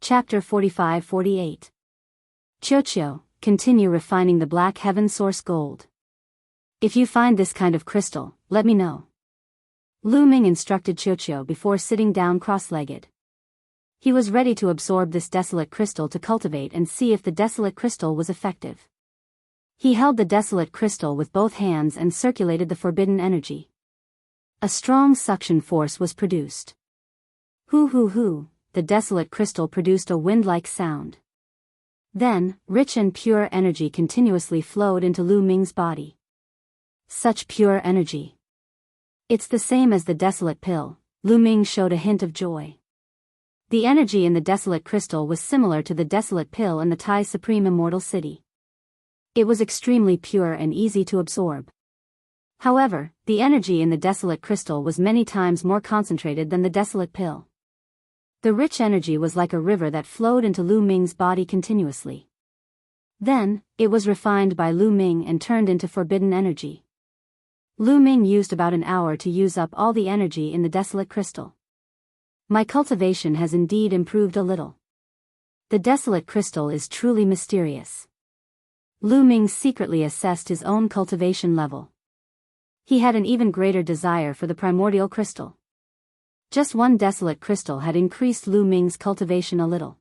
Chapter 45-48. Chocho, continue refining the Black Heaven Source Gold. If you find this kind of crystal, let me know. Lu Ming instructed Chocho before sitting down cross-legged. He was ready to absorb this desolate crystal to cultivate and see if the desolate crystal was effective. He held the desolate crystal with both hands and circulated the forbidden energy. A strong suction force was produced. Hoo, the desolate crystal produced a wind-like sound. Then, rich and pure energy continuously flowed into Lu Ming's body. Such pure energy. It's the same as the desolate pill, Lu Ming showed a hint of joy. The energy in the desolate crystal was similar to the desolate pill in the Tai Supreme Immortal City. It was extremely pure and easy to absorb. However, the energy in the desolate crystal was many times more concentrated than the desolate pill. The rich energy was like a river that flowed into Lu Ming's body continuously. Then, it was refined by Lu Ming and turned into forbidden energy. Lu Ming used about an hour to use up all the energy in the desolate crystal. My cultivation has indeed improved a little. The desolate crystal is truly mysterious. Lu Ming secretly assessed his own cultivation level. He had an even greater desire for the primordial crystal. Just one desolate crystal had increased Lu Ming's cultivation a little.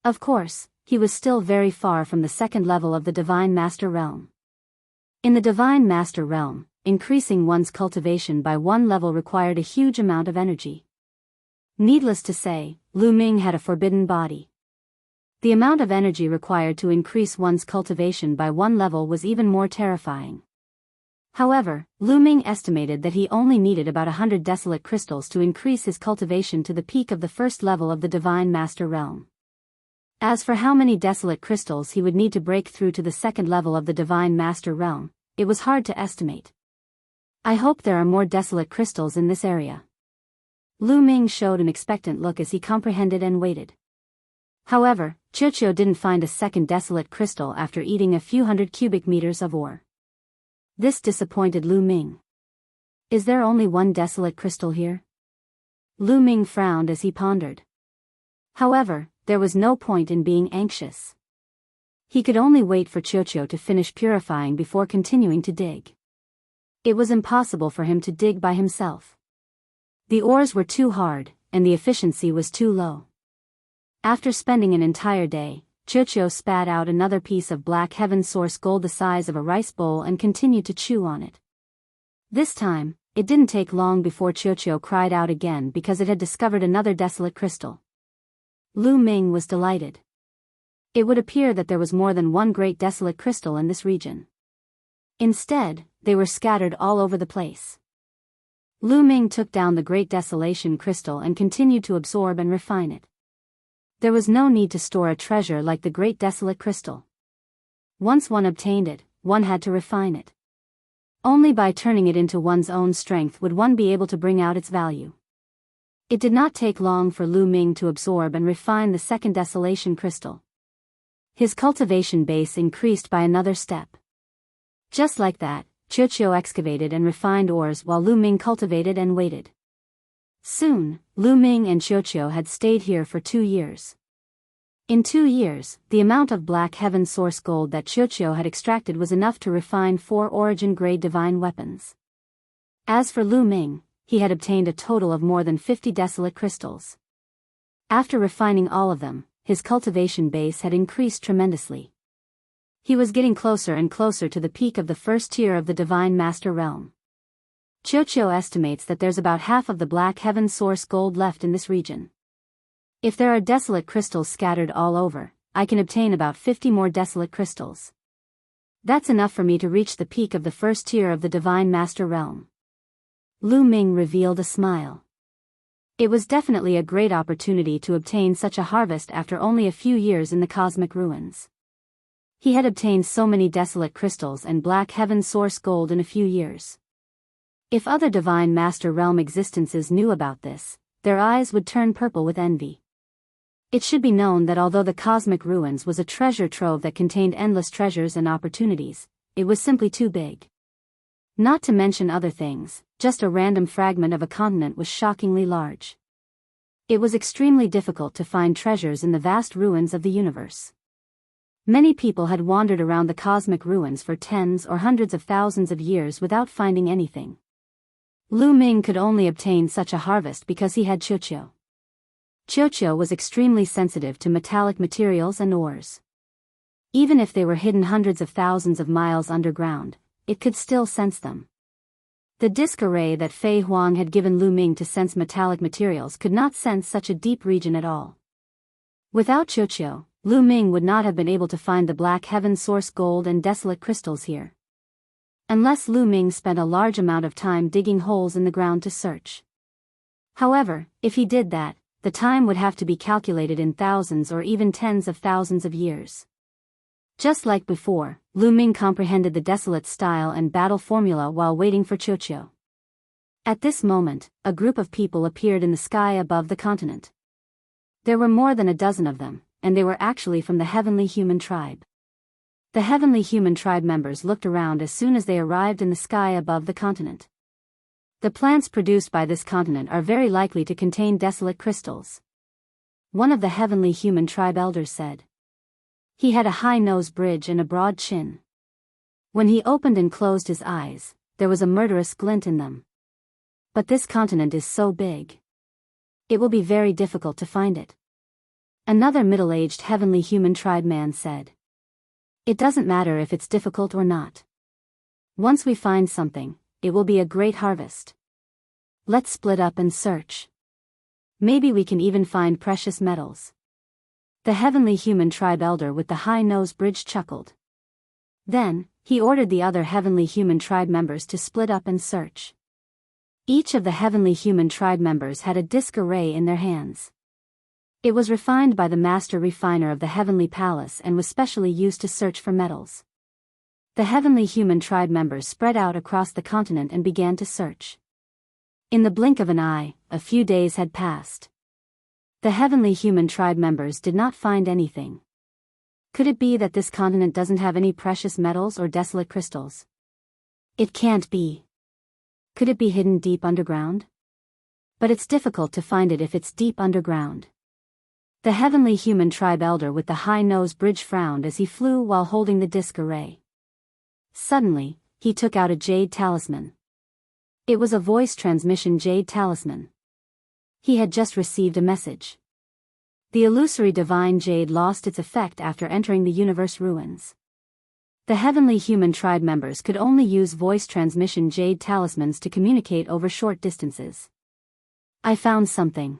Of course, he was still very far from the second level of the Divine Master Realm. In the Divine Master Realm, increasing one's cultivation by one level required a huge amount of energy. Needless to say, Lu Ming had a forbidden body. The amount of energy required to increase one's cultivation by one level was even more terrifying. However, Lu Ming estimated that he only needed about 100 desolate crystals to increase his cultivation to the peak of the first level of the Divine Master Realm. As for how many desolate crystals he would need to break through to the second level of the Divine Master Realm, it was hard to estimate. I hope there are more desolate crystals in this area. Lu Ming showed an expectant look as he comprehended and waited. However, Chocho didn't find a second desolate crystal after eating a few hundred cubic meters of ore. This disappointed Lu Ming. Is there only one desolate crystal here? Lu Ming frowned as he pondered. However, there was no point in being anxious. He could only wait for Chocho to finish purifying before continuing to dig. It was impossible for him to dig by himself. The ores were too hard, and the efficiency was too low. After spending an entire day, Chocho spat out another piece of Black Heaven Source Gold the size of a rice bowl and continued to chew on it. This time, it didn't take long before Chocho cried out again because it had discovered another desolate crystal. Lu Ming was delighted. It would appear that there was more than one great desolate crystal in this region. Instead, they were scattered all over the place. Lu Ming took down the Great Desolation Crystal and continued to absorb and refine it. There was no need to store a treasure like the Great Desolate Crystal. Once one obtained it, one had to refine it. Only by turning it into one's own strength would one be able to bring out its value. It did not take long for Lu Ming to absorb and refine the second Desolation Crystal. His cultivation base increased by another step. Just like that, Chocho excavated and refined ores while Lu Ming cultivated and waited. Soon, Lu Ming and Chocho had stayed here for 2 years. In 2 years, the amount of Black Heaven Source Gold that Chocho had extracted was enough to refine 4 origin-grade divine weapons. As for Lu Ming, he had obtained a total of more than 50 desolate crystals. After refining all of them, his cultivation base had increased tremendously. He was getting closer and closer to the peak of the first tier of the Divine Master Realm. Chocho estimates that there's about half of the Black Heaven Source Gold left in this region. If there are desolate crystals scattered all over, I can obtain about 50 more desolate crystals. That's enough for me to reach the peak of the first tier of the Divine Master Realm. Lu Ming revealed a smile. It was definitely a great opportunity to obtain such a harvest after only a few years in the cosmic ruins. He had obtained so many desolate crystals and Black Heaven Source Gold in a few years. If other Divine Master Realm existences knew about this, their eyes would turn purple with envy. It should be known that although the Cosmic Ruins was a treasure trove that contained endless treasures and opportunities, it was simply too big. Not to mention other things, just a random fragment of a continent was shockingly large. It was extremely difficult to find treasures in the vast ruins of the universe. Many people had wandered around the cosmic ruins for tens or hundreds of thousands of years without finding anything. Lu Ming could only obtain such a harvest because he had Qiuqiu. Qiuqiu was extremely sensitive to metallic materials and ores. Even if they were hidden hundreds of thousands of miles underground, it could still sense them. The disc array that Fei Huang had given Lu Ming to sense metallic materials could not sense such a deep region at all. Without Qiuqiu, Lu Ming would not have been able to find the Black Heaven source gold and desolate crystals here. Unless Lu Ming spent a large amount of time digging holes in the ground to search. However, if he did that, the time would have to be calculated in thousands or even tens of thousands of years. Just like before, Lu Ming comprehended the desolate style and battle formula while waiting for Qiuqiu. At this moment, a group of people appeared in the sky above the continent. There were more than a dozen of them, and they were actually from the Heavenly Human Tribe. The Heavenly Human Tribe members looked around as soon as they arrived in the sky above the continent. The plants produced by this continent are very likely to contain desolate crystals. One of the Heavenly Human Tribe elders said. He had a high nose bridge and a broad chin. When he opened and closed his eyes, there was a murderous glint in them. But this continent is so big. It will be very difficult to find it. Another middle-aged Heavenly Human Tribe man said. It doesn't matter if it's difficult or not. Once we find something, it will be a great harvest. Let's split up and search. Maybe we can even find precious metals. The Heavenly Human Tribe elder with the high nose bridge chuckled. Then, he ordered the other Heavenly Human Tribe members to split up and search. Each of the Heavenly Human Tribe members had a disc array in their hands. It was refined by the master refiner of the Heavenly Palace and was specially used to search for metals. The Heavenly Human Tribe members spread out across the continent and began to search. In the blink of an eye, a few days had passed. The Heavenly Human Tribe members did not find anything. Could it be that this continent doesn't have any precious metals or desolate crystals? It can't be. Could it be hidden deep underground? But it's difficult to find it if it's deep underground. The Heavenly Human Tribe elder with the high nose bridge frowned as he flew while holding the disc array. Suddenly, he took out a jade talisman. It was a voice transmission jade talisman. He had just received a message. The illusory divine jade lost its effect after entering the universe ruins. The Heavenly Human Tribe members could only use voice transmission jade talismans to communicate over short distances. I found something.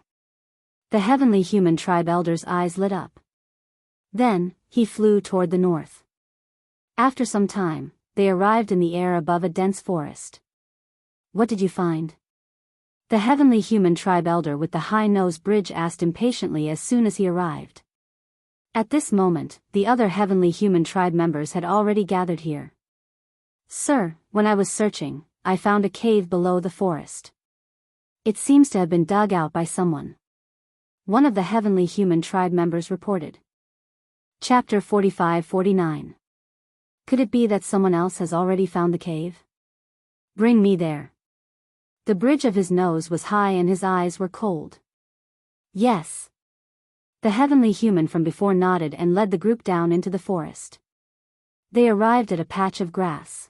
The Heavenly Human Tribe elder's eyes lit up. Then, he flew toward the north. After some time, they arrived in the air above a dense forest. What did you find? The Heavenly Human Tribe elder with the high nose bridge asked impatiently as soon as he arrived. At this moment, the other Heavenly Human Tribe members had already gathered here. Sir, when I was searching, I found a cave below the forest. It seems to have been dug out by someone. One of the Heavenly Human Tribe members reported. Chapter 45-49. Could it be that someone else has already found the cave? Bring me there. The bridge of his nose was high and his eyes were cold. Yes. The Heavenly Human from before nodded and led the group down into the forest. They arrived at a patch of grass.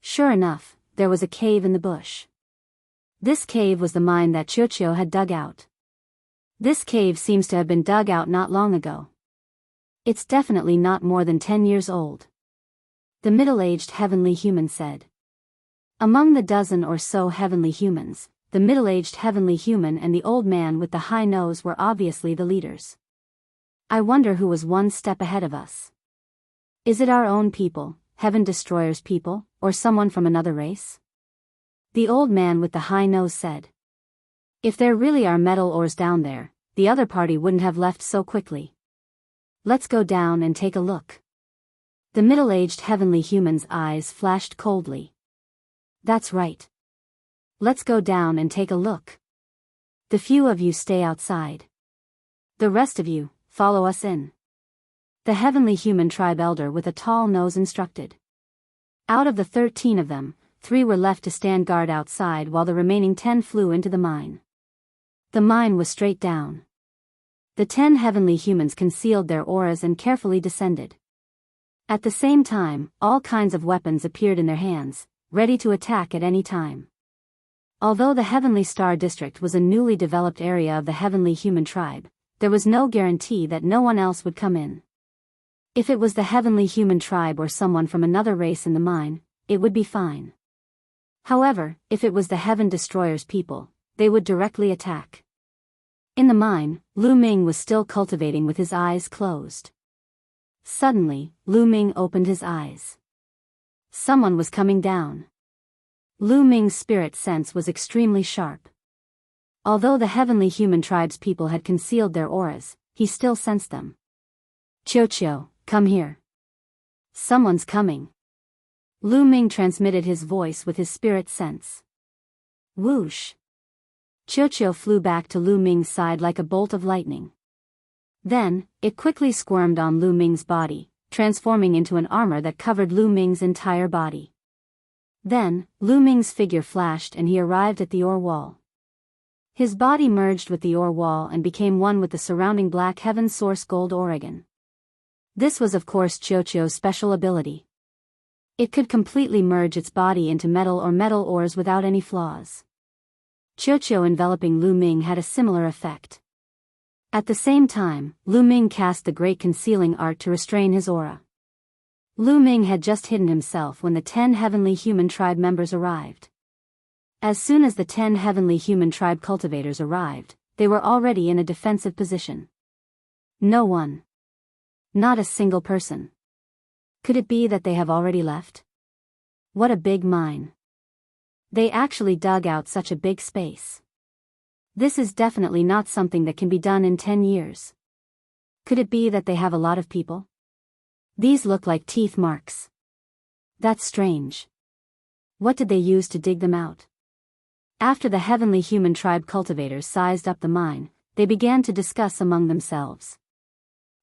Sure enough, there was a cave in the bush. This cave was the mine that Qiuqiu had dug out. This cave seems to have been dug out not long ago. It's definitely not more than 10 years old. The middle-aged Heavenly Human said. Among the dozen or so Heavenly Humans, the middle-aged Heavenly Human and the old man with the high nose were obviously the leaders. I wonder who was one step ahead of us. Is it our own people, Heaven Destroyer's people, or someone from another race? The old man with the high nose said. If there really are metal ores down there, the other party wouldn't have left so quickly. Let's go down and take a look. The middle-aged Heavenly Human's eyes flashed coldly. That's right. Let's go down and take a look. The few of you stay outside. The rest of you, follow us in. The Heavenly Human Tribe elder with a tall nose instructed. Out of the 13 of them, 3 were left to stand guard outside while the remaining 10 flew into the mine. The mine was straight down. The 10 heavenly humans concealed their auras and carefully descended. At the same time, all kinds of weapons appeared in their hands, ready to attack at any time. Although the Heavenly Star District was a newly developed area of the Heavenly Human Tribe, there was no guarantee that no one else would come in. If it was the Heavenly Human Tribe or someone from another race in the mine, it would be fine. However, if it was the Heaven Destroyer's people, they would directly attack. In the mine, Lu Ming was still cultivating with his eyes closed. Suddenly, Lu Ming opened his eyes. Someone was coming down. Lu Ming's spirit sense was extremely sharp. Although the Heavenly Human Tribe's people had concealed their auras, he still sensed them. "Qiu, come here. Someone's coming." Lu Ming transmitted his voice with his spirit sense. Whoosh! Qiu flew back to Lu Ming's side like a bolt of lightning. Then, it quickly squirmed on Lu Ming's body, transforming into an armor that covered Lu Ming's entire body. Then, Lu Ming's figure flashed and he arrived at the ore wall. His body merged with the ore wall and became one with the surrounding Black Heaven Source Gold Oregon. This was of course Qiu's special ability. It could completely merge its body into metal or metal ores without any flaws. Qiu enveloping Lu Ming had a similar effect. At the same time, Lu Ming cast the Great Concealing Art to restrain his aura. Lu Ming had just hidden himself when the 10 Heavenly Human Tribe members arrived. As soon as the 10 Heavenly Human Tribe cultivators arrived, they were already in a defensive position. No one. Not a single person. Could it be that they have already left? What a big mine. They actually dug out such a big space. This is definitely not something that can be done in 10 years. Could it be that they have a lot of people? These look like teeth marks. That's strange. What did they use to dig them out? After the Heavenly Human Tribe cultivators sized up the mine, they began to discuss among themselves.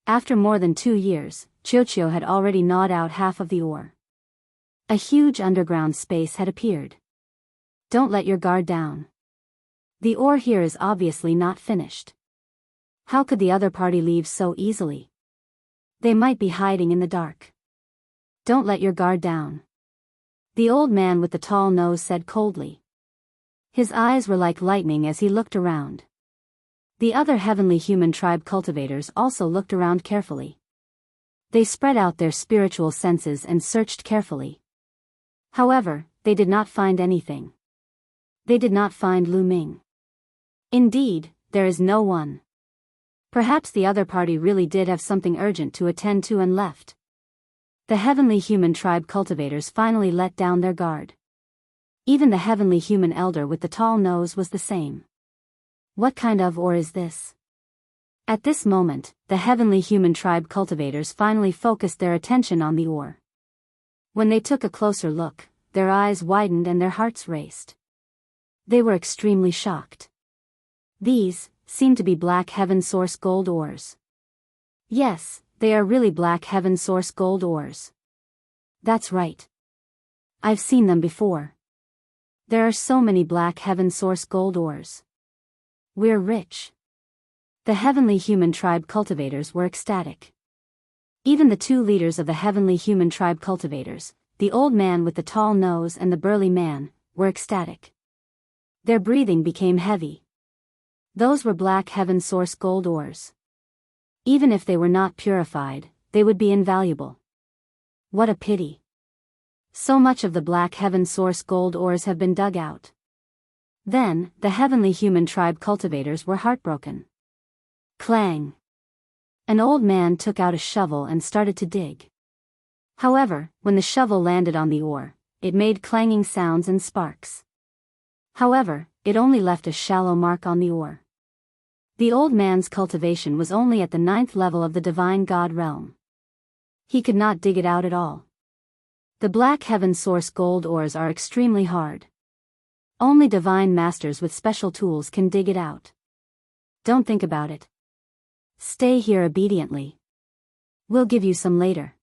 After more than 2 years, Qiu had already gnawed out half of the ore. A huge underground space had appeared. Don't let your guard down. The ore here is obviously not finished. How could the other party leave so easily? They might be hiding in the dark. Don't let your guard down. The old man with the tall nose said coldly. His eyes were like lightning as he looked around. The other Heavenly Human Tribe cultivators also looked around carefully. They spread out their spiritual senses and searched carefully. However, they did not find anything. They did not find Lu Ming. Indeed, there is no one. Perhaps the other party really did have something urgent to attend to and left. The Heavenly Human Tribe cultivators finally let down their guard. Even the Heavenly Human Elder with the tall nose was the same. What kind of ore is this? At this moment, the Heavenly Human Tribe cultivators finally focused their attention on the ore. When they took a closer look, their eyes widened and their hearts raced. They were extremely shocked. These seem to be Black Heaven Source Gold ores. Yes, they are really Black Heaven Source Gold ores. That's right. I've seen them before. There are so many Black Heaven Source Gold ores. We're rich. The Heavenly Human Tribe cultivators were ecstatic. Even the 2 leaders of the Heavenly Human Tribe cultivators, the old man with the tall nose and the burly man, were ecstatic. Their breathing became heavy. Those were Black Heaven Source Gold ores. Even if they were not purified, they would be invaluable. What a pity. So much of the Black Heaven Source Gold ores have been dug out. Then, the Heavenly Human Tribe cultivators were heartbroken. Clang! An old man took out a shovel and started to dig. However, when the shovel landed on the ore, it made clanging sounds and sparks. However, it only left a shallow mark on the ore. The old man's cultivation was only at the 9th level of the Divine God realm. He could not dig it out at all. The Black Heaven Source Gold ores are extremely hard. Only divine masters with special tools can dig it out. Don't think about it. Stay here obediently. We'll give you some later.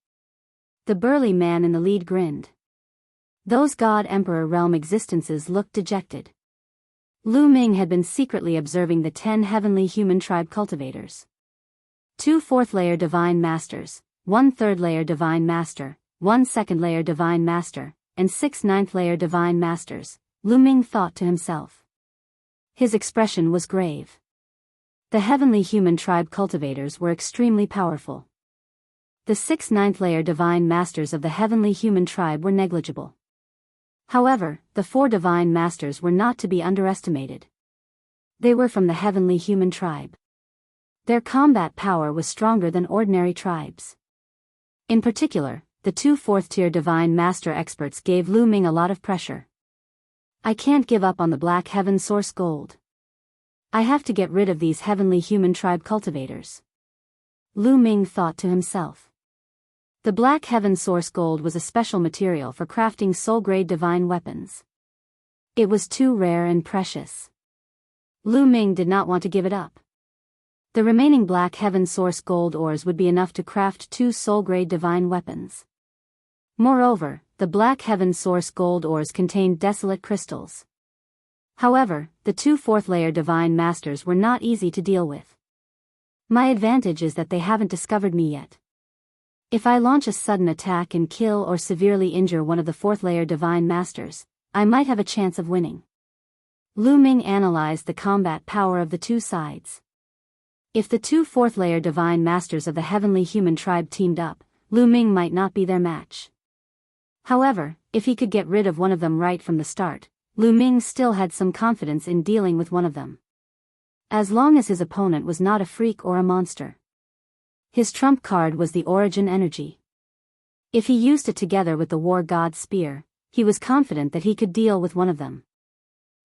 The burly man in the lead grinned. Those God Emperor realm existences looked dejected. Lu Ming had been secretly observing the 10 heavenly human tribe cultivators. 2 4th-layer divine masters, 1 3rd-layer divine master, 1 2nd-layer divine master, and 6 9th-layer divine masters, Lu Ming thought to himself. His expression was grave. The heavenly human tribe cultivators were extremely powerful. The 6 9th-layer divine masters of the heavenly human tribe were negligible. However, the 4 divine masters were not to be underestimated. They were from the heavenly human tribe. Their combat power was stronger than ordinary tribes. In particular, the 2 4th-tier divine master experts gave Lu Ming a lot of pressure. I can't give up on the Black Heaven source gold. I have to get rid of these heavenly human tribe cultivators. Lu Ming thought to himself. The Black Heaven source gold was a special material for crafting soul-grade divine weapons. It was too rare and precious. Lu Ming did not want to give it up. The remaining Black Heaven source gold ores would be enough to craft 2 soul-grade divine weapons. Moreover, the Black Heaven source gold ores contained desolate crystals. However, the 2 4th-layer divine masters were not easy to deal with. My advantage is that they haven't discovered me yet. If I launch a sudden attack and kill or severely injure one of the 4th-layer divine masters, I might have a chance of winning. Lu Ming analyzed the combat power of the 2 sides. If the 2 4th-layer divine masters of the heavenly human tribe teamed up, Lu Ming might not be their match. However, if he could get rid of one of them right from the start, Lu Ming still had some confidence in dealing with one of them. As long as his opponent was not a freak or a monster. His trump card was the origin energy. If he used it together with the war god's spear, he was confident that he could deal with one of them.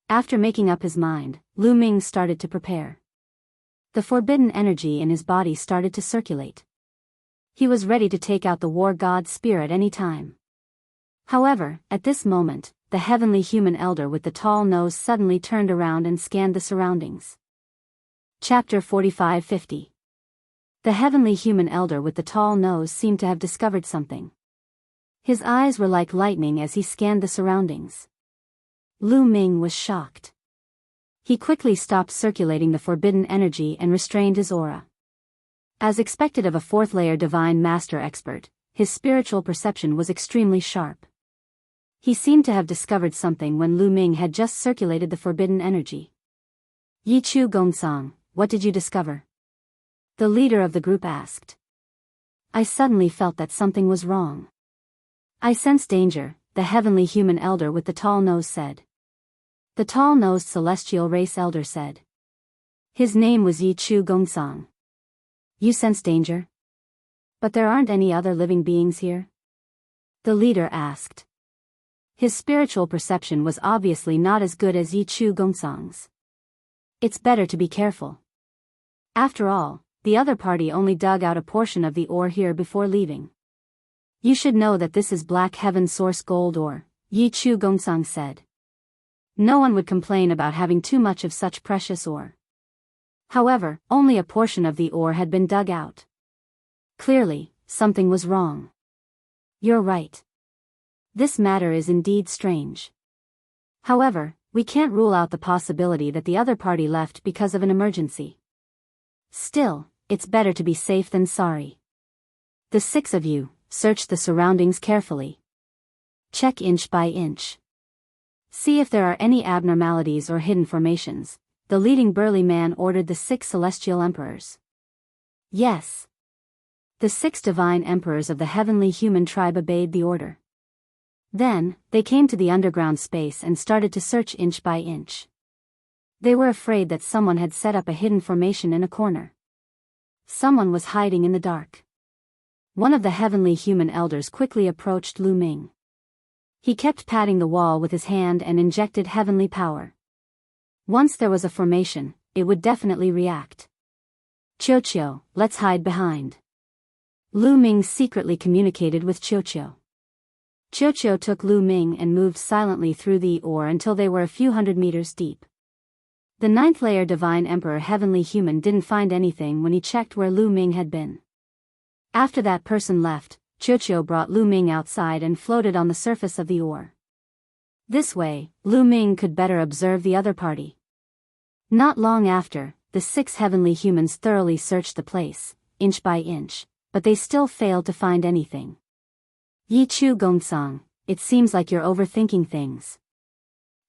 After making up his mind, Lu Ming started to prepare. The forbidden energy in his body started to circulate. He was ready to take out the war god's spear at any time. However, at this moment, the heavenly human elder with the tall nose suddenly turned around and scanned the surroundings. Chapter 45-50. The heavenly human elder with the tall nose seemed to have discovered something. His eyes were like lightning as he scanned the surroundings. Lu Ming was shocked. He quickly stopped circulating the forbidden energy and restrained his aura. As expected of a 4th-layer divine master expert, his spiritual perception was extremely sharp. He seemed to have discovered something when Lu Ming had just circulated the forbidden energy. Yi Chu Gongsang, what did you discover? The leader of the group asked. I suddenly felt that something was wrong. I sensed danger, the heavenly human elder with the tall nose said. The tall-nosed celestial race elder said. His name was Yi Chu Gongsang. You sense danger? But there aren't any other living beings here? The leader asked. His spiritual perception was obviously not as good as Yi Chu Gongsang's. It's better to be careful. After all, the other party only dug out a portion of the ore here before leaving. You should know that this is Black Heaven source gold ore, Yi Chu Gongsang said. No one would complain about having too much of such precious ore. However, only a portion of the ore had been dug out. Clearly, something was wrong. You're right. This matter is indeed strange. However, we can't rule out the possibility that the other party left because of an emergency. Still, it's better to be safe than sorry. The 6 of you, search the surroundings carefully. Check inch by inch. See if there are any abnormalities or hidden formations, the leading burly man ordered the 6 celestial emperors. Yes. The 6 divine emperors of the heavenly human tribe obeyed the order. Then, they came to the underground space and started to search inch by inch. They were afraid that someone had set up a hidden formation in a corner. Someone was hiding in the dark. One of the heavenly human elders quickly approached Lu Ming. He kept patting the wall with his hand and injected heavenly power. Once there was a formation, it would definitely react. Qiu, let's hide behind. Lu Ming secretly communicated with Qiu. Qiu took Lu Ming and moved silently through the ore until they were a few hundred meters deep. The 9th-layer Divine Emperor Heavenly Human didn't find anything when he checked where Lu Ming had been. After that person left, Qiu brought Lu Ming outside and floated on the surface of the ore. This way, Lu Ming could better observe the other party. Not long after, the 6 heavenly humans thoroughly searched the place, inch by inch, but they still failed to find anything. Yi Chu Gongsang, it seems like you're overthinking things.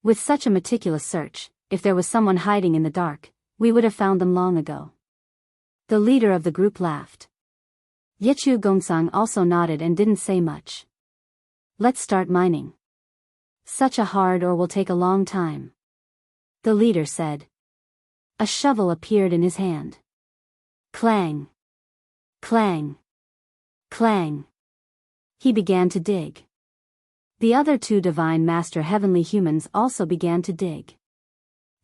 With such a meticulous search, if there was someone hiding in the dark, we would have found them long ago. The leader of the group laughed. Yi Chu Gongsang also nodded and didn't say much. Let's start mining. Such a hard ore will take a long time. The leader said. A shovel appeared in his hand. Clang. Clang. Clang. He began to dig. The other 2 divine master heavenly humans also began to dig.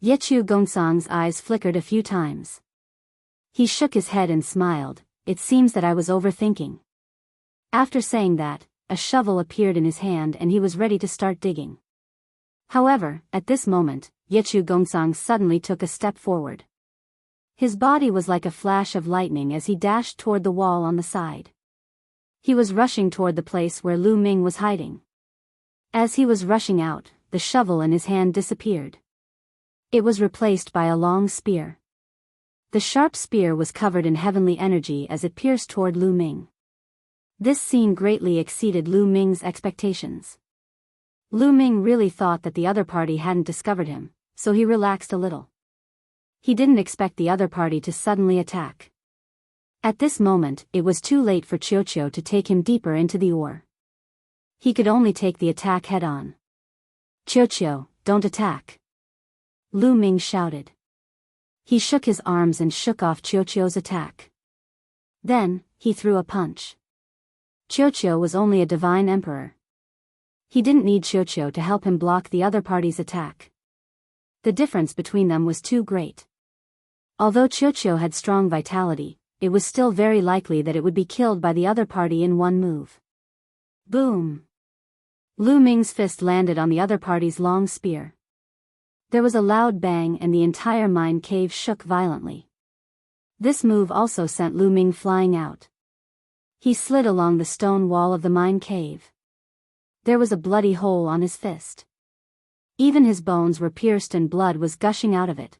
Yi Chu Gongsang's eyes flickered a few times. He shook his head and smiled. It seems that I was overthinking. After saying that, a shovel appeared in his hand and he was ready to start digging. However, at this moment, Yi Chu Gongsang suddenly took a step forward. His body was like a flash of lightning as he dashed toward the wall on the side. He was rushing toward the place where Lu Ming was hiding. As he was rushing out, the shovel in his hand disappeared. It was replaced by a long spear. The sharp spear was covered in heavenly energy as it pierced toward Lu Ming. This scene greatly exceeded Lu Ming's expectations. Lu Ming really thought that the other party hadn't discovered him, so he relaxed a little. He didn't expect the other party to suddenly attack. At this moment, it was too late for Qiuqiu to take him deeper into the ore. He could only take the attack head-on. Qiuqiu, don't attack. Lu Ming shouted. He shook his arms and shook off Qiuqiu's attack. Then, he threw a punch. Qiuqiu was only a divine emperor. He didn't need Qiuqiu to help him block the other party's attack. The difference between them was too great. Although Qiuqiu had strong vitality, it was still very likely that it would be killed by the other party in one move. Boom! Lu Ming's fist landed on the other party's long spear. There was a loud bang and the entire mine cave shook violently. This move also sent Lu Ming flying out. He slid along the stone wall of the mine cave. There was a bloody hole on his fist. Even his bones were pierced and blood was gushing out of it.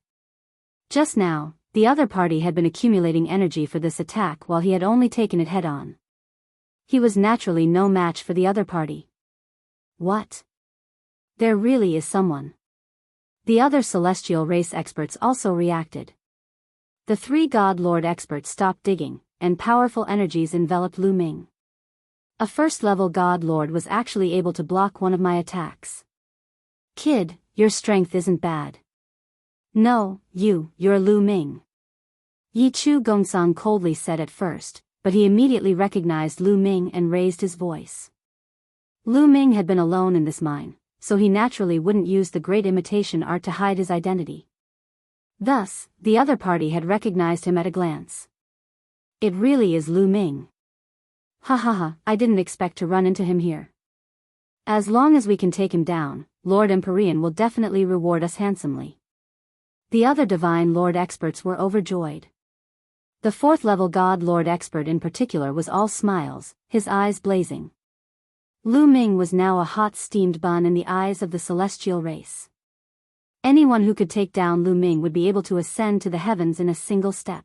Just now, the other party had been accumulating energy for this attack while he had only taken it head-on. He was naturally no match for the other party. What? There really is someone. The other celestial race experts also reacted. The 3 God Lord experts stopped digging, and powerful energies enveloped Lu Ming. A first-level God Lord was actually able to block one of my attacks. Kid, your strength isn't bad. No, you're Lu Ming. Yi Chu Gongsang coldly said at first, but he immediately recognized Lu Ming and raised his voice. Lu Ming had been alone in this mine, so he naturally wouldn't use the great imitation art to hide his identity. Thus, the other party had recognized him at a glance. It really is Lu Ming. Ha ha ha, I didn't expect to run into him here. As long as we can take him down, Lord Empyrean will definitely reward us handsomely. The other Divine Lord experts were overjoyed. The 4th-level God Lord expert in particular was all smiles, his eyes blazing. Lu Ming was now a hot steamed bun in the eyes of the celestial race. Anyone who could take down Lu Ming would be able to ascend to the heavens in a single step.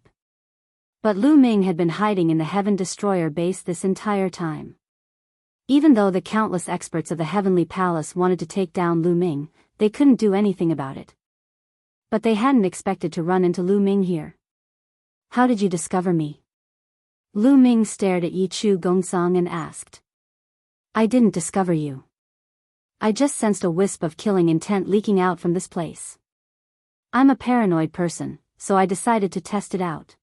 But Lu Ming had been hiding in the Heaven Destroyer base this entire time. Even though the countless experts of the Heavenly Palace wanted to take down Lu Ming, they couldn't do anything about it. But they hadn't expected to run into Lu Ming here. How did you discover me? Lu Ming stared at Yi Chu Gongsang and asked. I didn't discover you. I just sensed a wisp of killing intent leaking out from this place. I'm a paranoid person, so I decided to test it out.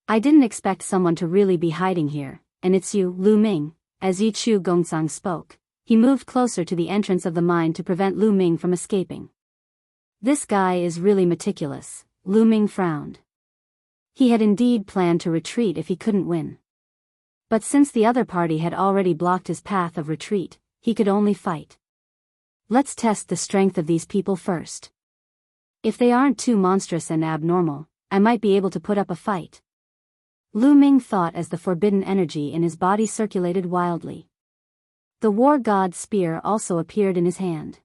I didn't expect someone to really be hiding here, and it's you, Lu Ming. As Yi Chu Gongsang spoke, he moved closer to the entrance of the mine to prevent Lu Ming from escaping. This guy is really meticulous, Lu Ming frowned. He had indeed planned to retreat if he couldn't win. But since the other party had already blocked his path of retreat, he could only fight. Let's test the strength of these people first. If they aren't too monstrous and abnormal, I might be able to put up a fight. Lu Ming thought as the forbidden energy in his body circulated wildly. The war god's spear also appeared in his hand.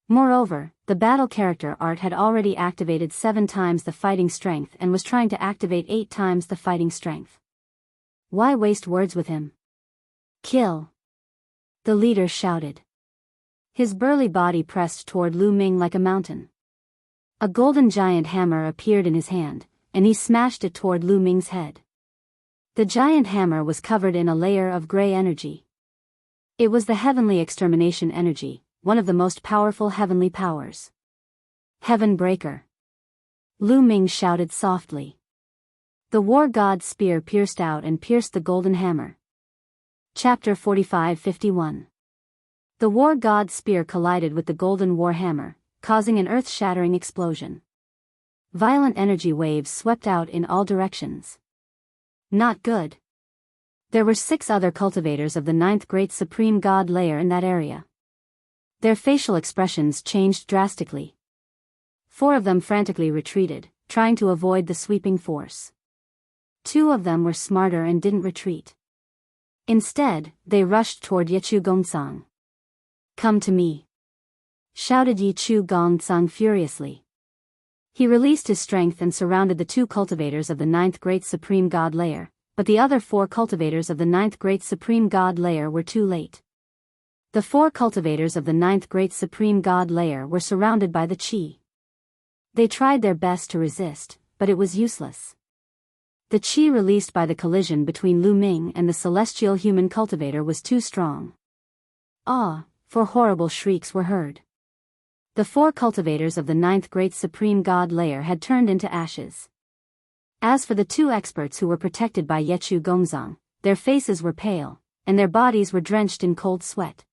Moreover, the battle character art had already activated 7 times the fighting strength and was trying to activate 8 times the fighting strength. Why waste words with him? Kill! The leader shouted. His burly body pressed toward Lu Ming like a mountain. A golden giant hammer appeared in his hand, and he smashed it toward Lu Ming's head. The giant hammer was covered in a layer of gray energy. It was the heavenly extermination energy, one of the most powerful heavenly powers. Heaven Breaker! Lu Ming shouted softly. The war god's spear pierced out and pierced the golden hammer. Chapter 45-51. The war god's spear collided with the golden war hammer, causing an earth-shattering explosion. Violent energy waves swept out in all directions. Not good. There were 6 other cultivators of the 9th Great Supreme God layer in that area. Their facial expressions changed drastically. 4 of them frantically retreated, trying to avoid the sweeping force. 2 of them were smarter and didn't retreat. Instead, they rushed toward Yichu Gongcang. Come to me! Shouted Yichu Gongcang furiously. He released his strength and surrounded the 2 cultivators of the 9th Great Supreme God layer, but the other 4 cultivators of the 9th Great Supreme God layer were too late. The 4 cultivators of the 9th Great Supreme God layer were surrounded by the Qi. They tried their best to resist, but it was useless. The Qi released by the collision between Lu Ming and the celestial human cultivator was too strong. Ah! 4 horrible shrieks were heard. The 4 cultivators of the 9th Great Supreme God layer had turned into ashes. As for the 2 experts who were protected by Yichu Gongcang, their faces were pale, and their bodies were drenched in cold sweat.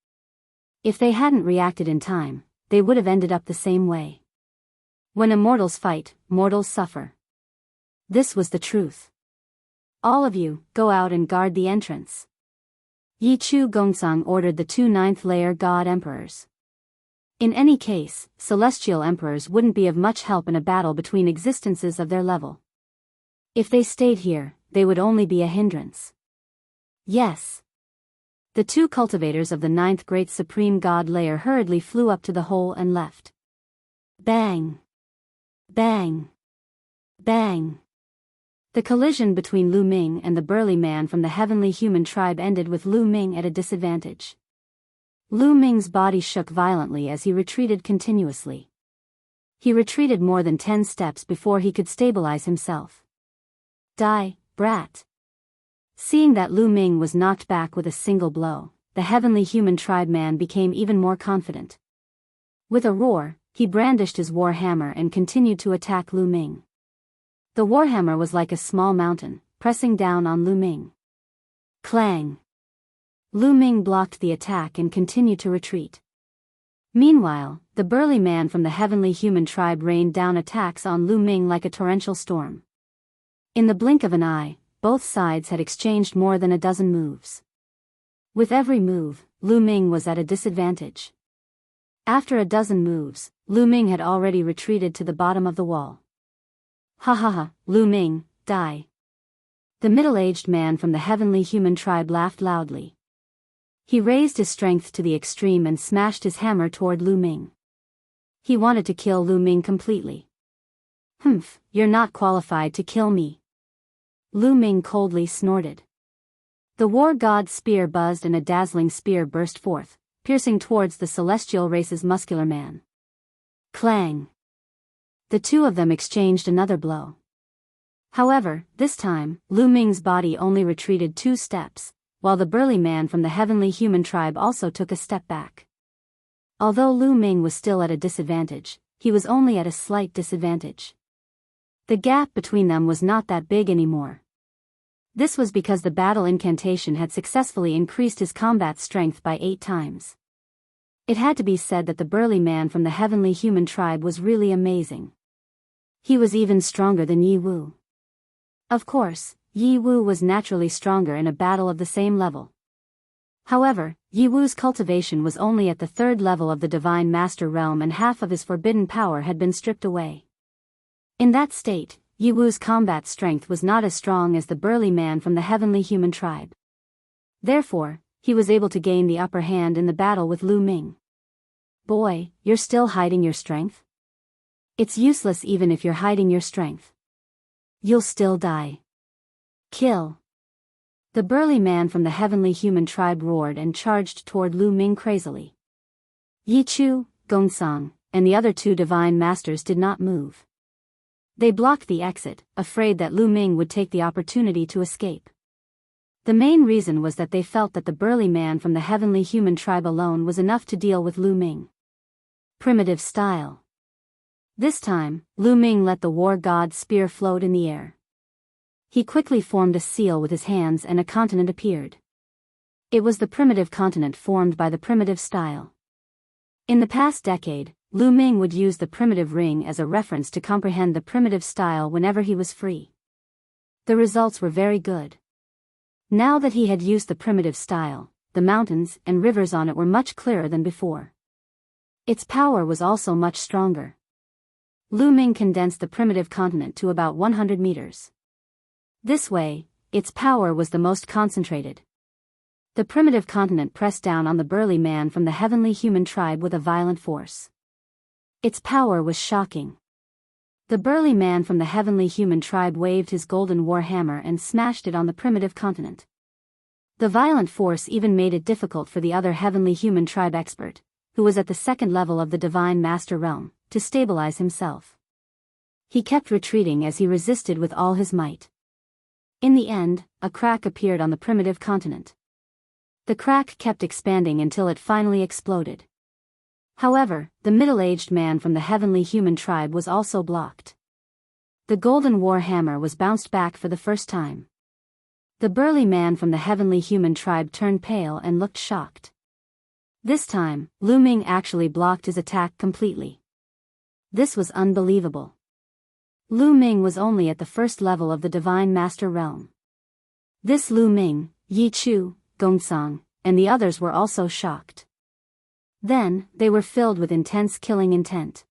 If they hadn't reacted in time, they would have ended up the same way. When immortals fight, mortals suffer. This was the truth. All of you, go out and guard the entrance. Yichu Gongcang ordered the 2 9th layer God Emperors. In any case, celestial emperors wouldn't be of much help in a battle between existences of their level. If they stayed here, they would only be a hindrance. Yes. The 2 cultivators of the 9th Great Supreme God layer hurriedly flew up to the hole and left. Bang! Bang! Bang! The collision between Lu Ming and the burly man from the heavenly human tribe ended with Lu Ming at a disadvantage. Lu Ming's body shook violently as he retreated continuously. He retreated more than 10 steps before he could stabilize himself. Die, brat! Seeing that Lu Ming was knocked back with a single blow, the heavenly human tribe man became even more confident. With a roar, he brandished his war hammer and continued to attack Lu Ming. The warhammer was like a small mountain, pressing down on Lu Ming. Clang! Lu Ming blocked the attack and continued to retreat. Meanwhile, the burly man from the heavenly human tribe rained down attacks on Lu Ming like a torrential storm. In the blink of an eye, both sides had exchanged more than a dozen moves. With every move, Lu Ming was at a disadvantage. After a dozen moves, Lu Ming had already retreated to the bottom of the wall. Ha ha ha, Lu Ming, die! The middle-aged man from the heavenly human tribe laughed loudly. He raised his strength to the extreme and smashed his hammer toward Lu Ming. He wanted to kill Lu Ming completely. Humph, you're not qualified to kill me. Lu Ming coldly snorted. The war god's spear buzzed and a dazzling spear burst forth, piercing towards the celestial race's muscular man. Clang! The 2 of them exchanged another blow. However, this time, Lu Ming's body only retreated 2 steps, while the burly man from the heavenly human tribe also took a step back. Although Lu Ming was still at a disadvantage, he was only at a slight disadvantage. The gap between them was not that big anymore. This was because the battle incantation had successfully increased his combat strength by 8 times. It had to be said that the burly man from the heavenly human tribe was really amazing. He was even stronger than Yi Wu. Of course, Yi Wu was naturally stronger in a battle of the same level. However, Yi Wu's cultivation was only at the 3rd level of the Divine Master Realm and half of his forbidden power had been stripped away. In that state, Yi Wu's combat strength was not as strong as the burly man from the heavenly human tribe. Therefore, he was able to gain the upper hand in the battle with Lu Ming. Boy, you're still hiding your strength? It's useless even if you're hiding your strength. You'll still die. Kill. The burly man from the heavenly human tribe roared and charged toward Lu Ming crazily. Yi Chu, Gongsun, and the other two divine masters did not move. They blocked the exit, afraid that Lu Ming would take the opportunity to escape. The main reason was that they felt that the burly man from the heavenly human tribe alone was enough to deal with Lu Ming. Primitive style. This time, Lu Ming let the war god's spear float in the air. He quickly formed a seal with his hands and a continent appeared. It was the primitive continent formed by the primitive style. In the past decade, Lu Ming would use the primitive ring as a reference to comprehend the primitive style whenever he was free. The results were very good. Now that he had used the primitive style, the mountains and rivers on it were much clearer than before. Its power was also much stronger. Lu Ming condensed the primitive continent to about 100 meters. This way, its power was the most concentrated. The primitive continent pressed down on the burly man from the heavenly human tribe with a violent force. Its power was shocking. The burly man from the heavenly human tribe waved his golden war hammer and smashed it on the primitive continent. The violent force even made it difficult for the other heavenly human tribe expert, who was at the second level of the divine master realm, to stabilize himself. He kept retreating as he resisted with all his might. In the end, a crack appeared on the primitive continent. The crack kept expanding until it finally exploded. However, the middle-aged man from the heavenly human tribe was also blocked. The golden war hammer was bounced back for the first time. The burly man from the heavenly human tribe turned pale and looked shocked. This time, Lu Ming actually blocked his attack completely. This was unbelievable. Lu Ming was only at the first level of the Divine Master Realm. This Lu Ming, Yi Chu, Gongsun, and the others were also shocked. Then, they were filled with intense killing intent.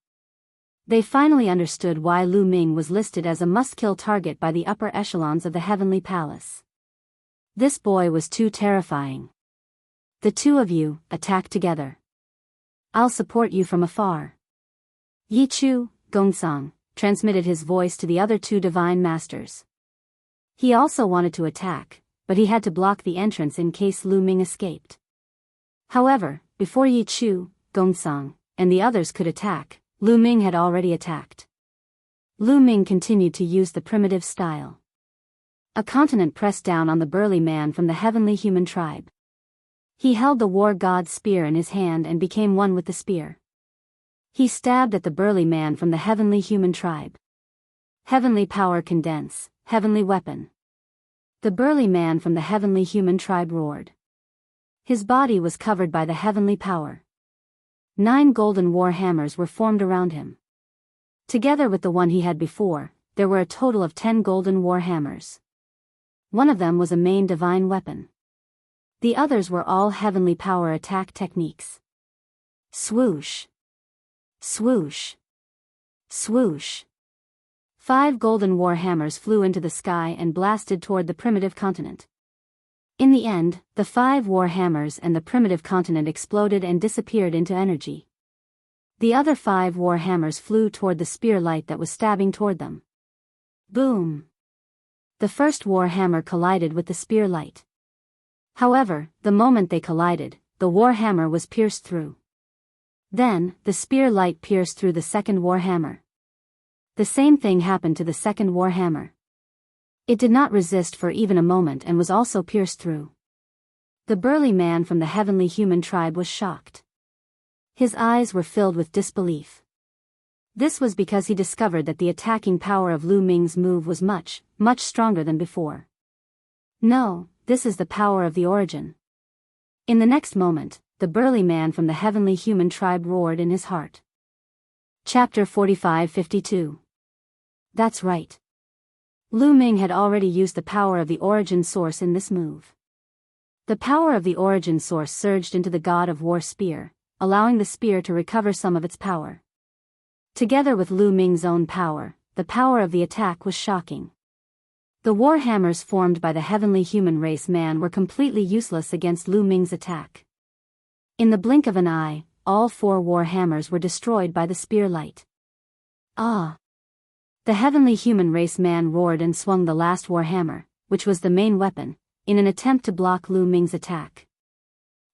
They finally understood why Lu Ming was listed as a must-kill target by the upper echelons of the Heavenly Palace. This boy was too terrifying. The two of you, attack together. I'll support you from afar. Yi Chu, Gongsun, transmitted his voice to the other two divine masters. He also wanted to attack, but he had to block the entrance in case Lu Ming escaped. However, before Yi Chu, Gongsun, and the others could attack, Lu Ming had already attacked. Lu Ming continued to use the primitive style. A continent pressed down on the burly man from the heavenly human tribe. He held the war god's spear in his hand and became one with the spear. He stabbed at the burly man from the heavenly human tribe. Heavenly power condense, heavenly weapon. The burly man from the heavenly human tribe roared. His body was covered by the heavenly power. 9 golden war hammers were formed around him. Together with the one he had before, there were a total of 10 golden war hammers. One of them was a main divine weapon. The others were all heavenly power attack techniques. Swoosh. Swoosh. Swoosh. 5 golden war hammers flew into the sky and blasted toward the primitive continent. In the end, the 5 war hammers and the primitive continent exploded and disappeared into energy. The other 5 war hammers flew toward the spear light that was stabbing toward them. Boom! The first war hammer collided with the spear light. However, the moment they collided, the war hammer was pierced through. Then, the spear light pierced through the second war hammer. The same thing happened to the second war hammer. It did not resist for even a moment and was also pierced through. The burly man from the heavenly human tribe was shocked. His eyes were filled with disbelief. This was because he discovered that the attacking power of Lu Ming's move was much, much stronger than before. No, this is the power of the origin. In the next moment, the burly man from the heavenly human tribe roared in his heart. Chapter 45-52. That's right. Lu Ming had already used the power of the origin source in this move. The power of the origin source surged into the god of war spear, allowing the spear to recover some of its power. Together with Lu Ming's own power, the power of the attack was shocking. The war hammers formed by the heavenly human race man were completely useless against Lu Ming's attack. In the blink of an eye, all 4 war hammers were destroyed by the spear light. Ah! The heavenly human race man roared and swung the last war hammer, which was the main weapon, in an attempt to block Lu Ming's attack.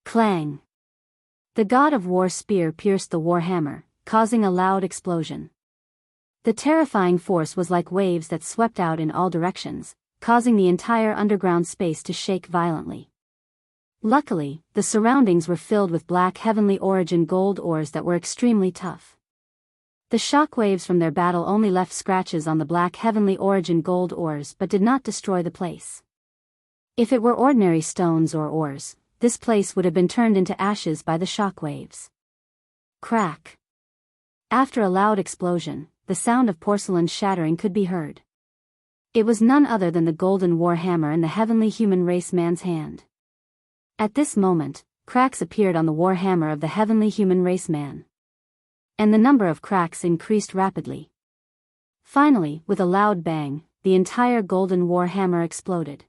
Clang! The god of war spear pierced the war hammer, causing a loud explosion. The terrifying force was like waves that swept out in all directions, causing the entire underground space to shake violently. Luckily, the surroundings were filled with black heavenly origin gold ores that were extremely tough. The shockwaves from their battle only left scratches on the black heavenly origin gold ores but did not destroy the place. If it were ordinary stones or ores, this place would have been turned into ashes by the shockwaves. Crack! After a loud explosion, the sound of porcelain shattering could be heard. It was none other than the golden war hammer in the heavenly human race man's hand. At this moment, cracks appeared on the war hammer of the heavenly human race man. And the number of cracks increased rapidly. Finally, with a loud bang, the entire golden war hammer exploded.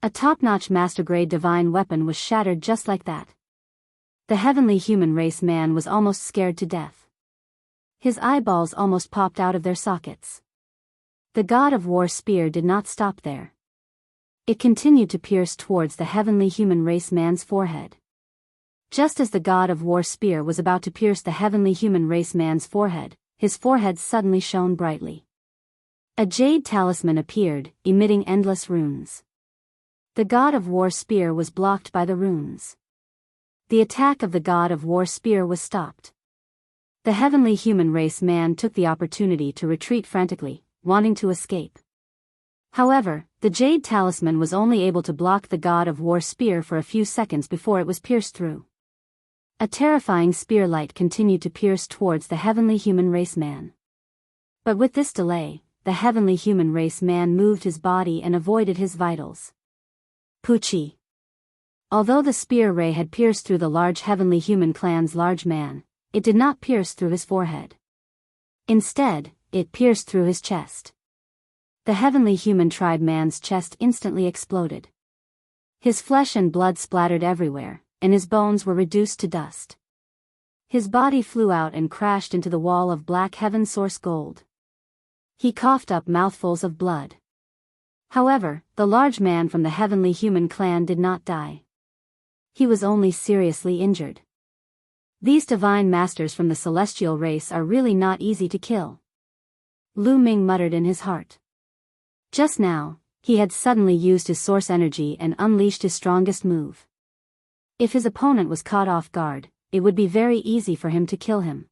A top-notch master-grade divine weapon was shattered just like that. The heavenly human race man was almost scared to death. His eyeballs almost popped out of their sockets. The god of war spear did not stop there. It continued to pierce towards the heavenly human race man's forehead. Just as the god of war spear was about to pierce the heavenly human race man's forehead, his forehead suddenly shone brightly. A jade talisman appeared, emitting endless runes. The god of war spear was blocked by the runes. The attack of the god of war spear was stopped. The heavenly human race man took the opportunity to retreat frantically, wanting to escape. However, the jade talisman was only able to block the god of war spear for a few seconds before it was pierced through. A terrifying spear light continued to pierce towards the heavenly human race man. But with this delay, the heavenly human race man moved his body and avoided his vitals. Poochie. Although the spear ray had pierced through the large heavenly human clan's large man, it did not pierce through his forehead. Instead, it pierced through his chest. The heavenly human tribe man's chest instantly exploded. His flesh and blood splattered everywhere, and his bones were reduced to dust. His body flew out and crashed into the wall of black heaven source gold. He coughed up mouthfuls of blood. However, the large man from the heavenly human clan did not die. He was only seriously injured. These divine masters from the celestial race are really not easy to kill. Lu Ming muttered in his heart. Just now, he had suddenly used his source energy and unleashed his strongest move. If his opponent was caught off guard, it would be very easy for him to kill him.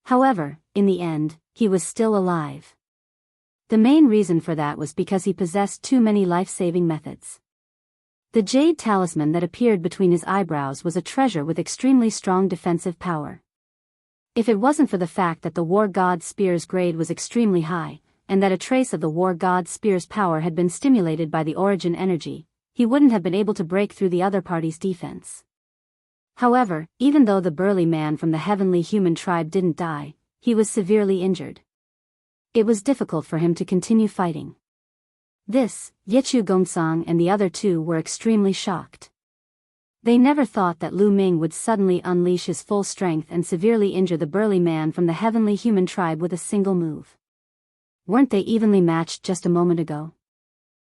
However, in the end, he was still alive. The main reason for that was because he possessed too many life-saving methods. The jade talisman that appeared between his eyebrows was a treasure with extremely strong defensive power. If it wasn't for the fact that the war god spear's grade was extremely high, and that a trace of the war god spear's power had been stimulated by the origin energy, he wouldn't have been able to break through the other party's defense. However, even though the burly man from the heavenly human tribe didn't die, he was severely injured. It was difficult for him to continue fighting. This, Yechu Gongsang and the other two were extremely shocked. They never thought that Lu Ming would suddenly unleash his full strength and severely injure the burly man from the heavenly human tribe with a single move. Weren't they evenly matched just a moment ago?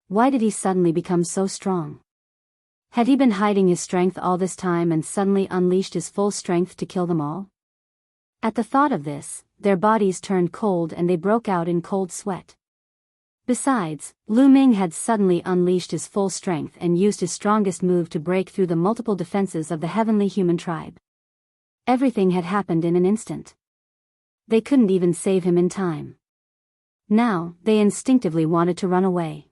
Why did he suddenly become so strong? Had he been hiding his strength all this time and suddenly unleashed his full strength to kill them all? At the thought of this, their bodies turned cold and they broke out in cold sweat. Besides, Lu Ming had suddenly unleashed his full strength and used his strongest move to break through the multiple defenses of the heavenly human tribe. Everything had happened in an instant. They couldn't even save him in time. Now, they instinctively wanted to run away.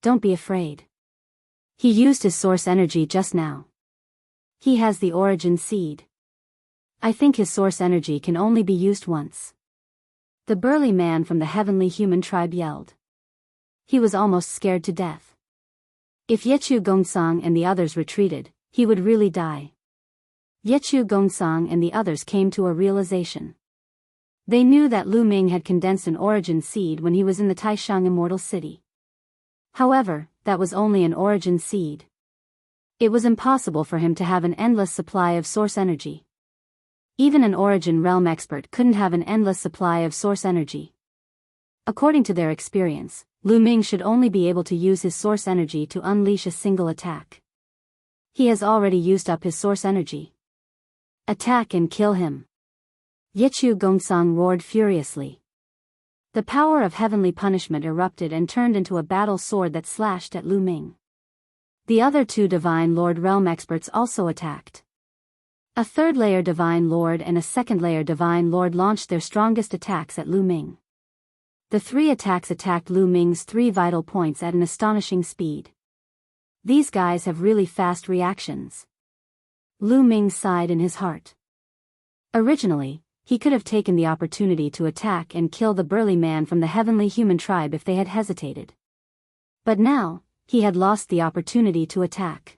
Don't be afraid. He used his source energy just now. He has the origin seed. I think his source energy can only be used once. The burly man from the heavenly human tribe yelled. He was almost scared to death. If Yechu Gongsang and the others retreated, he would really die. Yechu Gongsang and the others came to a realization. They knew that Lu Ming had condensed an origin seed when he was in the Taishang Immortal City. However, that was only an origin seed. It was impossible for him to have an endless supply of source energy. Even an Origin Realm expert couldn't have an endless supply of source energy. According to their experience, Lu Ming should only be able to use his source energy to unleash a single attack. He has already used up his source energy. Attack and kill him. Yechu Gongsang roared furiously. The power of heavenly punishment erupted and turned into a battle sword that slashed at Lu Ming. The other two Divine Lord Realm experts also attacked. A third-layer Divine Lord and a second-layer Divine Lord launched their strongest attacks at Lu Ming. The three attacks attacked Lu Ming's three vital points at an astonishing speed. These guys have really fast reactions. Lu Ming sighed in his heart. Originally, he could have taken the opportunity to attack and kill the burly man from the heavenly human tribe if they had hesitated. But now, he had lost the opportunity to attack.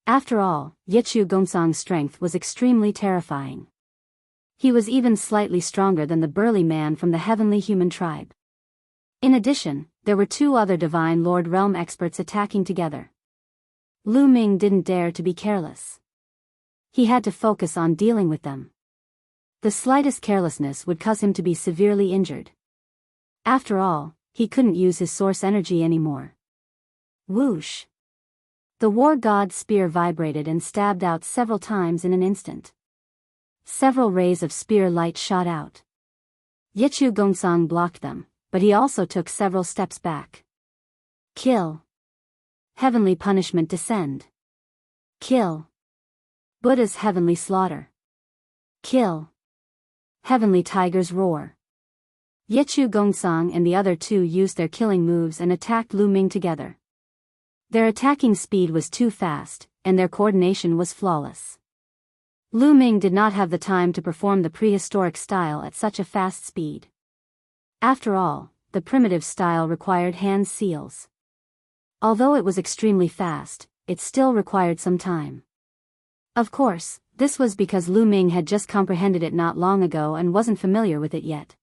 After all, Yechu Gongsang's strength was extremely terrifying. He was even slightly stronger than the burly man from the heavenly human tribe. In addition, there were two other Divine Lord Realm experts attacking together. Lu Ming didn't dare to be careless. He had to focus on dealing with them. The slightest carelessness would cause him to be severely injured. After all, he couldn't use his source energy anymore. Whoosh! The war god's spear vibrated and stabbed out several times in an instant. Several rays of spear light shot out. Yechu Gongsang blocked them, but he also took several steps back. Kill. Heavenly punishment descend. Kill. Buddha's heavenly slaughter. Kill. Heavenly tigers roar. Yechu Gongsang and the other two used their killing moves and attacked Lu Ming together. Their attacking speed was too fast, and their coordination was flawless. Lu Ming did not have the time to perform the prehistoric style at such a fast speed. After all, the primitive style required hand seals. Although it was extremely fast, it still required some time. Of course, this was because Lu Ming had just comprehended it not long ago and wasn't familiar with it yet.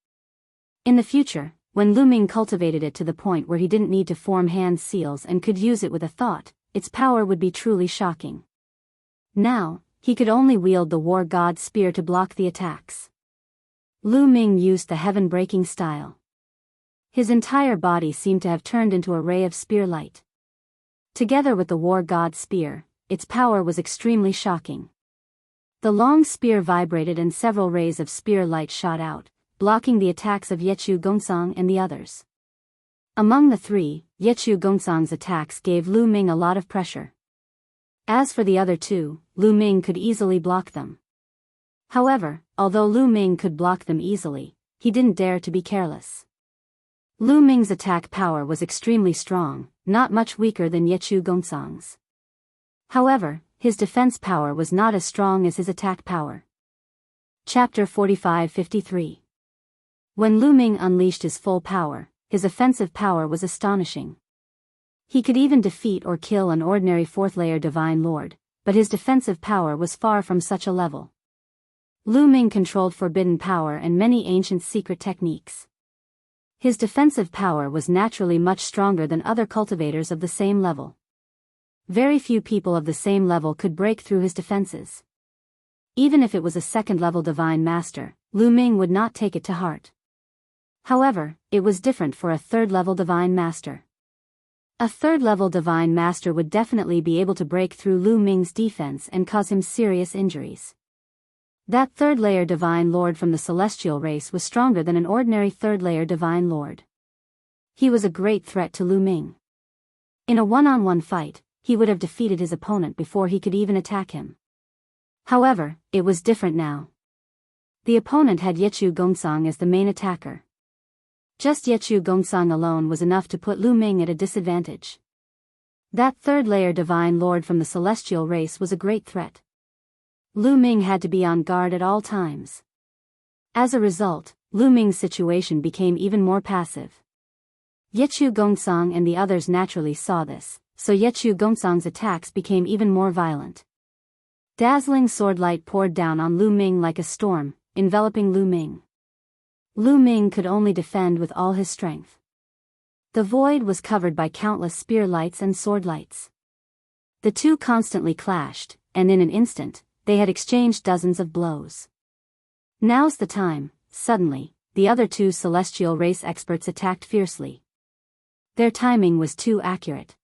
In the future, when Lu Ming cultivated it to the point where he didn't need to form hand seals and could use it with a thought, its power would be truly shocking. Now, he could only wield the war god's spear to block the attacks. Lu Ming used the heaven-breaking style. His entire body seemed to have turned into a ray of spear light. Together with the war god's spear, its power was extremely shocking. The long spear vibrated and several rays of spear light shot out, blocking the attacks of Yechu Gongsang and the others. Among the three, Yechu Gongsang's attacks gave Lu Ming a lot of pressure. As for the other two, Lu Ming could easily block them. However, although Lu Ming could block them easily, he didn't dare to be careless. Lu Ming's attack power was extremely strong, not much weaker than Yechu Gongsang's. However, his defense power was not as strong as his attack power. Chapter 45-53. When Lu Ming unleashed his full power, his offensive power was astonishing. He could even defeat or kill an ordinary fourth-layer Divine Lord, but his defensive power was far from such a level. Lu Ming controlled forbidden power and many ancient secret techniques. His defensive power was naturally much stronger than other cultivators of the same level. Very few people of the same level could break through his defenses. Even if it was a second-level Divine Master, Lu Ming would not take it to heart. However, it was different for a third-level Divine Master. A third-level Divine Master would definitely be able to break through Lu Ming's defense and cause him serious injuries. That third-layer Divine Lord from the celestial race was stronger than an ordinary third-layer Divine Lord. He was a great threat to Lu Ming. In a one-on-one fight, he would have defeated his opponent before he could even attack him. However, it was different now. The opponent had Yechu Gongsang as the main attacker. Just Yechu Gongsang alone was enough to put Lu Ming at a disadvantage. That third-layer Divine Lord from the celestial race was a great threat. Lu Ming had to be on guard at all times. As a result, Lu Ming's situation became even more passive. Yechu Gongsang and the others naturally saw this, so Yechu Gongsang's attacks became even more violent. Dazzling sword light poured down on Lu Ming like a storm, enveloping Lu Ming. Lu Ming could only defend with all his strength. The void was covered by countless spear lights and sword lights. The two constantly clashed, and in an instant, they had exchanged dozens of blows. Now's the time. Suddenly, the other two celestial race experts attacked fiercely. Their timing was too accurate.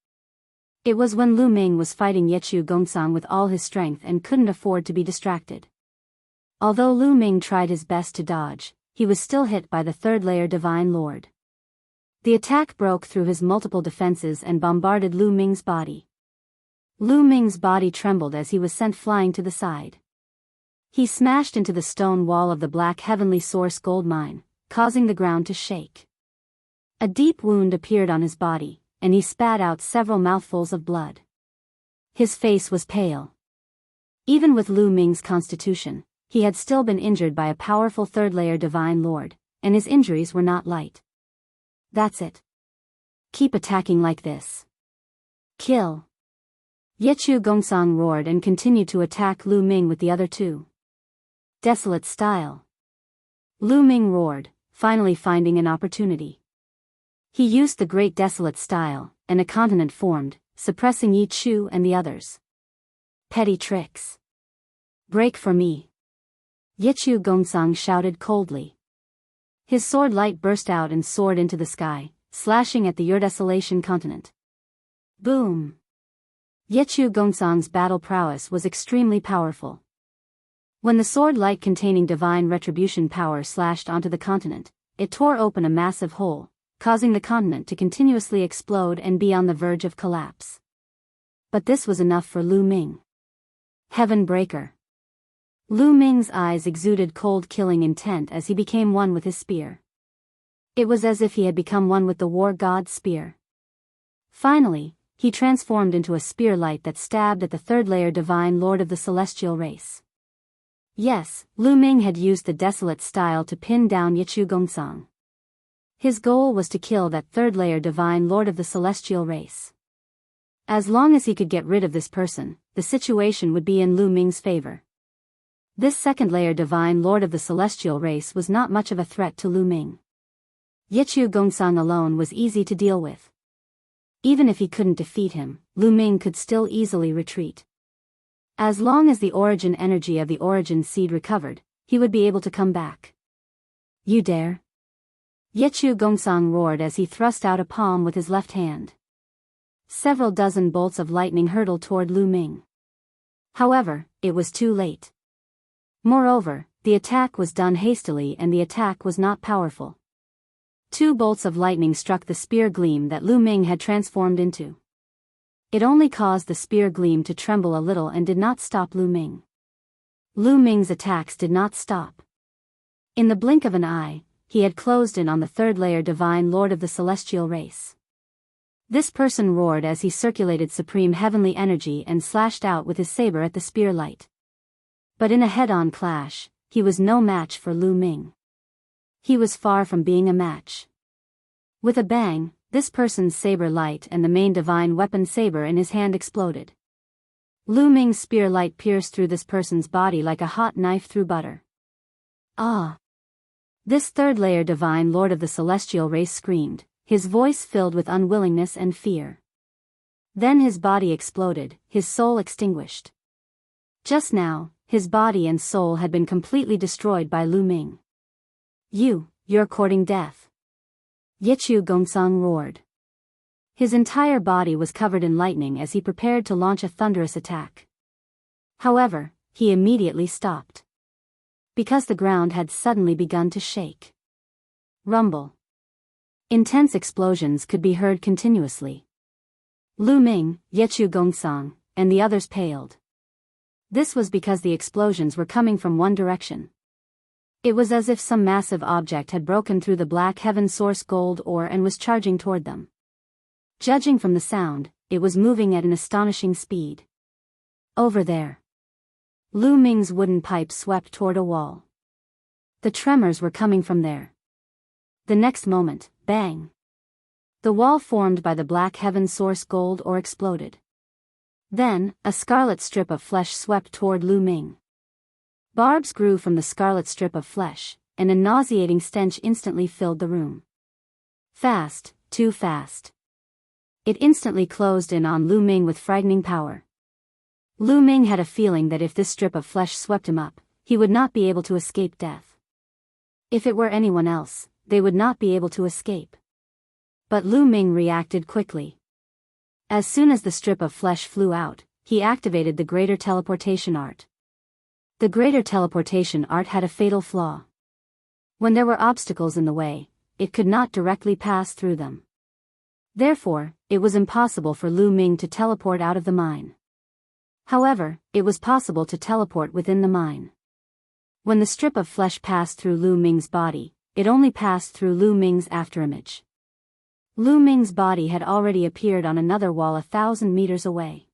It was when Lu Ming was fighting Yechu Gongsang with all his strength and couldn't afford to be distracted. Although Lu Ming tried his best to dodge, he was still hit by the third-layer Divine Lord. The attack broke through his multiple defenses and bombarded Lu Ming's body. Lu Ming's body trembled as he was sent flying to the side. He smashed into the stone wall of the Black Heavenly Source gold mine, causing the ground to shake. A deep wound appeared on his body, and he spat out several mouthfuls of blood. His face was pale. Even with Lu Ming's constitution, he had still been injured by a powerful third-layer Divine Lord, and his injuries were not light. That's it. Keep attacking like this. Kill. Yechu Gongsang roared and continued to attack Lu Ming with the other two. Desolate style. Lu Ming roared, finally finding an opportunity. He used the Great Desolate style, and a continent formed, suppressing Yi Chu and the others. Petty tricks. Break for me. Yechu Gongsang shouted coldly. His sword light burst out and soared into the sky, slashing at the Desolation continent. Boom! Yechu Gongsang's battle prowess was extremely powerful. When the sword light containing divine retribution power slashed onto the continent, it tore open a massive hole, causing the continent to continuously explode and be on the verge of collapse. But this was enough for Lu Ming. Heaven Breaker. Lu Ming's eyes exuded cold killing intent as he became one with his spear. It was as if he had become one with the war god's spear. Finally, he transformed into a spear light that stabbed at the third-layer Divine Lord of the Celestial race. Yes, Lu Ming had used the Desolate style to pin down Yechu Gongsang. His goal was to kill that third-layer Divine Lord of the Celestial race. As long as he could get rid of this person, the situation would be in Lu Ming's favor. This second-layer Divine Lord of the Celestial race was not much of a threat to Lu Ming. Yechu Gongsang alone was easy to deal with. Even if he couldn't defeat him, Lu Ming could still easily retreat. As long as the origin energy of the origin seed recovered, he would be able to come back. You dare? Yechu Gongsang roared as he thrust out a palm with his left hand. Several dozen bolts of lightning hurtled toward Lu Ming. However, it was too late. Moreover, the attack was done hastily and the attack was not powerful. Two bolts of lightning struck the spear gleam that Lu Ming had transformed into. It only caused the spear gleam to tremble a little and did not stop Lu Ming. Lu Ming's attacks did not stop. In the blink of an eye, he had closed in on the third-layer Divine Lord of the Celestial race. This person roared as he circulated supreme heavenly energy and slashed out with his saber at the spear light. But in a head-on clash, he was no match for Lu Ming. He was far from being a match. With a bang, this person's saber light and the main divine weapon saber in his hand exploded. Lu Ming's spear light pierced through this person's body like a hot knife through butter. Ah! This third-layer Divine Lord of the Celestial race screamed, his voice filled with unwillingness and fear. Then his body exploded, his soul extinguished. Just now, his body and soul had been completely destroyed by Lu Ming. You're courting death. Yechu Gongsang roared. His entire body was covered in lightning as he prepared to launch a thunderous attack. However, he immediately stopped. Because the ground had suddenly begun to shake. Rumble. Intense explosions could be heard continuously. Lu Ming, Yechu Gongsang, and the others paled. This was because the explosions were coming from one direction. It was as if some massive object had broken through the Black Heaven Source gold ore and was charging toward them. Judging from the sound, it was moving at an astonishing speed. Over there. Lu Ming's wooden pipe swept toward a wall. The tremors were coming from there. The next moment, bang! The wall formed by the Black Heaven Source gold ore exploded. Then, a scarlet strip of flesh swept toward Lu Ming. Barbs grew from the scarlet strip of flesh, and a nauseating stench instantly filled the room. Fast, too fast. It instantly closed in on Lu Ming with frightening power. Lu Ming had a feeling that if this strip of flesh swept him up, he would not be able to escape death. If it were anyone else, they would not be able to escape. But Lu Ming reacted quickly. As soon as the strip of flesh flew out, he activated the greater teleportation art. The greater teleportation art had a fatal flaw. When there were obstacles in the way, it could not directly pass through them. Therefore, it was impossible for Lu Ming to teleport out of the mine. However, it was possible to teleport within the mine. When the strip of flesh passed through Lu Ming's body, it only passed through Lu Ming's afterimage. Lu Ming's body had already appeared on another wall 1,000 meters away.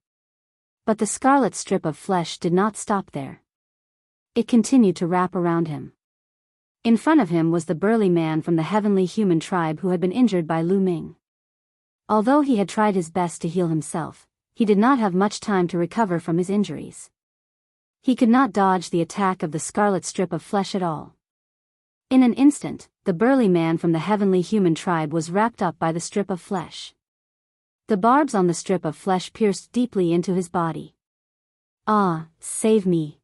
But the scarlet strip of flesh did not stop there. It continued to wrap around him. In front of him was the burly man from the heavenly human tribe who had been injured by Lu Ming. Although he had tried his best to heal himself, he did not have much time to recover from his injuries. He could not dodge the attack of the scarlet strip of flesh at all. In an instant, the burly man from the heavenly human tribe was wrapped up by the strip of flesh. The barbs on the strip of flesh pierced deeply into his body. "Ah, save me!"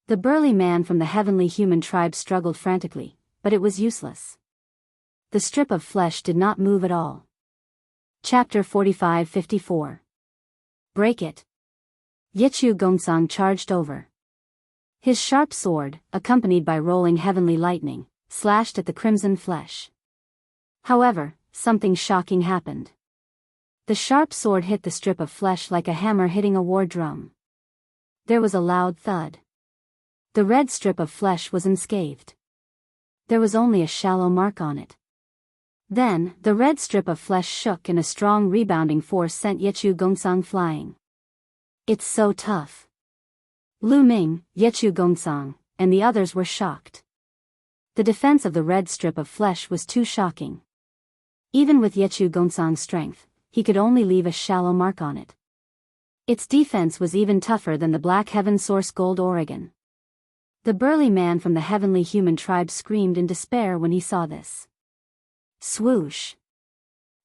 The burly man from the heavenly human tribe struggled frantically, but it was useless. The strip of flesh did not move at all. Chapter 45-54. Break it. Yechu Gongsang charged over. His sharp sword, accompanied by rolling heavenly lightning, slashed at the crimson flesh. However, something shocking happened. The sharp sword hit the strip of flesh like a hammer hitting a war drum. There was a loud thud. The red strip of flesh was unscathed. There was only a shallow mark on it. Then, the red strip of flesh shook and a strong rebounding force sent Yechu Gongsang flying. "It's so tough." Lu Ming, Yechu Gongsang, and the others were shocked. The defense of the red strip of flesh was too shocking. Even with Yechu Gongsang's strength, he could only leave a shallow mark on it. Its defense was even tougher than the Black Heaven Source Gold Oregon. The burly man from the heavenly human tribe screamed in despair when he saw this. Swoosh!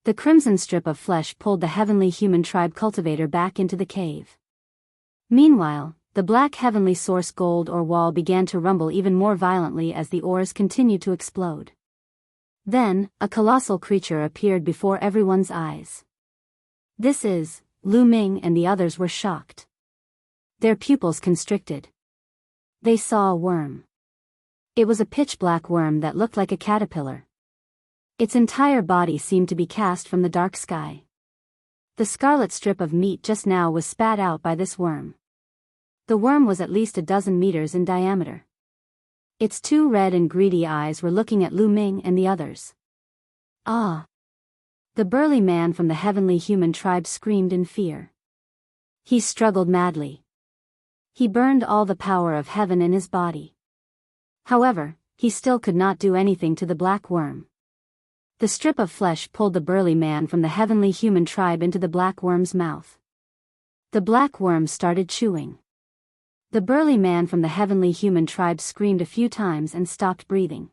The crimson strip of flesh pulled the heavenly human tribe cultivator back into the cave. Meanwhile, the black heavenly source gold ore wall began to rumble even more violently as the ores continued to explode. Then, a colossal creature appeared before everyone's eyes. "This is..." Lu Ming and the others were shocked. Their pupils constricted. They saw a worm. It was a pitch-black worm that looked like a caterpillar. Its entire body seemed to be cast from the dark sky. The scarlet strip of meat just now was spat out by this worm. The worm was at least 12 meters in diameter. Its two red and greedy eyes were looking at Lu Ming and the others. "Ah!" The burly man from the heavenly human tribe screamed in fear. He struggled madly. He burned all the power of heaven in his body. However, he still could not do anything to the black worm. The strip of flesh pulled the burly man from the heavenly human tribe into the black worm's mouth. The black worm started chewing. The burly man from the heavenly human tribe screamed a few times and stopped breathing.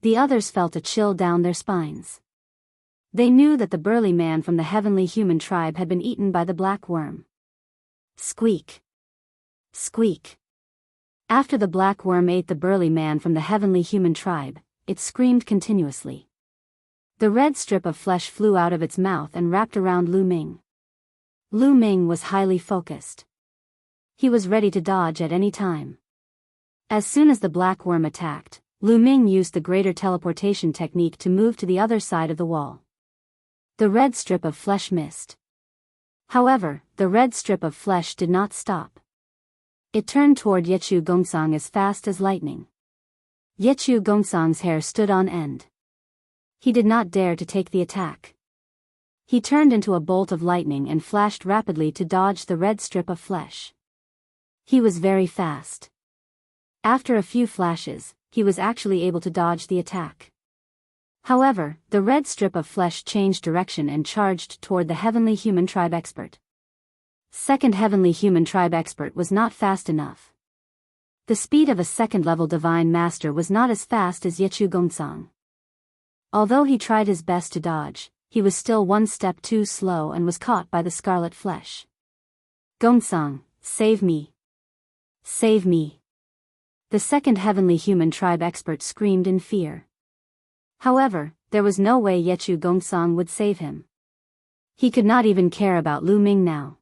The others felt a chill down their spines. They knew that the burly man from the heavenly human tribe had been eaten by the black worm. Squeak! Squeak! After the black worm ate the burly man from the heavenly human tribe, it screamed continuously. The red strip of flesh flew out of its mouth and wrapped around Lu Ming. Lu Ming was highly focused. He was ready to dodge at any time. As soon as the black worm attacked, Lu Ming used the greater teleportation technique to move to the other side of the wall. The red strip of flesh missed. However, the red strip of flesh did not stop. It turned toward Yechu Gongsang as fast as lightning. Yechu Gongsang's hair stood on end. He did not dare to take the attack. He turned into a bolt of lightning and flashed rapidly to dodge the red strip of flesh. He was very fast. After a few flashes, he was actually able to dodge the attack. However, the red strip of flesh changed direction and charged toward the heavenly human tribe expert. Second heavenly human tribe expert was not fast enough. The speed of a second-level divine master was not as fast as Yechu Gongsang. Although he tried his best to dodge, he was still one step too slow and was caught by the scarlet flesh. "Gongsang, save me! Save me!" The second heavenly human tribe expert screamed in fear. However, there was no way Yechu Gongsang would save him. He could not even care about Lu Ming now.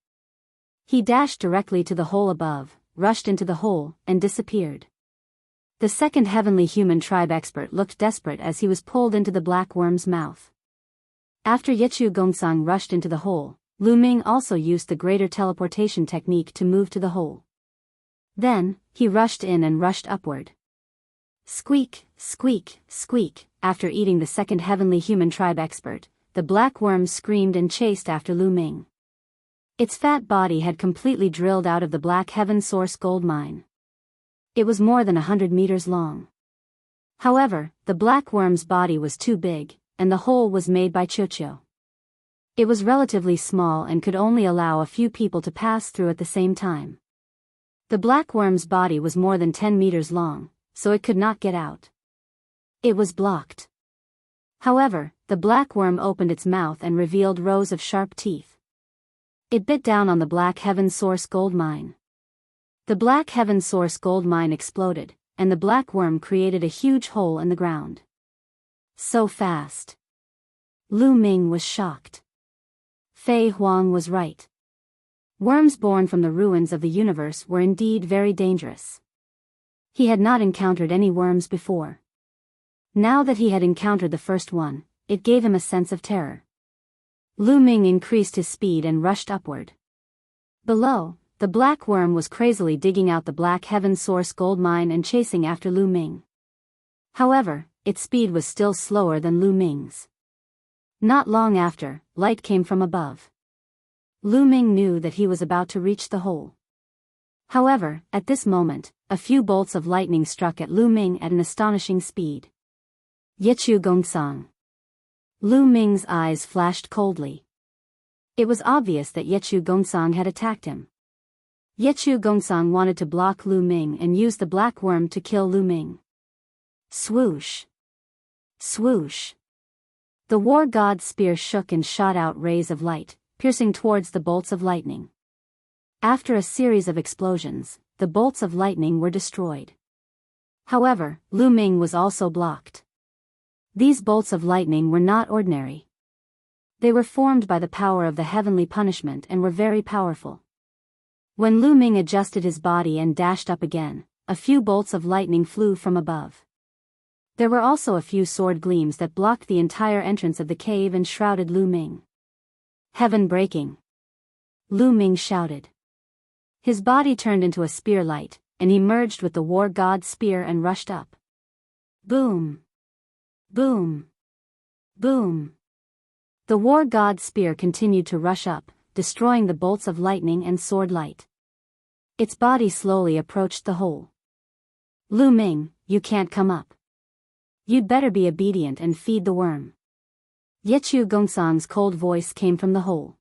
He dashed directly to the hole above, rushed into the hole, and disappeared. The second heavenly human tribe expert looked desperate as he was pulled into the black worm's mouth. After Yechu Gongsang rushed into the hole, Lu Ming also used the greater teleportation technique to move to the hole. Then, he rushed in and rushed upward. Squeak, squeak, squeak. After eating the second heavenly human tribe expert, the black worm screamed and chased after Lu Ming. Its fat body had completely drilled out of the black heaven source gold mine. It was more than 100 meters long. However, the black worm's body was too big, and the hole was made by Chocho. It was relatively small and could only allow a few people to pass through at the same time. The black worm's body was more than 10 meters long, so it could not get out. It was blocked. However, the black worm opened its mouth and revealed rows of sharp teeth. It bit down on the black heaven source gold mine. The black heaven source gold mine exploded, and the black worm created a huge hole in the ground. So fast. Lu Ming was shocked. Fei Huang was right. Worms born from the ruins of the universe were indeed very dangerous. He had not encountered any worms before. Now that he had encountered the first one, it gave him a sense of terror. Lu Ming increased his speed and rushed upward. Below, the black worm was crazily digging out the black heaven source gold mine and chasing after Lu Ming. However, its speed was still slower than Lu Ming's. Not long after, light came from above. Lu Ming knew that he was about to reach the hole. However, at this moment, a few bolts of lightning struck at Lu Ming at an astonishing speed. Yechu Gongsang. Lu Ming's eyes flashed coldly. It was obvious that Yechu Gongsang had attacked him. Yechu Gongsang wanted to block Lu Ming and use the black worm to kill Lu Ming. Swoosh! Swoosh! The war god's spear shook and shot out rays of light, piercing towards the bolts of lightning. After a series of explosions, the bolts of lightning were destroyed. However, Lu Ming was also blocked. These bolts of lightning were not ordinary. They were formed by the power of the heavenly punishment and were very powerful. When Lu Ming adjusted his body and dashed up again, a few bolts of lightning flew from above. There were also a few sword gleams that blocked the entire entrance of the cave and shrouded Lu Ming. Heaven breaking! Lu Ming shouted. His body turned into a spear light, and he merged with the war god's spear and rushed up. Boom! Boom! Boom! The war god's spear continued to rush up, destroying the bolts of lightning and sword light. Its body slowly approached the hole. Lu Ming, you can't come up. You'd better be obedient and feed the worm. Yechu Gongsang's cold voice came from the hole.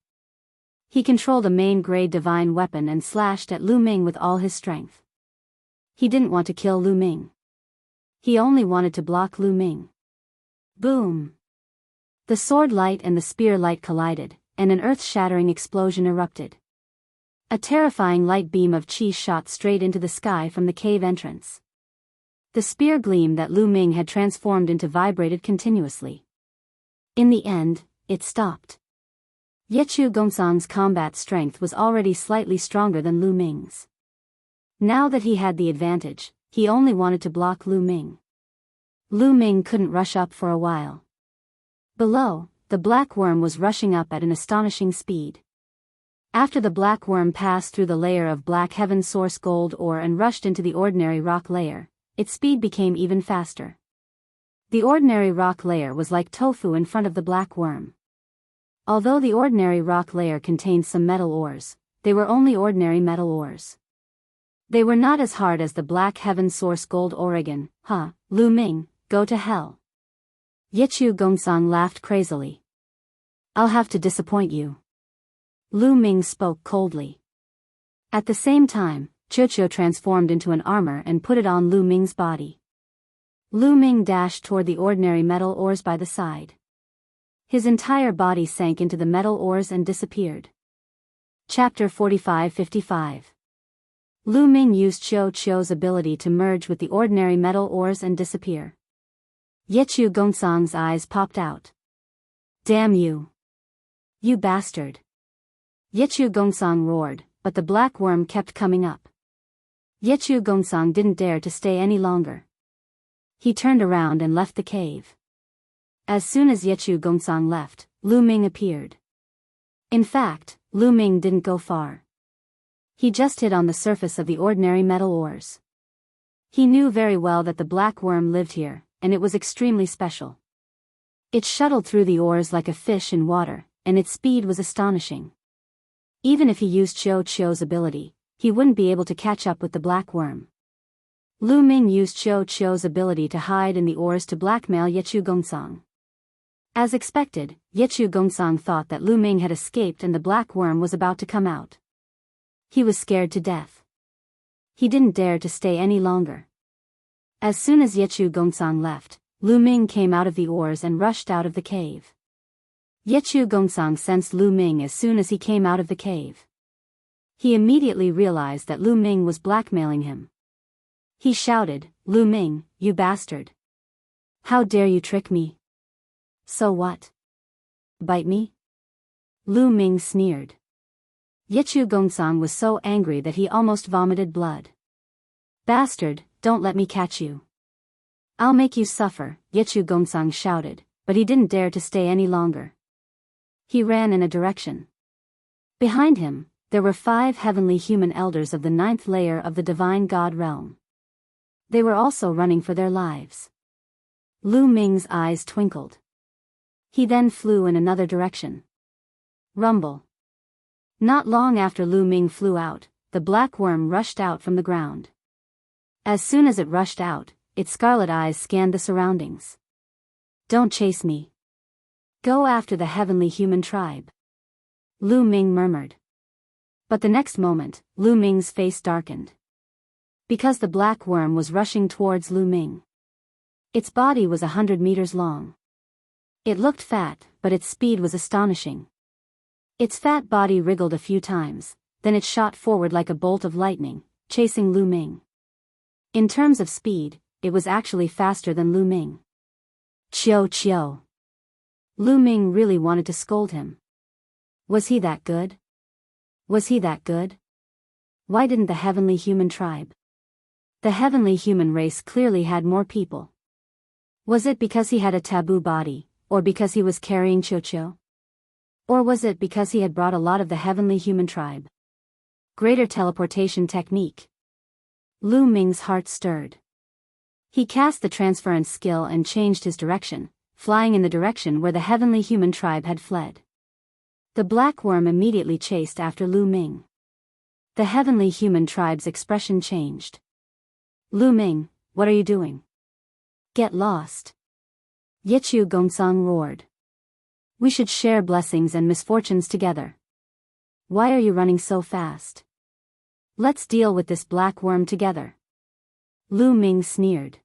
He controlled a main-grade divine weapon and slashed at Lu Ming with all his strength. He didn't want to kill Lu Ming. He only wanted to block Lu Ming. Boom! The sword light and the spear light collided, and an earth-shattering explosion erupted. A terrifying light beam of chi shot straight into the sky from the cave entrance. The spear gleam that Lu Ming had transformed into vibrated continuously. In the end, it stopped. Yechu Gongsang's combat strength was already slightly stronger than Lu Ming's. Now that he had the advantage, he only wanted to block Lu Ming. Lu Ming couldn't rush up for a while. Below, the black worm was rushing up at an astonishing speed. After the black worm passed through the layer of black heaven source gold ore and rushed into the ordinary rock layer, its speed became even faster. The ordinary rock layer was like tofu in front of the black worm. Although the ordinary rock layer contained some metal ores, they were only ordinary metal ores. They were not as hard as the black heaven source gold Oregon. Lu Ming, go to hell. Yechu Gongsang laughed crazily. I'll have to disappoint you. Lu Ming spoke coldly. At the same time, Chocho transformed into an armor and put it on Lu Ming's body. Lu Ming dashed toward the ordinary metal ores by the side. His entire body sank into the metal ores and disappeared. Chapter 45-55. Lu Ming used Qiu Qiu's ability to merge with the ordinary metal ores and disappear. Yechu Gongcang's eyes popped out. Damn you! You bastard! Yechu Gongcang roared, but the black worm kept coming up. Yechu Gongcang didn't dare to stay any longer. He turned around and left the cave. As soon as Yechu Gongcang left, Lu Ming appeared. In fact, Lu Ming didn't go far. He just hit on the surface of the ordinary metal ores. He knew very well that the black worm lived here, and it was extremely special. It shuttled through the ores like a fish in water, and its speed was astonishing. Even if he used Qiu Qiu's ability, he wouldn't be able to catch up with the black worm. Lu Ming used Qiu Qiu's ability to hide in the ores to blackmail Yechu Gongcang. As expected, Yechu Gongcang thought that Lu Ming had escaped and the black worm was about to come out. He was scared to death. He didn't dare to stay any longer. As soon as Yechu Gongcang left, Lu Ming came out of the ores and rushed out of the cave. Yechu Gongcang sensed Lu Ming as soon as he came out of the cave. He immediately realized that Lu Ming was blackmailing him. He shouted, "Lu Ming, you bastard! How dare you trick me? So what? Bite me?" Lu Ming sneered. Yechu Gongcang was so angry that he almost vomited blood. "Bastard, don't let me catch you. I'll make you suffer," Yechu Gongcang shouted, but he didn't dare to stay any longer. He ran in a direction. Behind him, there were 5 heavenly human elders of the 9th layer of the divine god realm. They were also running for their lives. Lu Ming's eyes twinkled. He then flew in another direction. Rumble. Not long after Lu Ming flew out, the black worm rushed out from the ground. As soon as it rushed out, its scarlet eyes scanned the surroundings. "Don't chase me. Go after the heavenly human tribe," Lu Ming murmured. But the next moment, Lu Ming's face darkened. Because the black worm was rushing towards Lu Ming. Its body was 100 meters long. It looked fat, but its speed was astonishing. Its fat body wriggled a few times, then it shot forward like a bolt of lightning, chasing Lu Ming. In terms of speed, it was actually faster than Lu Ming. "Qiu Qiu." Lu Ming really wanted to scold him. Was he that good? Was he that good? Why didn't the heavenly human tribe? The heavenly human race clearly had more people. Was it because he had a taboo body, or because he was carrying Qiu Qiu? Or was it because he had brought a lot of the heavenly human tribe? Greater teleportation technique. Lu Ming's heart stirred. He cast the transference skill and changed his direction, flying in the direction where the heavenly human tribe had fled. The black worm immediately chased after Lu Ming. The heavenly human tribe's expression changed. "Lu Ming, what are you doing? Get lost!" Yechu Gongcang roared. "We should share blessings and misfortunes together. Why are you running so fast? Let's deal with this black worm together." Lu Ming sneered.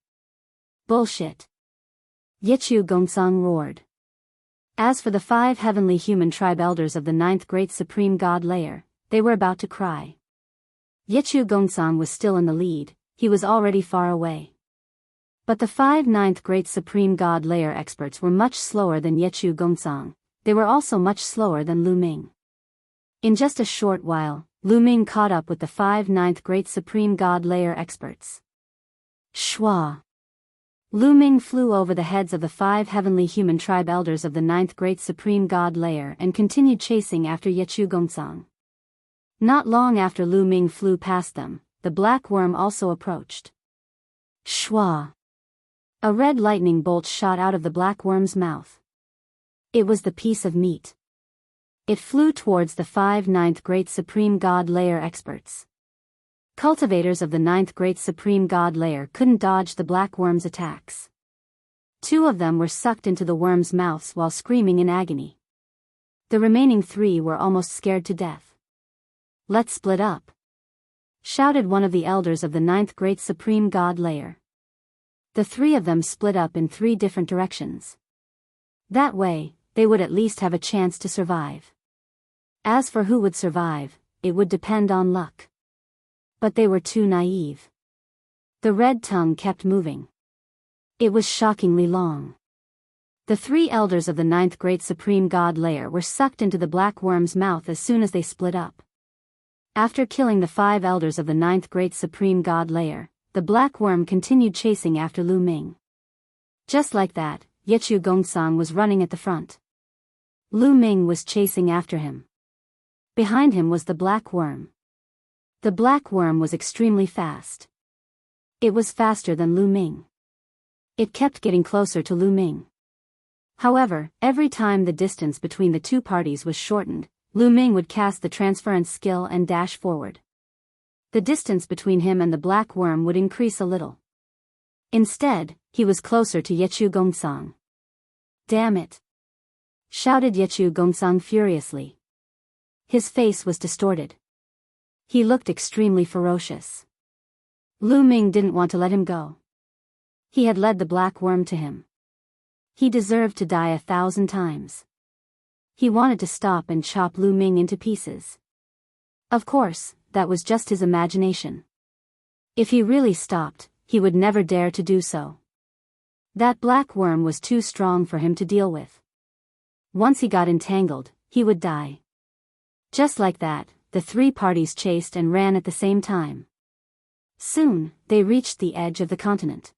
"Bullshit!" Yechu Gongcang roared. As for the 5 heavenly human tribe elders of the 9th great supreme god layer, they were about to cry. Yechu Gongcang was still in the lead, he was already far away. But the 5 9th great supreme god layer experts were much slower than Yechu Gongcang, they were also much slower than Lu Ming. In just a short while, Lu Ming caught up with the 5 9th great supreme god layer experts. Shwa! Lu Ming flew over the heads of the 5 heavenly human tribe elders of the 9th great supreme god layer and continued chasing after Yechu Gongcang. Not long after Lu Ming flew past them, the black worm also approached. Shwa! A red lightning bolt shot out of the black worm's mouth. It was the piece of meat. It flew towards the 5 9th great supreme god layer experts. Cultivators of the 9th great supreme god layer couldn't dodge the black worm's attacks. 2 of them were sucked into the worm's mouths while screaming in agony. The remaining 3 were almost scared to death. "Let's split up!" shouted one of the elders of the 9th great supreme god layer. The 3 of them split up in 3 different directions. That way, they would at least have a chance to survive. As for who would survive, it would depend on luck. But they were too naive. The red tongue kept moving. It was shockingly long. The 3 elders of the 9th Great Supreme God layer were sucked into the black worm's mouth as soon as they split up. After killing the 5 elders of the 9th Great Supreme God layer, the black worm continued chasing after Lu Ming. Just like that, Yechu Gongsun was running at the front. Lu Ming was chasing after him. Behind him was the black worm. The black worm was extremely fast. It was faster than Lu Ming. It kept getting closer to Lu Ming. However, every time the distance between the 2 parties was shortened, Lu Ming would cast the transference skill and dash forward. The distance between him and the black worm would increase a little. Instead, he was closer to Yechu Gongsun. "Damn it!" shouted Yechu Gongsun furiously. His face was distorted. He looked extremely ferocious. Lu Ming didn't want to let him go. He had led the black worm to him. He deserved to die 1,000 times. He wanted to stop and chop Lu Ming into pieces. Of course, that was just his imagination. If he really stopped, he would never dare to do so. That black worm was too strong for him to deal with. Once he got entangled, he would die. Just like that, the 3 parties chased and ran at the same time. Soon, they reached the edge of the continent.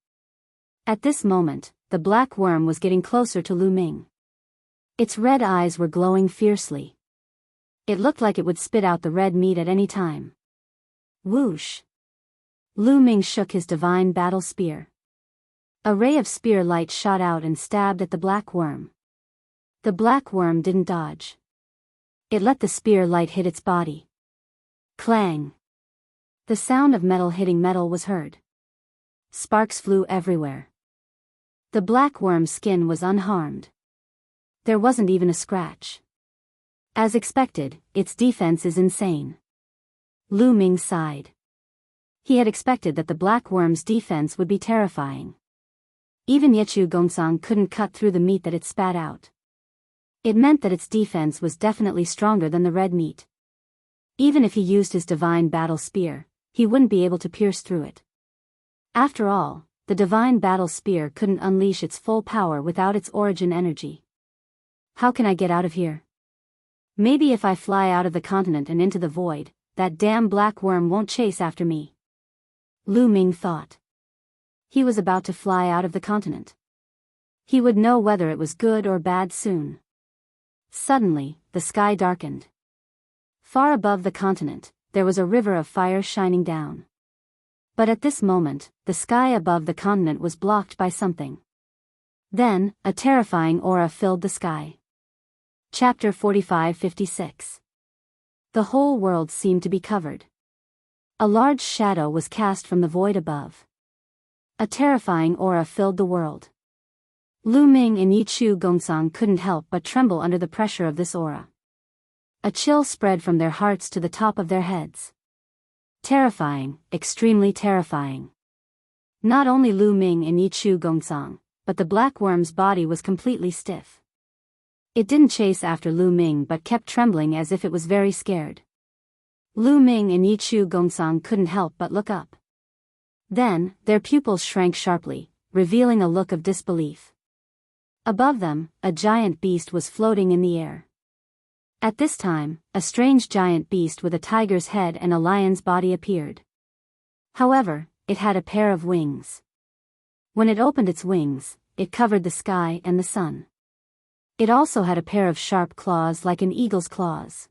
At this moment, the black worm was getting closer to Lu Ming. Its red eyes were glowing fiercely. It looked like it would spit out the red meat at any time. Whoosh! Lu Ming shook his divine battle spear. A ray of spear light shot out and stabbed at the black worm. The black worm didn't dodge. It let the spear light hit its body. Clang! The sound of metal hitting metal was heard. Sparks flew everywhere. The black worm's skin was unharmed. There wasn't even a scratch. As expected, its defense is insane. Lu Ming sighed. He had expected that the black worm's defense would be terrifying. Even Yechu Gongsun couldn't cut through the meat that it spat out. It meant that its defense was definitely stronger than the red meat. Even if he used his divine battle spear, he wouldn't be able to pierce through it. After all, the divine battle spear couldn't unleash its full power without its origin energy. How can I get out of here? Maybe if I fly out of the continent and into the void, that damn black worm won't chase after me. Lu Ming thought. He was about to fly out of the continent. He would know whether it was good or bad soon. Suddenly, the sky darkened. Far above the continent, there was a river of fire shining down. But at this moment, the sky above the continent was blocked by something. Then, a terrifying aura filled the sky. Chapter 45-56. The whole world seemed to be covered. A large shadow was cast from the void above. A terrifying aura filled the world. Lu Ming and Yechu Gongsun couldn't help but tremble under the pressure of this aura. A chill spread from their hearts to the top of their heads. Terrifying, extremely terrifying. Not only Lu Ming and Yechu Gongsun, but the black worm's body was completely stiff. It didn't chase after Lu Ming but kept trembling as if it was very scared. Lu Ming and Yechu Gongsun couldn't help but look up. Then, their pupils shrank sharply, revealing a look of disbelief. Above them, a giant beast was floating in the air. At this time, a strange giant beast with a tiger's head and a lion's body appeared. However, it had a pair of wings. When it opened its wings, it covered the sky and the sun. It also had a pair of sharp claws like an eagle's claws.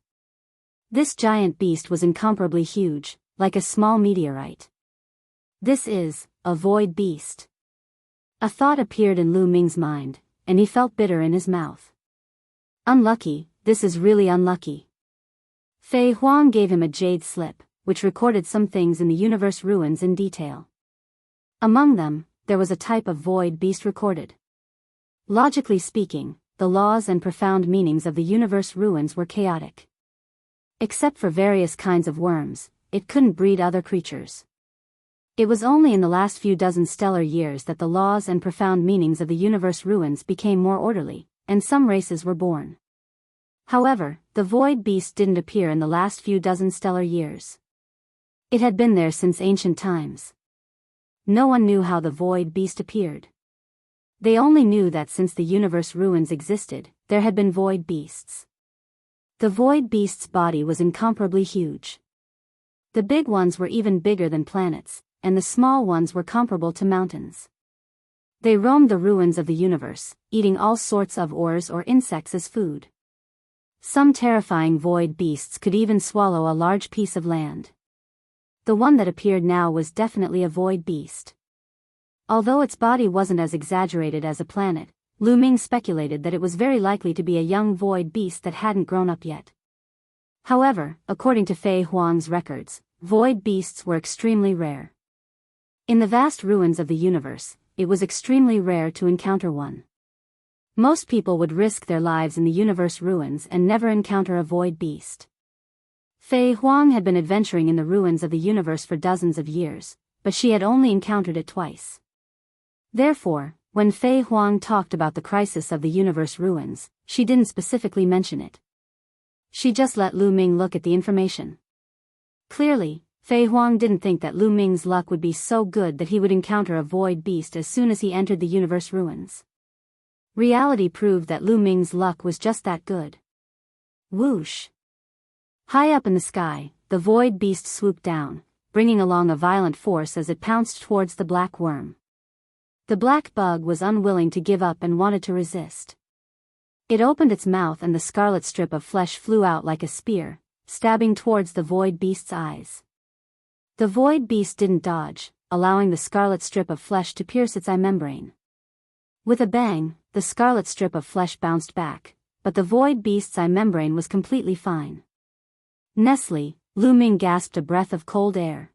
This giant beast was incomparably huge, like a small meteorite. This is a void beast. A thought appeared in Lu Ming's mind, and he felt bitter in his mouth. Unlucky, this is really unlucky. Fei Huang gave him a jade slip, which recorded some things in the universe ruins in detail. Among them, there was a type of void beast recorded. Logically speaking, the laws and profound meanings of the universe ruins were chaotic. Except for various kinds of worms, it couldn't breed other creatures. It was only in the last few dozen stellar years that the laws and profound meanings of the universe ruins became more orderly, and some races were born. However, the void beast didn't appear in the last few dozen stellar years. It had been there since ancient times. No one knew how the void beast appeared. They only knew that since the universe ruins existed, there had been void beasts. The void beast's body was incomparably huge. The big ones were even bigger than planets, and the small ones were comparable to mountains. They roamed the ruins of the universe, eating all sorts of ores or insects as food. Some terrifying void beasts could even swallow a large piece of land. The one that appeared now was definitely a void beast. Although its body wasn't as exaggerated as a planet, Lu Ming speculated that it was very likely to be a young void beast that hadn't grown up yet. However, according to Fei Huang's records, void beasts were extremely rare. In the vast ruins of the universe, it was extremely rare to encounter one. Most people would risk their lives in the universe ruins and never encounter a void beast. Fei Huang had been adventuring in the ruins of the universe for dozens of years, but she had only encountered it twice. Therefore, when Fei Huang talked about the crisis of the universe ruins, she didn't specifically mention it. She just let Lu Ming look at the information. Clearly, Fei Huang didn't think that Lu Ming's luck would be so good that he would encounter a void beast as soon as he entered the universe ruins. Reality proved that Lu Ming's luck was just that good. Whoosh! High up in the sky, the void beast swooped down, bringing along a violent force as it pounced towards the black worm. The black bug was unwilling to give up and wanted to resist. It opened its mouth and the scarlet strip of flesh flew out like a spear, stabbing towards the void beast's eyes. The void beast didn't dodge, allowing the scarlet strip of flesh to pierce its eye membrane. With a bang, the scarlet strip of flesh bounced back, but the void beast's eye membrane was completely fine. Nestle, Lu Ming gasped a breath of cold air.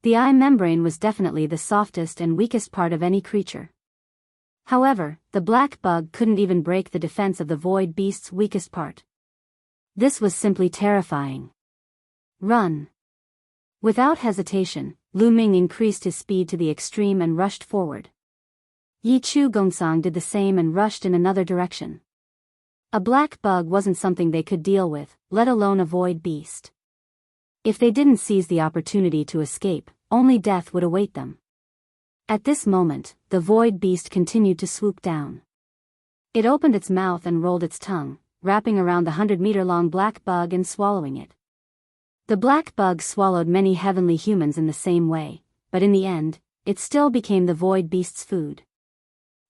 The eye membrane was definitely the softest and weakest part of any creature. However, the black bug couldn't even break the defense of the void beast's weakest part. This was simply terrifying. Run! Without hesitation, Lu Ming increased his speed to the extreme and rushed forward. Yi Chu Gongcang did the same and rushed in another direction. A black bug wasn't something they could deal with, let alone a void beast. If they didn't seize the opportunity to escape, only death would await them. At this moment, the void beast continued to swoop down. It opened its mouth and rolled its tongue, wrapping around the 100-meter-long black bug and swallowing it. The black bug swallowed many heavenly humans in the same way, but in the end, it still became the void beast's food.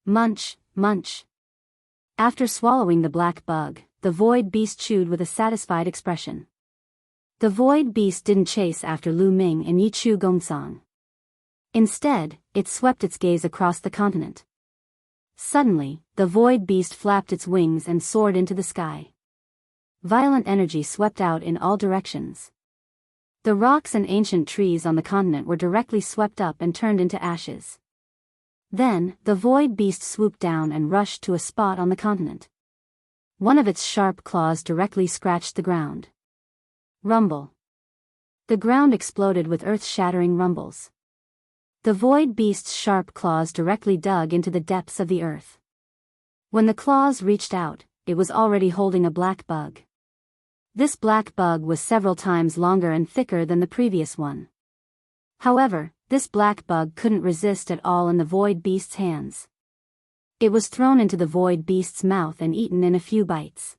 Munch, munch. After swallowing the black bug, the void beast chewed with a satisfied expression. The void beast didn't chase after Lu Ming and Yi Chu Gongcang. Instead, it swept its gaze across the continent. Suddenly, the void beast flapped its wings and soared into the sky. Violent energy swept out in all directions. The rocks and ancient trees on the continent were directly swept up and turned into ashes. Then, the void beast swooped down and rushed to a spot on the continent. One of its sharp claws directly scratched the ground. Rumble. The ground exploded with earth-shattering rumbles. The void beast's sharp claws directly dug into the depths of the earth. When the claws reached out, it was already holding a black bug. This black bug was several times longer and thicker than the previous one. However, this black bug couldn't resist at all in the void beast's hands. It was thrown into the void beast's mouth and eaten in a few bites.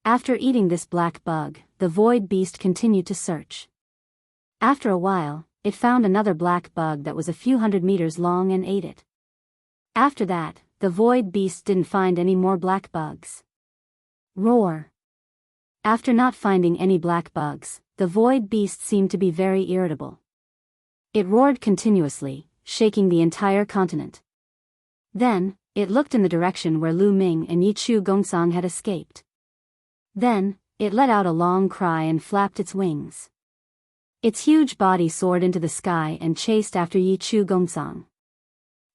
After eating this black bug, the void beast continued to search. After a while, it found another black bug that was a few 100 meters long and ate it. After that, the void beast didn't find any more black bugs. Roar! After not finding any black bugs, the void beast seemed to be very irritable. It roared continuously, shaking the entire continent. Then, it looked in the direction where Lu Ming and Yi Chu Gongcang had escaped. Then, it let out a long cry and flapped its wings. Its huge body soared into the sky and chased after Yi Chu Gongcang.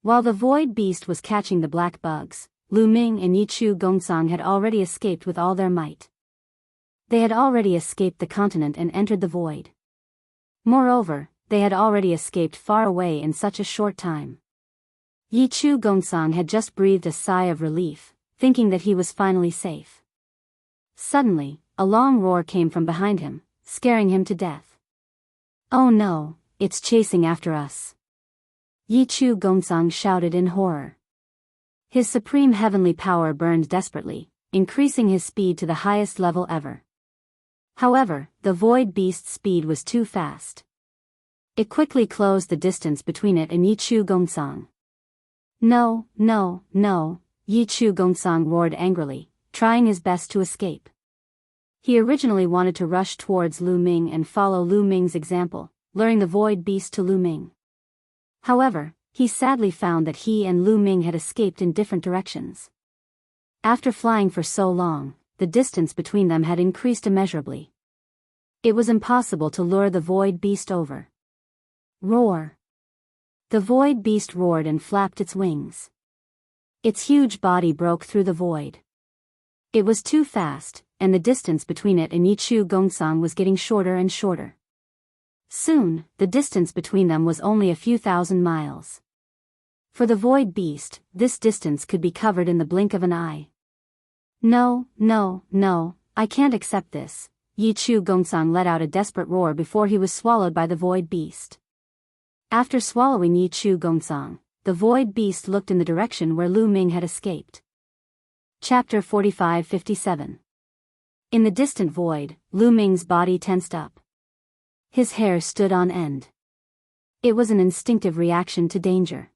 While the void beast was catching the black bugs, Lu Ming and Yi Chu Gongcang had already escaped with all their might. They had already escaped the continent and entered the void. Moreover, they had already escaped far away in such a short time. Yi Chu Gongcang had just breathed a sigh of relief, thinking that he was finally safe. Suddenly, a long roar came from behind him, scaring him to death. Oh no, it's chasing after us. Yichu Gongzang shouted in horror. His supreme heavenly power burned desperately, increasing his speed to the highest level ever. However, the void beast's speed was too fast. It quickly closed the distance between it and Yichu Gongzang. No, no, no, Yichu Gongzang roared angrily, trying his best to escape. He originally wanted to rush towards Lu Ming and follow Lu Ming's example, luring the void beast to Lu Ming. However, he sadly found that he and Lu Ming had escaped in different directions. After flying for so long, the distance between them had increased immeasurably. It was impossible to lure the void beast over. Roar! The void beast roared and flapped its wings. Its huge body broke through the void. It was too fast, and the distance between it and Yichu Gongzang was getting shorter and shorter. Soon, the distance between them was only a few thousand miles. For the void beast, this distance could be covered in the blink of an eye. No, no, no, I can't accept this. Yichu Gongzang let out a desperate roar before he was swallowed by the void beast. After swallowing Yichu Gongzang, the void beast looked in the direction where Lu Ming had escaped. Chapter 45-57. In the distant void, Lu Ming's body tensed up. His hair stood on end. It was an instinctive reaction to danger.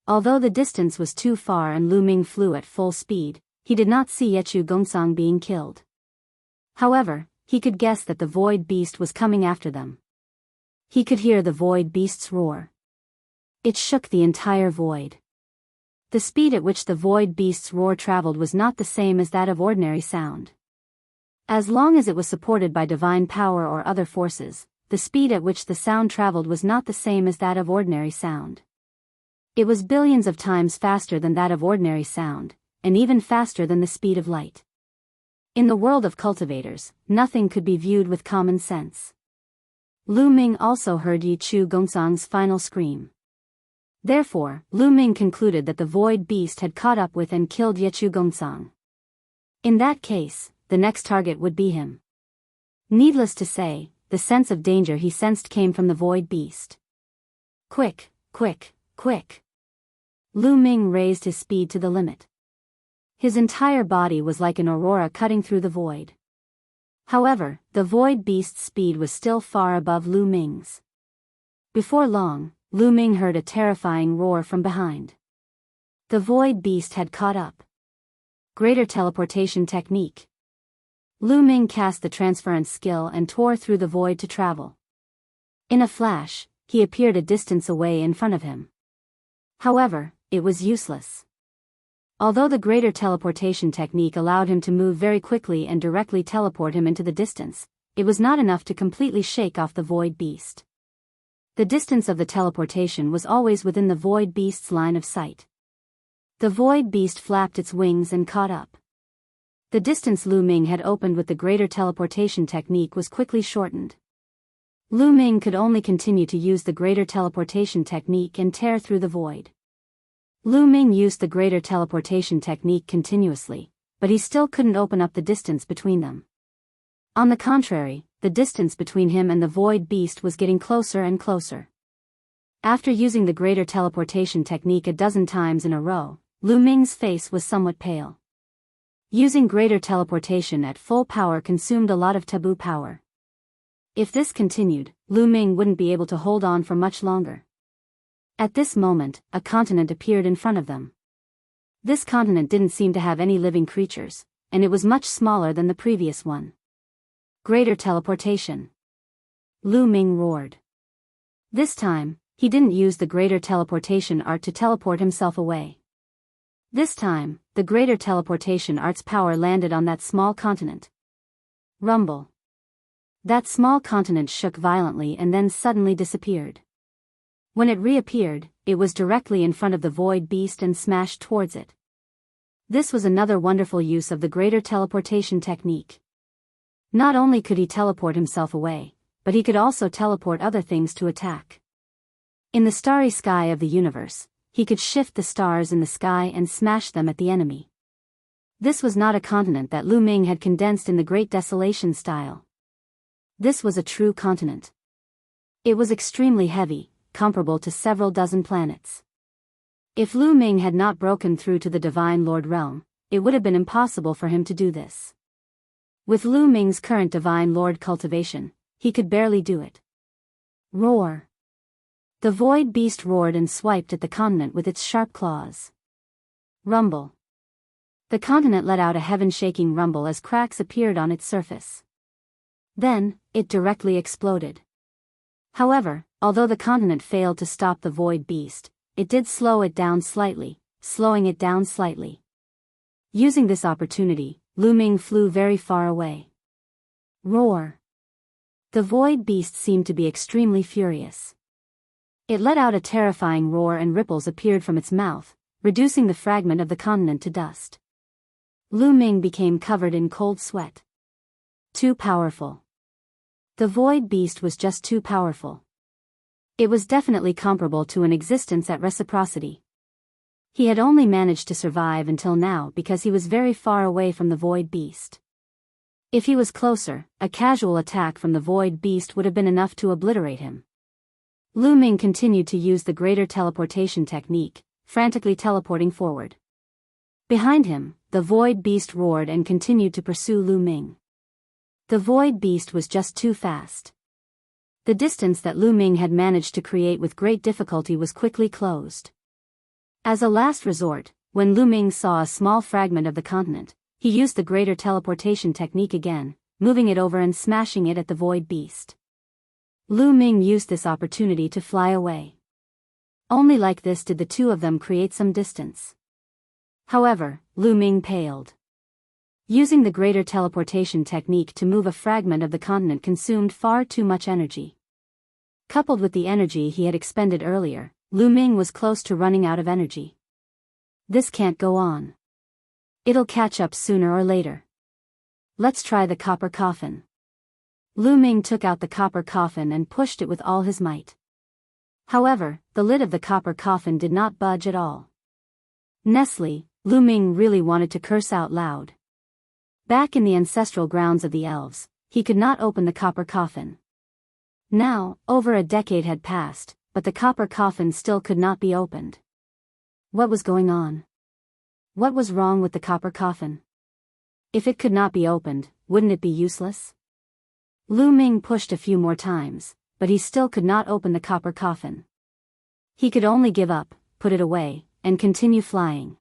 Although the distance was too far and Lu Ming flew at full speed, he did not see Yichu Gongzang being killed. However, he could guess that the void beast was coming after them. He could hear the void beast's roar. It shook the entire void. The speed at which the void beast's roar traveled was not the same as that of ordinary sound. As long as it was supported by divine power or other forces, the speed at which the sound traveled was not the same as that of ordinary sound. It was billions of times faster than that of ordinary sound, and even faster than the speed of light. In the world of cultivators, nothing could be viewed with common sense. Lu Ming also heard Yichu Gongzang's final scream. Therefore, Lu Ming concluded that the void beast had caught up with and killed Yichu Gongzang. In that case, the next target would be him. Needless to say, the sense of danger he sensed came from the void beast. Quick, quick, quick! Lu Ming raised his speed to the limit. His entire body was like an aurora cutting through the void. However, the void beast's speed was still far above Lu Ming's. Before long, Lu Ming heard a terrifying roar from behind. The void beast had caught up. Greater teleportation technique. Lu Ming cast the transference skill and tore through the void to travel. In a flash, he appeared a distance away in front of him. However, it was useless. Although the greater teleportation technique allowed him to move very quickly and directly teleport him into the distance, it was not enough to completely shake off the void beast. The distance of the teleportation was always within the void beast's line of sight. The void beast flapped its wings and caught up. The distance Lu Ming had opened with the greater teleportation technique was quickly shortened. Lu Ming could only continue to use the greater teleportation technique and tear through the void. Lu Ming used the greater teleportation technique continuously, but he still couldn't open up the distance between them. On the contrary, the distance between him and the void beast was getting closer and closer. After using the greater teleportation technique a dozen times in a row, Lu Ming's face was somewhat pale. Using greater teleportation at full power consumed a lot of taboo power. If this continued, Lu Ming wouldn't be able to hold on for much longer. At this moment, a continent appeared in front of them. This continent didn't seem to have any living creatures, and it was much smaller than the previous one. Greater teleportation. Lu Ming roared. This time, he didn't use the greater teleportation art to teleport himself away. This time, the greater teleportation art's power landed on that small continent. Rumble. That small continent shook violently and then suddenly disappeared. When it reappeared, it was directly in front of the void beast and smashed towards it. This was another wonderful use of the greater teleportation technique. Not only could he teleport himself away, but he could also teleport other things to attack. In the starry sky of the universe, he could shift the stars in the sky and smash them at the enemy. This was not a continent that Lu Ming had condensed in the Great Desolation style. This was a true continent. It was extremely heavy, comparable to several dozen planets. If Lu Ming had not broken through to the Divine Lord realm, it would have been impossible for him to do this. With Lu Ming's current Divine Lord cultivation, he could barely do it. Roar! The void beast roared and swiped at the continent with its sharp claws. Rumble! The continent let out a heaven-shaking rumble as cracks appeared on its surface. Then, it directly exploded. However, although the continent failed to stop the void beast, it did slow it down slightly, slowing it down slightly. Using this opportunity, Lu Ming flew very far away. Roar! The void beast seemed to be extremely furious. It let out a terrifying roar and ripples appeared from its mouth, reducing the fragment of the continent to dust. Lu Ming became covered in cold sweat. Too powerful. The void beast was just too powerful. It was definitely comparable to an existence at reciprocity. He had only managed to survive until now because he was very far away from the void beast. If he was closer, a casual attack from the void beast would have been enough to obliterate him. Lu Ming continued to use the greater teleportation technique, frantically teleporting forward. Behind him, the void beast roared and continued to pursue Lu Ming. The void beast was just too fast. The distance that Lu Ming had managed to create with great difficulty was quickly closed. As a last resort, when Lu Ming saw a small fragment of the continent, he used the greater teleportation technique again, moving it over and smashing it at the void beast. Lu Ming used this opportunity to fly away. Only like this did the two of them create some distance. However, Lu Ming paled. Using the greater teleportation technique to move a fragment of the continent consumed far too much energy. Coupled with the energy he had expended earlier, Lu Ming was close to running out of energy. This can't go on. It'll catch up sooner or later. Let's try the copper coffin. Lu Ming took out the copper coffin and pushed it with all his might. However, the lid of the copper coffin did not budge at all. Nestle, Lu Ming really wanted to curse out loud. Back in the ancestral grounds of the elves, he could not open the copper coffin. Now, over a decade had passed, but the copper coffin still could not be opened. What was going on? What was wrong with the copper coffin? If it could not be opened, wouldn't it be useless? Lu Ming pushed a few more times, but he still could not open the copper coffin. He could only give up, put it away, and continue flying.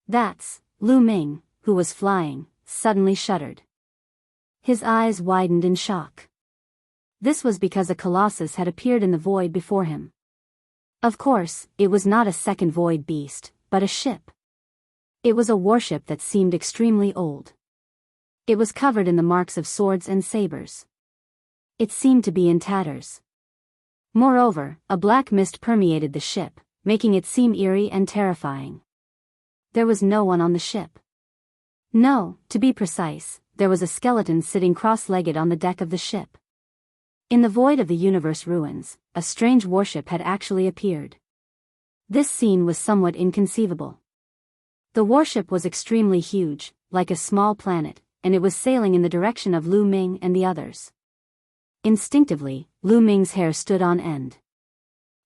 That's, Lu Ming, who was flying, suddenly shuddered. His eyes widened in shock. This was because a colossus had appeared in the void before him. Of course, it was not a second void beast, but a ship. It was a warship that seemed extremely old. It was covered in the marks of swords and sabers. It seemed to be in tatters. Moreover, a black mist permeated the ship, making it seem eerie and terrifying. There was no one on the ship. No, to be precise, there was a skeleton sitting cross-legged on the deck of the ship. In the void of the universe ruins, a strange warship had actually appeared. This scene was somewhat inconceivable. The warship was extremely huge, like a small planet, and it was sailing in the direction of Lu Ming and the others. Instinctively, Lu Ming's hair stood on end.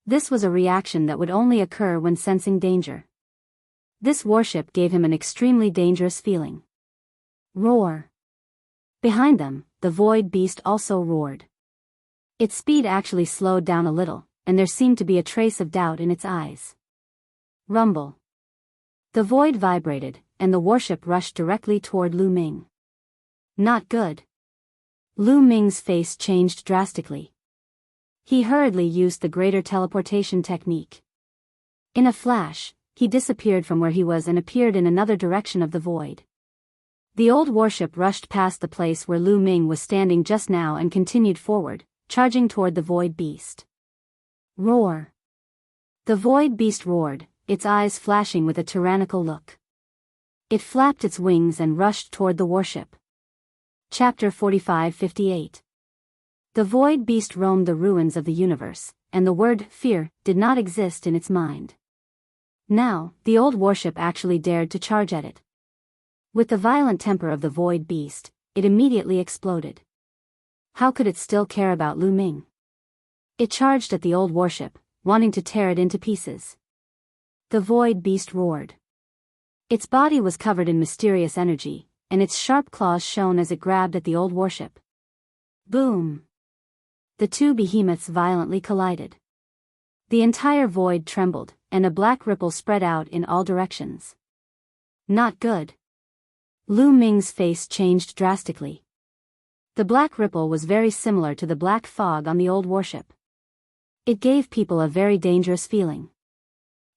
This was a reaction that would only occur when sensing danger. This warship gave him an extremely dangerous feeling. Roar! Behind them, the void beast also roared. Its speed actually slowed down a little, and there seemed to be a trace of doubt in its eyes. Rumble! The void vibrated, and the warship rushed directly toward Lu Ming. Not good. Lu Ming's face changed drastically. He hurriedly used the greater teleportation technique. In a flash, he disappeared from where he was and appeared in another direction of the void. The old warship rushed past the place where Lu Ming was standing just now and continued forward, charging toward the void beast. Roar! The void beast roared, its eyes flashing with a tyrannical look. It flapped its wings and rushed toward the warship. Chapter 45-58. The void beast roamed the ruins of the universe, and the word fear did not exist in its mind. Now, the old warship actually dared to charge at it. With the violent temper of the void beast, it immediately exploded. How could it still care about Lu Ming? It charged at the old warship, wanting to tear it into pieces. The void beast roared. Its body was covered in mysterious energy, and its sharp claws shone as it grabbed at the old warship. Boom! The two behemoths violently collided. The entire void trembled, and a black ripple spread out in all directions. Not good. Lu Ming's face changed drastically. The black ripple was very similar to the black fog on the old warship. It gave people a very dangerous feeling.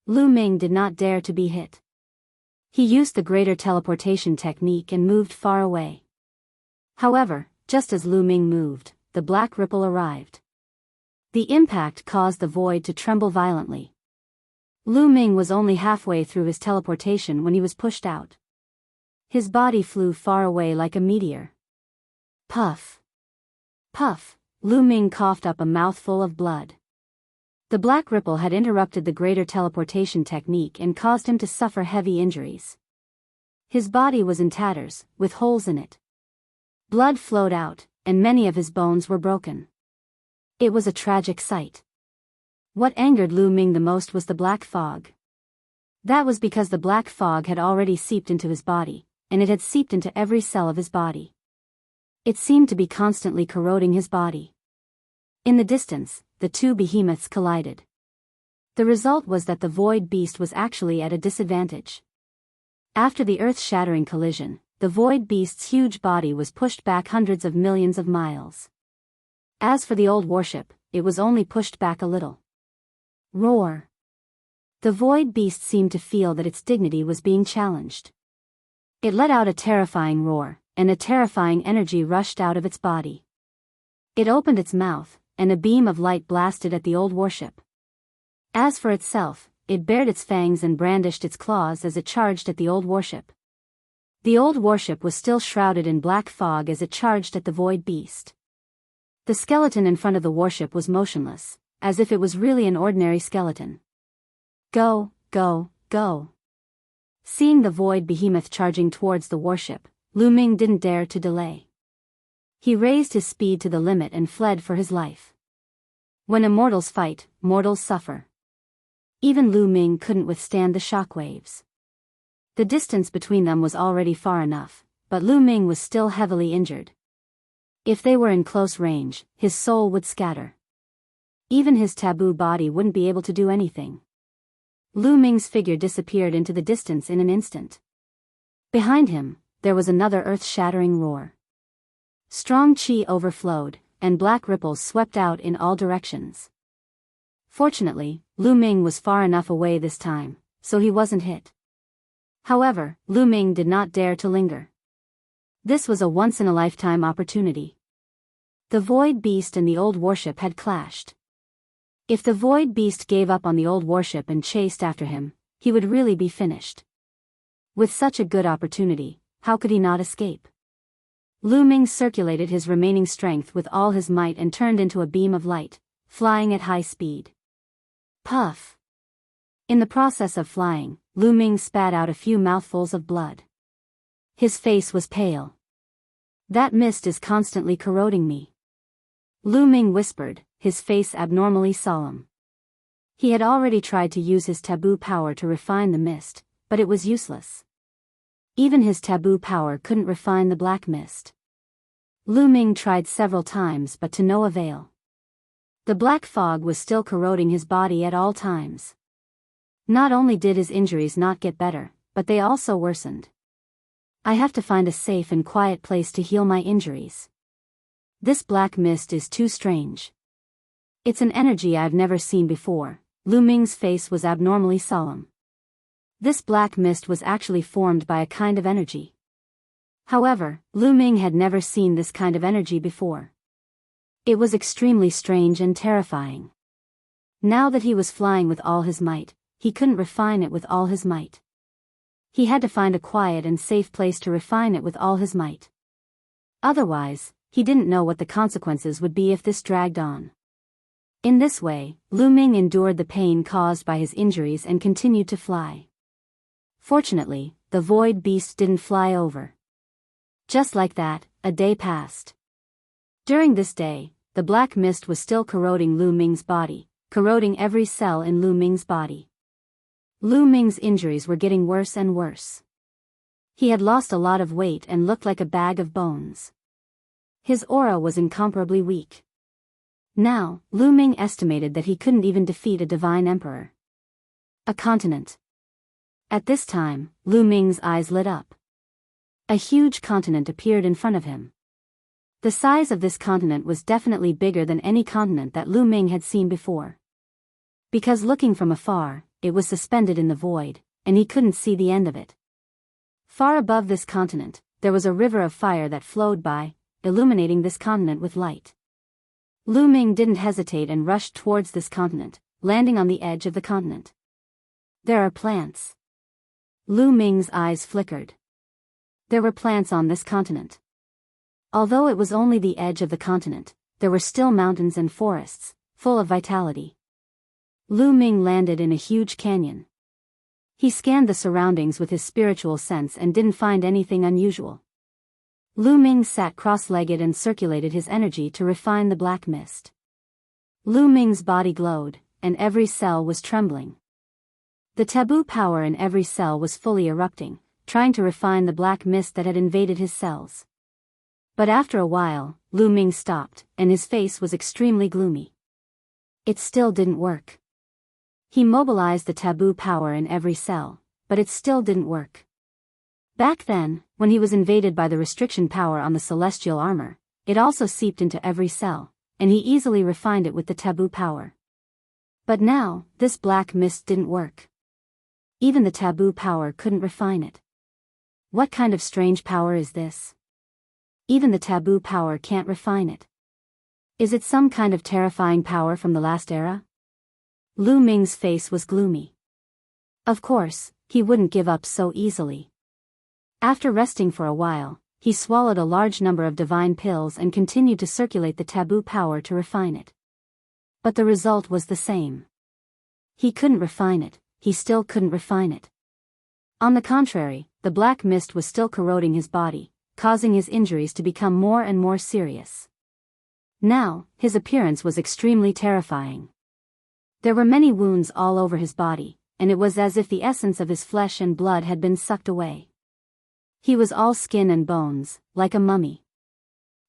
Lu Ming did not dare to be hit. He used the greater teleportation technique and moved far away. However, just as Lu Ming moved, the black ripple arrived. The impact caused the void to tremble violently. Lu Ming was only halfway through his teleportation when he was pushed out. His body flew far away like a meteor. Puff! Puff! Lu Ming coughed up a mouthful of blood. The black ripple had interrupted the greater teleportation technique and caused him to suffer heavy injuries. His body was in tatters, with holes in it. Blood flowed out, and many of his bones were broken. It was a tragic sight. What angered Lu Ming the most was the black fog. That was because the black fog had already seeped into his body, and it had seeped into every cell of his body. It seemed to be constantly corroding his body. In the distance, the two behemoths collided. The result was that the void beast was actually at a disadvantage. After the earth-shattering collision, the void beast's huge body was pushed back hundreds of millions of miles. As for the old warship, it was only pushed back a little. Roar! The void beast seemed to feel that its dignity was being challenged. It let out a terrifying roar, and a terrifying energy rushed out of its body. It opened its mouth, and a beam of light blasted at the old warship. As for itself, it bared its fangs and brandished its claws as it charged at the old warship. The old warship was still shrouded in black fog as it charged at the void beast. The skeleton in front of the warship was motionless, as if it was really an ordinary skeleton. Go, go, go! Seeing the void behemoth charging towards the warship, Lu Ming didn't dare to delay. He raised his speed to the limit and fled for his life. When immortals fight, mortals suffer. Even Lu Ming couldn't withstand the shockwaves. The distance between them was already far enough, but Lu Ming was still heavily injured. If they were in close range, his soul would scatter. Even his taboo body wouldn't be able to do anything. Lu Ming's figure disappeared into the distance in an instant. Behind him, there was another earth-shattering roar. Strong chi overflowed, and black ripples swept out in all directions. Fortunately, Lu Ming was far enough away this time, so he wasn't hit. However, Lu Ming did not dare to linger. This was a once-in-a-lifetime opportunity. The void beast and the old warship had clashed. If the void beast gave up on the old warship and chased after him, he would really be finished. With such a good opportunity, how could he not escape? Lu Ming circulated his remaining strength with all his might and turned into a beam of light, flying at high speed. Puff! In the process of flying, Lu Ming spat out a few mouthfuls of blood. His face was pale. That mist is constantly corroding me. Lu Ming whispered, his face abnormally solemn. He had already tried to use his taboo power to refine the mist, but it was useless. Even his taboo power couldn't refine the black mist. Lu Ming tried several times but to no avail. The black fog was still corroding his body at all times. Not only did his injuries not get better, but they also worsened. I have to find a safe and quiet place to heal my injuries. This black mist is too strange. It's an energy I've never seen before. Lu Ming's face was abnormally solemn. This black mist was actually formed by a kind of energy. However, Lu Ming had never seen this kind of energy before. It was extremely strange and terrifying. Now that he was flying with all his might, he couldn't refine it with all his might. He had to find a quiet and safe place to refine it with all his might. Otherwise, he didn't know what the consequences would be if this dragged on. In this way, Lu Ming endured the pain caused by his injuries and continued to fly. Fortunately, the void beast didn't fly over. Just like that, a day passed. During this day, the black mist was still corroding Lu Ming's body, corroding every cell in Lu Ming's body. Lu Ming's injuries were getting worse and worse. He had lost a lot of weight and looked like a bag of bones. His aura was incomparably weak. Now, Lu Ming estimated that he couldn't even defeat a divine emperor. A continent. At this time, Lu Ming's eyes lit up. A huge continent appeared in front of him. The size of this continent was definitely bigger than any continent that Lu Ming had seen before. Because looking from afar, it was suspended in the void, and he couldn't see the end of it. Far above this continent, there was a river of fire that flowed by, illuminating this continent with light. Lu Ming didn't hesitate and rushed towards this continent, landing on the edge of the continent. There are plants. Lu Ming's eyes flickered. There were plants on this continent. Although it was only the edge of the continent, there were still mountains and forests, full of vitality. Lu Ming landed in a huge canyon. He scanned the surroundings with his spiritual sense and didn't find anything unusual. Lu Ming sat cross-legged and circulated his energy to refine the black mist. Lu Ming's body glowed, and every cell was trembling. The taboo power in every cell was fully erupting, trying to refine the black mist that had invaded his cells. But after a while, Lu Ming stopped, and his face was extremely gloomy. It still didn't work. He mobilized the taboo power in every cell, but it still didn't work. Back then, when he was invaded by the restriction power on the celestial armor, it also seeped into every cell, and he easily refined it with the taboo power. But now, this black mist didn't work. Even the taboo power couldn't refine it. What kind of strange power is this? Even the taboo power can't refine it. Is it some kind of terrifying power from the last era? Lu Ming's face was gloomy. Of course, he wouldn't give up so easily. After resting for a while, he swallowed a large number of divine pills and continued to circulate the taboo power to refine it. But the result was the same. He couldn't refine it, he still couldn't refine it. On the contrary, the black mist was still corroding his body, causing his injuries to become more and more serious. Now, his appearance was extremely terrifying. There were many wounds all over his body, and it was as if the essence of his flesh and blood had been sucked away. He was all skin and bones, like a mummy.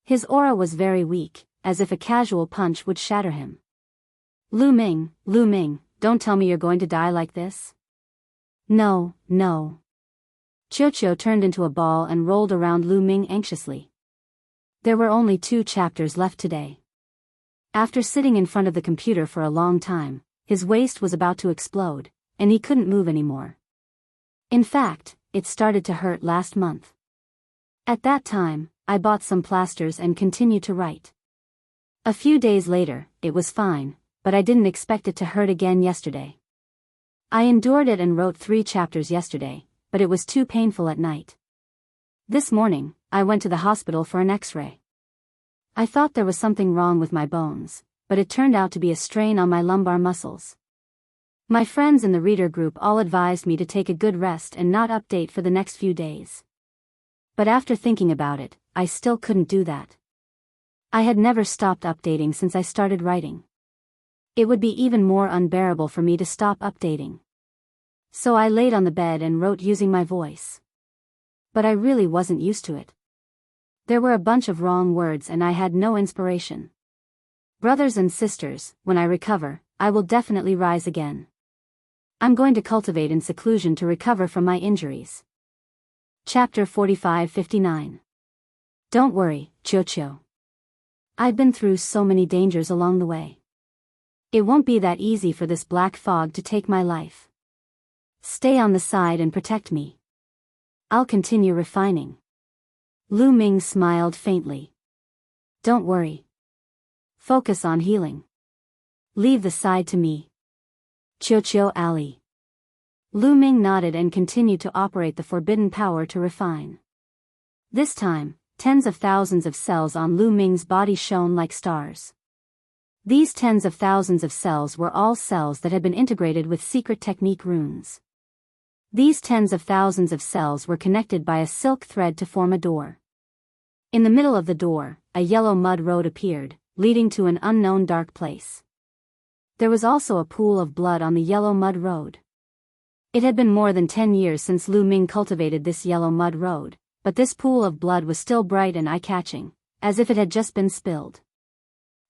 His aura was very weak, as if a casual punch would shatter him. Lu Ming, don't tell me you're going to die like this? No. Qiuqiu turned into a ball and rolled around Lu Ming anxiously. There were only 2 chapters left today. After sitting in front of the computer for a long time, his waist was about to explode, and he couldn't move anymore. In fact, it started to hurt last month. At that time, I bought some plasters and continued to write. A few days later, it was fine, but I didn't expect it to hurt again yesterday. I endured it and wrote 3 chapters yesterday, but it was too painful at night. This morning, I went to the hospital for an X-ray. I thought there was something wrong with my bones, but it turned out to be a strain on my lumbar muscles. My friends in the reader group all advised me to take a good rest and not update for the next few days. But after thinking about it, I still couldn't do that. I had never stopped updating since I started writing. It would be even more unbearable for me to stop updating. So I laid on the bed and wrote using my voice. But I really wasn't used to it. There were a bunch of wrong words and I had no inspiration. Brothers and sisters, when I recover, I will definitely rise again. I'm going to cultivate in seclusion to recover from my injuries. Chapter 45-59. Don't worry, Qiuqiu. I've been through so many dangers along the way. It won't be that easy for this black fog to take my life. Stay on the side and protect me. I'll continue refining. Lu Ming smiled faintly. Don't worry. Focus on healing. Leave the side to me. Qiuqiu Ali. Lu Ming nodded and continued to operate the forbidden power to refine. This time, tens of thousands of cells on Lu Ming's body shone like stars. These tens of thousands of cells were all cells that had been integrated with secret technique runes. These tens of thousands of cells were connected by a silk thread to form a door. In the middle of the door, a yellow mud road appeared, leading to an unknown dark place. There was also a pool of blood on the yellow mud road. It had been more than 10 years since Lu Ming cultivated this yellow mud road, but this pool of blood was still bright and eye-catching, as if it had just been spilled.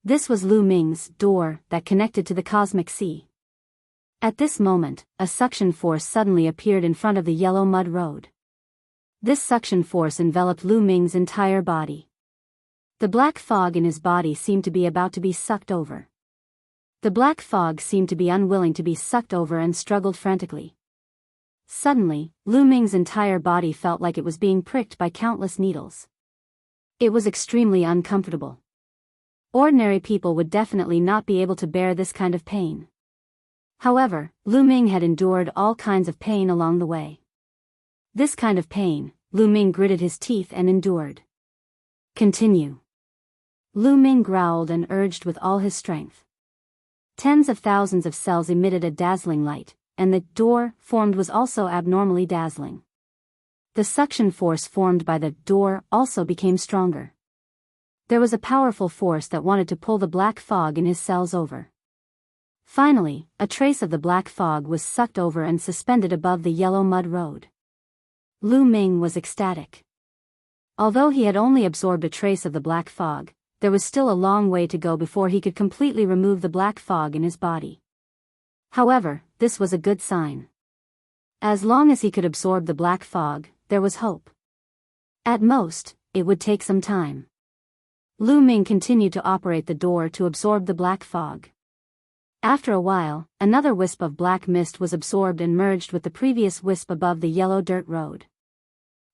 This was Lu Ming's door that connected to the cosmic sea. At this moment, a suction force suddenly appeared in front of the yellow mud road. This suction force enveloped Lu Ming's entire body. The black fog in his body seemed to be about to be sucked over. The black fog seemed to be unwilling to be sucked over and struggled frantically. Suddenly, Lu Ming's entire body felt like it was being pricked by countless needles. It was extremely uncomfortable. Ordinary people would definitely not be able to bear this kind of pain. However, Lu Ming had endured all kinds of pain along the way. This kind of pain, Lu Ming gritted his teeth and endured. Continue. Lu Ming growled and urged with all his strength. Tens of thousands of cells emitted a dazzling light, and the door formed was also abnormally dazzling. The suction force formed by the door also became stronger. There was a powerful force that wanted to pull the black fog in his cells over. Finally, a trace of the black fog was sucked over and suspended above the yellow mud road. Lu Ming was ecstatic. Although he had only absorbed a trace of the black fog, there was still a long way to go before he could completely remove the black fog in his body. However, this was a good sign. As long as he could absorb the black fog, there was hope. At most, it would take some time. Lu Ming continued to operate the door to absorb the black fog. After a while, another wisp of black mist was absorbed and merged with the previous wisp above the yellow dirt road.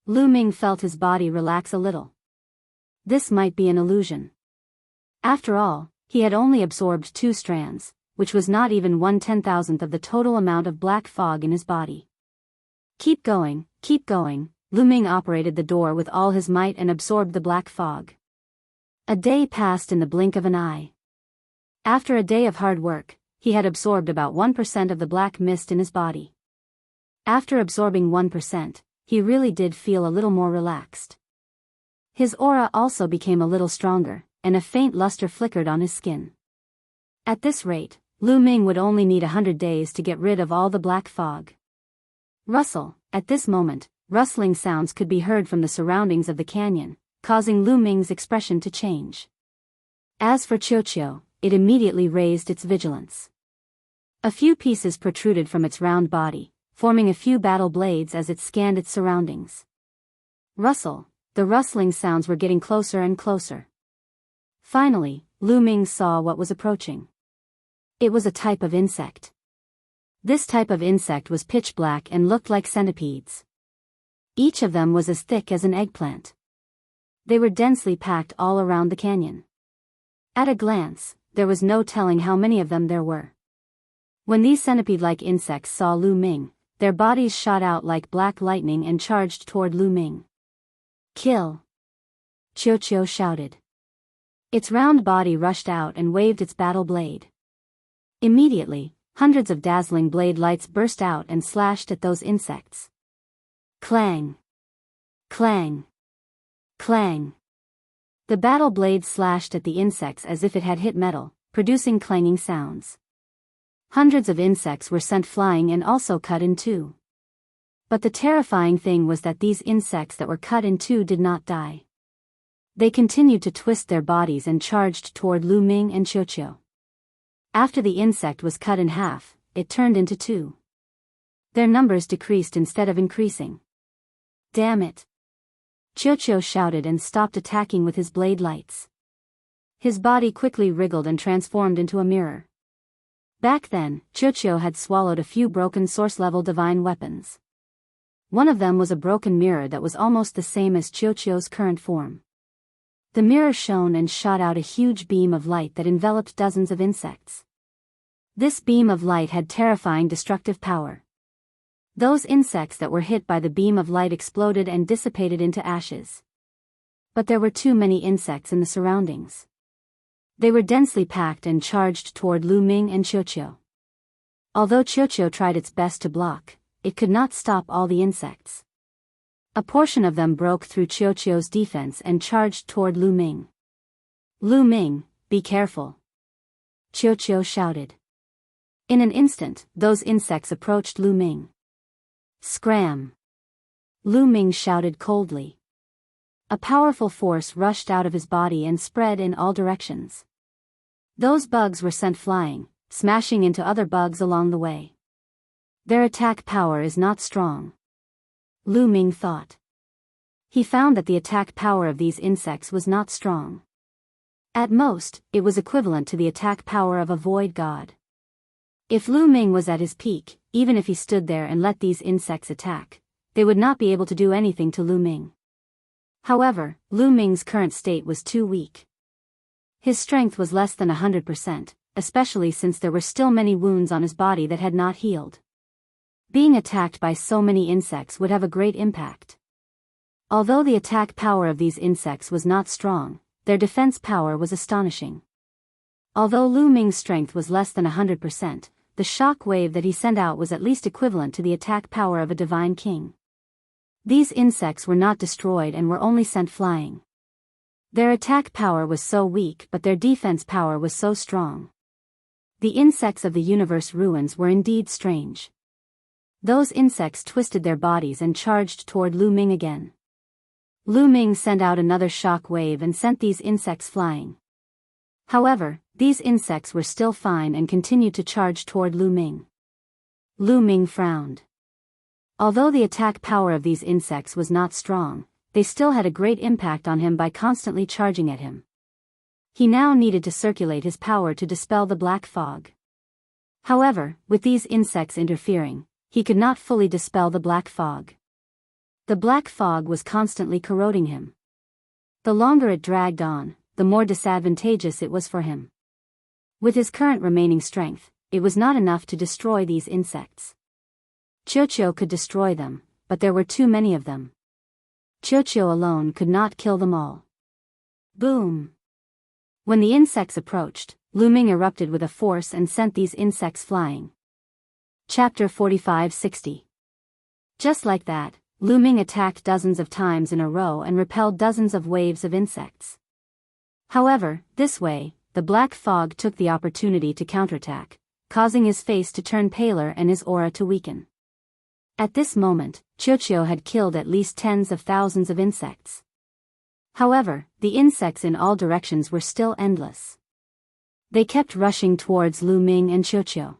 Lu Ming felt his body relax a little. This might be an illusion. After all, he had only absorbed 2 strands, which was not even 1/10,000th of the total amount of black fog in his body. Keep going, Lu Ming operated the door with all his might and absorbed the black fog. A day passed in the blink of an eye. After a day of hard work, he had absorbed about 1% of the black mist in his body. After absorbing 1%, he really did feel a little more relaxed. His aura also became a little stronger, and a faint luster flickered on his skin. At this rate, Lu Ming would only need 100 days to get rid of all the black fog. Rustle. At this moment, rustling sounds could be heard from the surroundings of the canyon, causing Lu Ming's expression to change. As for Qiuqiu, it immediately raised its vigilance. A few pieces protruded from its round body, forming a few battle blades as it scanned its surroundings. Rustle. The rustling sounds were getting closer and closer. Finally, Lu Ming saw what was approaching. It was a type of insect. This type of insect was pitch black and looked like centipedes. Each of them was as thick as an eggplant. They were densely packed all around the canyon. At a glance, there was no telling how many of them there were. When these centipede-like insects saw Lu Ming, their bodies shot out like black lightning and charged toward Lu Ming. Kill! Qiuqiu shouted. Its round body rushed out and waved its battle blade. Immediately, hundreds of dazzling blade lights burst out and slashed at those insects. Clang! Clang! Clang! The battle blade slashed at the insects as if it had hit metal, producing clanging sounds. Hundreds of insects were sent flying and also cut in two. But the terrifying thing was that these insects that were cut in two did not die. They continued to twist their bodies and charged toward Lu Ming and Qiuqiu. After the insect was cut in half, it turned into two. Their numbers decreased instead of increasing. Damn it! Qiuqiu shouted and stopped attacking with his blade lights. His body quickly wriggled and transformed into a mirror. Back then, Qiuqiu had swallowed a few broken source-level divine weapons. One of them was a broken mirror that was almost the same as Qiuqiu's current form. The mirror shone and shot out a huge beam of light that enveloped dozens of insects. This beam of light had terrifying destructive power. Those insects that were hit by the beam of light exploded and dissipated into ashes. But there were too many insects in the surroundings. They were densely packed and charged toward Lu Ming and Qiuqiu. Although Qiuqiu tried its best to block, it could not stop all the insects. A portion of them broke through Qiuqiu's defense and charged toward Lu Ming. Lu Ming, be careful!" Qiu shouted. In an instant, those insects approached Lu Ming. "Scram!" Lu Ming shouted coldly. A powerful force rushed out of his body and spread in all directions. Those bugs were sent flying, smashing into other bugs along the way. Their attack power is not strong, Lu Ming thought. He found that the attack power of these insects was not strong. At most, it was equivalent to the attack power of a void god. If Lu Ming was at his peak, even if he stood there and let these insects attack, they would not be able to do anything to Lu Ming. However, Lu Ming's current state was too weak. His strength was less than 100%, especially since there were still many wounds on his body that had not healed. Being attacked by so many insects would have a great impact. Although the attack power of these insects was not strong, their defense power was astonishing. Although Lu Ming's strength was less than 100%, the shock wave that he sent out was at least equivalent to the attack power of a divine king. These insects were not destroyed and were only sent flying. Their attack power was so weak, but their defense power was so strong. The insects of the universe ruins were indeed strange. Those insects twisted their bodies and charged toward Lu Ming again. Lu Ming sent out another shock wave and sent these insects flying. However, these insects were still fine and continued to charge toward Lu Ming. Lu Ming frowned. Although the attack power of these insects was not strong, they still had a great impact on him by constantly charging at him. He now needed to circulate his power to dispel the black fog. However, with these insects interfering, he could not fully dispel the black fog. The black fog was constantly corroding him. The longer it dragged on, the more disadvantageous it was for him. With his current remaining strength, it was not enough to destroy these insects. Qiu could destroy them, but there were too many of them. Qiu alone could not kill them all. Boom! When the insects approached, Lu Ming erupted with a force and sent these insects flying. Chapter 45-60. Just like that, Lu Ming attacked dozens of times in a row and repelled dozens of waves of insects. However, this way, the black fog took the opportunity to counterattack, causing his face to turn paler and his aura to weaken. At this moment, Qiu had killed at least tens of thousands of insects. However, the insects in all directions were still endless. They kept rushing towards Lu Ming and Qiu.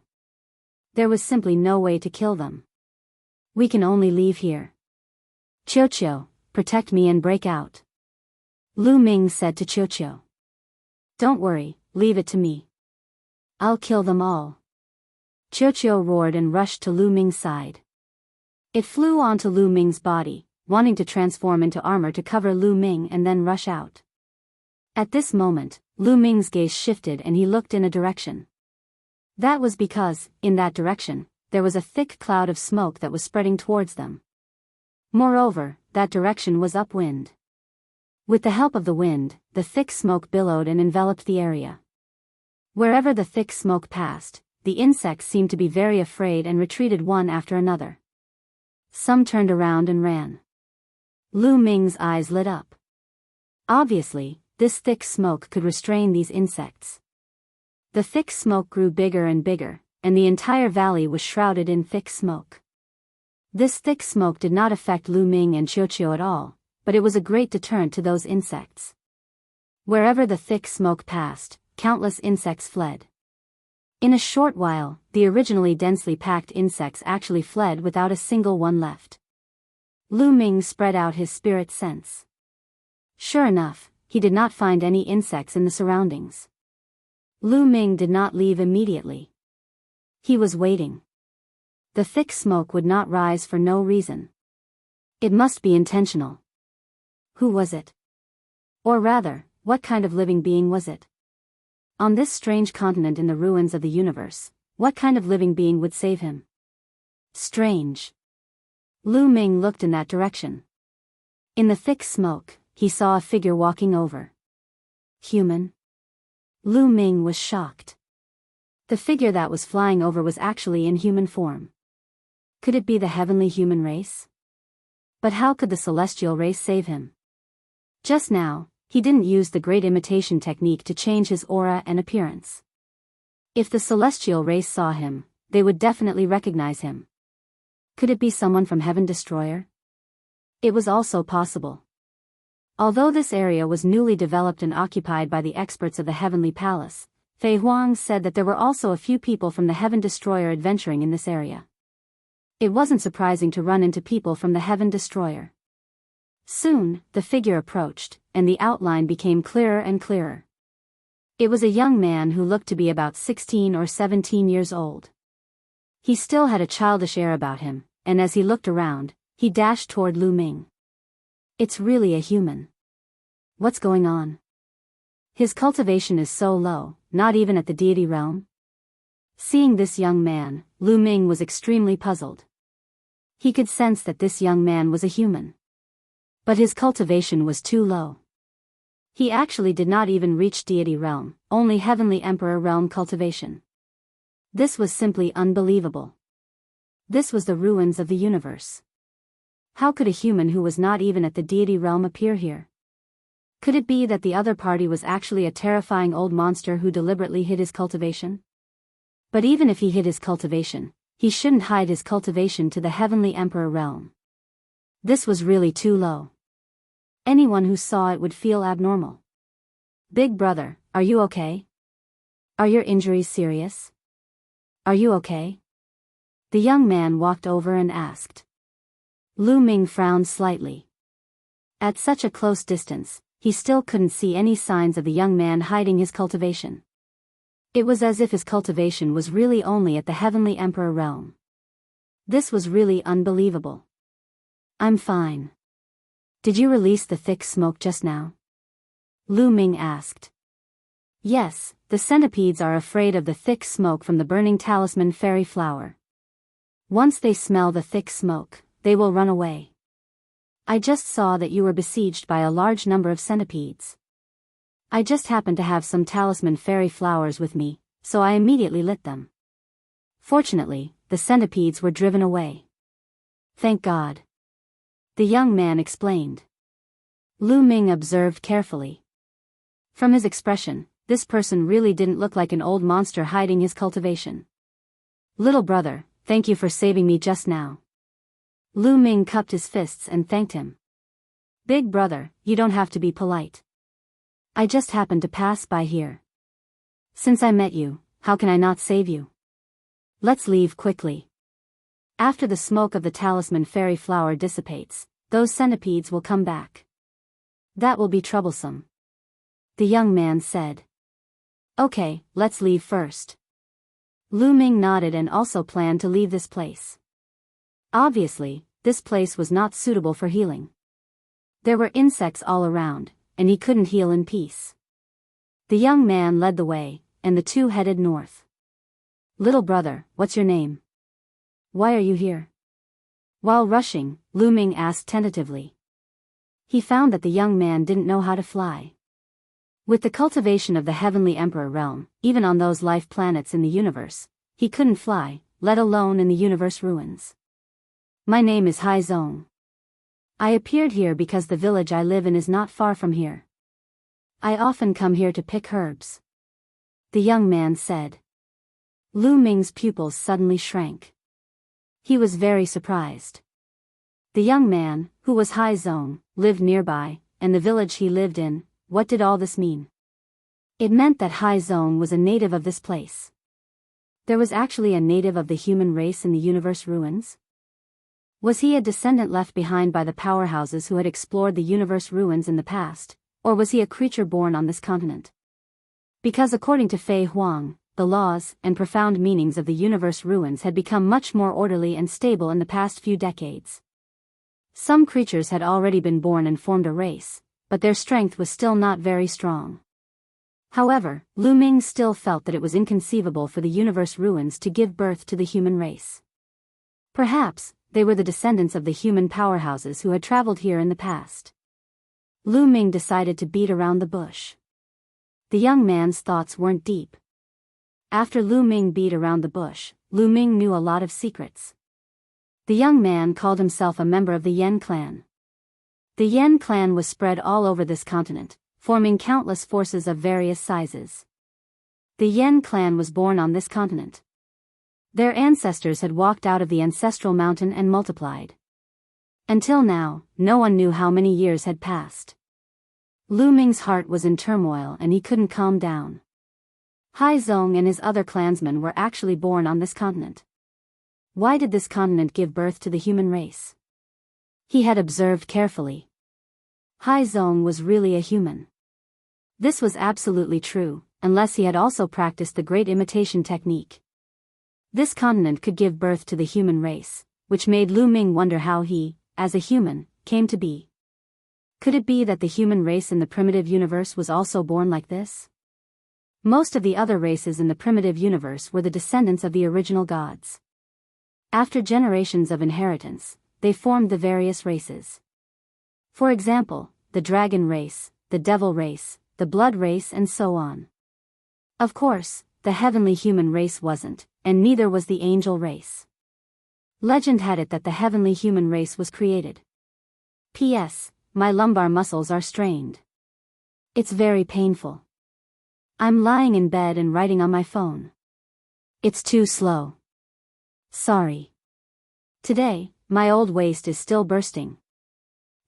There was simply no way to kill them. "We can only leave here. Qiu, protect me and break out," Lu Ming said to Qiu. "Don't worry, leave it to me. I'll kill them all." Qiu roared and rushed to Lu Ming's side. It flew onto Lu Ming's body, wanting to transform into armor to cover Lu Ming and then rush out. At this moment, Lu Ming's gaze shifted and he looked in a direction. That was because, in that direction, there was a thick cloud of smoke that was spreading towards them. Moreover, that direction was upwind. With the help of the wind, the thick smoke billowed and enveloped the area. Wherever the thick smoke passed, the insects seemed to be very afraid and retreated one after another. Some turned around and ran. Lu Ming's eyes lit up. Obviously, this thick smoke could restrain these insects. The thick smoke grew bigger and bigger, and the entire valley was shrouded in thick smoke. This thick smoke did not affect Lu Ming and Qiu at all, but it was a great deterrent to those insects. Wherever the thick smoke passed, countless insects fled. In a short while, the originally densely packed insects actually fled without a single one left. Lu Ming spread out his spirit sense. Sure enough, he did not find any insects in the surroundings. Lu Ming did not leave immediately. He was waiting. The thick smoke would not rise for no reason. It must be intentional. Who was it? Or rather, what kind of living being was it? On this strange continent in the ruins of the universe, what kind of living being would save him? Strange. Lu Ming looked in that direction. In the thick smoke, he saw a figure walking over. Human? Lu Ming was shocked. The figure that was flying over was actually in human form. Could it be the heavenly human race? But how could the celestial race save him? Just now, He didn't use the great imitation technique to change his aura and appearance. If the celestial race saw him, they would definitely recognize him. Could it be someone from Heaven Destroyer? It was also possible. Although this area was newly developed and occupied by the experts of the Heavenly Palace, Fei Huang said that there were also a few people from the Heaven Destroyer adventuring in this area. It wasn't surprising to run into people from the Heaven Destroyer. Soon, the figure approached, and the outline became clearer and clearer. It was a young man who looked to be about 16 or 17 years old. He still had a childish air about him, and as he looked around, he dashed toward Lu Ming. It's really a human. What's going on? His cultivation is so low, not even at the deity realm. Seeing this young man, Lu Ming was extremely puzzled. He could sense that this young man was a human. But his cultivation was too low. He actually did not even reach deity realm, only heavenly emperor realm cultivation. This was simply unbelievable. This was the ruins of the universe. How could a human who was not even at the deity realm appear here? Could it be that the other party was actually a terrifying old monster who deliberately hid his cultivation? But even if he hid his cultivation, he shouldn't hide his cultivation to the heavenly emperor realm. This was really too low. Anyone who saw it would feel abnormal. Big brother, are you okay? Are your injuries serious? Are you okay? The young man walked over and asked. Lu Ming frowned slightly. At such a close distance, he still couldn't see any signs of the young man hiding his cultivation. It was as if his cultivation was really only at the heavenly emperor realm. This was really unbelievable. I'm fine. Did you release the thick smoke just now? Lu Ming asked. Yes, the centipedes are afraid of the thick smoke from the burning talisman fairy flower. Once they smell the thick smoke, they will run away. I just saw that you were besieged by a large number of centipedes. I just happened to have some talisman fairy flowers with me, so I immediately lit them. Fortunately, the centipedes were driven away. Thank God. The young man explained. Lu Ming observed carefully. From his expression, this person really didn't look like an old monster hiding his cultivation. Little brother, thank you for saving me just now. Lu Ming cupped his fists and thanked him. Big brother, you don't have to be polite. I just happened to pass by here. Since I met you, how can I not save you? Let's leave quickly. After the smoke of the talisman fairy flower dissipates, those centipedes will come back. That will be troublesome. The young man said. Okay, let's leave first. Lu Ming nodded and also planned to leave this place. Obviously, this place was not suitable for healing. There were insects all around, and he couldn't heal in peace. The young man led the way, and the two headed north. Little brother, what's your name? Why are you here? While rushing, Lu Ming asked tentatively. He found that the young man didn't know how to fly. With the cultivation of the heavenly emperor realm, even on those life planets in the universe, he couldn't fly, let alone in the universe ruins. My name is Hai Zong. I appeared here because the village I live in is not far from here. I often come here to pick herbs. The young man said. Lu Ming's pupils suddenly shrank. He was very surprised. The young man, who was Hai Zong, lived nearby, and the village he lived in. What did all this mean? It meant that Hai Zong was a native of this place. There was actually a native of the human race in the universe ruins? Was he a descendant left behind by the powerhouses who had explored the universe ruins in the past, or was he a creature born on this continent? Because according to Fei Huang, the laws and profound meanings of the universe ruins had become much more orderly and stable in the past few decades. Some creatures had already been born and formed a race, but their strength was still not very strong. However, Lu Ming still felt that it was inconceivable for the universe ruins to give birth to the human race. Perhaps, they were the descendants of the human powerhouses who had traveled here in the past. Lu Ming decided to beat around the bush. The young man's thoughts weren't deep. After Lu Ming beat around the bush, Lu Ming knew a lot of secrets. The young man called himself a member of the Yen clan. The Yen clan was spread all over this continent, forming countless forces of various sizes. The Yen clan was born on this continent. Their ancestors had walked out of the ancestral mountain and multiplied. Until now, no one knew how many years had passed. Lu Ming's heart was in turmoil and he couldn't calm down. Hai Zong and his other clansmen were actually born on this continent. Why did this continent give birth to the human race? He had observed carefully. Hai Zong was really a human. This was absolutely true, unless he had also practiced the great imitation technique. This continent could give birth to the human race, which made Lu Ming wonder how he, as a human, came to be. Could it be that the human race in the primitive universe was also born like this? Most of the other races in the primitive universe were the descendants of the original gods. After generations of inheritance, they formed the various races. For example, the dragon race, the devil race, the blood race and so on. Of course, the heavenly human race wasn't, and neither was the angel race. Legend had it that the heavenly human race was created. P.S. My lumbar muscles are strained. It's very painful. I'm lying in bed and writing on my phone. It's too slow. Sorry. Today, my old waist is still bursting.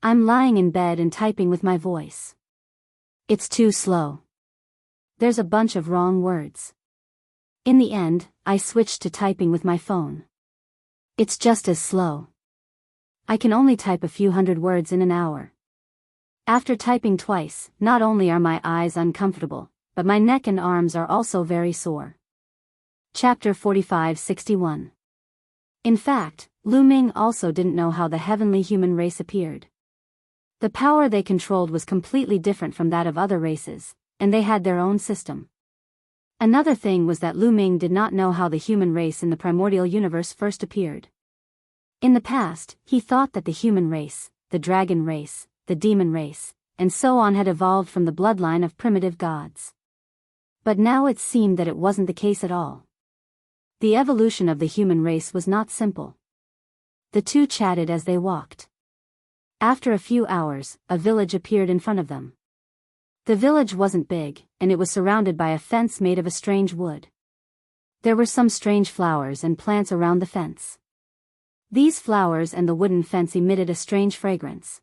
I'm lying in bed and typing with my voice. It's too slow. There's a bunch of wrong words. In the end, I switched to typing with my phone. It's just as slow. I can only type a few hundred words in an hour. After typing twice, not only are my eyes uncomfortable, but my neck and arms are also very sore. Chapter 45-61. In fact, Lu Ming also didn't know how the heavenly human race appeared. The power they controlled was completely different from that of other races, and they had their own system. Another thing was that Lu Ming did not know how the human race in the primordial universe first appeared. In the past, he thought that the human race, the dragon race, the demon race, and so on had evolved from the bloodline of primitive gods. But now it seemed that it wasn't the case at all. The evolution of the human race was not simple. The two chatted as they walked. After a few hours, a village appeared in front of them. The village wasn't big, and it was surrounded by a fence made of a strange wood. There were some strange flowers and plants around the fence. These flowers and the wooden fence emitted a strange fragrance.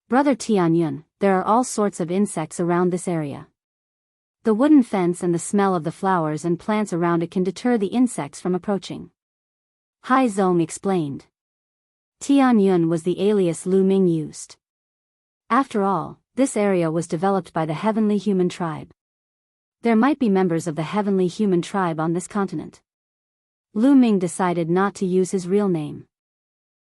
Brother Tianyun, there are all sorts of insects around this area. The wooden fence and the smell of the flowers and plants around it can deter the insects from approaching. Hai Zong explained. Tianyun was the alias Lu Ming used. After all, this area was developed by the heavenly human tribe. There might be members of the heavenly human tribe on this continent. Lu Ming decided not to use his real name.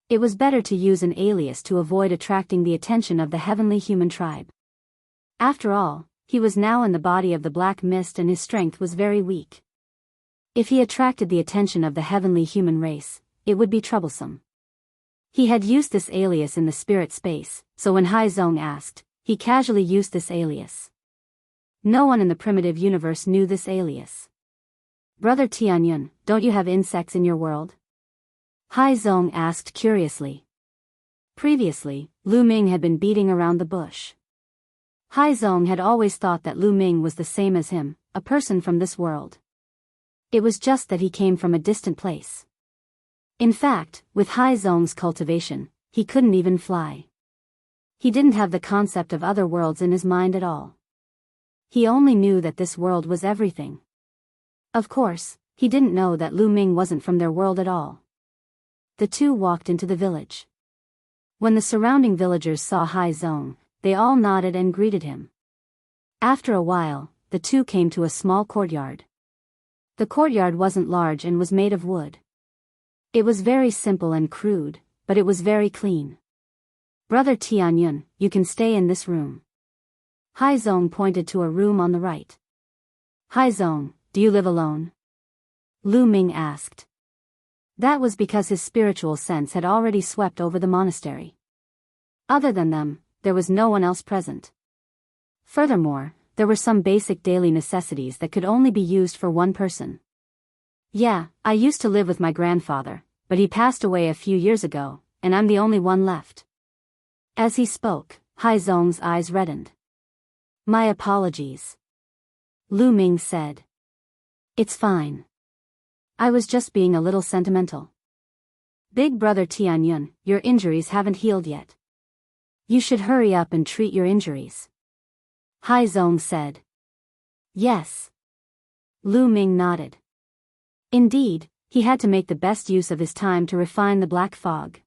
It was better to use an alias to avoid attracting the attention of the heavenly human tribe. After all, he was now in the body of the black mist and his strength was very weak. If he attracted the attention of the heavenly human race, it would be troublesome. He had used this alias in the spirit space, so when Hai Zong asked, he casually used this alias. No one in the primitive universe knew this alias. Brother Tianyun, don't you have insects in your world? Hai Zong asked curiously. Previously, Lu Ming had been beating around the bush. Hai Zong had always thought that Lu Ming was the same as him, a person from this world. It was just that he came from a distant place. In fact, with Hai Zong's cultivation, he couldn't even fly. He didn't have the concept of other worlds in his mind at all. He only knew that this world was everything. Of course, he didn't know that Lu Ming wasn't from their world at all. The two walked into the village. When the surrounding villagers saw Hai Zong, they all nodded and greeted him. After a while, the two came to a small courtyard. The courtyard wasn't large and was made of wood. It was very simple and crude, but it was very clean. Brother Tianyun, you can stay in this room. Hai Zong pointed to a room on the right. Hai Zong, do you live alone? Lu Ming asked. That was because his spiritual sense had already swept over the monastery. Other than them, there was no one else present. Furthermore, there were some basic daily necessities that could only be used for one person. Yeah, I used to live with my grandfather, but he passed away a few years ago, and I'm the only one left. As he spoke, Hai Zong's eyes reddened. My apologies. Lu Ming said. It's fine. I was just being a little sentimental. Big brother Tianyun, your injuries haven't healed yet. You should hurry up and treat your injuries. Hai Zong said. Yes. Lu Ming nodded. Indeed, he had to make the best use of his time to refine the black fog.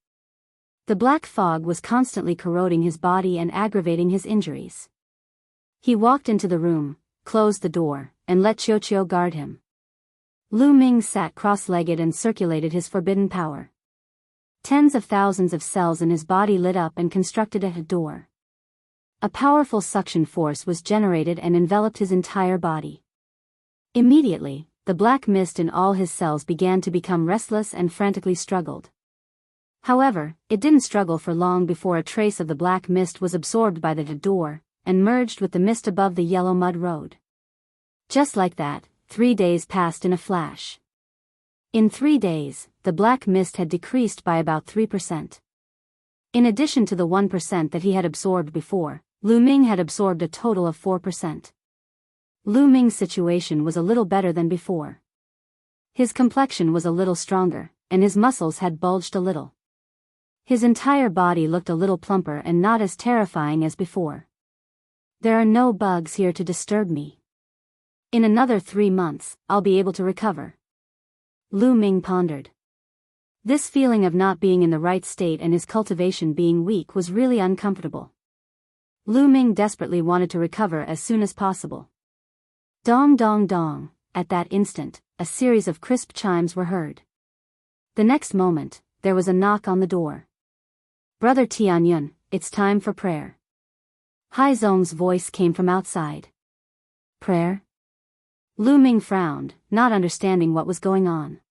The black fog was constantly corroding his body and aggravating his injuries. He walked into the room, closed the door, and let Qiu guard him. Lu Ming sat cross-legged and circulated his forbidden power. Tens of thousands of cells in his body lit up and constructed a door. A powerful suction force was generated and enveloped his entire body. Immediately, the black mist in all his cells began to become restless and frantically struggled. However, it didn't struggle for long before a trace of the black mist was absorbed by the door, and merged with the mist above the yellow mud road. Just like that, 3 days passed in a flash. In 3 days, the black mist had decreased by about 3%. In addition to the 1% that he had absorbed before, Lu Ming had absorbed a total of 4%. Lu Ming's situation was a little better than before. His complexion was a little stronger, and his muscles had bulged a little. His entire body looked a little plumper and not as terrifying as before. There are no bugs here to disturb me. In another 3 months, I'll be able to recover. Lu Ming pondered. This feeling of not being in the right state and his cultivation being weak was really uncomfortable. Lu Ming desperately wanted to recover as soon as possible. Dong dong dong, at that instant, a series of crisp chimes were heard. The next moment, there was a knock on the door. Brother Tianyun, it's time for prayer. Hai Zong's voice came from outside. Prayer? Lu Ming frowned, not understanding what was going on.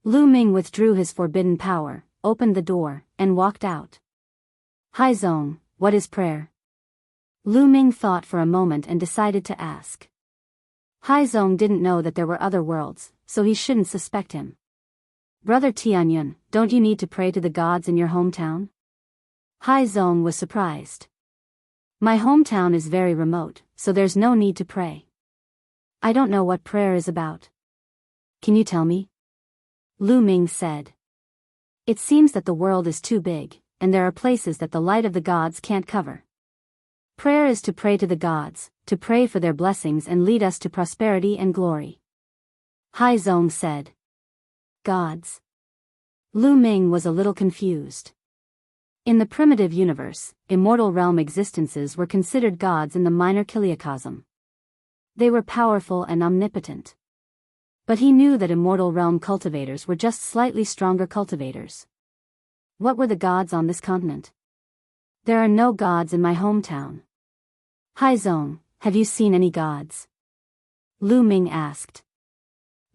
Lu Ming withdrew his forbidden power, opened the door, and walked out. Hai Zong, what is prayer? Lu Ming thought for a moment and decided to ask. Hai Zong didn't know that there were other worlds, so he shouldn't suspect him. Brother Tianyun, don't you need to pray to the gods in your hometown? Hai Zong was surprised. My hometown is very remote, so there's no need to pray. I don't know what prayer is about. Can you tell me? Lu Ming said. It seems that the world is too big, and there are places that the light of the gods can't cover. Prayer is to pray to the gods, to pray for their blessings and lead us to prosperity and glory. Hai Zong said. Gods. Lu Ming was a little confused. In the primitive universe, immortal realm existences were considered gods in the minor kiliacosm. They were powerful and omnipotent. But he knew that immortal realm cultivators were just slightly stronger cultivators. What were the gods on this continent? There are no gods in my hometown. Hai Zong, have you seen any gods? Lu Ming asked.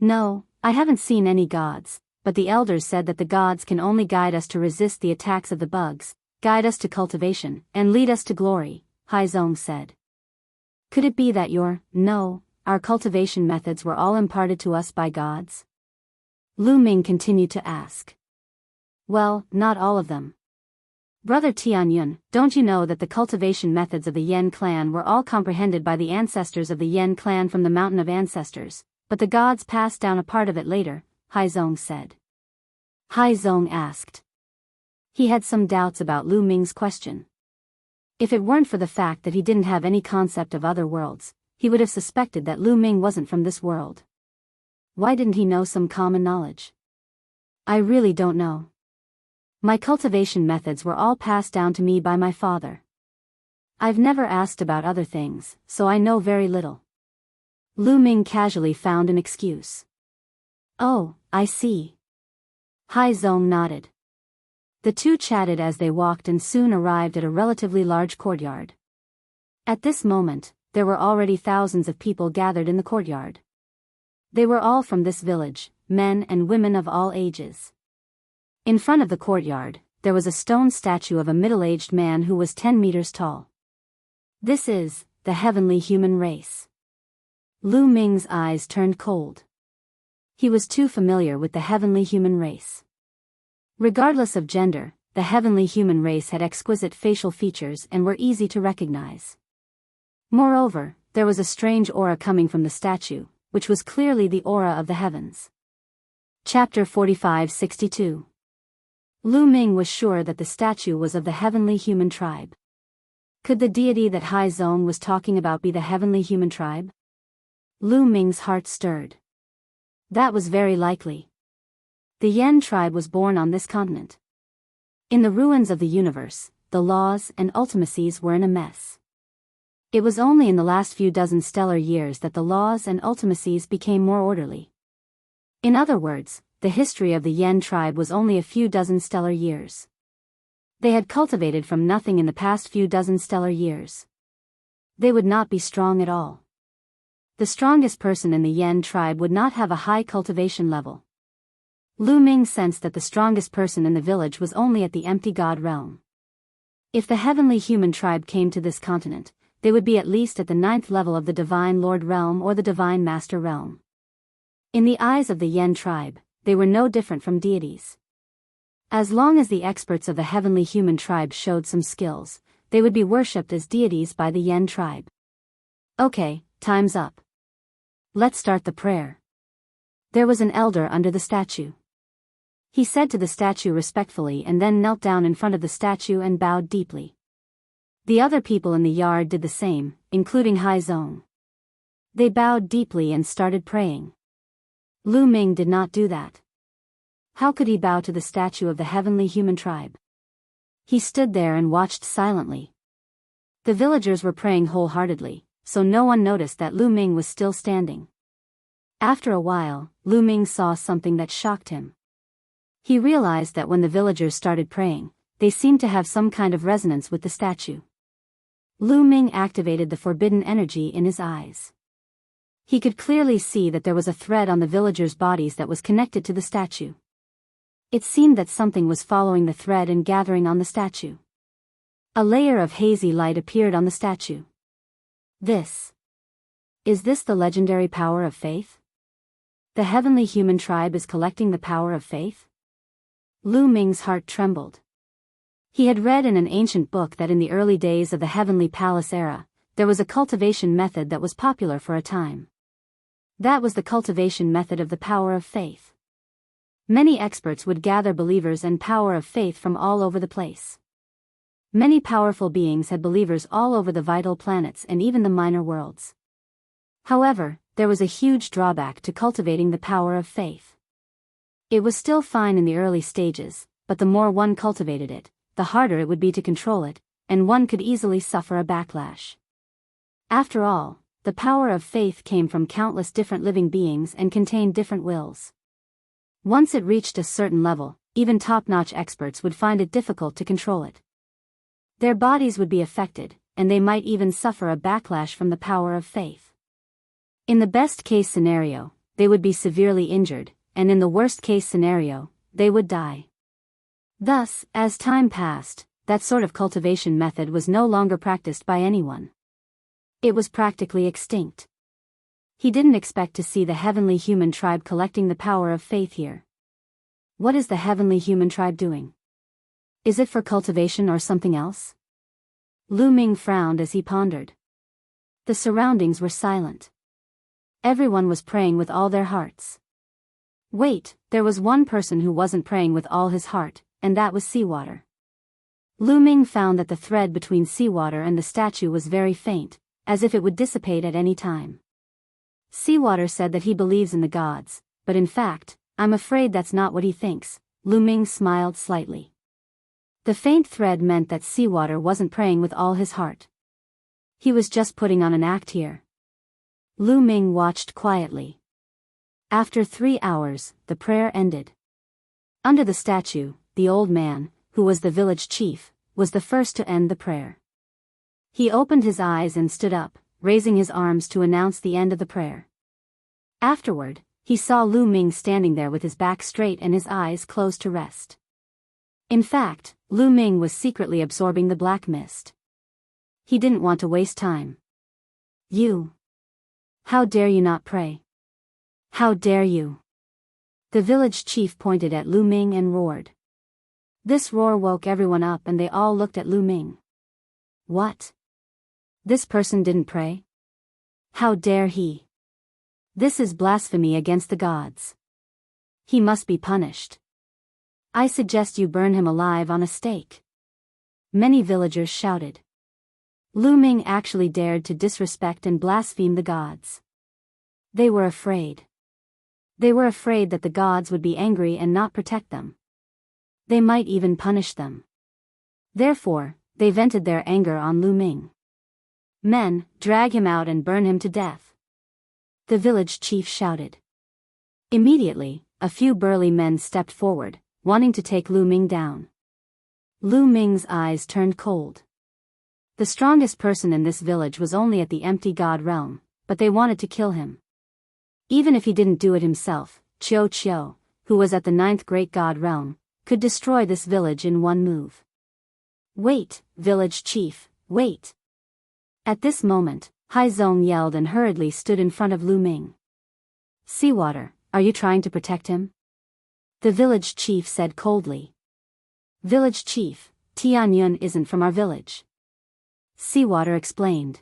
No, I haven't seen any gods, but the elders said that the gods can only guide us to resist the attacks of the bugs, guide us to cultivation, and lead us to glory, Hai Zong said. Could it be that our cultivation methods were all imparted to us by gods? Lu Ming continued to ask. Well, not all of them. Brother Tianyun, don't you know that the cultivation methods of the Yen clan were all comprehended by the ancestors of the Yen clan from the Mountain of Ancestors, but the gods passed down a part of it later, Hai Zong said. Hai Zong asked. He had some doubts about Lu Ming's question. If it weren't for the fact that he didn't have any concept of other worlds, he would have suspected that Lu Ming wasn't from this world. Why didn't he know some common knowledge? I really don't know. My cultivation methods were all passed down to me by my father. I've never asked about other things, so I know very little. Lu Ming casually found an excuse. Oh, I see. Hai Zong nodded. The two chatted as they walked and soon arrived at a relatively large courtyard. At this moment, there were already thousands of people gathered in the courtyard. They were all from this village, men and women of all ages. In front of the courtyard, there was a stone statue of a middle-aged man who was 10 meters tall. This is the heavenly human race. Lu Ming's eyes turned cold. He was too familiar with the heavenly human race. Regardless of gender, the heavenly human race had exquisite facial features and were easy to recognize. Moreover, there was a strange aura coming from the statue, which was clearly the aura of the heavens. Chapter 45-62. Lu Ming was sure that the statue was of the heavenly human tribe. Could the deity that Hai Zong was talking about be the heavenly human tribe? Lu Ming's heart stirred. That was very likely. The Yan tribe was born on this continent. In the ruins of the universe, the laws and ultimacies were in a mess. It was only in the last few dozen stellar years that the laws and ultimacies became more orderly. In other words, the history of the Yan tribe was only a few dozen stellar years. They had cultivated from nothing in the past few dozen stellar years. They would not be strong at all. The strongest person in the Yan tribe would not have a high cultivation level. Lu Ming sensed that the strongest person in the village was only at the empty god realm. If the heavenly human tribe came to this continent, they would be at least at the 9th level of the Divine Lord realm or the Divine Master realm. In the eyes of the Yan tribe, they were no different from deities. As long as the experts of the heavenly human tribe showed some skills, they would be worshipped as deities by the Yan tribe. Okay, time's up. Let's start the prayer. There was an elder under the statue. He said to the statue respectfully and then knelt down in front of the statue and bowed deeply. The other people in the yard did the same, including Hai Zong. They bowed deeply and started praying. Lu Ming did not do that. How could he bow to the statue of the heavenly human tribe? He stood there and watched silently. The villagers were praying wholeheartedly, so no one noticed that Lu Ming was still standing. After a while, Lu Ming saw something that shocked him. He realized that when the villagers started praying, they seemed to have some kind of resonance with the statue. Lu Ming activated the forbidden energy in his eyes. He could clearly see that there was a thread on the villagers' bodies that was connected to the statue. It seemed that something was following the thread and gathering on the statue. A layer of hazy light appeared on the statue. Is this the legendary power of faith? The heavenly human tribe is collecting the power of faith? Lu Ming's heart trembled. He had read in an ancient book that in the early days of the Heavenly Palace era, there was a cultivation method that was popular for a time. That was the cultivation method of the power of faith. Many experts would gather believers and power of faith from all over the place. Many powerful beings had believers all over the vital planets and even the minor worlds. However, there was a huge drawback to cultivating the power of faith. It was still fine in the early stages, but the more one cultivated it, the harder it would be to control it, and one could easily suffer a backlash. After all, the power of faith came from countless different living beings and contained different wills. Once it reached a certain level, even top-notch experts would find it difficult to control it. Their bodies would be affected, and they might even suffer a backlash from the power of faith. In the best-case scenario, they would be severely injured, and in the worst-case scenario, they would die. Thus, as time passed, that sort of cultivation method was no longer practiced by anyone. It was practically extinct. He didn't expect to see the heavenly human tribe collecting the power of faith here. What is the heavenly human tribe doing? Is it for cultivation or something else? Lu Ming frowned as he pondered. The surroundings were silent. Everyone was praying with all their hearts. Wait, there was one person who wasn't praying with all his heart, and that was seawater. Lu Ming found that the thread between seawater and the statue was very faint, as if it would dissipate at any time. Seawater said that he believes in the gods, but in fact, I'm afraid that's not what he thinks. Lu Ming smiled slightly. The faint thread meant that Seawater wasn't praying with all his heart. He was just putting on an act here. Lu Ming watched quietly. After 3 hours, the prayer ended. Under the statue, the old man, who was the village chief, was the first to end the prayer. He opened his eyes and stood up, raising his arms to announce the end of the prayer. Afterward, he saw Lu Ming standing there with his back straight and his eyes closed to rest. In fact, Lu Ming was secretly absorbing the black mist. He didn't want to waste time. You! How dare you not pray? How dare you? The village chief pointed at Lu Ming and roared. This roar woke everyone up and they all looked at Lu Ming. What? This person didn't pray? How dare he? This is blasphemy against the gods. He must be punished. I suggest you burn him alive on a stake. Many villagers shouted. Lu Ming actually dared to disrespect and blaspheme the gods. They were afraid. They were afraid that the gods would be angry and not protect them. They might even punish them. Therefore, they vented their anger on Lu Ming. Men, drag him out and burn him to death. The village chief shouted. Immediately, a few burly men stepped forward, wanting to take Lu Ming down. Lu Ming's eyes turned cold. The strongest person in this village was only at the empty god realm, but they wanted to kill him. Even if he didn't do it himself, Chiu, who was at the 9th great god realm, could destroy this village in one move. Wait, village chief, wait. At this moment, Haizong yelled and hurriedly stood in front of Lu Ming. Seawater, are you trying to protect him? The village chief said coldly. Village chief, Tianyun isn't from our village. Seawater explained.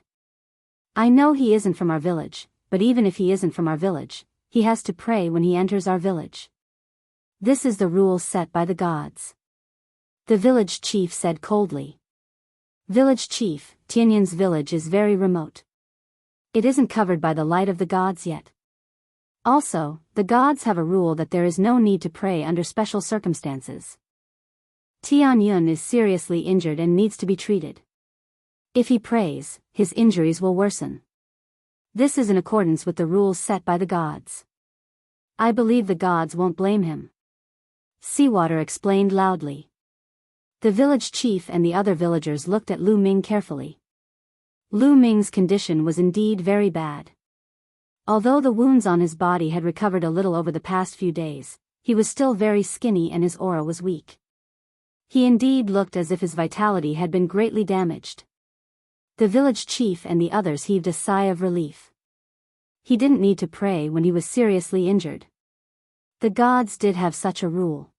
I know he isn't from our village, but even if he isn't from our village, he has to pray when he enters our village. This is the rule set by the gods. The village chief said coldly. Village chief, Tianyun's village is very remote. It isn't covered by the light of the gods yet. Also, the gods have a rule that there is no need to pray under special circumstances. Tianyun is seriously injured and needs to be treated. If he prays, his injuries will worsen. This is in accordance with the rules set by the gods. I believe the gods won't blame him. Seawater explained loudly. The village chief and the other villagers looked at Lu Ming carefully. Lu Ming's condition was indeed very bad. Although the wounds on his body had recovered a little over the past few days, he was still very skinny and his aura was weak. He indeed looked as if his vitality had been greatly damaged. The village chief and the others heaved a sigh of relief. He didn't need to pray when he was seriously injured. The gods did have such a rule.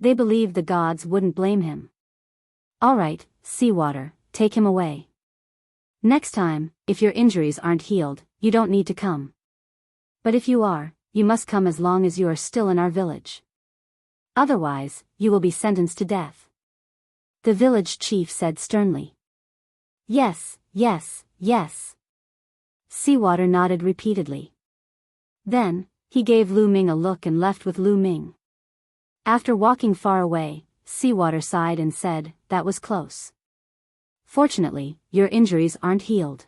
They believed the gods wouldn't blame him. All right, Seawater, take him away. Next time, if your injuries aren't healed, you don't need to come. But if you are, you must come as long as you are still in our village. Otherwise, you will be sentenced to death. The village chief said sternly. Yes, yes, yes. Seawater nodded repeatedly. Then, he gave Lu Ming a look and left with Lu Ming. After walking far away, Seawater sighed and said, that was close. Fortunately, your injuries aren't healed.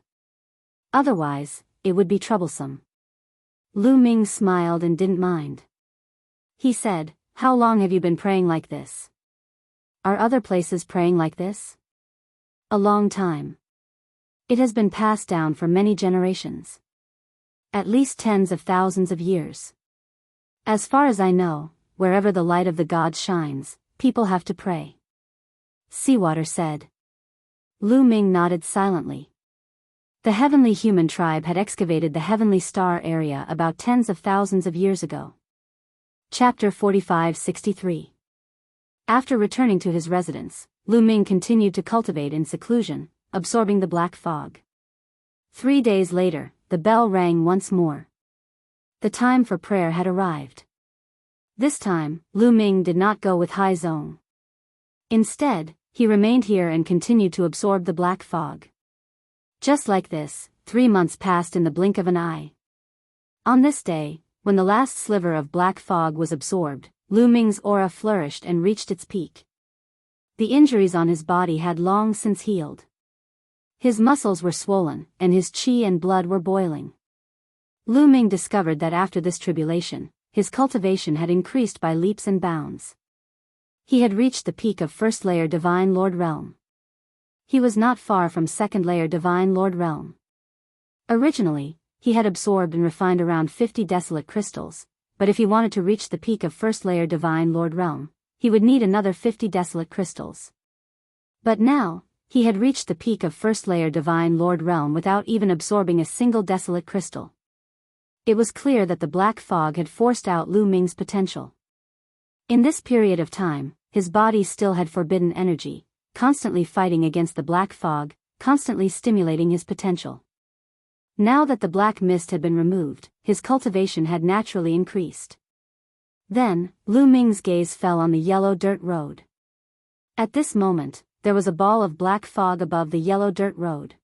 Otherwise, it would be troublesome. Lu Ming smiled and didn't mind. He said, how long have you been praying like this? Are other places praying like this? A long time. It has been passed down for many generations. At least tens of thousands of years. As far as I know, wherever the light of the gods shines, people have to pray. Seawater said. Lu Ming nodded silently. The heavenly human tribe had excavated the heavenly star area about tens of thousands of years ago. Chapter 45-63. After returning to his residence, Lu Ming continued to cultivate in seclusion, absorbing the black fog. 3 days later, the bell rang once more. The time for prayer had arrived. This time, Lu Ming did not go with Haizong. Instead, he remained here and continued to absorb the black fog. Just like this, 3 months passed in the blink of an eye. On this day, when the last sliver of black fog was absorbed, Lu Ming's aura flourished and reached its peak. The injuries on his body had long since healed. His muscles were swollen, and his qi and blood were boiling. Lu Ming discovered that after this tribulation, his cultivation had increased by leaps and bounds. He had reached the peak of first layer Divine Lord Realm. He was not far from second layer Divine Lord Realm. Originally, he had absorbed and refined around 50 desolate crystals, but if he wanted to reach the peak of first layer Divine Lord Realm, he would need another 50 desolate crystals. But now, he had reached the peak of first layer Divine Lord Realm without even absorbing a single desolate crystal. It was clear that the black fog had forced out Lu Ming's potential. In this period of time, his body still had forbidden energy, constantly fighting against the black fog, constantly stimulating his potential. Now that the black mist had been removed, his cultivation had naturally increased. Then, Lu Ming's gaze fell on the yellow dirt road. At this moment, there was a ball of black fog above the yellow dirt road.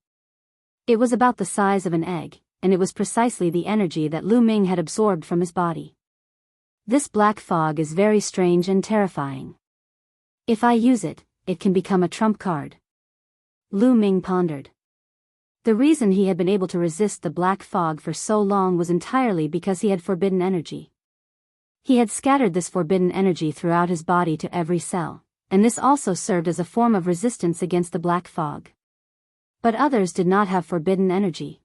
It was about the size of an egg, and it was precisely the energy that Lu Ming had absorbed from his body. This black fog is very strange and terrifying. If I use it, it can become a trump card. Lu Ming pondered. The reason he had been able to resist the black fog for so long was entirely because he had forbidden energy. He had scattered this forbidden energy throughout his body to every cell, and this also served as a form of resistance against the black fog. But others did not have forbidden energy.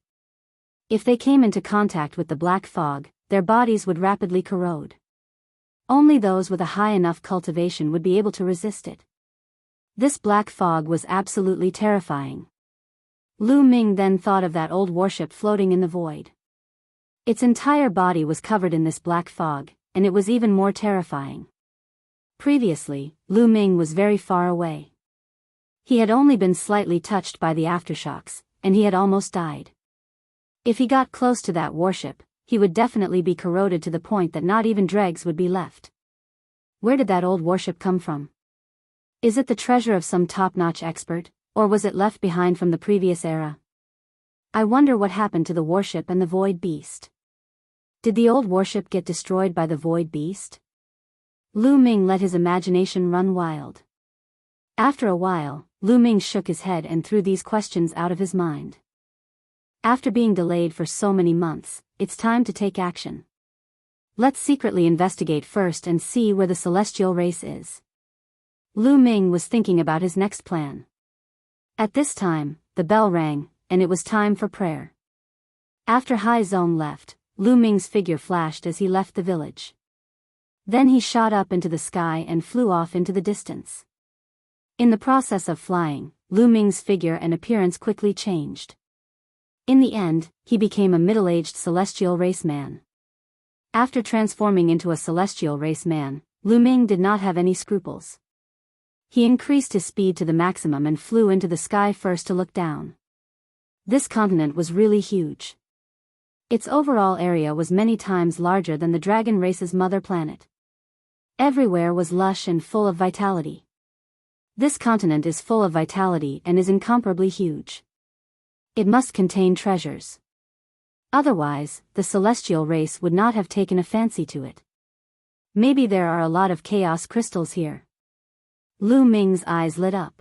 If they came into contact with the black fog, their bodies would rapidly corrode. Only those with a high enough cultivation would be able to resist it. This black fog was absolutely terrifying. Lu Ming then thought of that old warship floating in the void. Its entire body was covered in this black fog, and it was even more terrifying. Previously, Lu Ming was very far away. He had only been slightly touched by the aftershocks, and he had almost died. If he got close to that warship, he would definitely be corroded to the point that not even dregs would be left. Where did that old warship come from? Is it the treasure of some top-notch expert, or was it left behind from the previous era? I wonder what happened to the warship and the void beast. Did the old warship get destroyed by the void beast? Lu Ming let his imagination run wild. After a while, Lu Ming shook his head and threw these questions out of his mind. After being delayed for so many months, it's time to take action. Let's secretly investigate first and see where the celestial race is. Lu Ming was thinking about his next plan. At this time, the bell rang, and it was time for prayer. After Hai Zong left, Lu Ming's figure flashed as he left the village. Then he shot up into the sky and flew off into the distance. In the process of flying, Lu Ming's figure and appearance quickly changed. In the end, he became a middle-aged celestial race man. After transforming into a celestial race man, Lu Ming did not have any scruples. He increased his speed to the maximum and flew into the sky first to look down. This continent was really huge. Its overall area was many times larger than the dragon race's mother planet. Everywhere was lush and full of vitality. This continent is full of vitality and is incomparably huge. It must contain treasures. Otherwise, the celestial race would not have taken a fancy to it. Maybe there are a lot of chaos crystals here. Lu Ming's eyes lit up.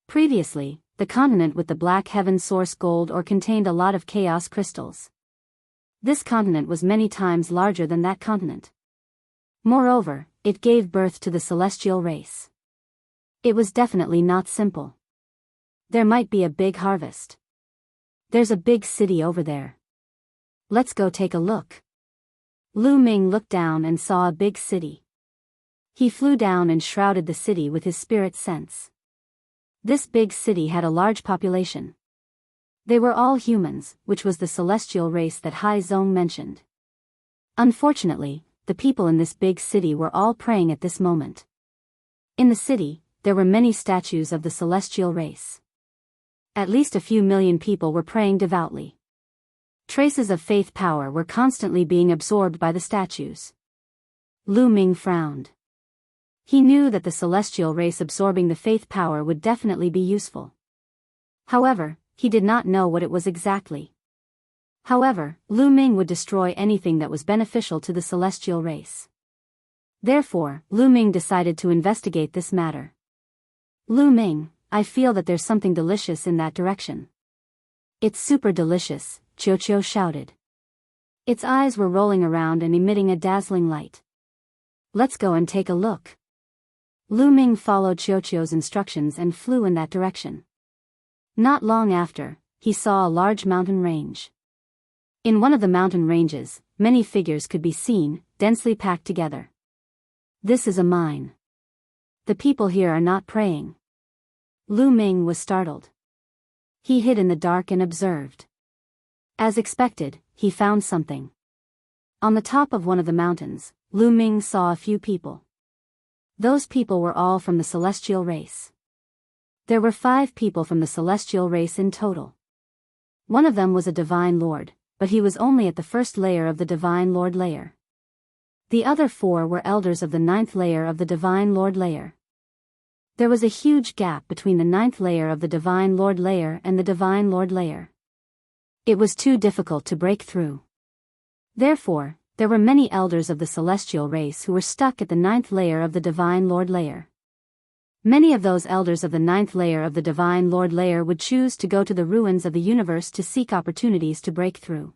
Previously, the continent with the black heaven source gold ore contained a lot of chaos crystals. This continent was many times larger than that continent. Moreover, it gave birth to the celestial race. It was definitely not simple. There might be a big harvest. There's a big city over there. Let's go take a look. Lu Ming looked down and saw a big city. He flew down and shrouded the city with his spirit sense. This big city had a large population. They were all humans, which was the celestial race that Hai Zong mentioned. Unfortunately, the people in this big city were all praying at this moment. In the city, there were many statues of the celestial race. At least a few million people were praying devoutly. Traces of faith power were constantly being absorbed by the statues. Lu Ming frowned. He knew that the celestial race absorbing the faith power would definitely be useful. However, he did not know what it was exactly. However, Lu Ming would destroy anything that was beneficial to the celestial race. Therefore, Lu Ming decided to investigate this matter. Lu Ming, I feel that there's something delicious in that direction. It's super delicious, Qiu shouted. Its eyes were rolling around and emitting a dazzling light. Let's go and take a look. Lu Ming followed Qiu's instructions and flew in that direction. Not long after, he saw a large mountain range. In one of the mountain ranges, many figures could be seen, densely packed together. This is a mine. The people here are not praying. Lu Ming was startled. He hid in the dark and observed. As expected, he found something. On the top of one of the mountains, Lu Ming saw a few people. Those people were all from the celestial race. There were 5 people from the celestial race in total. One of them was a divine lord, but he was only at the first layer of the divine lord layer. The other 4 were elders of the 9th layer of the divine lord layer. There was a huge gap between the 9th layer of the divine lord layer and the divine lord layer. It was too difficult to break through. Therefore, there were many elders of the celestial race who were stuck at the 9th layer of the divine lord layer. Many of those elders of the 9th layer of the divine lord layer would choose to go to the ruins of the universe to seek opportunities to break through.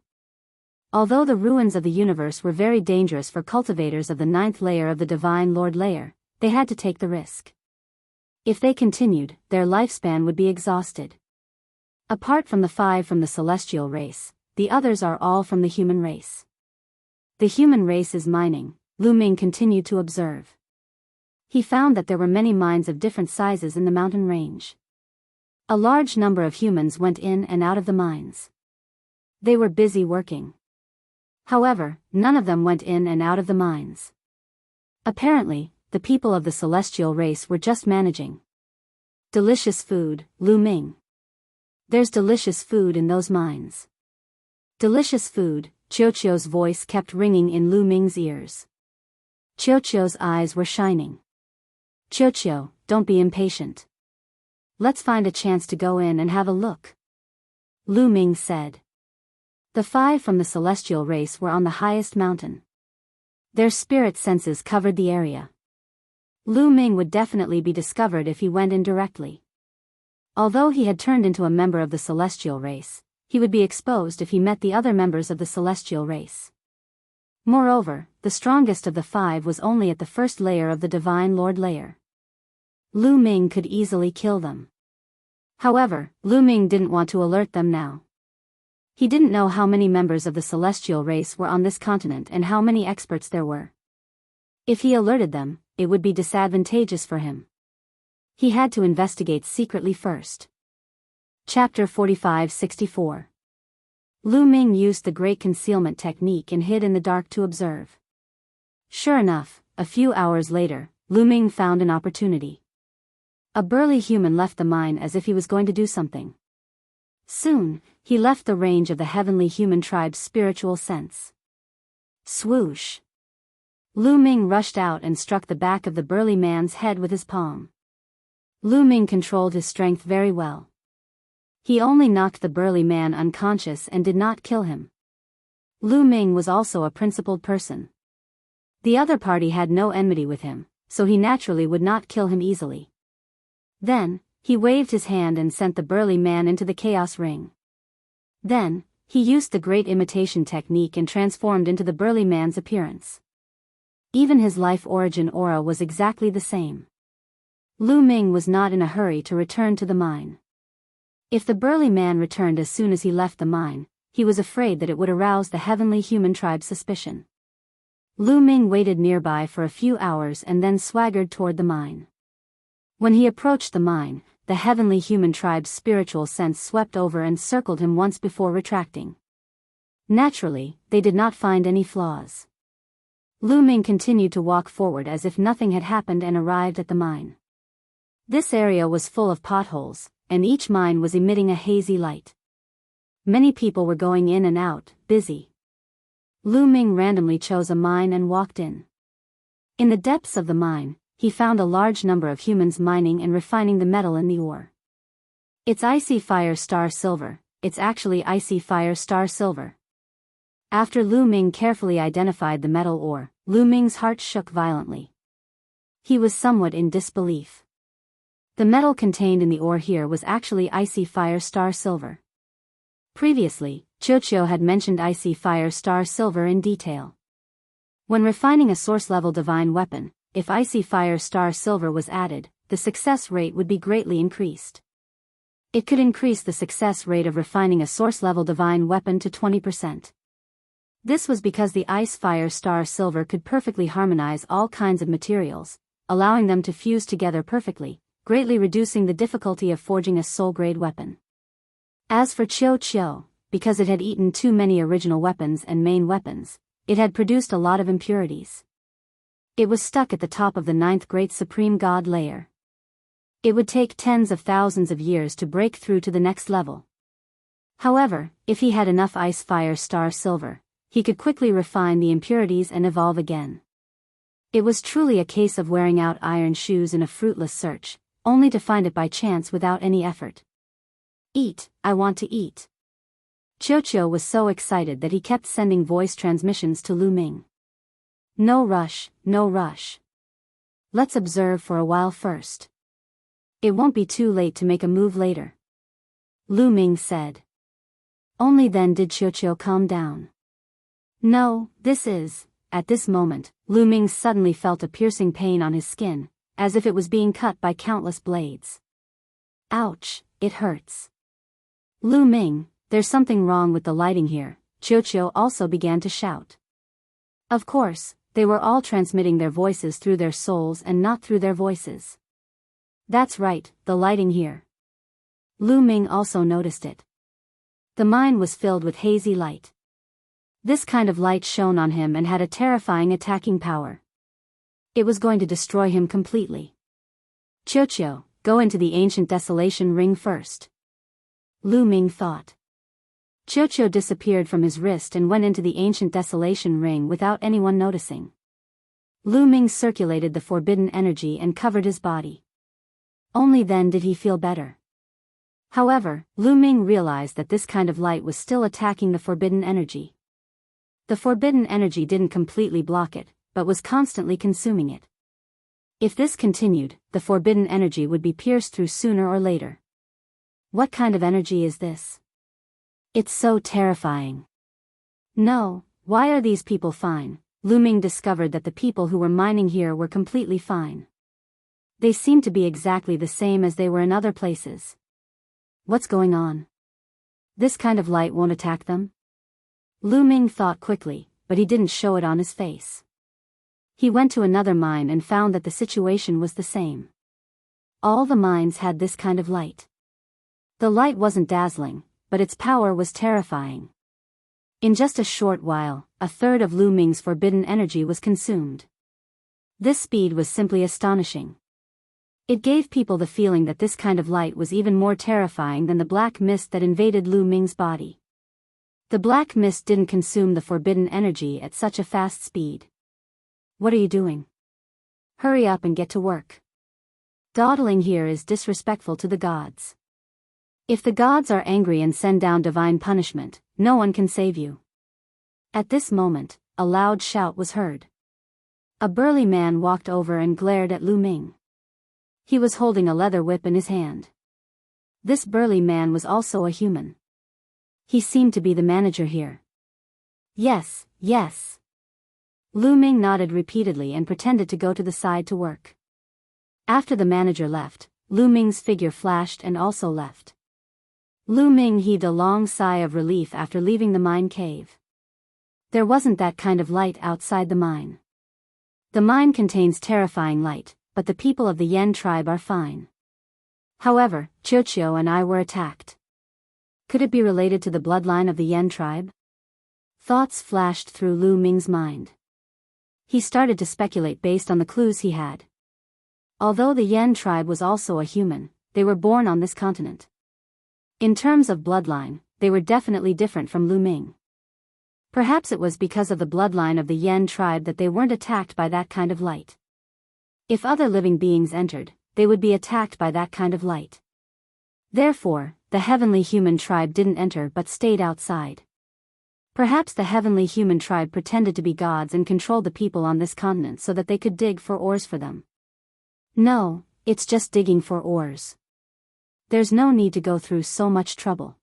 Although the ruins of the universe were very dangerous for cultivators of the 9th layer of the divine lord layer, they had to take the risk. If they continued, their lifespan would be exhausted. Apart from the 5 from the celestial race, the others are all from the human race. The human race is mining, Lu Ming continued to observe. He found that there were many mines of different sizes in the mountain range. A large number of humans went in and out of the mines. They were busy working. However, none of them went in and out of the mines. Apparently, the people of the celestial race were just managing. Delicious food, Lu Ming. There's delicious food in those mines. Delicious food, Qiuqiu's voice kept ringing in Lu Ming's ears. Qiuqiu's eyes were shining. Qiuqiu, don't be impatient. Let's find a chance to go in and have a look. Lu Ming said. The 5 from the celestial race were on the highest mountain. Their spirit senses covered the area. Lu Ming would definitely be discovered if he went in directly. Although he had turned into a member of the celestial race, he would be exposed if he met the other members of the celestial race. Moreover, the strongest of the 5 was only at the first layer of the divine lord layer. Lu Ming could easily kill them. However, Lu Ming didn't want to alert them now. He didn't know how many members of the celestial race were on this continent and how many experts there were. If he alerted them, it would be disadvantageous for him. He had to investigate secretly first. Chapter 45-64. Lu Ming used the great concealment technique and hid in the dark to observe. Sure enough, a few hours later, Lu Ming found an opportunity. A burly human left the mine as if he was going to do something. Soon, he left the range of the heavenly human tribe's spiritual sense. Swoosh! Lu Ming rushed out and struck the back of the burly man's head with his palm. Lu Ming controlled his strength very well. He only knocked the burly man unconscious and did not kill him. Lu Ming was also a principled person. The other party had no enmity with him, so he naturally would not kill him easily. Then, he waved his hand and sent the burly man into the chaos ring. Then, he used the great imitation technique and transformed into the burly man's appearance. Even his life origin aura was exactly the same. Lu Ming was not in a hurry to return to the mine. If the burly man returned as soon as he left the mine, he was afraid that it would arouse the heavenly human tribe's suspicion. Lu Ming waited nearby for a few hours and then swaggered toward the mine. When he approached the mine, the heavenly human tribe's spiritual sense swept over and circled him once before retracting. Naturally, they did not find any flaws. Lu Ming continued to walk forward as if nothing had happened and arrived at the mine. This area was full of potholes, and each mine was emitting a hazy light. Many people were going in and out, busy. Lu Ming randomly chose a mine and walked in. In the depths of the mine, he found a large number of humans mining and refining the metal in the ore. It's icy fire star silver, it's actually icy fire star silver. After Lu Ming carefully identified the metal ore, Lu Ming's heart shook violently. He was somewhat in disbelief. The metal contained in the ore here was actually icy fire star silver. Previously, Qiuqiu had mentioned icy fire star silver in detail. When refining a source-level divine weapon, if icy fire star silver was added, the success rate would be greatly increased. It could increase the success rate of refining a source-level divine weapon to 20%. This was because the ice fire star silver could perfectly harmonize all kinds of materials, allowing them to fuse together perfectly, greatly reducing the difficulty of forging a soul-grade weapon. As for Qiuqiu, because it had eaten too many original weapons and main weapons, it had produced a lot of impurities. It was stuck at the top of the 9th Great Supreme God layer. It would take tens of thousands of years to break through to the next level. However, if he had enough ice fire star silver, he could quickly refine the impurities and evolve again. It was truly a case of wearing out iron shoes in a fruitless search, only to find it by chance without any effort. Eat, I want to eat. Qiuqiu was so excited that he kept sending voice transmissions to Lu Ming. No rush, no rush. Let's observe for a while first. It won't be too late to make a move later. Lu Ming said. Only then did Qiuqiu calm down. No, at this moment, Lu Ming suddenly felt a piercing pain on his skin, as if it was being cut by countless blades. Ouch, it hurts. Lu Ming, there's something wrong with the lighting here, Qiuqiu also began to shout. Of course, they were all transmitting their voices through their souls and not through their voices. That's right, the lighting here. Lu Ming also noticed it. The mine was filled with hazy light. This kind of light shone on him and had a terrifying attacking power. It was going to destroy him completely. Qiuqiu, go into the ancient desolation ring first. Lu Ming thought. Qiuqiu disappeared from his wrist and went into the ancient desolation ring without anyone noticing. Lu Ming circulated the forbidden energy and covered his body. Only then did he feel better. However, Lu Ming realized that this kind of light was still attacking the forbidden energy. The forbidden energy didn't completely block it, but was constantly consuming it. If this continued, the forbidden energy would be pierced through sooner or later. What kind of energy is this? It's so terrifying. No, why are these people fine? Lu Ming discovered that the people who were mining here were completely fine. They seemed to be exactly the same as they were in other places. What's going on? This kind of light won't attack them? Lu Ming thought quickly, but he didn't show it on his face. He went to another mine and found that the situation was the same. All the mines had this kind of light. The light wasn't dazzling, but its power was terrifying. In just a short while, a third of Lu Ming's forbidden energy was consumed. This speed was simply astonishing. It gave people the feeling that this kind of light was even more terrifying than the black mist that invaded Lu Ming's body. The black mist didn't consume the forbidden energy at such a fast speed. What are you doing? Hurry up and get to work. Dawdling here is disrespectful to the gods. If the gods are angry and send down divine punishment, no one can save you. At this moment, a loud shout was heard. A burly man walked over and glared at Lu Ming. He was holding a leather whip in his hand. This burly man was also a human. He seemed to be the manager here. Yes, yes. Lu Ming nodded repeatedly and pretended to go to the side to work. After the manager left, Lu Ming's figure flashed and also left. Lu Ming heaved a long sigh of relief after leaving the mine cave. There wasn't that kind of light outside the mine. The mine contains terrifying light, but the people of the Yen tribe are fine. However, Qiuqiu and I were attacked. Could it be related to the bloodline of the Yen tribe? Thoughts flashed through Lu Ming's mind. He started to speculate based on the clues he had. Although the Yen tribe was also a human, they were born on this continent. In terms of bloodline, they were definitely different from Lu Ming. Perhaps it was because of the bloodline of the Yen tribe that they weren't attacked by that kind of light. If other living beings entered, they would be attacked by that kind of light. Therefore, the heavenly human tribe didn't enter but stayed outside. Perhaps the heavenly human tribe pretended to be gods and controlled the people on this continent so that they could dig for ores for them. No, it's just digging for ores. There's no need to go through so much trouble.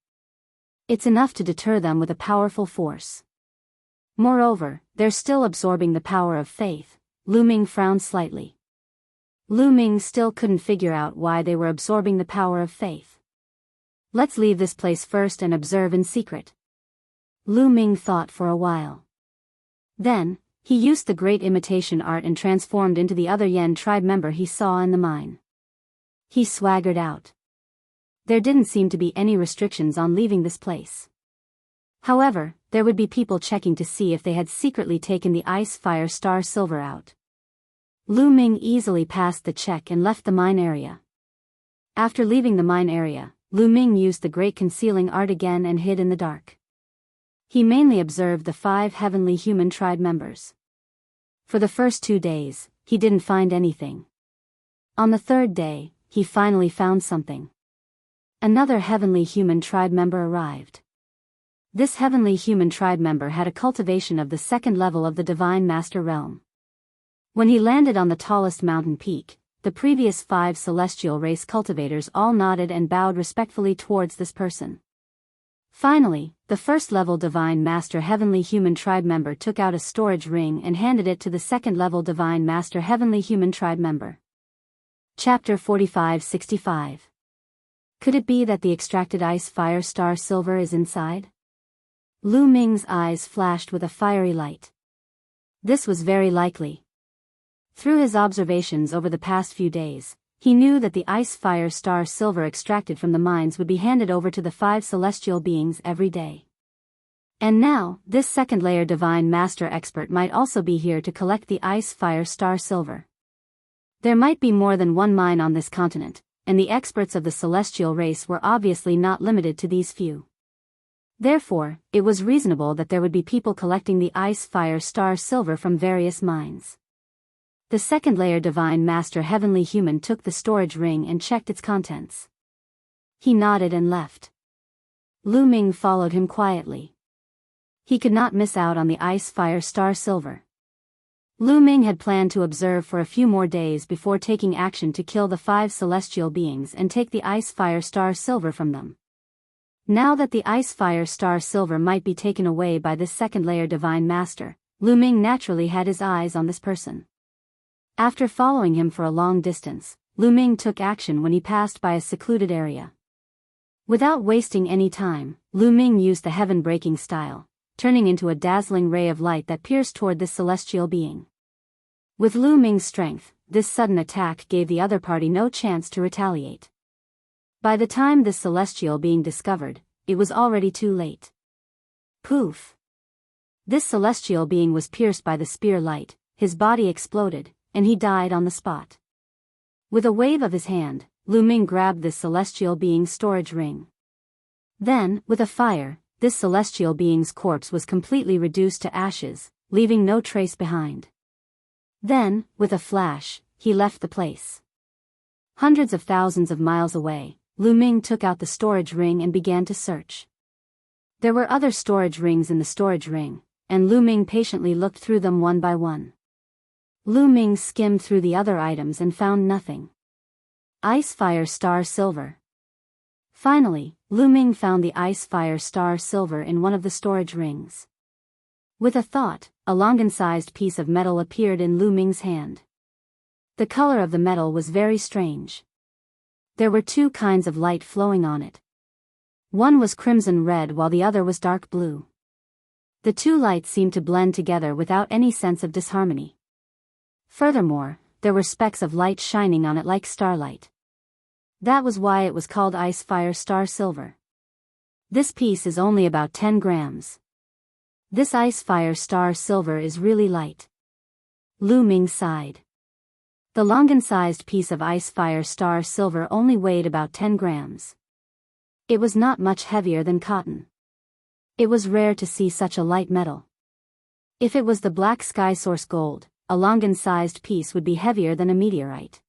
It's enough to deter them with a powerful force. Moreover, they're still absorbing the power of faith. Lu Ming frowned slightly. Lu Ming still couldn't figure out why they were absorbing the power of faith. Let's leave this place first and observe in secret. Lu Ming thought for a while. Then, he used the great imitation art and transformed into the other Yen tribe member he saw in the mine. He swaggered out. There didn't seem to be any restrictions on leaving this place. However, there would be people checking to see if they had secretly taken the ice fire star silver out. Lu Ming easily passed the check and left the mine area. After leaving the mine area, Lu Ming used the great concealing art again and hid in the dark. He mainly observed the 5 heavenly human tribe members. For the first 2 days, he didn't find anything. On the 3rd day, he finally found something. Another heavenly human tribe member arrived. This heavenly human tribe member had a cultivation of the 2nd level of the Divine Master Realm. When he landed on the tallest mountain peak, the previous 5 celestial race cultivators all nodded and bowed respectfully towards this person. Finally, the 1st level Divine Master Heavenly Human Tribe member took out a storage ring and handed it to the 2nd level Divine Master Heavenly Human Tribe member. Chapter 45-65. Could it be that the extracted ice fire star silver is inside? Lu Ming's eyes flashed with a fiery light. This was very likely. Through his observations over the past few days, he knew that the ice fire star silver extracted from the mines would be handed over to the 5 celestial beings every day. And now, this 2nd layer Divine Master expert might also be here to collect the ice fire star silver. There might be more than one mine on this continent, and the experts of the celestial race were obviously not limited to these few. Therefore, it was reasonable that there would be people collecting the ice fire star silver from various mines. The 2nd layer Divine Master Heavenly Human took the storage ring and checked its contents. He nodded and left. Lu Ming followed him quietly. He could not miss out on the ice fire star silver. Lu Ming had planned to observe for a few more days before taking action to kill the 5 celestial beings and take the ice fire star silver from them. Now that the ice fire star silver might be taken away by this 2nd layer Divine Master, Lu Ming naturally had his eyes on this person. After following him for a long distance, Lu Ming took action when he passed by a secluded area. Without wasting any time, Lu Ming used the heaven-breaking style, turning into a dazzling ray of light that pierced toward this celestial being. With Lu Ming's strength, this sudden attack gave the other party no chance to retaliate. By the time this celestial being discovered, it was already too late. Poof! This celestial being was pierced by the spear light, his body exploded, and he died on the spot. With a wave of his hand, Lu Ming grabbed this celestial being's storage ring. Then, with a fire, this celestial being's corpse was completely reduced to ashes, leaving no trace behind. Then, with a flash, he left the place. Hundreds of thousands of miles away, Lu Ming took out the storage ring and began to search. There were other storage rings in the storage ring, and Lu Ming patiently looked through them one by one. Lu Ming skimmed through the other items and found nothing. Ice Fire Star Silver. Finally, Lu Ming found the Ice Fire Star Silver in one of the storage rings. With a thought, a longan-sized piece of metal appeared in Lu Ming's hand. The color of the metal was very strange. There were 2 kinds of light flowing on it. One was crimson red while the other was dark blue. The 2 lights seemed to blend together without any sense of disharmony. Furthermore, there were specks of light shining on it like starlight. That was why it was called Ice Fire Star Silver. This piece is only about 10 grams. This Ice Fire Star Silver is really light. Lu Ming sighed. The longan-sized piece of Ice Fire Star Silver only weighed about 10 grams. It was not much heavier than cotton. It was rare to see such a light metal. If it was the black sky source gold, a longan-sized piece would be heavier than a meteorite.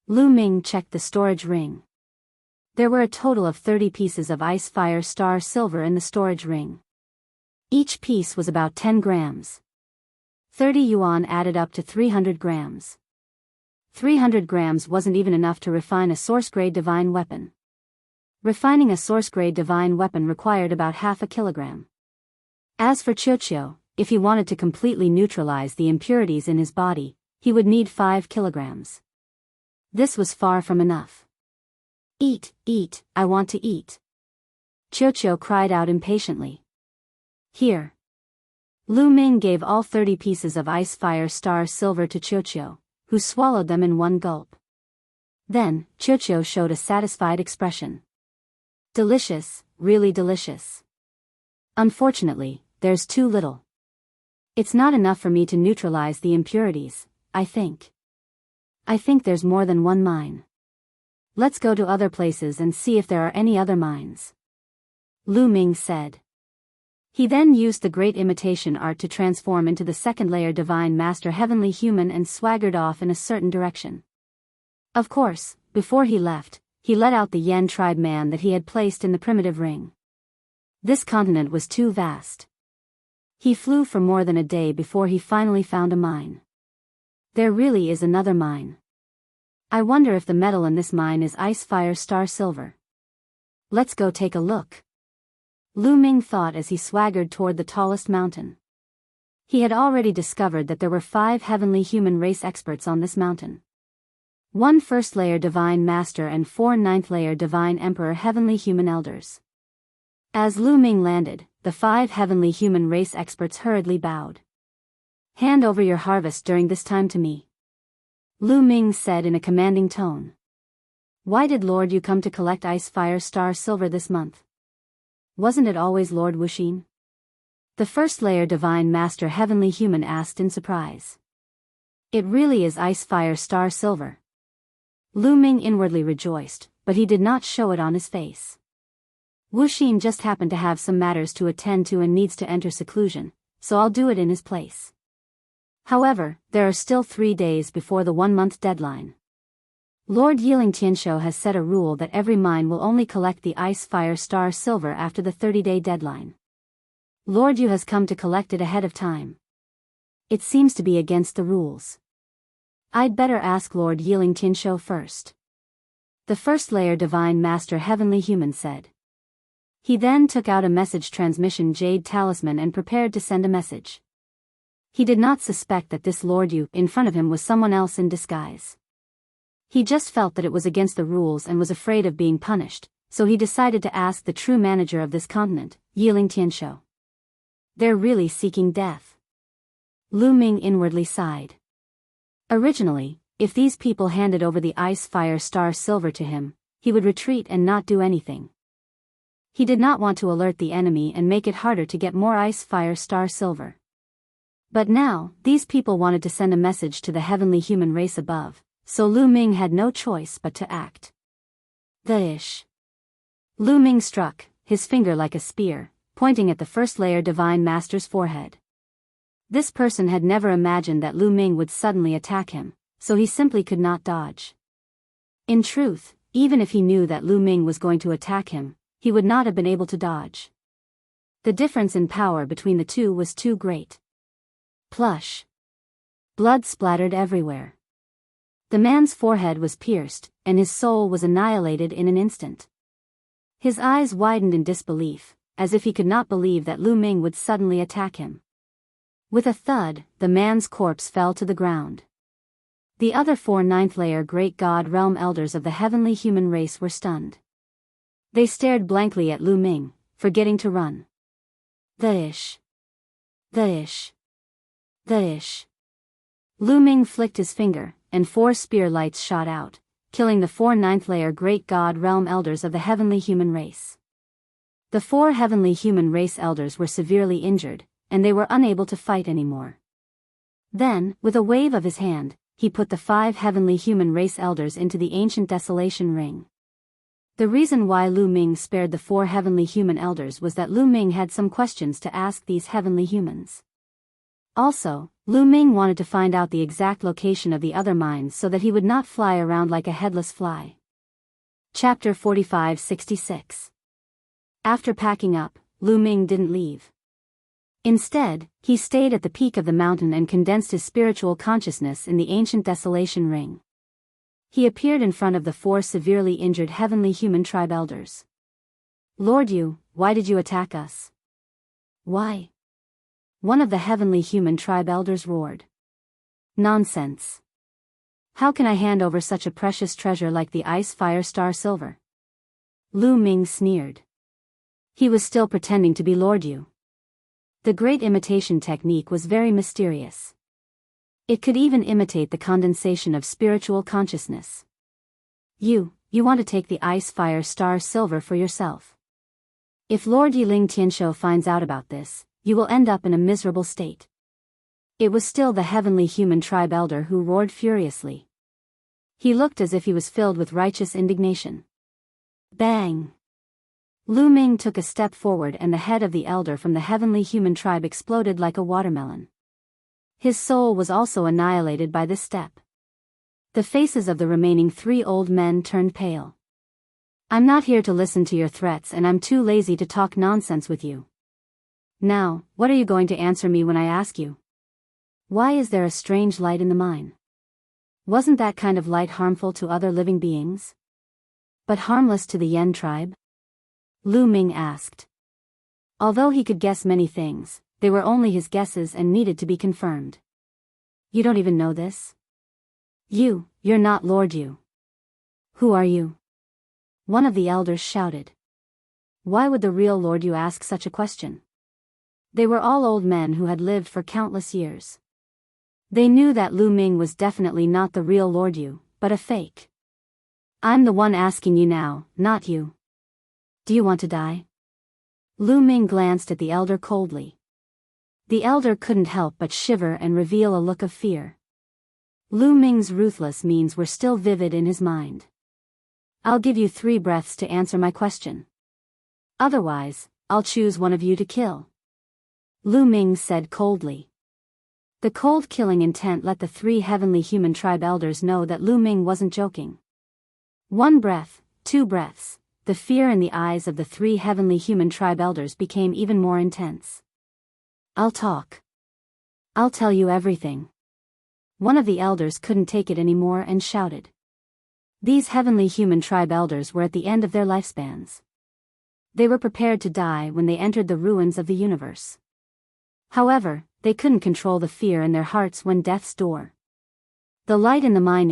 Lu Ming checked the storage ring. There were a total of 30 pieces of Ice Fire Star Silver in the storage ring. Each piece was about 10 grams. 30 yuan added up to 300 grams. 300 grams wasn't even enough to refine a source-grade divine weapon. Refining a source-grade divine weapon required about half a kilogram. As for Qiuqiu, if he wanted to completely neutralize the impurities in his body, he would need 5 kilograms. This was far from enough. Eat, eat, I want to eat. Qiuqiu cried out impatiently. Here. Lu Ming gave all 30 pieces of Ice Fire Star Silver to Qiuqiu, who swallowed them in one gulp. Then, Qiuqiu showed a satisfied expression. Delicious, really delicious. Unfortunately, there's too little. It's not enough for me to neutralize the impurities, I think. I think there's more than one mine. Let's go to other places and see if there are any other mines. Lu Ming said. He then used the great imitation art to transform into the second layer Divine Master Heavenly Human and swaggered off in a certain direction. Of course, before he left, he let out the Yen tribe man that he had placed in the primitive ring. This continent was too vast. He flew for more than a day before he finally found a mine. There really is another mine. I wonder if the metal in this mine is ice fire star silver. Let's go take a look. Lu Ming thought as he swaggered toward the tallest mountain. He had already discovered that there were 5 heavenly human race experts on this mountain. 1 first-layer Divine Master and 4 ninth-layer Divine Emperor Heavenly Human Elders. As Lu Ming landed, the 5 heavenly human race experts hurriedly bowed. Hand over your harvest during this time to me. Lu Ming said in a commanding tone. Why did Lord Yu come to collect ice fire star silver this month? Wasn't it always Lord Wuxin? The first-layer Divine Master Heavenly Human asked in surprise. It really is ice fire star silver. Lu Ming inwardly rejoiced, but he did not show it on his face. Wuxin just happened to have some matters to attend to and needs to enter seclusion, so I'll do it in his place. However, there are still 3 days before the 1-month deadline. Lord Yiling Tianshou has set a rule that every mine will only collect the ice fire star silver after the 30-day deadline. Lord Yu has come to collect it ahead of time. It seems to be against the rules. I'd better ask Lord Yiling Tianshou first. The first-layer Divine Master Heavenly Human said. He then took out a message transmission jade talisman and prepared to send a message. He did not suspect that this Lord Yu in front of him was someone else in disguise. He just felt that it was against the rules and was afraid of being punished, so he decided to ask the true manager of this continent, Yiling Tianshou. They're really seeking death. Lu Ming inwardly sighed. Originally, if these people handed over the ice fire star silver to him, he would retreat and not do anything. He did not want to alert the enemy and make it harder to get more ice fire star silver. But now, these people wanted to send a message to the heavenly human race above, so Lu Ming had no choice but to act. The ish. Lu Ming struck, his finger like a spear, pointing at the first-layer Divine Master's forehead. This person had never imagined that Lu Ming would suddenly attack him, so he simply could not dodge. In truth, even if he knew that Lu Ming was going to attack him, he would not have been able to dodge. The difference in power between the two was too great. Plush. Blood splattered everywhere. The man's forehead was pierced, and his soul was annihilated in an instant. His eyes widened in disbelief, as if he could not believe that Lu Ming would suddenly attack him. With a thud, the man's corpse fell to the ground. The other 4 ninth-layer Great God Realm Elders of the heavenly human race were stunned. They stared blankly at Lu Ming, forgetting to run. The ish. The ish. The ish. Lu Ming flicked his finger, and 4 spear lights shot out, killing the 4 ninth-layer Great God Realm Elders of the heavenly human race. The 4 heavenly human race elders were severely injured, and they were unable to fight anymore. Then, with a wave of his hand, he put the 5 heavenly human race elders into the ancient desolation ring. The reason why Lu Ming spared the 4 heavenly human elders was that Lu Ming had some questions to ask these heavenly humans. Also, Lu Ming wanted to find out the exact location of the other mines so that he would not fly around like a headless fly. Chapter 45-66. After packing up, Lu Ming didn't leave. Instead, he stayed at the peak of the mountain and condensed his spiritual consciousness in the ancient desolation ring. He appeared in front of the 4 severely injured heavenly human tribe elders. Lord Yu, why did you attack us? Why? One of the heavenly human tribe elders roared. Nonsense. How can I hand over such a precious treasure like the ice fire star silver? Lu Ming sneered. He was still pretending to be Lord Yu. The great imitation technique was very mysterious. It could even imitate the condensation of spiritual consciousness. You want to take the ice fire star silver for yourself. If Lord Yiling Tianshou finds out about this, you will end up in a miserable state. It was still the heavenly human tribe elder who roared furiously. He looked as if he was filled with righteous indignation. Bang! Lu Ming took a step forward and the head of the elder from the heavenly human tribe exploded like a watermelon. His soul was also annihilated by this step. The faces of the remaining 3 old men turned pale. I'm not here to listen to your threats and I'm too lazy to talk nonsense with you. Now, what are you going to answer me when I ask you? Why is there a strange light in the mine? Wasn't that kind of light harmful to other living beings? But harmless to the Yen tribe? Lu Ming asked. Although he could guess many things, they were only his guesses and needed to be confirmed. You don't even know this? You're not Lord Yu. Who are you? One of the elders shouted. Why would the real Lord Yu ask such a question? They were all old men who had lived for countless years. They knew that Lu Ming was definitely not the real Lord Yu, but a fake. I'm the one asking you now, not you. Do you want to die? Lu Ming glanced at the elder coldly. The elder couldn't help but shiver and reveal a look of fear. Lu Ming's ruthless means were still vivid in his mind. I'll give you 3 breaths to answer my question. Otherwise, I'll choose one of you to kill. Lu Ming said coldly. The cold killing intent let the 3 heavenly human tribe elders know that Lu Ming wasn't joking. 1 breath, 2 breaths. The fear in the eyes of the 3 heavenly human tribe elders became even more intense. I'll talk. I'll tell you everything. One of the elders couldn't take it anymore and shouted. These heavenly human tribe elders were at the end of their lifespans. They were prepared to die when they entered the ruins of the universe. However, they couldn't control the fear in their hearts when death's door. The light in the mine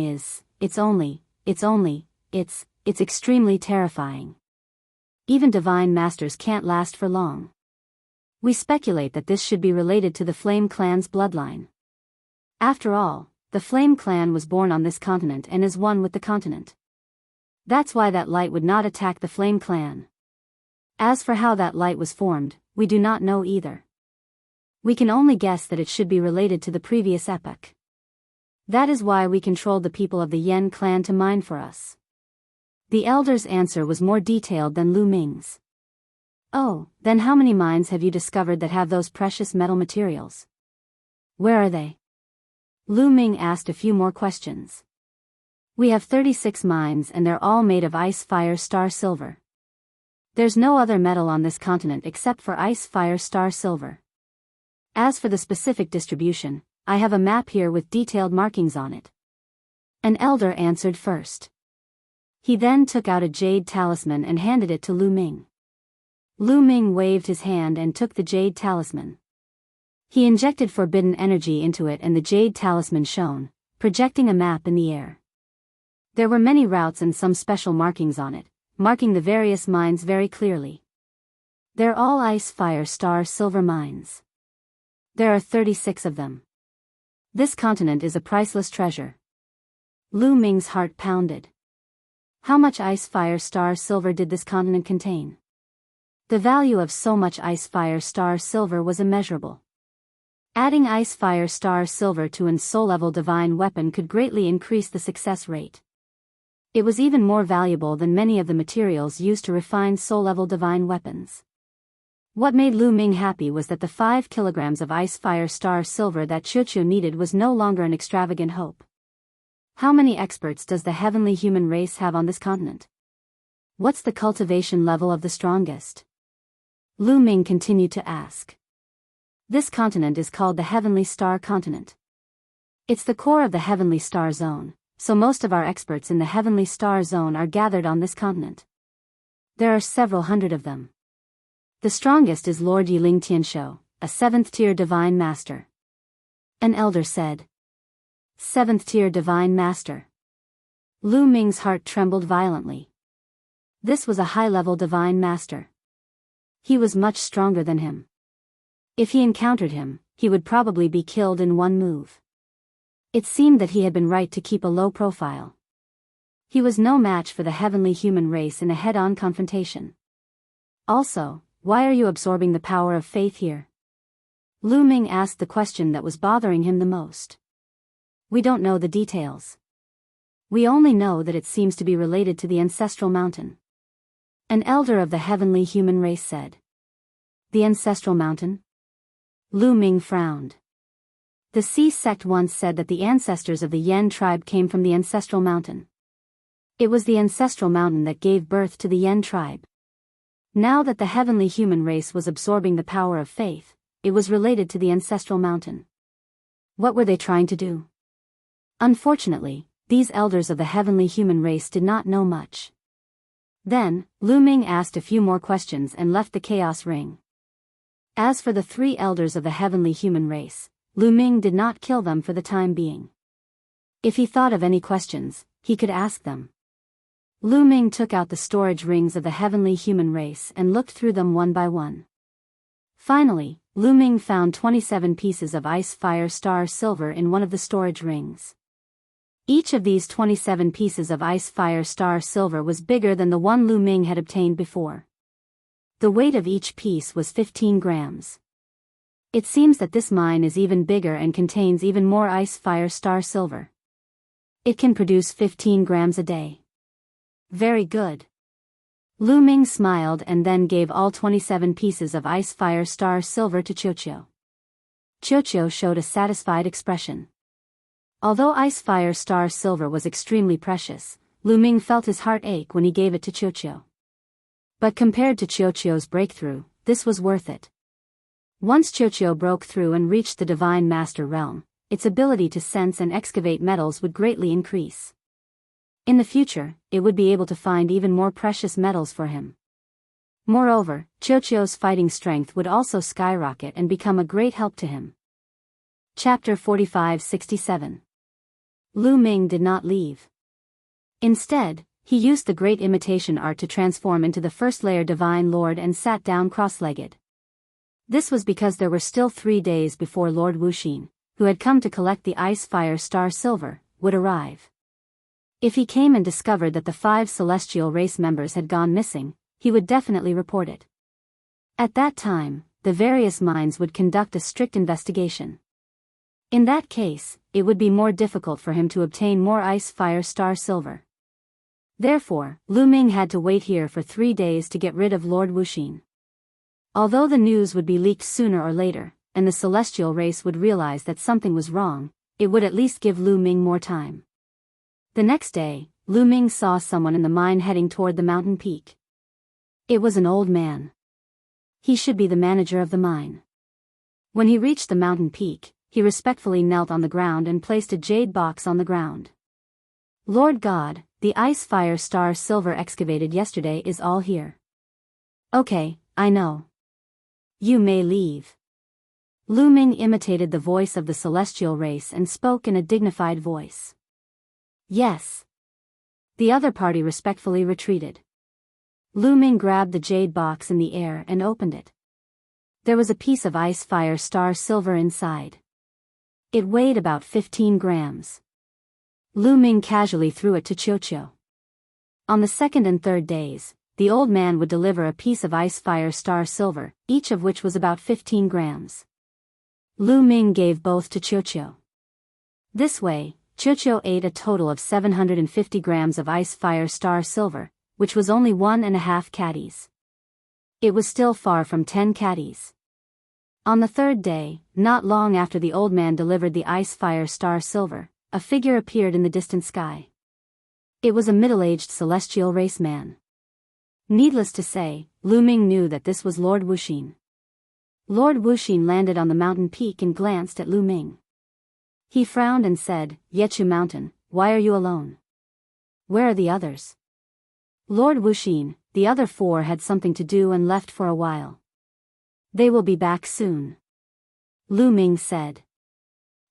it's extremely terrifying. Even divine masters can't last for long. We speculate that this should be related to the Flame Clan's bloodline. After all, the Flame Clan was born on this continent and is one with the continent. That's why that light would not attack the Flame Clan. As for how that light was formed, we do not know either. We can only guess that it should be related to the previous epoch. That is why we controlled the people of the Yen clan to mine for us. The elder's answer was more detailed than Lu Ming's. Oh, then how many mines have you discovered that have those precious metal materials? Where are they? Lu Ming asked a few more questions. We have 36 mines and they're all made of ice, fire, star, silver. There's no other metal on this continent except for ice, fire, star, silver. As for the specific distribution, I have a map here with detailed markings on it. An elder answered first. He then took out a jade talisman and handed it to Lu Ming. Lu Ming waved his hand and took the jade talisman. He injected forbidden energy into it and the jade talisman shone, projecting a map in the air. There were many routes and some special markings on it, marking the various mines very clearly. They're all ice, fire, star, silver mines. There are 36 of them. This continent is a priceless treasure. Lu Ming's heart pounded. How much ice, fire, star, silver did this continent contain? The value of so much ice, fire, star, silver was immeasurable. Adding ice, fire, star, silver to an soul-level divine weapon could greatly increase the success rate. It was even more valuable than many of the materials used to refine soul-level divine weapons. What made Lu Ming happy was that the 5 kilograms of ice, fire, star, silver that Chuchu needed was no longer an extravagant hope. How many experts does the heavenly human race have on this continent? What's the cultivation level of the strongest? Lu Ming continued to ask. This continent is called the Heavenly Star Continent. It's the core of the Heavenly Star Zone, so most of our experts in the Heavenly Star Zone are gathered on this continent. There are several hundred of them. The strongest is Lord Yiling Tianshou, a 7th-tier divine master. An elder said. 7th-tier divine master. Lu Ming's heart trembled violently. This was a high-level divine master. He was much stronger than him. If he encountered him, he would probably be killed in one move. It seemed that he had been right to keep a low profile. He was no match for the heavenly human race in a head-on confrontation. Also, why are you absorbing the power of faith here? Lu Ming asked the question that was bothering him the most. We don't know the details. We only know that it seems to be related to the ancestral mountain. An elder of the heavenly human race said. The ancestral mountain? Lu Ming frowned. The Sea sect once said that the ancestors of the Yen tribe came from the ancestral mountain. It was the ancestral mountain that gave birth to the Yen tribe. Now that the heavenly human race was absorbing the power of faith, it was related to the ancestral mountain. What were they trying to do? Unfortunately, these elders of the heavenly human race did not know much. Then, Lu Ming asked a few more questions and left the chaos ring. As for the 3 elders of the heavenly human race, Lu Ming did not kill them for the time being. If he thought of any questions, he could ask them. Lu Ming took out the storage rings of the heavenly human race and looked through them one by one. Finally, Lu Ming found 27 pieces of ice fire star silver in one of the storage rings. Each of these 27 pieces of ice fire star silver was bigger than the one Lu Ming had obtained before. The weight of each piece was 15 grams. It seems that this mine is even bigger and contains even more ice fire star silver. It can produce 15 grams a day. Very good. Lu Ming smiled and then gave all 27 pieces of ice fire star silver to Qiuqiu. Qiuqiu showed a satisfied expression. Although ice fire star silver was extremely precious, Lu Ming felt his heart ache when he gave it to Qiuqiu. But compared to Qiuqiu's breakthrough, this was worth it. Once Qiuqiu broke through and reached the Divine Master Realm, its ability to sense and excavate metals would greatly increase. In the future, it would be able to find even more precious metals for him. Moreover, Qiuqiu's fighting strength would also skyrocket and become a great help to him. Chapter 45-67. Lu Ming did not leave. Instead, he used the great imitation art to transform into the first layer Divine Lord and sat down cross-legged. This was because there were still 3 days before Lord Wuxin, who had come to collect the ice fire star silver, would arrive. If he came and discovered that the 5 celestial race members had gone missing, he would definitely report it. At that time, the various mines would conduct a strict investigation. In that case, it would be more difficult for him to obtain more ice fire star silver. Therefore, Lu Ming had to wait here for 3 days to get rid of Lord Wuxin. Although the news would be leaked sooner or later, and the celestial race would realize that something was wrong, it would at least give Lu Ming more time. The next day, Lu Ming saw someone in the mine heading toward the mountain peak. It was an old man. He should be the manager of the mine. When he reached the mountain peak, he respectfully knelt on the ground and placed a jade box on the ground. Lord God, the ice fire star silver excavated yesterday is all here. Okay, I know. You may leave. Lu Ming imitated the voice of the celestial race and spoke in a dignified voice. Yes. The other party respectfully retreated. Lu Ming grabbed the jade box in the air and opened it. There was a piece of ice fire star silver inside. It weighed about 15 grams. Lu Ming casually threw it to Qiuqiu. On the 2nd and 3rd days, the old man would deliver a piece of ice fire star silver, each of which was about 15 grams. Lu Ming gave both to Qiuqiu. This way, Qiuqiu ate a total of 750 grams of ice fire star silver, which was only 1.5 caddies. It was still far from 10 caddies. On the 3rd day, not long after the old man delivered the ice fire star silver, a figure appeared in the distant sky. It was a middle-aged celestial race man. Needless to say, Lu Ming knew that this was Lord Wuxin. Lord Wuxin landed on the mountain peak and glanced at Lu Ming. He frowned and said, "Yechu Mountain, why are you alone? Where are the others?" Lord Wuxin, the other 4 had something to do and left for a while. They will be back soon. Lu Ming said.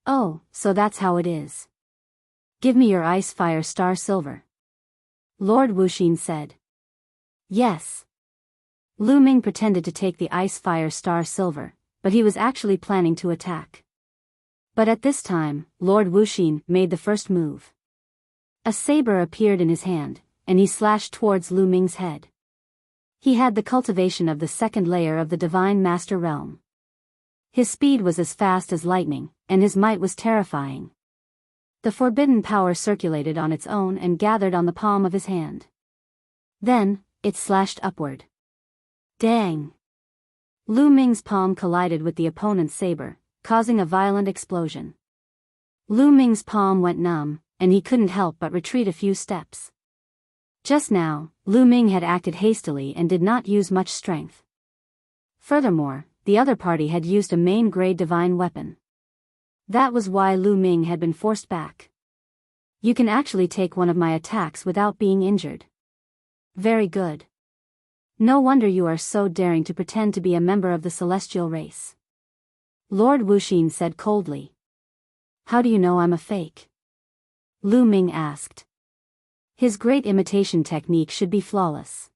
Oh, so that's how it is. Give me your ice fire star silver. Lord Wuxin said. Yes. Lu Ming pretended to take the ice fire star silver, but he was actually planning to attack. But at this time, Lord Wuxin made the first move. A saber appeared in his hand, and he slashed towards Lu Ming's head. He had the cultivation of the 2nd layer of the Divine Master Realm. His speed was as fast as lightning, and his might was terrifying. The forbidden power circulated on its own and gathered on the palm of his hand. Then, it slashed upward. Dang! Lu Ming's palm collided with the opponent's saber, causing a violent explosion. Lu Ming's palm went numb, and he couldn't help but retreat a few steps. Just now, Lu Ming had acted hastily and did not use much strength. Furthermore, the other party had used a main-grade divine weapon. That was why Lu Ming had been forced back. You can actually take one of my attacks without being injured. Very good. No wonder you are so daring to pretend to be a member of the celestial race. Lord Wuxin said coldly. How do you know I'm a fake? Lu Ming asked. His great imitation technique should be flawless.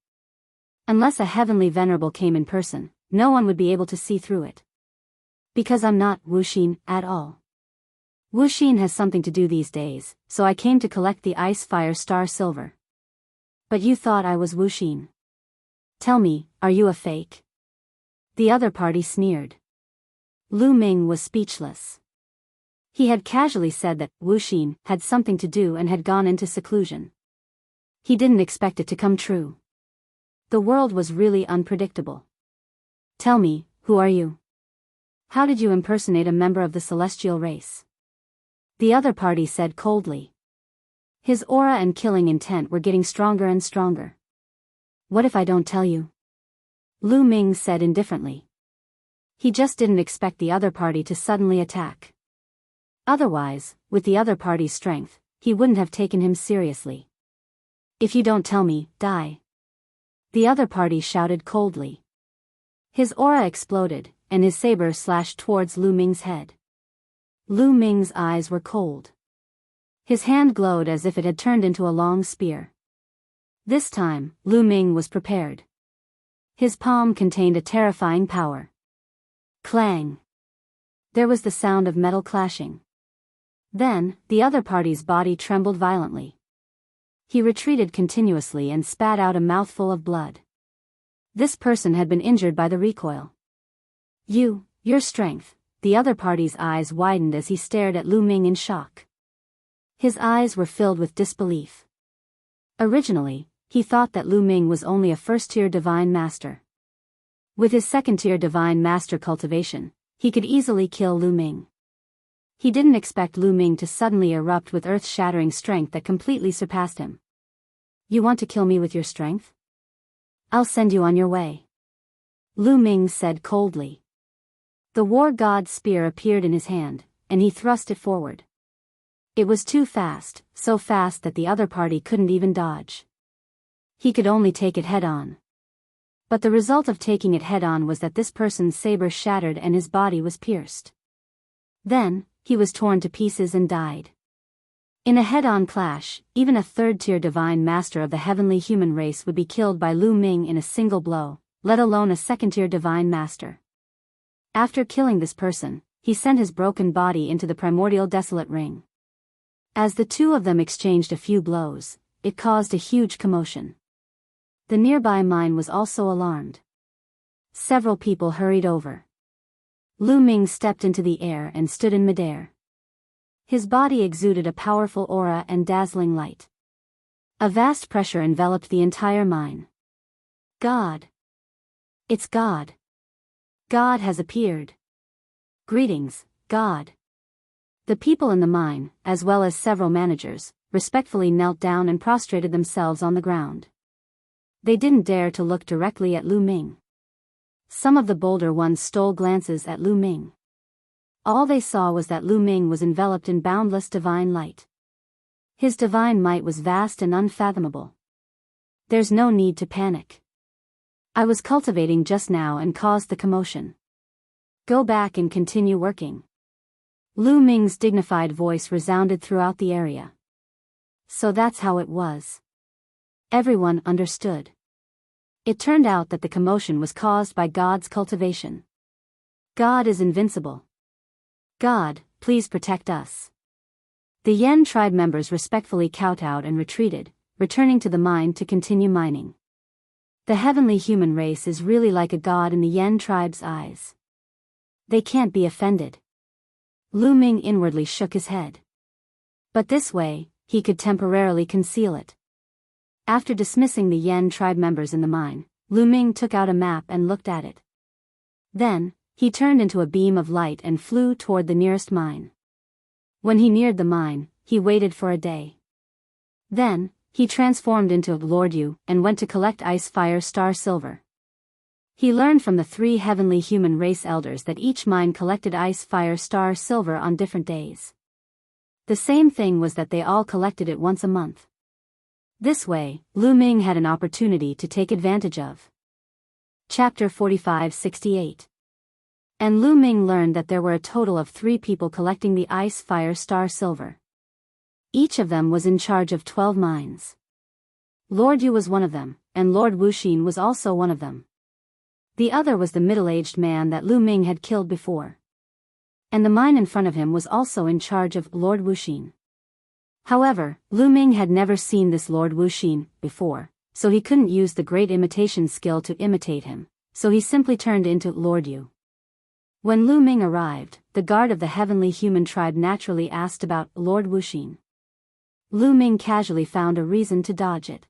Unless a heavenly venerable came in person, no one would be able to see through it. Because I'm not Wuxin at all. Wuxin has something to do these days, so I came to collect the Ice Fire Star Silver. But you thought I was Wuxin. Tell me, are you a fake? The other party sneered. Lu Ming was speechless. He had casually said that Wuxin had something to do and had gone into seclusion. He didn't expect it to come true. The world was really unpredictable. Tell me, who are you? How did you impersonate a member of the celestial race? The other party said coldly. His aura and killing intent were getting stronger and stronger. What if I don't tell you? Lu Ming said indifferently. He just didn't expect the other party to suddenly attack. Otherwise, with the other party's strength, he wouldn't have taken him seriously. If you don't tell me, die. The other party shouted coldly. His aura exploded, and his saber slashed towards Lu Ming's head. Lu Ming's eyes were cold. His hand glowed as if it had turned into a long spear. This time, Lu Ming was prepared. His palm contained a terrifying power. Clang! There was the sound of metal clashing. Then, the other party's body trembled violently. He retreated continuously and spat out a mouthful of blood. This person had been injured by the recoil. Your strength. The other party's eyes widened as he stared at Lu Ming in shock. His eyes were filled with disbelief. Originally, he thought that Lu Ming was only a first-tier divine master. With his second-tier divine master cultivation, he could easily kill Lu Ming. He didn't expect Lu Ming to suddenly erupt with earth-shattering strength that completely surpassed him. You want to kill me with your strength? I'll send you on your way. Lu Ming said coldly. The war god's spear appeared in his hand, and he thrust it forward. It was too fast, so fast that the other party couldn't even dodge. He could only take it head-on. But the result of taking it head-on was that this person's saber shattered and his body was pierced. Then, he was torn to pieces and died. In a head-on clash, even a third-tier divine master of the heavenly human race would be killed by Lu Ming in a single blow, let alone a second-tier divine master. After killing this person, he sent his broken body into the primordial desolate ring. As the two of them exchanged a few blows, it caused a huge commotion. The nearby mine was also alarmed. Several people hurried over. Lu Ming stepped into the air and stood in midair. His body exuded a powerful aura and dazzling light. A vast pressure enveloped the entire mine. God! It's God! God has appeared! Greetings, God! The people in the mine, as well as several managers, respectfully knelt down and prostrated themselves on the ground. They didn't dare to look directly at Lu Ming. Some of the bolder ones stole glances at Lu Ming. All they saw was that Lu Ming was enveloped in boundless divine light. His divine might was vast and unfathomable. There's no need to panic. I was cultivating just now and caused the commotion. Go back and continue working. Lu Ming's dignified voice resounded throughout the area. So that's how it was. Everyone understood. It turned out that the commotion was caused by God's cultivation. God is invincible. God, please protect us. The Yen tribe members respectfully kowtowed and retreated, returning to the mine to continue mining. The heavenly human race is really like a god in the Yen tribe's eyes. They can't be offended. Lu Ming inwardly shook his head. But this way, he could temporarily conceal it. After dismissing the Yen tribe members in the mine, Lu Ming took out a map and looked at it. Then, he turned into a beam of light and flew toward the nearest mine. When he neared the mine, he waited for a day. Then, he transformed into Lord Yu and went to collect ice, fire, star, silver. He learned from the 3 heavenly human race elders that each mine collected ice, fire, star, silver on different days. The same thing was that they all collected it once a month. This way, Lu Ming had an opportunity to take advantage of. Chapter 45-68. And Lu Ming learned that there were a total of 3 people collecting the ice, fire, star, silver. Each of them was in charge of 12 mines. Lord Yu was one of them, and Lord Wuxin was also one of them. The other was the middle-aged man that Lu Ming had killed before. And the mine in front of him was also in charge of Lord Wuxin. However, Lu Ming had never seen this Lord Wuxin before, so he couldn't use the great imitation skill to imitate him, so he simply turned into Lord Yu. When Lu Ming arrived, the guard of the heavenly human tribe naturally asked about Lord Wuxin. Lu Ming casually found a reason to dodge it.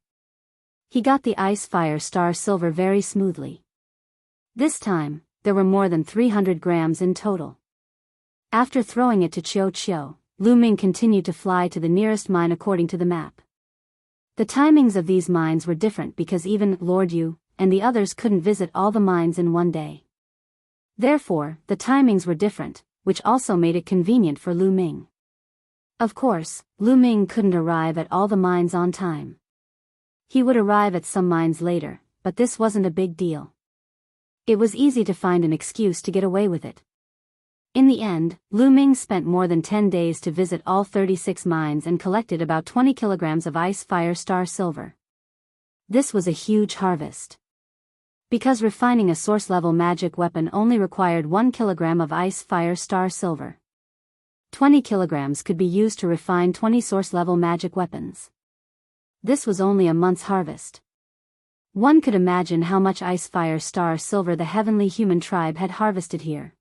He got the ice, fire, star, silver very smoothly. This time, there were more than 300 grams in total. After throwing it to Chiu, Lu Ming continued to fly to the nearest mine according to the map. The timings of these mines were different because even Lord Yu and the others couldn't visit all the mines in one day. Therefore, the timings were different, which also made it convenient for Lu Ming. Of course, Lu Ming couldn't arrive at all the mines on time. He would arrive at some mines later, but this wasn't a big deal. It was easy to find an excuse to get away with it. In the end, Lu Ming spent more than 10 days to visit all 36 mines and collected about 20 kilograms of ice, fire, star, silver. This was a huge harvest. Because refining a source-level magic weapon only required 1 kilogram of ice, fire, star, silver. 20 kilograms could be used to refine 20 source-level magic weapons. This was only a month's harvest. One could imagine how much ice, fire, star, silver the heavenly human tribe had harvested here.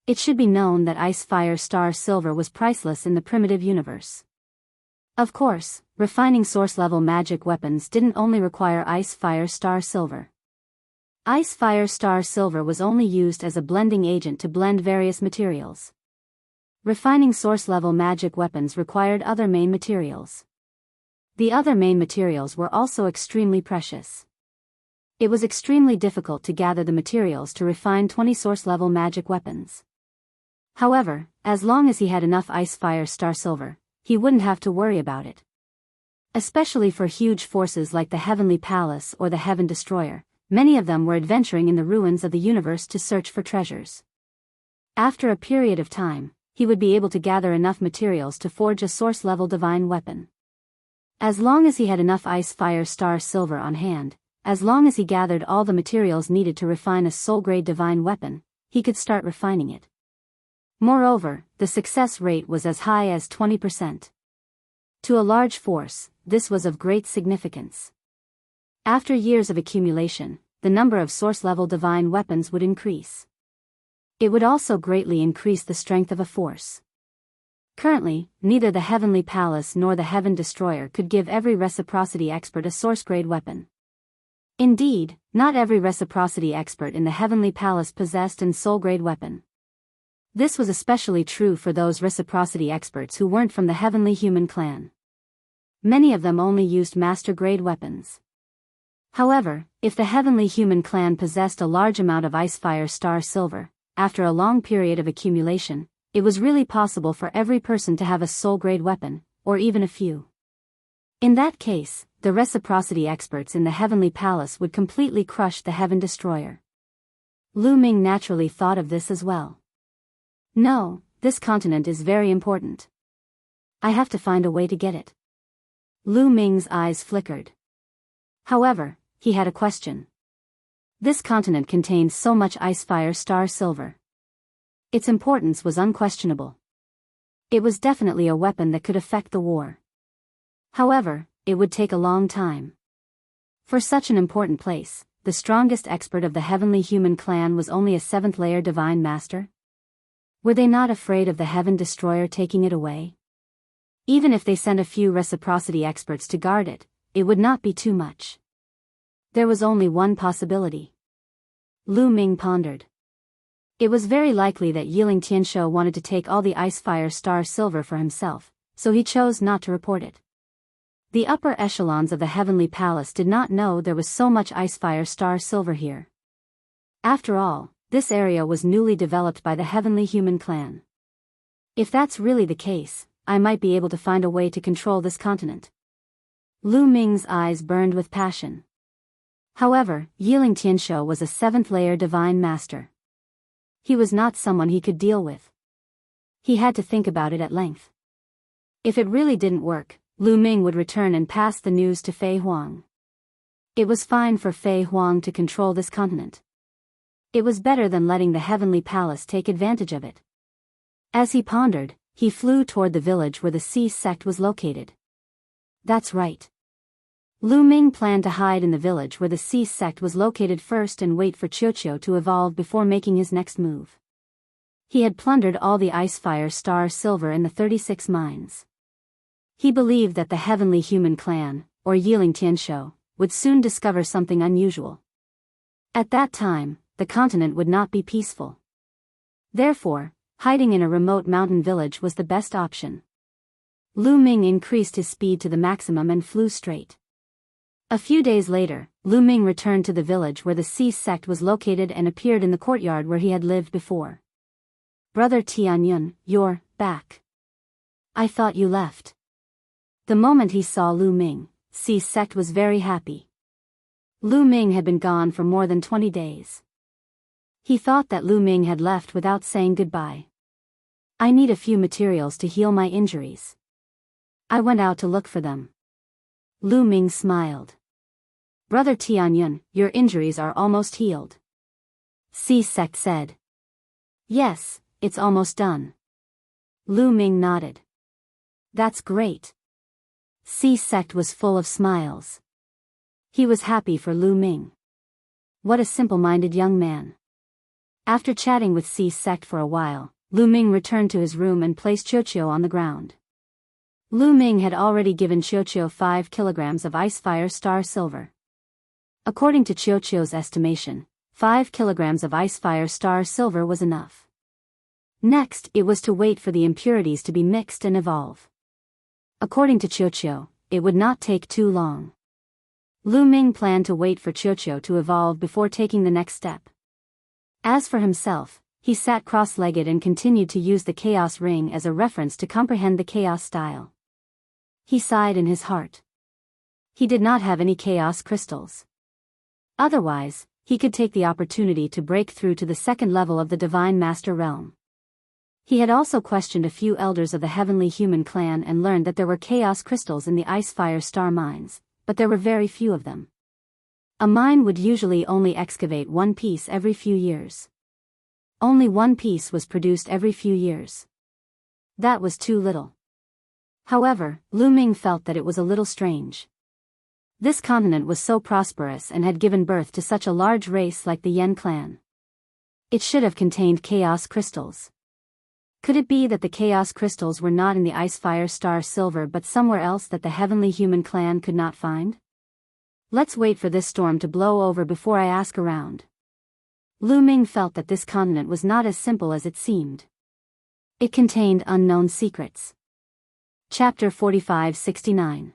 It should be known that ice, fire, star, silver was priceless in the primitive universe. Of course, refining source-level magic weapons didn't only require ice, fire, star, silver. Ice, fire, star, silver was only used as a blending agent to blend various materials. Refining source-level magic weapons required other main materials. The other main materials were also extremely precious. It was extremely difficult to gather the materials to refine 20 source-level magic weapons. However, as long as he had enough ice, fire, star, silver, he wouldn't have to worry about it. Especially for huge forces like the Heavenly Palace or the Heaven Destroyer, many of them were adventuring in the ruins of the universe to search for treasures. After a period of time, he would be able to gather enough materials to forge a source-level divine weapon. As long as he had enough ice, fire, star, silver on hand, as long as he gathered all the materials needed to refine a soul-grade divine weapon, he could start refining it. Moreover, the success rate was as high as 20%. To a large force, this was of great significance. After years of accumulation, the number of source-level divine weapons would increase. It would also greatly increase the strength of a force. Currently, neither the Heavenly Palace nor the Heaven Destroyer could give every reciprocity expert a source-grade weapon. Indeed, not every reciprocity expert in the Heavenly Palace possessed an soul-grade weapon. This was especially true for those reciprocity experts who weren't from the Heavenly Human clan. Many of them only used master-grade weapons. However, if the Heavenly Human clan possessed a large amount of ice, fire, star, silver, after a long period of accumulation, it was really possible for every person to have a soul-grade weapon, or even a few. In that case, the reciprocity experts in the Heavenly Palace would completely crush the Heaven Destroyer. Lu Ming naturally thought of this as well. No, this continent is very important. I have to find a way to get it. Lu Ming's eyes flickered. However, he had a question. This continent contained so much ice, fire, star, silver. Its importance was unquestionable. It was definitely a weapon that could affect the war. However, it would take a long time. For such an important place, the strongest expert of the Heavenly Human clan was only a 7th-layer divine master? Were they not afraid of the Heaven Destroyer taking it away? Even if they sent a few reciprocity experts to guard it, it would not be too much. There was only one possibility. Lu Ming pondered. It was very likely that Yiling Tianshou wanted to take all the Ice Fire Star Silver for himself, so he chose not to report it. The upper echelons of the Heavenly Palace did not know there was so much Ice Fire Star Silver here. After all, this area was newly developed by the Heavenly Human Clan. If that's really the case, I might be able to find a way to control this continent. Lu Ming's eyes burned with passion. However, Yiling Tianshou was a 7th-layer divine master. He was not someone he could deal with. He had to think about it at length. If it really didn't work, Lu Ming would return and pass the news to Fei Huang. It was fine for Fei Huang to control this continent. It was better than letting the Heavenly Palace take advantage of it. As he pondered, he flew toward the village where the Sea sect was located. That's right. Lu Ming planned to hide in the village where the Sea sect was located first and wait for Qiuqiu to evolve before making his next move. He had plundered all the Ice Fire Star Silver in the 36 mines. He believed that the Heavenly Human Clan, or Yiling Tianshou, would soon discover something unusual. At that time, the continent would not be peaceful. Therefore, hiding in a remote mountain village was the best option. Lu Ming increased his speed to the maximum and flew straight. A few days later, Lu Ming returned to the village where the Sea sect was located and appeared in the courtyard where he had lived before. Brother Tianyun, you're back. I thought you left. The moment he saw Lu Ming, Sea sect was very happy. Lu Ming had been gone for more than 20 days. He thought that Lu Ming had left without saying goodbye. I need a few materials to heal my injuries. I went out to look for them. Lu Ming smiled. Brother Tianyun, your injuries are almost healed. Sea sect said. Yes, it's almost done. Lu Ming nodded. That's great. Sea sect was full of smiles. He was happy for Lu Ming. What a simple-minded young man. After chatting with Sea sect for a while, Lu Ming returned to his room and placed Qiuqiu on the ground. Lu Ming had already given Qiuqiu 5 kilograms of Ice Fire Star Silver. According to Qiuqiu's estimation, 5 kilograms of Ice Fire Star Silver was enough. Next, it was to wait for the impurities to be mixed and evolve. According to Qiuqiu, it would not take too long. Lu Ming planned to wait for Qiuqiu to evolve before taking the next step. As for himself, he sat cross-legged and continued to use the Chaos Ring as a reference to comprehend the Chaos style. He sighed in his heart. He did not have any Chaos crystals. Otherwise, he could take the opportunity to break through to the 2nd level of the Divine Master Realm. He had also questioned a few elders of the Heavenly Human Clan and learned that there were Chaos crystals in the Ice Fire Star mines, but there were very few of them. A mine would usually only excavate one piece every few years. Only one piece was produced every few years. That was too little. However, Lu Ming felt that it was a little strange. This continent was so prosperous and had given birth to such a large race like the Yen clan. It should have contained Chaos crystals. Could it be that the Chaos crystals were not in the Ice Fire Star Silver but somewhere else that the Heavenly Human Clan could not find? Let's wait for this storm to blow over before I ask around. Lu Ming felt that this continent was not as simple as it seemed. It contained unknown secrets. Chapter 45-69.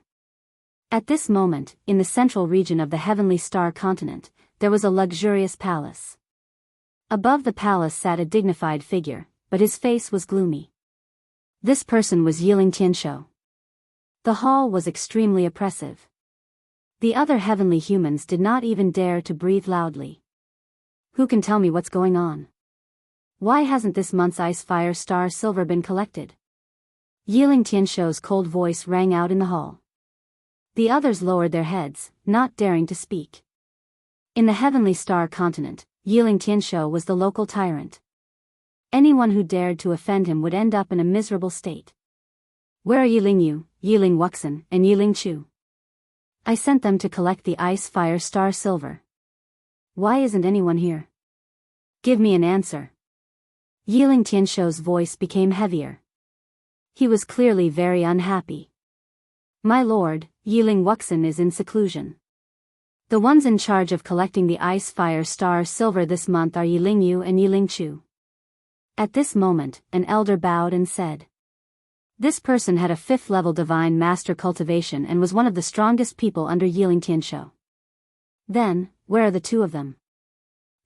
At this moment, in the central region of the Heavenly Star continent, there was a luxurious palace. Above the palace sat a dignified figure, but his face was gloomy. This person was Yiling Tianshou. The hall was extremely oppressive. The other heavenly humans did not even dare to breathe loudly. Who can tell me what's going on? Why hasn't this month's Ice Fire Star Silver been collected? Yiling Tianshou's cold voice rang out in the hall. The others lowered their heads, not daring to speak. In the Heavenly Star continent, Yiling Tianshou was the local tyrant. Anyone who dared to offend him would end up in a miserable state. Where are Yiling Yu, Yiling Wuxin, and Yiling Chu? I sent them to collect the Ice Fire Star Silver. Why isn't anyone here? Give me an answer. Yiling Tianshou's voice became heavier. He was clearly very unhappy. My lord, Yiling Wuxin is in seclusion. The ones in charge of collecting the ice fire star silver this month are Yiling Yu and Yiling Chu. At this moment, an elder bowed and said. This person had a 5th level divine master cultivation and was one of the strongest people under Yiling Tianshou. Then, where are the 2 of them?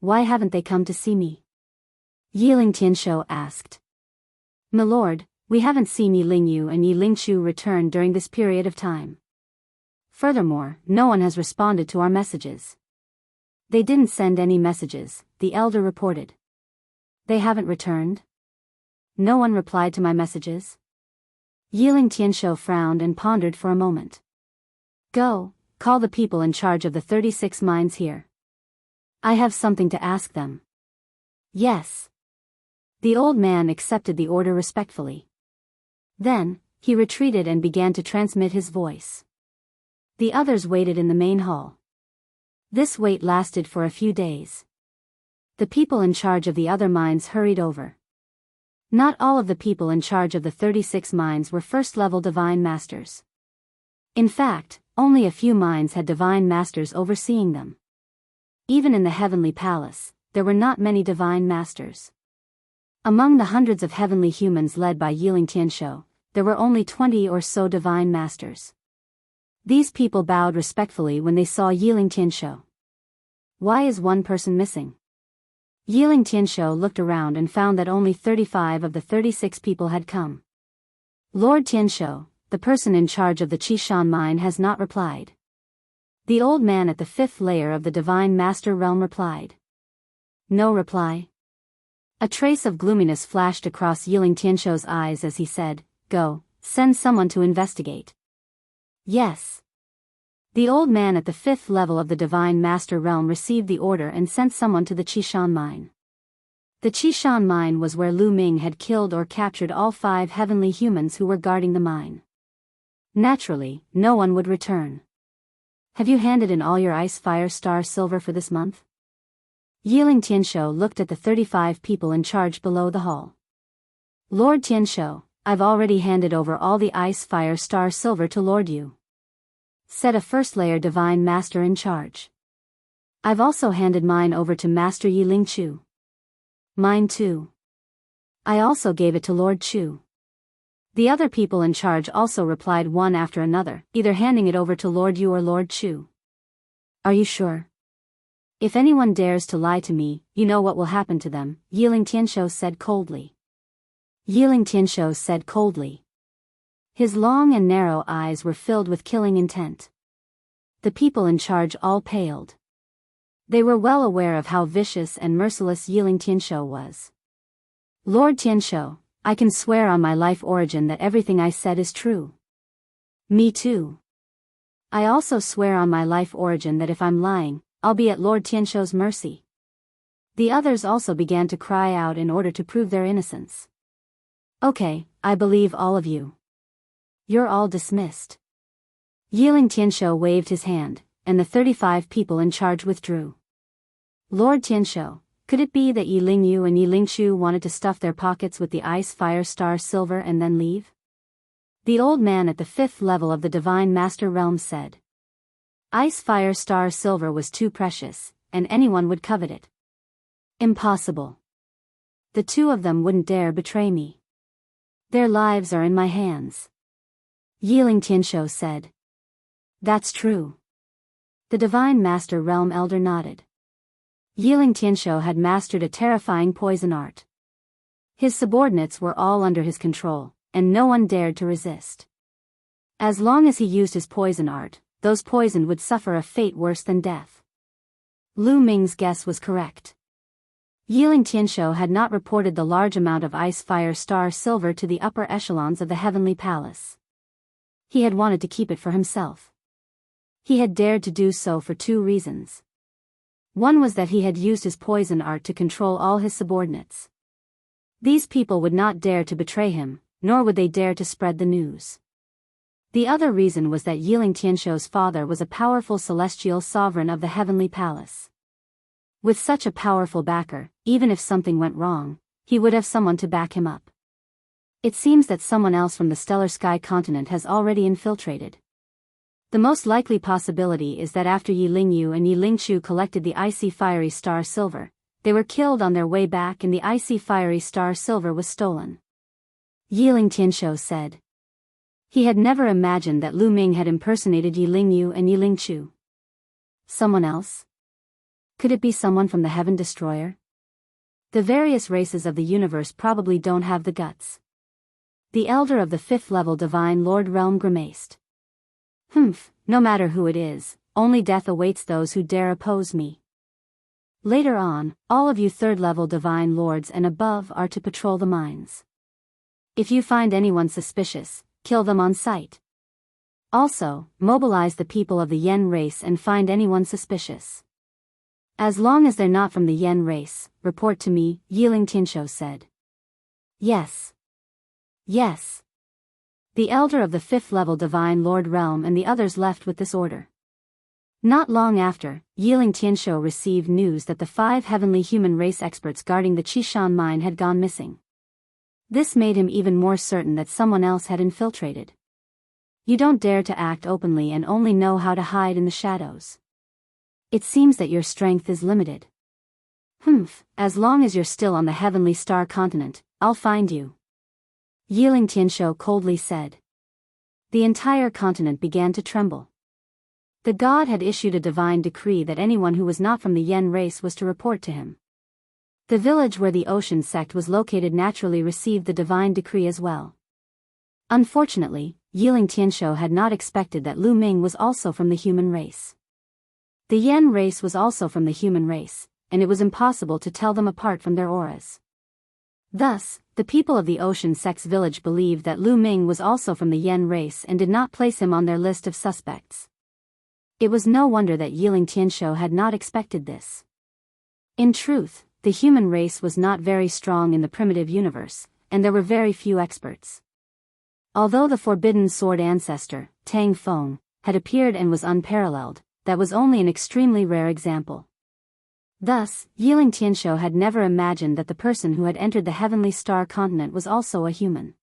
Why haven't they come to see me? Yiling Tianshou asked. My lord, we haven't seen Yiling Yu and Yiling Chu return during this period of time. Furthermore, no one has responded to our messages. They didn't send any messages, the elder reported. They haven't returned? No one replied to my messages? Yiling Tianshou frowned and pondered for a moment. Go, call the people in charge of the 36 mines here. I have something to ask them. Yes. The old man accepted the order respectfully. Then, he retreated and began to transmit his voice. The others waited in the main hall. This wait lasted for a few days. The people in charge of the other mines hurried over. Not all of the people in charge of the 36 mines were 1st level divine masters. In fact, only a few mines had divine masters overseeing them. Even in the heavenly palace, there were not many divine masters. Among the hundreds of heavenly humans led by Yiling Tianshou, there were only 20 or so divine masters. These people bowed respectfully when they saw Yiling Tianshou. Why is one person missing? Yiling Tianshou looked around and found that only 35 of the 36 people had come. Lord Tianshou, the person in charge of the Qishan mine, has not replied. The old man at the 5th layer of the Divine Master Realm replied. No reply. A trace of gloominess flashed across Yiling Tianshou's eyes as he said, Go, send someone to investigate. Yes. The old man at the 5th level of the Divine Master Realm received the order and sent someone to the Qishan mine. The Qishan mine was where Lu Ming had killed or captured all 5 heavenly humans who were guarding the mine. Naturally, no one would return. Have you handed in all your ice fire star silver for this month? Yiling Tianshou looked at the 35 people in charge below the hall. Lord Tianshou, I've already handed over all the ice fire star silver to Lord Yu, said a 1st layer divine master in charge. I've also handed mine over to Master Yiling Chu. Mine too. I also gave it to Lord Chu. The other people in charge also replied one after another, either handing it over to Lord Yu or Lord Chu. Are you sure? If anyone dares to lie to me, you know what will happen to them, Yiling Tianshou said coldly. Yiling Tianshou said coldly. His long and narrow eyes were filled with killing intent. The people in charge all paled. They were well aware of how vicious and merciless Yiling Tianshou was. Lord Tianshou, I can swear on my life origin that everything I said is true. Me too. I also swear on my life origin that if I'm lying, I'll be at Lord Tianshou's mercy. The others also began to cry out in order to prove their innocence. Okay, I believe all of you. You're all dismissed. Yiling Tianshou waved his hand, and the 35 people in charge withdrew. Lord Tianshou, could it be that Yiling Yu and Yiling Chu wanted to stuff their pockets with the ice fire star silver and then leave? The old man at the 5th level of the Divine Master Realm said. Ice fire star silver was too precious, and anyone would covet it. Impossible. The 2 of them wouldn't dare betray me. Their lives are in my hands. Yiling Tianshou said. That's true. The Divine Master Realm elder nodded. Yiling Tianshou had mastered a terrifying poison art. His subordinates were all under his control, and no one dared to resist. As long as he used his poison art, those poisoned would suffer a fate worse than death. Lu Ming's guess was correct. Yiling Tianshou had not reported the large amount of ice fire star silver to the upper echelons of the heavenly palace. He had wanted to keep it for himself. He had dared to do so for 2 reasons. One was that he had used his poison art to control all his subordinates. These people would not dare to betray him, nor would they dare to spread the news. The other reason was that Yiling Tianshou's father was a powerful celestial sovereign of the heavenly palace. With such a powerful backer, even if something went wrong, he would have someone to back him up. It seems that someone else from the stellar sky continent has already infiltrated. The most likely possibility is that after Yi Lingyu and Yi Lingchu collected the icy fiery star silver, they were killed on their way back and the icy fiery star silver was stolen. Yiling Tianshou said. He had never imagined that Lu Ming had impersonated Yi Lingyu and Yi Lingchu. Someone else? Could it be someone from the Heaven Destroyer? The various races of the universe probably don't have the guts. The elder of the 5th level Divine Lord Realm grimaced. No matter who it is, only death awaits those who dare oppose me. Later on, all of you 3rd level Divine Lords and above are to patrol the mines. If you find anyone suspicious, kill them on sight. Also, mobilize the people of the Yen race and find anyone suspicious. As long as they're not from the Yen race, report to me, Yiling Tianshou said. Yes. Yes. The elder of the 5th level Divine Lord Realm and the others left with this order. Not long after, Yiling Tianshou received news that the 5 heavenly human race experts guarding the Qishan mine had gone missing. This made him even more certain that someone else had infiltrated. You don't dare to act openly and only know how to hide in the shadows. It seems that your strength is limited. As long as you're still on the heavenly star continent, I'll find you. Yiling Tianshou coldly said. The entire continent began to tremble. The god had issued a divine decree that anyone who was not from the Yen race was to report to him. The village where the ocean sect was located naturally received the divine decree as well. Unfortunately, Yiling Tianshou had not expected that Lu Ming was also from the human race. The Yen race was also from the human race, and it was impossible to tell them apart from their auras. Thus, the people of the Ocean Sect's village believed that Lu Ming was also from the Yen race and did not place him on their list of suspects. It was no wonder that Yiling Tianshou had not expected this. In truth, the human race was not very strong in the primitive universe, and there were very few experts. Although the Forbidden Sword ancestor, Tang Feng, had appeared and was unparalleled, that was only an extremely rare example. Thus, Yiling Tianshou had never imagined that the person who had entered the heavenly star continent was also a human.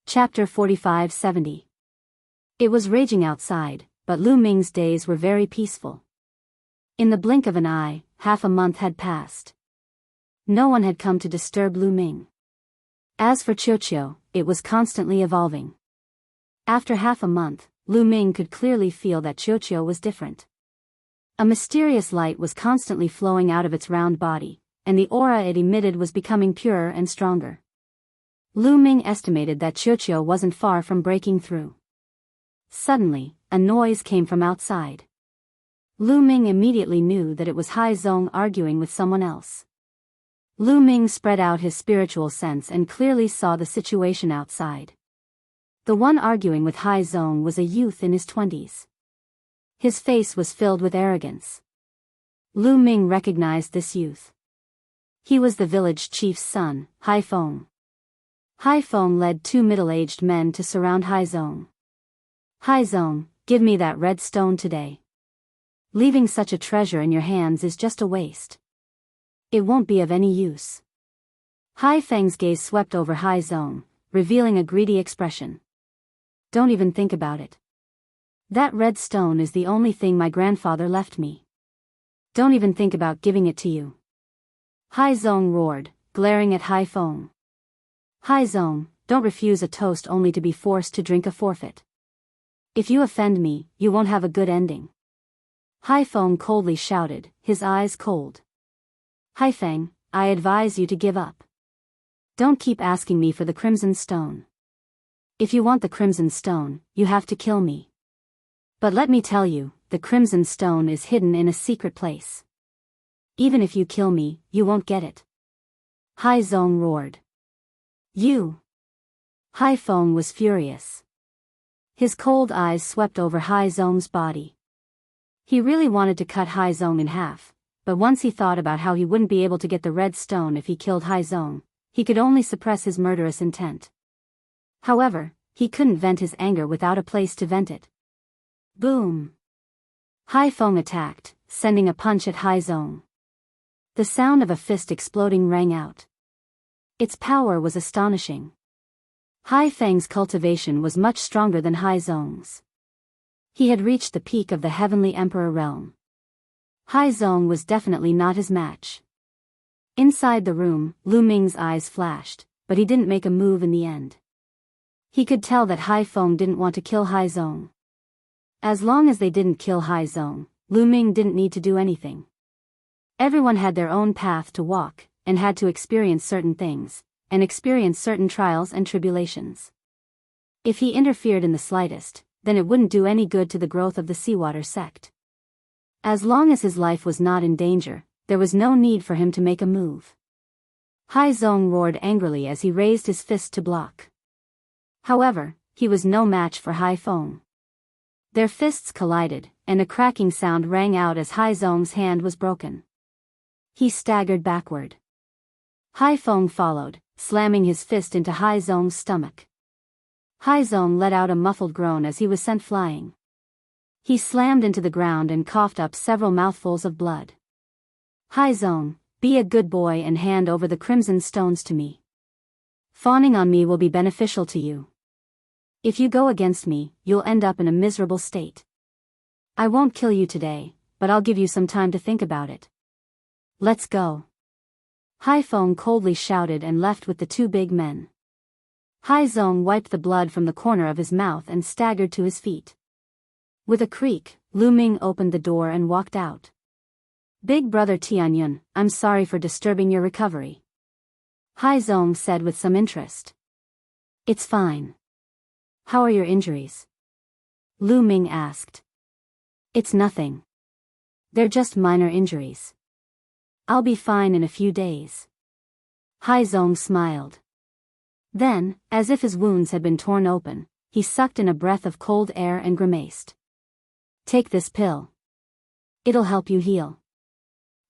Chapter 45-70. It was raging outside, but Lu Ming's days were very peaceful. In the blink of an eye, half a month had passed. No one had come to disturb Lu Ming. As for Qiuqiu, it was constantly evolving. After half a month, Lu Ming could clearly feel that Qiuqiu was different. A mysterious light was constantly flowing out of its round body, and the aura it emitted was becoming purer and stronger. Lu Ming estimated that Qiuqiu wasn't far from breaking through. Suddenly, a noise came from outside. Lu Ming immediately knew that it was Hai Zong arguing with someone else. Lu Ming spread out his spiritual sense and clearly saw the situation outside. The one arguing with Hai Zong was a youth in his 20s. His face was filled with arrogance. Lu Ming recognized this youth. He was the village chief's son, Hai Feng. Hai Feng led 2 middle-aged men to surround Hai Zong. Hai Zong, give me that red stone today. Leaving such a treasure in your hands is just a waste. It won't be of any use. Hai Feng's gaze swept over Hai Zong, revealing a greedy expression. Don't even think about it. That red stone is the only thing my grandfather left me. Don't even think about giving it to you. Hai Zong roared, glaring at Hai Feng. Hai Zong, don't refuse a toast only to be forced to drink a forfeit. If you offend me, you won't have a good ending. Hai Feng coldly shouted, his eyes cold. Hai Feng, I advise you to give up. Don't keep asking me for the Crimson Stone. If you want the Crimson Stone, you have to kill me. But let me tell you, the Crimson Stone is hidden in a secret place. Even if you kill me, you won't get it. Hai Zong roared. You! Hai Feng was furious. His cold eyes swept over Hai Zong's body. He really wanted to cut Hai Zong in half, but once he thought about how he wouldn't be able to get the red stone if he killed Hai Zong, he could only suppress his murderous intent. However, he couldn't vent his anger without a place to vent it. Boom! Hai Feng attacked, sending a punch at Hai Zong. The sound of a fist exploding rang out. Its power was astonishing. Hai Feng's cultivation was much stronger than Hai Zong's. He had reached the peak of the heavenly emperor realm. Hai Zong was definitely not his match. Inside the room, Lu Ming's eyes flashed, but he didn't make a move in the end. He could tell that Hai Feng didn't want to kill Hai Zong. As long as they didn't kill Hai Zong, Lu Ming didn't need to do anything. Everyone had their own path to walk, and had to experience certain things, and experience certain trials and tribulations. If he interfered in the slightest, then it wouldn't do any good to the growth of the Seawater sect. As long as his life was not in danger, there was no need for him to make a move. Hai Zong roared angrily as he raised his fist to block. However, he was no match for Hai Feng. Their fists collided, and a cracking sound rang out as Hai Zong's hand was broken. He staggered backward. Hai Feng followed, slamming his fist into Hai Zong's stomach. Hai Zong let out a muffled groan as he was sent flying. He slammed into the ground and coughed up several mouthfuls of blood. Hai Zong, be a good boy and hand over the crimson stones to me. Fawning on me will be beneficial to you. If you go against me, you'll end up in a miserable state. I won't kill you today, but I'll give you some time to think about it. Let's go. Hai Feng coldly shouted and left with the two big men. Hai Zong wiped the blood from the corner of his mouth and staggered to his feet. With a creak, Lu Ming opened the door and walked out. Big brother Tianyun, I'm sorry for disturbing your recovery. Hai Zong said with some interest. It's fine. How are your injuries? Lu Ming asked. It's nothing. They're just minor injuries. I'll be fine in a few days. Hai Zong smiled. Then, as if his wounds had been torn open, he sucked in a breath of cold air and grimaced. Take this pill. It'll help you heal.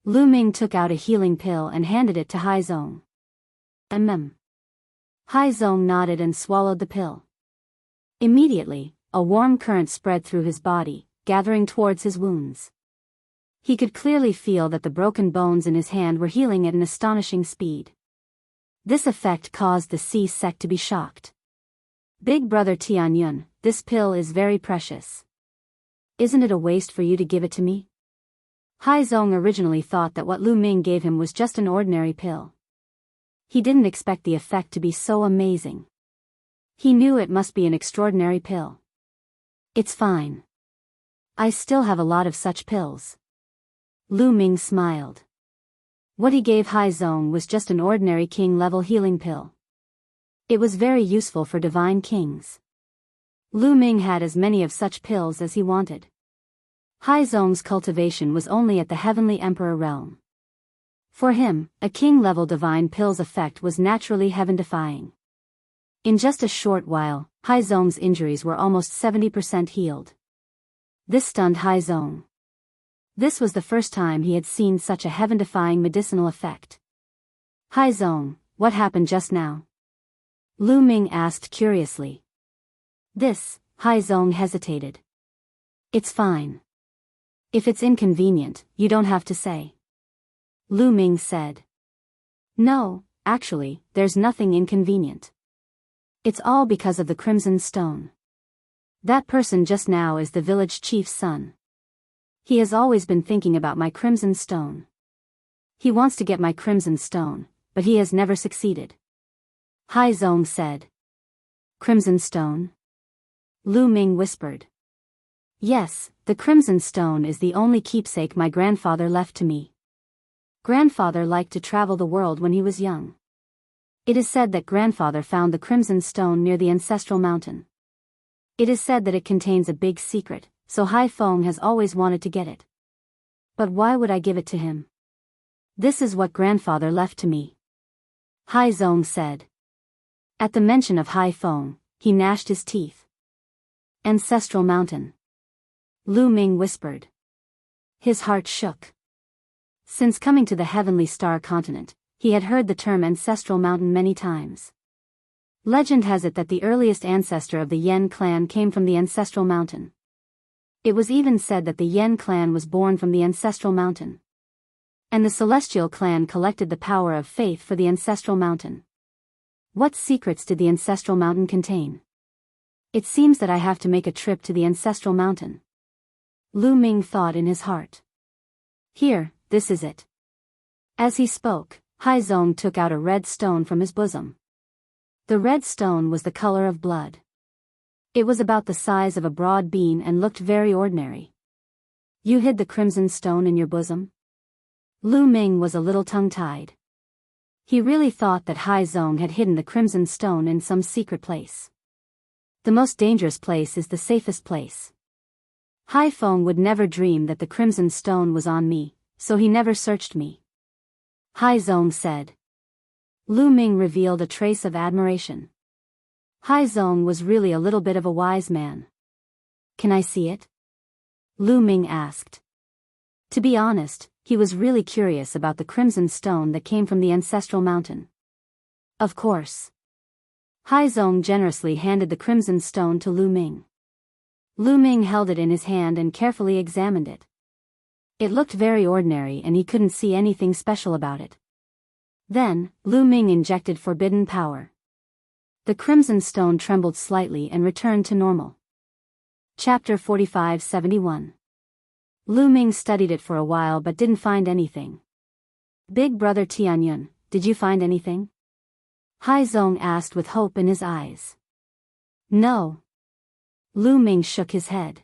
Lu Ming took out a healing pill and handed it to Hai Zong. Hai Zong nodded and swallowed the pill. Immediately, a warm current spread through his body, gathering towards his wounds. He could clearly feel that the broken bones in his hand were healing at an astonishing speed. This effect caused the Sea sect to be shocked. Big brother Tianyun, this pill is very precious. Isn't it a waste for you to give it to me? Hai Zong originally thought that what Lu Ming gave him was just an ordinary pill. He didn't expect the effect to be so amazing. He knew it must be an extraordinary pill. It's fine. I still have a lot of such pills. Lu Ming smiled. What he gave Hai Zong was just an ordinary king-level healing pill. It was very useful for divine kings. Lu Ming had as many of such pills as he wanted. Hai Zong's cultivation was only at the heavenly emperor realm. For him, a king-level divine pill's effect was naturally heaven-defying. In just a short while, Hai Zong's injuries were almost 70% healed. This stunned Hai Zong. This was the first time he had seen such a heaven-defying medicinal effect. Hai Zong, what happened just now? Lu Ming asked curiously. This, Hai Zong hesitated. It's fine. If it's inconvenient, you don't have to say. Lu Ming said. No, actually, there's nothing inconvenient. It's all because of the Crimson Stone. That person just now is the village chief's son. He has always been thinking about my Crimson Stone. He wants to get my Crimson Stone, but he has never succeeded. Hai Zong said. Crimson Stone? Lu Ming whispered. Yes, the Crimson Stone is the only keepsake my grandfather left to me. Grandfather liked to travel the world when he was young. It is said that grandfather found the Crimson Stone near the ancestral mountain. It is said that it contains a big secret, so Hai Feng has always wanted to get it. But why would I give it to him? This is what grandfather left to me. Hai Zong said. At the mention of Hai Feng, he gnashed his teeth. Ancestral mountain. Lu Ming whispered. His heart shook. Since coming to the heavenly star continent, he had heard the term ancestral mountain many times. Legend has it that the earliest ancestor of the Yen clan came from the ancestral mountain. It was even said that the Yen clan was born from the ancestral mountain. And the celestial clan collected the power of faith for the ancestral mountain. What secrets did the ancestral mountain contain? It seems that I have to make a trip to the ancestral mountain. Lu Ming thought in his heart. Here, this is it. As he spoke, Hai Zong took out a red stone from his bosom. The red stone was the color of blood. It was about the size of a broad bean and looked very ordinary. You hid the crimson stone in your bosom? Lu Ming was a little tongue-tied. He really thought that Hai Zong had hidden the crimson stone in some secret place. The most dangerous place is the safest place. Hai Feng would never dream that the crimson stone was on me, so he never searched me. Hai Zong said. Lu Ming revealed a trace of admiration. Hai Zong was really a little bit of a wise man. Can I see it? Lu Ming asked. To be honest, he was really curious about the crimson stone that came from the ancestral mountain. Of course. Hai Zong generously handed the crimson stone to Lu Ming. Lu Ming held it in his hand and carefully examined it. It looked very ordinary and he couldn't see anything special about it. Then, Lu Ming injected forbidden power. The crimson stone trembled slightly and returned to normal. Chapter 45-71. Lu Ming studied it for a while but didn't find anything. Big brother Tianyun, did you find anything? Hai Zong asked with hope in his eyes. No. Lu Ming shook his head.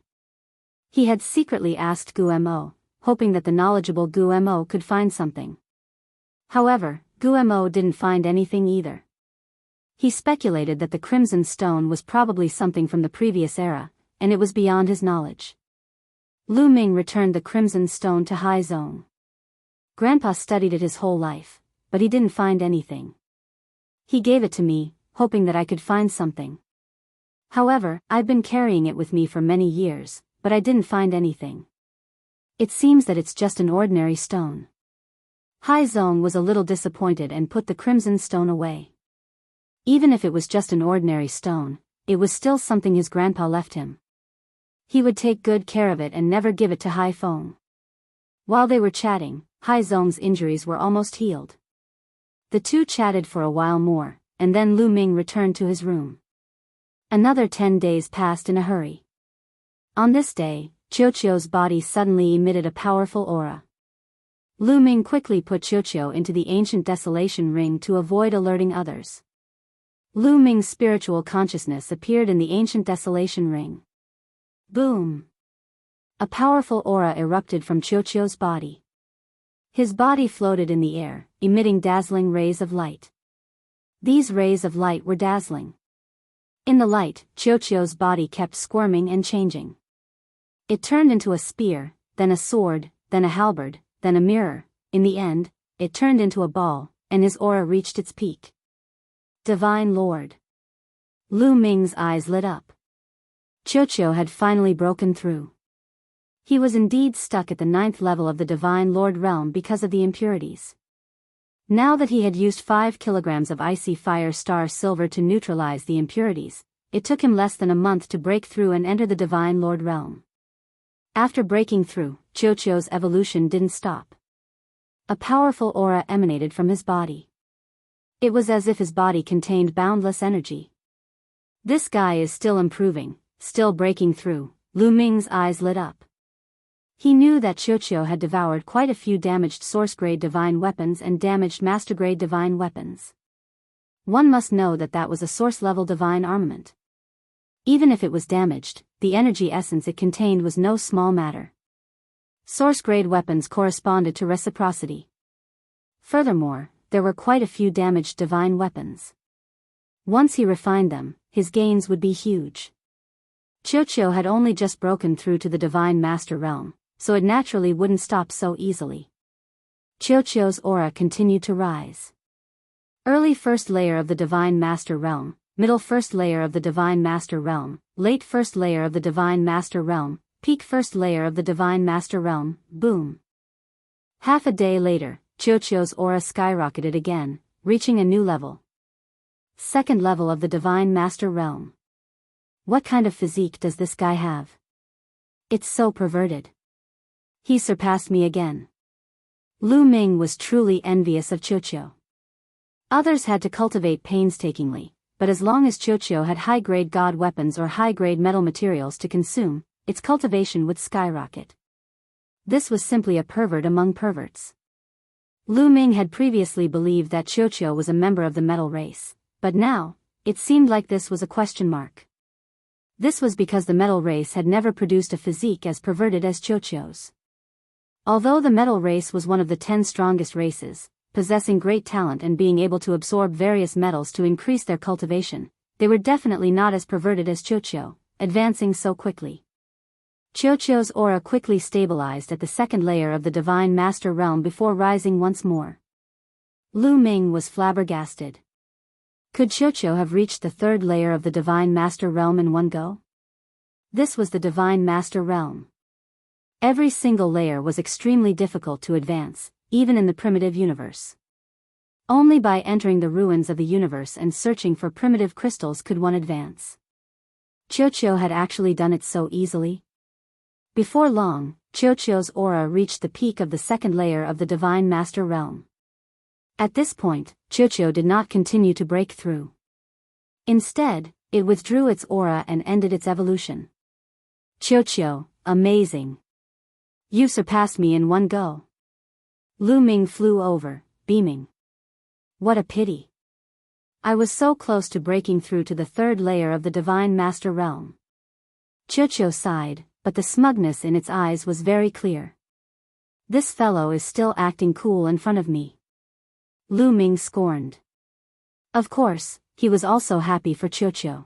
He had secretly asked Gu Mo, hoping that the knowledgeable Gu Mo could find something. However, Gu Mo didn't find anything either. He speculated that the crimson stone was probably something from the previous era, and it was beyond his knowledge. Lu Ming returned the crimson stone to Hai Zong. Grandpa studied it his whole life, but he didn't find anything. He gave it to me, hoping that I could find something. However, I've been carrying it with me for many years, but I didn't find anything. It seems that it's just an ordinary stone. Hai Zong was a little disappointed and put the crimson stone away. Even if it was just an ordinary stone, it was still something his grandpa left him. He would take good care of it and never give it to Hai Feng. While they were chatting, Hai Zong's injuries were almost healed. The two chatted for a while more, and then Lu Ming returned to his room. Another 10 days passed in a hurry. On this day, Qiuqiu's body suddenly emitted a powerful aura. Lu Ming quickly put Qiuqiu into the ancient desolation ring to avoid alerting others. Lu Ming's spiritual consciousness appeared in the ancient desolation ring. Boom! A powerful aura erupted from Qiuqiu's body. His body floated in the air, emitting dazzling rays of light. These rays of light were dazzling. In the light, Qiuqiu's body kept squirming and changing. It turned into a spear, then a sword, then a halberd, then a mirror. In the end, it turned into a ball, and his aura reached its peak. Divine Lord. Lu Ming's eyes lit up. Qiuqiu had finally broken through. He was indeed stuck at the 9th level of the Divine Lord realm because of the impurities. Now that he had used 5 kilograms of icy fire star silver to neutralize the impurities, it took him less than a month to break through and enter the Divine Lord realm. After breaking through, Qiuqiu's evolution didn't stop. A powerful aura emanated from his body. It was as if his body contained boundless energy. This guy is still improving, still breaking through. Lu Ming's eyes lit up. He knew that Qiuqiu had devoured quite a few damaged source-grade divine weapons and damaged master-grade divine weapons. One must know that that was a source-level divine armament. Even if it was damaged, the energy essence it contained was no small matter. Source-grade weapons corresponded to reciprocity. Furthermore, there were quite a few damaged divine weapons. Once he refined them, his gains would be huge. Qiuqiu had only just broken through to the Divine Master realm, so it naturally wouldn't stop so easily. Qiuqiu's aura continued to rise. Early first layer of the Divine Master realm, middle first layer of the Divine Master realm, late first layer of the Divine Master realm, peak first layer of the Divine Master realm, boom. Half a day later, Qiuqiu's aura skyrocketed again, reaching a new level. Second level of the Divine Master realm. What kind of physique does this guy have? It's so perverted. He surpassed me again. Lu Ming was truly envious of Qiuqiu. Others had to cultivate painstakingly, but as long as Chocho had high-grade god weapons or high-grade metal materials to consume, its cultivation would skyrocket. This was simply a pervert among perverts. Lu Ming had previously believed that Chocho was a member of the metal race, but now, it seemed like this was a question mark. This was because the metal race had never produced a physique as perverted as Chocho's. Although the metal race was one of the 10 strongest races, possessing great talent and being able to absorb various metals to increase their cultivation, they were definitely not as perverted as Chocho, advancing so quickly. Chocho's aura quickly stabilized at the second layer of the Divine Master Realm before rising once more. Lu Ming was flabbergasted. Could Chocho have reached the third layer of the Divine Master Realm in one go? This was the Divine Master Realm. Every single layer was extremely difficult to advance, even in the primitive universe. Only by entering the ruins of the universe and searching for primitive crystals could one advance. Chocho had actually done it so easily. Before long, Chocho's aura reached the peak of the second layer of the Divine Master Realm. At this point, Chocho did not continue to break through. Instead, it withdrew its aura and ended its evolution. Chocho, amazing. You surpassed me in one go. Lu Ming flew over, beaming. What a pity. I was so close to breaking through to the third layer of the Divine Master Realm. Chocho sighed, but the smugness in its eyes was very clear. This fellow is still acting cool in front of me. Lu Ming scorned. Of course, he was also happy for Chocho.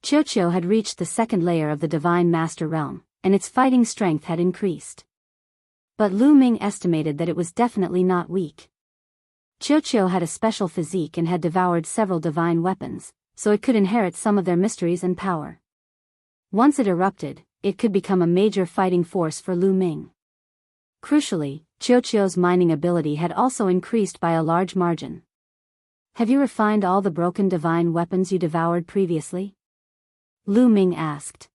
Chocho had reached the second layer of the Divine Master Realm, and its fighting strength had increased. But Lu Ming estimated that it was definitely not weak. Chocho had a special physique and had devoured several divine weapons, so it could inherit some of their mysteries and power. Once it erupted, it could become a major fighting force for Lu Ming. Crucially, Chocho's mining ability had also increased by a large margin. Have you refined all the broken divine weapons you devoured previously? Lu Ming asked.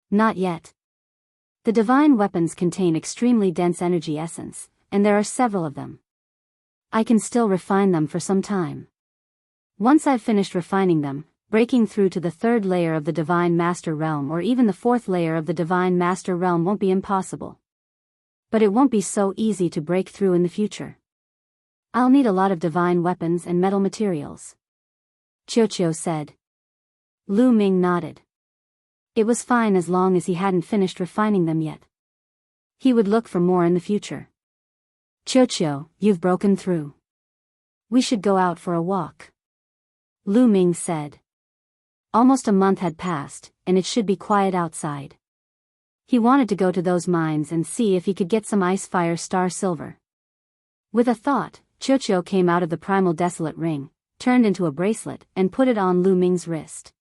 Not yet. The divine weapons contain extremely dense energy essence, and there are several of them. I can still refine them for some time. Once I've finished refining them, breaking through to the third layer of the Divine Master Realm or even the fourth layer of the Divine Master Realm won't be impossible. But it won't be so easy to break through in the future. I'll need a lot of divine weapons and metal materials. Chocho said. Lu Ming nodded. It was fine as long as he hadn't finished refining them yet. He would look for more in the future. Chocho, you've broken through. We should go out for a walk. Lu Ming said. Almost a month had passed, and it should be quiet outside. He wanted to go to those mines and see if he could get some ice fire star silver. With a thought, Chocho came out of the primal desolate ring, turned into a bracelet, and put it on Lu Ming's wrist.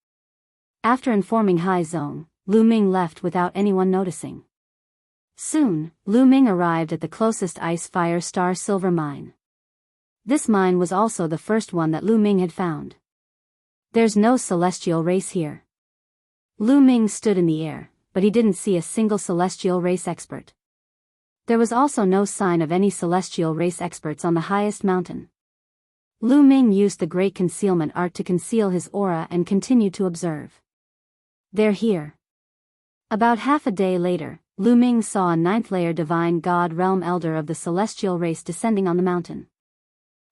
After informing High Zone, Lu Ming left without anyone noticing. Soon, Lu Ming arrived at the closest ice fire star silver mine. This mine was also the first one that Lu Ming had found. There's no celestial race here. Lu Ming stood in the air, but he didn't see a single celestial race expert. There was also no sign of any celestial race experts on the highest mountain. Lu Ming used the great concealment art to conceal his aura and continued to observe. They're here. About half a day later, Lu Ming saw a ninth-layer divine god realm elder of the celestial race descending on the mountain.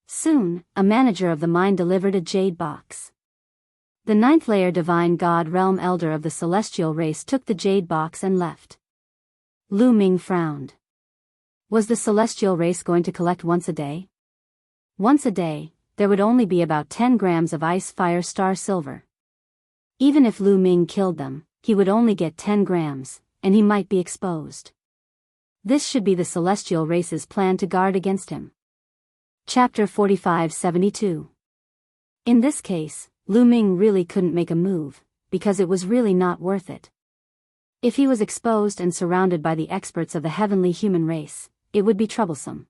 Soon, a manager of the mine delivered a jade box. The ninth-layer divine god realm elder of the celestial race took the jade box and left. Lu Ming frowned. Was the celestial race going to collect once a day? Once a day, there would only be about 10 grams of ice fire star silver. Even if Lu Ming killed them, he would only get 10 grams, and he might be exposed. This should be the celestial race's plan to guard against him. Chapter 4572. In this case, Lu Ming really couldn't make a move, because it was really not worth it. If he was exposed and surrounded by the experts of the heavenly human race, it would be troublesome.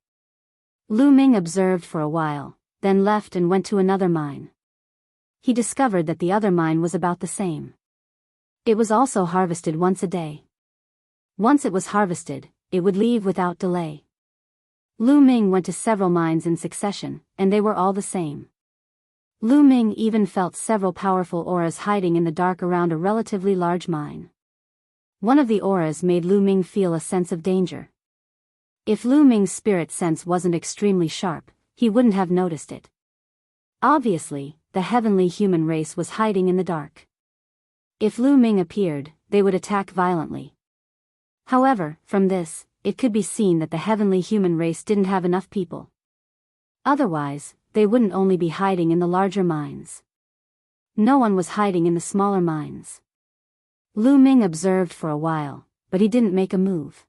Lu Ming observed for a while, then left and went to another mine. He discovered that the other mine was about the same. It was also harvested once a day. Once it was harvested, it would leave without delay. Lu Ming went to several mines in succession, and they were all the same. Lu Ming even felt several powerful auras hiding in the dark around a relatively large mine. One of the auras made Lu Ming feel a sense of danger. If Lu Ming's spirit sense wasn't extremely sharp, he wouldn't have noticed it. Obviously, the heavenly human race was hiding in the dark. If Lu Ming appeared, they would attack violently. However, from this, it could be seen that the heavenly human race didn't have enough people. Otherwise, they wouldn't only be hiding in the larger mines. No one was hiding in the smaller mines. Lu Ming observed for a while, but he didn't make a move.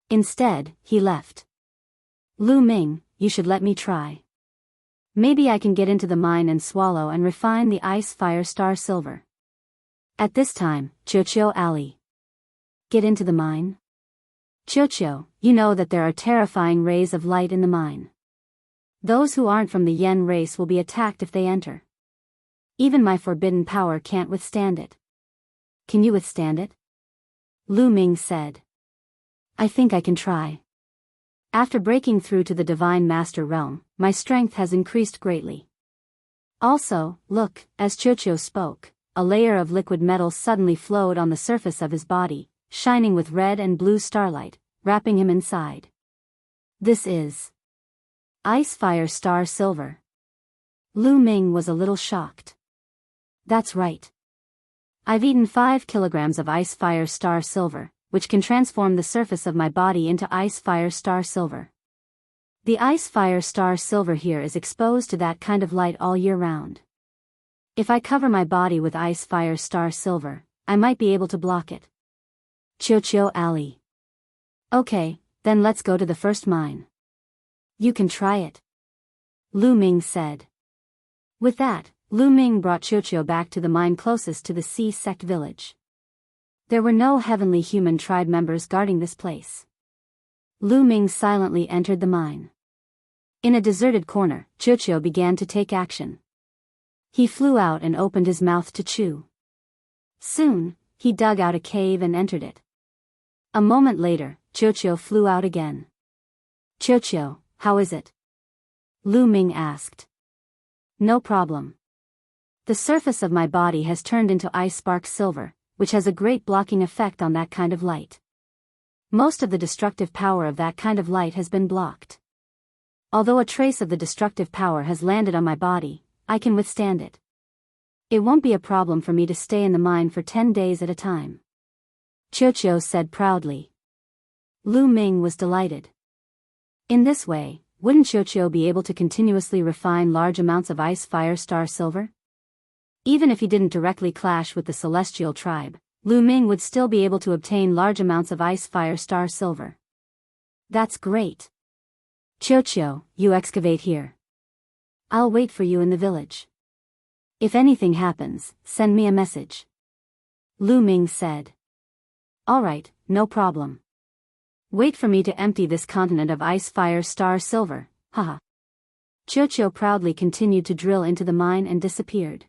Instead, he left. Lu Ming, you should let me try. Maybe I can get into the mine and swallow and refine the ice fire star silver. At this time, Qiuqiu Ali. Get into the mine? Qiuqiu, you know that there are terrifying rays of light in the mine. Those who aren't from the Yen race will be attacked if they enter. Even my forbidden power can't withstand it. Can you withstand it? Lu Ming said. I think I can try. After breaking through to the Divine Master realm, my strength has increased greatly. Also, look, as Qiuqiu spoke, a layer of liquid metal suddenly flowed on the surface of his body, shining with red and blue starlight, wrapping him inside. This is Ice Fire Star Silver. Lu Ming was a little shocked. That's right. I've eaten 5 kilograms of Ice Fire Star Silver, which can transform the surface of my body into Ice Fire Star Silver. The Ice Fire Star Silver here is exposed to that kind of light all year round. If I cover my body with Ice Fire Star Silver, I might be able to block it. Qiuqiu Ali. Okay, then let's go to the first mine. You can try it. Lu Ming said. With that, Lu Ming brought Qiuqiu back to the mine closest to the Sea Sect village. There were no heavenly human tribe members guarding this place. Lu Ming silently entered the mine. In a deserted corner, Qiuqiu began to take action. He flew out and opened his mouth to chew. Soon, he dug out a cave and entered it. A moment later, Qiuqiu flew out again. Qiuqiu, how is it? Lu Ming asked. No problem. The surface of my body has turned into ice spark silver, which has a great blocking effect on that kind of light. Most of the destructive power of that kind of light has been blocked. Although a trace of the destructive power has landed on my body, I can withstand it. It won't be a problem for me to stay in the mine for 10 days at a time. Qiuqiu said proudly. Lu Ming was delighted. In this way, wouldn't Qiuqiu be able to continuously refine large amounts of Ice Fire Star Silver? Even if he didn't directly clash with the Celestial Tribe, Lu Ming would still be able to obtain large amounts of Ice Fire Star Silver. That's great. Qiuqiu, you excavate here. I'll wait for you in the village. If anything happens, send me a message. Lu Ming said. Alright, no problem. Wait for me to empty this continent of Ice Fire Star Silver, haha. Qiuqiu proudly continued to drill into the mine and disappeared.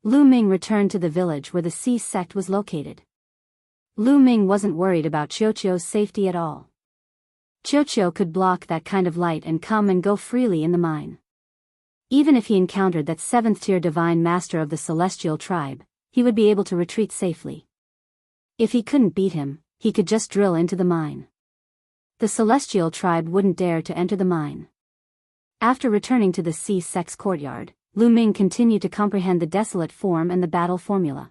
Lu Ming returned to the village where the Sea Sect was located. Lu Ming wasn't worried about Qiuqiu's safety at all. Qiuqiu could block that kind of light and come and go freely in the mine. Even if he encountered that 7th-tier Divine Master of the Celestial Tribe, he would be able to retreat safely. If he couldn't beat him, he could just drill into the mine. The Celestial Tribe wouldn't dare to enter the mine. After returning to the Sea Sect's courtyard, Lu Ming continued to comprehend the desolate form and the battle formula.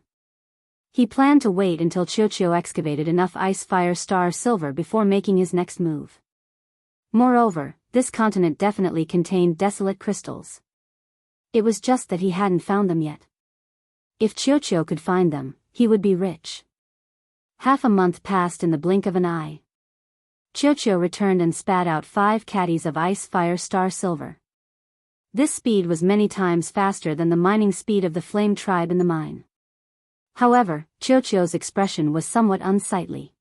He planned to wait until Qiuqiu excavated enough Ice Fire Star Silver before making his next move. Moreover, this continent definitely contained desolate crystals. It was just that he hadn't found them yet. If Qiuqiu could find them, he would be rich. Half a month passed in the blink of an eye. Qiuqiu returned and spat out 5 caddies of Ice Fire Star Silver. This speed was many times faster than the mining speed of the Flame Tribe in the mine. However, Qiuqiu's expression was somewhat unsightly.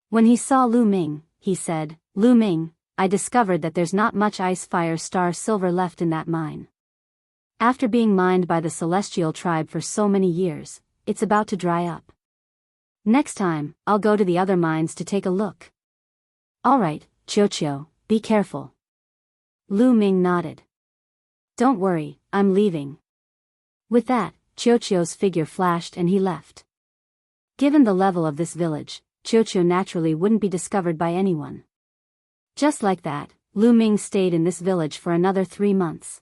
When he saw Lu Ming, he said, Lu Ming, I discovered that there's not much Ice Fire Star Silver left in that mine. After being mined by the Celestial Tribe for so many years, it's about to dry up. Next time, I'll go to the other mines to take a look. Alright, Qiuqiu, be careful. Lu Ming nodded. Don't worry, I'm leaving. With that, Qiuqiu's figure flashed and he left. Given the level of this village, Qiuqiu naturally wouldn't be discovered by anyone. Just like that, Lu Ming stayed in this village for another 3 months.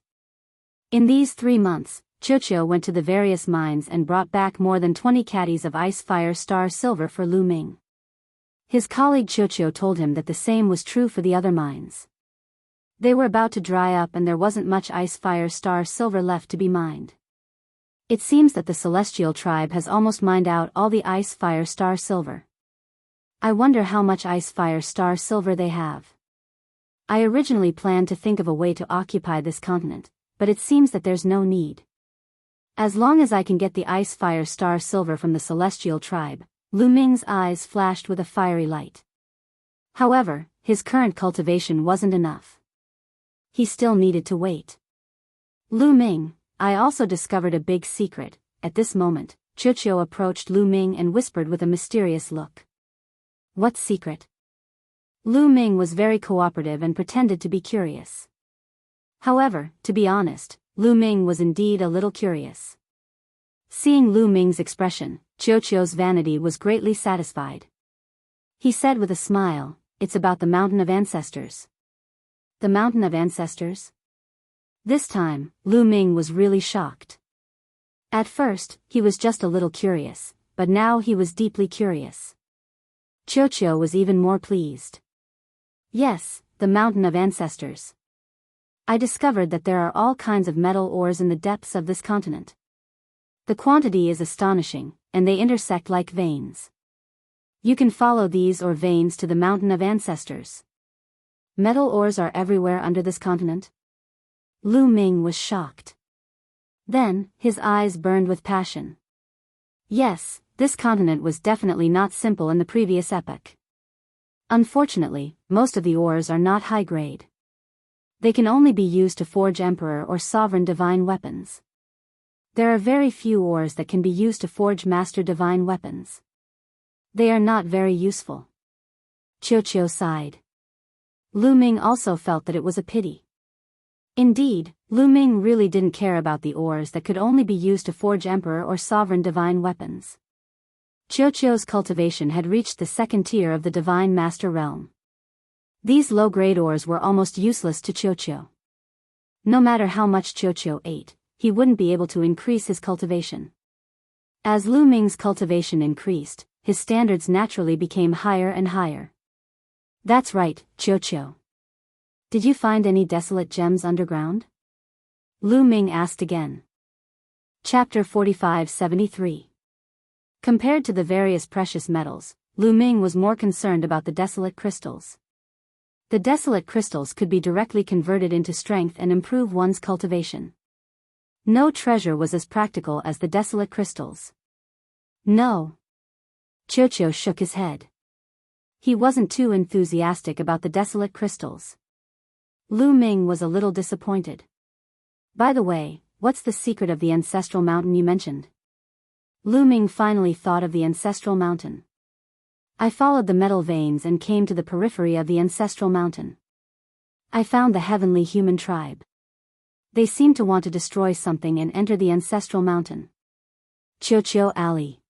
In these 3 months, Qiuqiu went to the various mines and brought back more than 20 caddies of ice fire star silver for Lu Ming. His colleague Qiuqiu told him that the same was true for the other mines. They were about to dry up and there wasn't much ice fire star silver left to be mined. It seems that the celestial tribe has almost mined out all the ice fire star silver. I wonder how much ice fire star silver they have. I originally planned to think of a way to occupy this continent, but it seems that there's no need. As long as I can get the ice fire star silver from the celestial tribe, Lu Ming's eyes flashed with a fiery light. However, his current cultivation wasn't enough. He still needed to wait. Lu Ming, I also discovered a big secret. At this moment, Qiuqiu approached Lu Ming and whispered with a mysterious look. What secret? Lu Ming was very cooperative and pretended to be curious. However, to be honest, Lu Ming was indeed a little curious. Seeing Lu Ming's expression, Qiuqiu's vanity was greatly satisfied. He said with a smile, "It's about the Mountain of Ancestors." The Mountain of Ancestors? This time, Lu Ming was really shocked. At first, he was just a little curious, but now he was deeply curious. Qiuqiu was even more pleased. Yes, the Mountain of Ancestors. I discovered that there are all kinds of metal ores in the depths of this continent. The quantity is astonishing, and they intersect like veins. You can follow these or veins to the Mountain of Ancestors. Metal ores are everywhere under this continent? Lu Ming was shocked. Then, his eyes burned with passion. Yes, this continent was definitely not simple in the previous epoch. Unfortunately, most of the ores are not high grade. They can only be used to forge emperor or sovereign divine weapons. There are very few ores that can be used to forge master divine weapons. They are not very useful. Qiuqiu sighed. Lu Ming also felt that it was a pity. Indeed, Lu Ming really didn't care about the ores that could only be used to forge emperor or sovereign divine weapons. Qiuqiu's cultivation had reached the second tier of the divine master realm. These low-grade ores were almost useless to Qiuqiu. No matter how much Qiuqiu ate, he wouldn't be able to increase his cultivation. As Lu Ming's cultivation increased, his standards naturally became higher and higher. That's right, Qiuqiu. Did you find any desolate gems underground? Lu Ming asked again. Chapter 45-73. Compared to the various precious metals, Lu Ming was more concerned about the desolate crystals. The desolate crystals could be directly converted into strength and improve one's cultivation. No treasure was as practical as the desolate crystals. No. Qiuqiu shook his head. He wasn't too enthusiastic about the desolate crystals. Lu Ming was a little disappointed. By the way, what's the secret of the ancestral mountain you mentioned? Lu Ming finally thought of the ancestral mountain. I followed the metal veins and came to the periphery of the ancestral mountain. I found the heavenly human tribe. They seem to want to destroy something and enter the ancestral mountain. Qiuqiu Ali.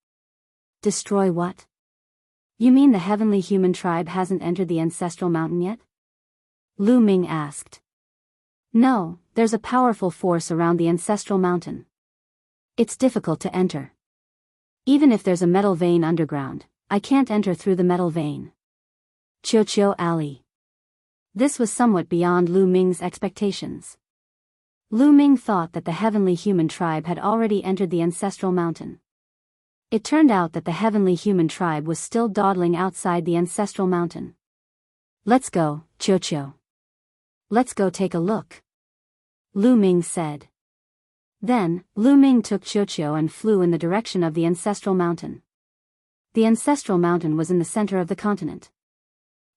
Destroy what? You mean the heavenly human tribe hasn't entered the ancestral mountain yet? Lu Ming asked. No, there's a powerful force around the ancestral mountain. It's difficult to enter. Even if there's a metal vein underground, I can't enter through the metal vein. Qiuqiu Ali. This was somewhat beyond Lu Ming's expectations. Lu Ming thought that the heavenly human tribe had already entered the ancestral mountain. It turned out that the heavenly human tribe was still dawdling outside the ancestral mountain. Let's go, Qiuqiu. Let's go take a look. Lu Ming said. Then, Lu Ming took Qiuqiu and flew in the direction of the ancestral mountain. The ancestral mountain was in the center of the continent.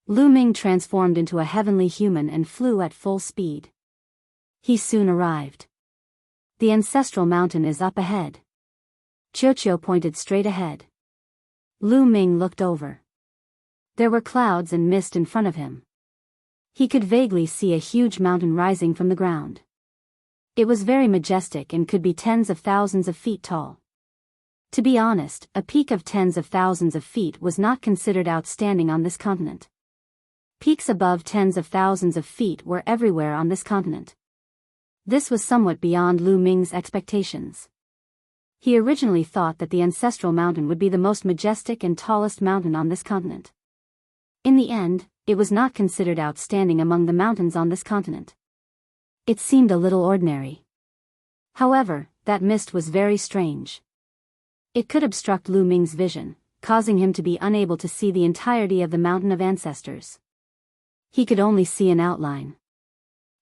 Lu Ming transformed into a heavenly human and flew at full speed. He soon arrived. The ancestral mountain is up ahead. Qiuqiu pointed straight ahead. Lu Ming looked over. There were clouds and mist in front of him. He could vaguely see a huge mountain rising from the ground. It was very majestic and could be tens of thousands of feet tall. To be honest, a peak of tens of thousands of feet was not considered outstanding on this continent. Peaks above tens of thousands of feet were everywhere on this continent. This was somewhat beyond Lu Ming's expectations. He originally thought that the ancestral mountain would be the most majestic and tallest mountain on this continent. In the end, it was not considered outstanding among the mountains on this continent. It seemed a little ordinary. However, that mist was very strange. It could obstruct Lu Ming's vision, causing him to be unable to see the entirety of the Mountain of Ancestors. He could only see an outline.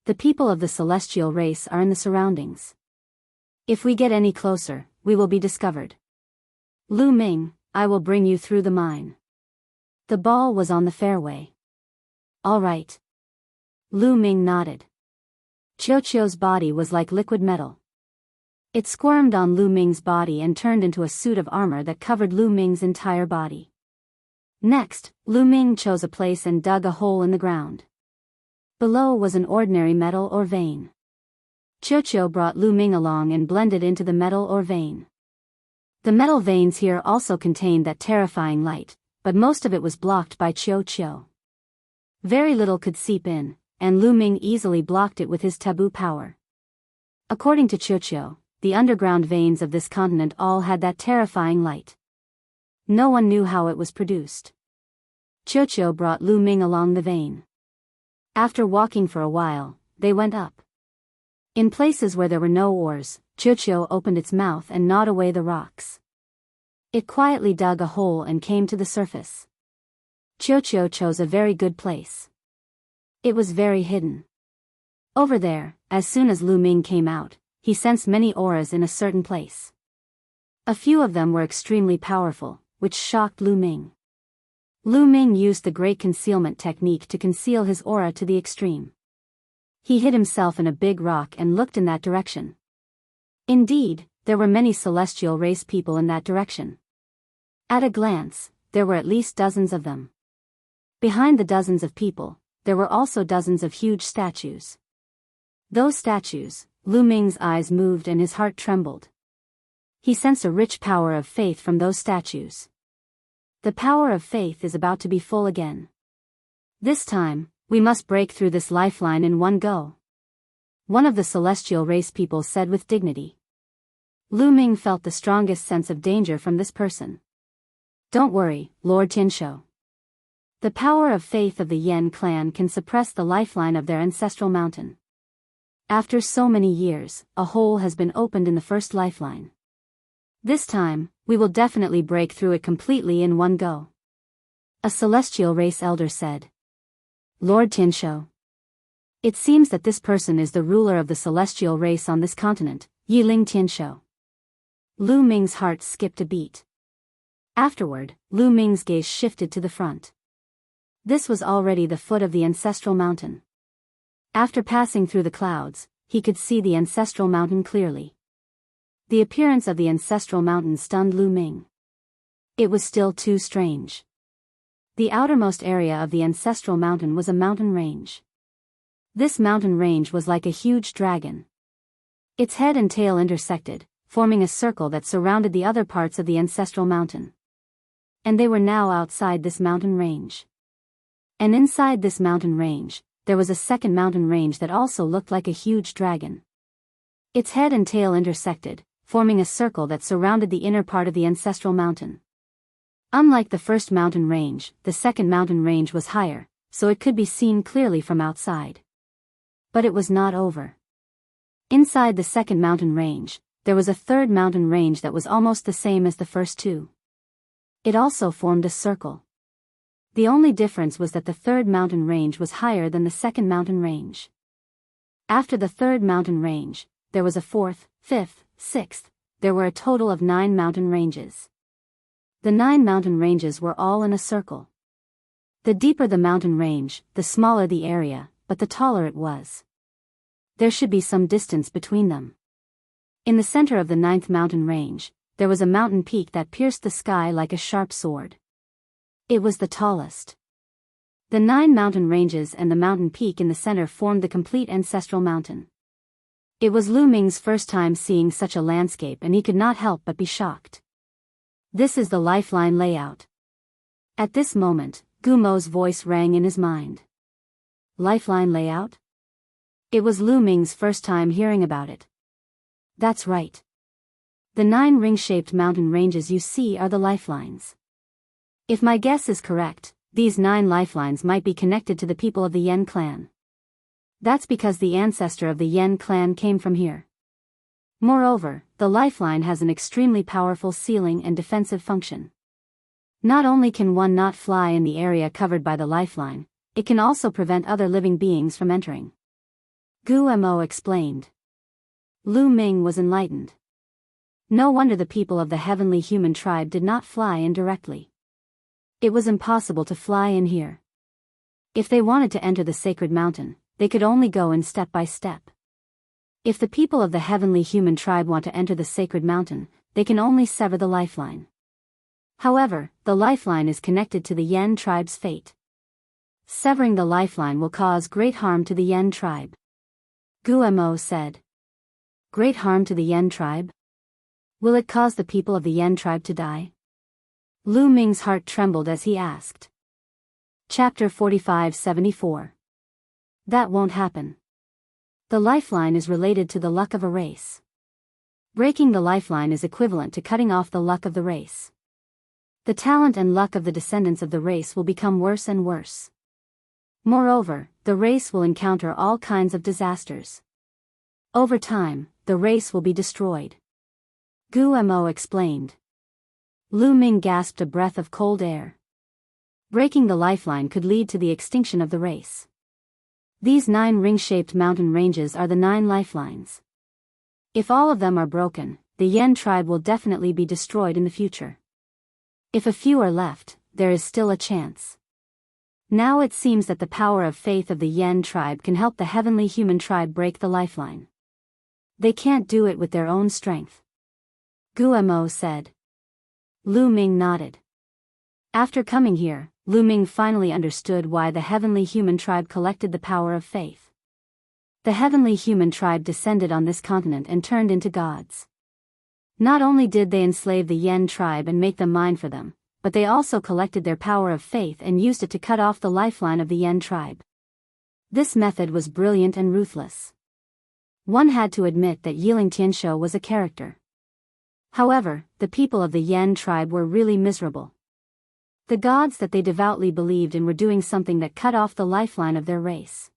The people of the celestial race are in the surroundings. If we get any closer, we will be discovered. Lu Ming, I will bring you through the mine. The ball was on the fairway. All right. Lu Ming nodded. Qiuqiu's body was like liquid metal. It squirmed on Lu Ming's body and turned into a suit of armor that covered Lu Ming's entire body. Next, Lu Ming chose a place and dug a hole in the ground. Below was an ordinary metal or vein. Qiuqiu brought Lu Ming along and blended into the metal or vein. The metal veins here also contained that terrifying light, but most of it was blocked by Qiuqiu. Very little could seep in, and Lu Ming easily blocked it with his taboo power. According to Qiuqiu, the underground veins of this continent all had that terrifying light. No one knew how it was produced. Qiuqiu brought Lu Ming along the vein. After walking for a while, they went up. In places where there were no oars, Qiuqiu opened its mouth and gnawed away the rocks. It quietly dug a hole and came to the surface. Qiuqiu chose a very good place. It was very hidden. Over there, as soon as Lu Ming came out, he sensed many auras in a certain place. A few of them were extremely powerful, which shocked Lu Ming. Lu Ming used the great concealment technique to conceal his aura to the extreme. He hid himself in a big rock and looked in that direction. Indeed, there were many celestial race people in that direction. At a glance, there were at least dozens of them. Behind the dozens of people, there were also dozens of huge statues. Those statues, Lu Ming's eyes moved and his heart trembled. He sensed a rich power of faith from those statues. The power of faith is about to be full again. This time, we must break through this lifeline in one go. One of the celestial race people said with dignity. Lu Ming felt the strongest sense of danger from this person. Don't worry, Lord Tianshou. The power of faith of the Yen clan can suppress the lifeline of their ancestral mountain. After so many years, a hole has been opened in the first lifeline. This time, we will definitely break through it completely in one go. A celestial race elder said. Lord Tianshou. It seems that this person is the ruler of the celestial race on this continent, Yiling Tianshou. Lu Ming's heart skipped a beat. Afterward, Lu Ming's gaze shifted to the front. This was already the foot of the ancestral mountain. After passing through the clouds, he could see the ancestral mountain clearly. The appearance of the ancestral mountain stunned Lu Ming. It was still too strange. The outermost area of the ancestral mountain was a mountain range. This mountain range was like a huge dragon. Its head and tail intersected, forming a circle that surrounded the other parts of the ancestral mountain. And they were now outside this mountain range. And inside this mountain range, there was a second mountain range that also looked like a huge dragon. Its head and tail intersected, forming a circle that surrounded the inner part of the ancestral mountain. Unlike the first mountain range, the second mountain range was higher, so it could be seen clearly from outside. But it was not over. Inside the second mountain range, there was a third mountain range that was almost the same as the first two. It also formed a circle. The only difference was that the third mountain range was higher than the second mountain range. After the third mountain range, there was a fourth, fifth, sixth. There were a total of 9 mountain ranges. The 9 mountain ranges were all in a circle. The deeper the mountain range, the smaller the area, but the taller it was. There should be some distance between them. In the center of the 9th mountain range, there was a mountain peak that pierced the sky like a sharp sword. It was the tallest. The 9 mountain ranges and the mountain peak in the center formed the complete ancestral mountain. It was Lu Ming's first time seeing such a landscape and he could not help but be shocked. This is the lifeline layout. At this moment, Gumo's voice rang in his mind. Lifeline layout? It was Lu Ming's first time hearing about it. That's right. The 9 ring-shaped mountain ranges you see are the lifelines. If my guess is correct, these 9 lifelines might be connected to the people of the Yen clan. That's because the ancestor of the Yen clan came from here. Moreover, the lifeline has an extremely powerful sealing and defensive function. Not only can one not fly in the area covered by the lifeline, it can also prevent other living beings from entering. Gumo explained. Lu Ming was enlightened. No wonder the people of the heavenly human tribe did not fly in directly. It was impossible to fly in here. If they wanted to enter the sacred mountain, they could only go in step by step. If the people of the heavenly human tribe want to enter the sacred mountain, they can only sever the lifeline. However, the lifeline is connected to the Yen tribe's fate. Severing the lifeline will cause great harm to the Yen tribe. Gumo said. Great harm to the Yen tribe? Will it cause the people of the Yen tribe to die? Lu Ming's heart trembled as he asked. Chapter 45-74. That won't happen. The lifeline is related to the luck of a race. Breaking the lifeline is equivalent to cutting off the luck of the race. The talent and luck of the descendants of the race will become worse and worse. Moreover, the race will encounter all kinds of disasters. Over time, the race will be destroyed. Gumo explained. Lu Ming gasped a breath of cold air. Breaking the lifeline could lead to the extinction of the race. These 9 ring-shaped mountain ranges are the 9 lifelines. If all of them are broken, the Yen tribe will definitely be destroyed in the future. If a few are left, there is still a chance. Now it seems that the power of faith of the Yen tribe can help the heavenly human tribe break the lifeline. They can't do it with their own strength. Gumo said. Lu Ming nodded. After coming here, Lu Ming finally understood why the heavenly human tribe collected the power of faith. The heavenly human tribe descended on this continent and turned into gods. Not only did they enslave the Yen tribe and make them mine for them, but they also collected their power of faith and used it to cut off the lifeline of the Yen tribe. This method was brilliant and ruthless. One had to admit that Yiling Tianshou was a character. However, the people of the Yen tribe were really miserable. The gods that they devoutly believed in were doing something that cut off the lifeline of their race.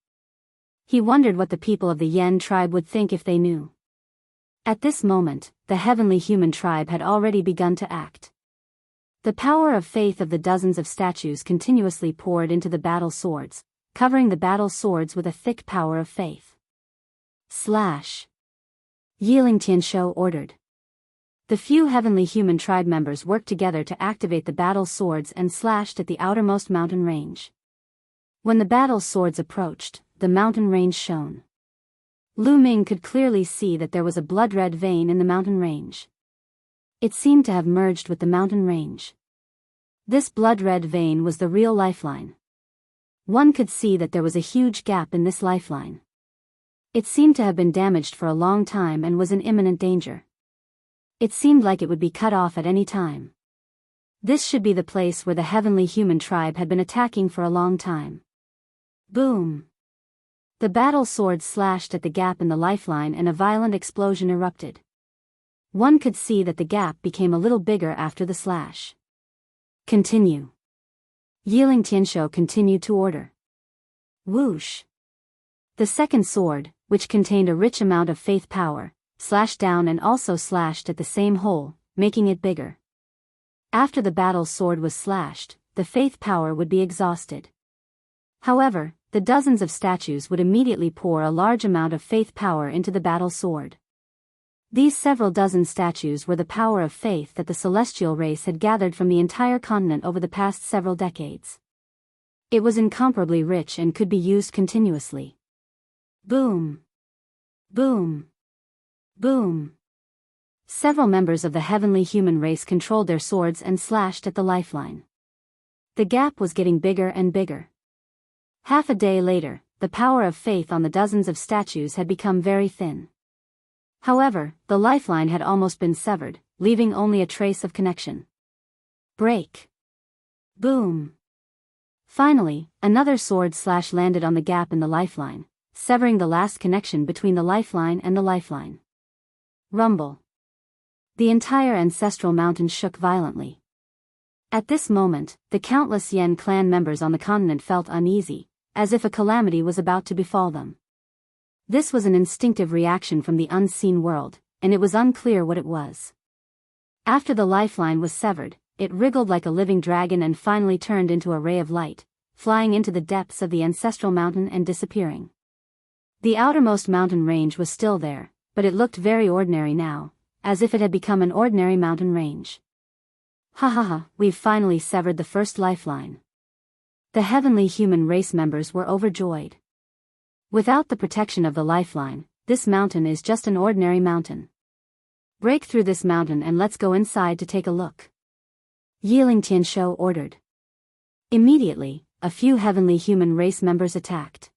He wondered what the people of the Yen tribe would think if they knew. At this moment, the heavenly human tribe had already begun to act. The power of faith of the dozens of statues continuously poured into the battle swords, covering the battle swords with a thick power of faith. Slash! Yiling Tianshou ordered. The few heavenly human tribe members worked together to activate the battle swords and slashed at the outermost mountain range. When the battle swords approached, the mountain range shone. Lu Ming could clearly see that there was a blood-red vein in the mountain range. It seemed to have merged with the mountain range. This blood-red vein was the real lifeline. One could see that there was a huge gap in this lifeline. It seemed to have been damaged for a long time and was in imminent danger. It seemed like it would be cut off at any time. This should be the place where the heavenly human tribe had been attacking for a long time. Boom! The battle sword slashed at the gap in the lifeline and a violent explosion erupted. One could see that the gap became a little bigger after the slash. Continue. Yiling Tianshou continued to order. Whoosh! The second sword, which contained a rich amount of faith power, slashed down and also slashed at the same hole, making it bigger. After the battle sword was slashed, the faith power would be exhausted. However, the dozens of statues would immediately pour a large amount of faith power into the battle sword. These several dozen statues were the power of faith that the celestial race had gathered from the entire continent over the past several decades. It was incomparably rich and could be used continuously. Boom! Boom! Boom! Several members of the heavenly human race controlled their swords and slashed at the lifeline. The gap was getting bigger and bigger. Half a day later, the power of faith on the dozens of statues had become very thin. However, the lifeline had almost been severed, leaving only a trace of connection. Break. Boom. Finally, another sword slash landed on the gap in the lifeline, severing the last connection between the lifeline and the lifeline. Rumble. The entire ancestral mountain shook violently. At this moment, the countless Yen clan members on the continent felt uneasy, as if a calamity was about to befall them. This was an instinctive reaction from the unseen world, and it was unclear what it was. After the lifeline was severed, it wriggled like a living dragon and finally turned into a ray of light, flying into the depths of the ancestral mountain and disappearing. The outermost mountain range was still there, but it looked very ordinary now, as if it had become an ordinary mountain range. Ha ha ha, we've finally severed the first lifeline. The heavenly human race members were overjoyed. Without the protection of the lifeline, this mountain is just an ordinary mountain. Break through this mountain and let's go inside to take a look. Yiling Tianshou ordered. Immediately, a few heavenly human race members attacked.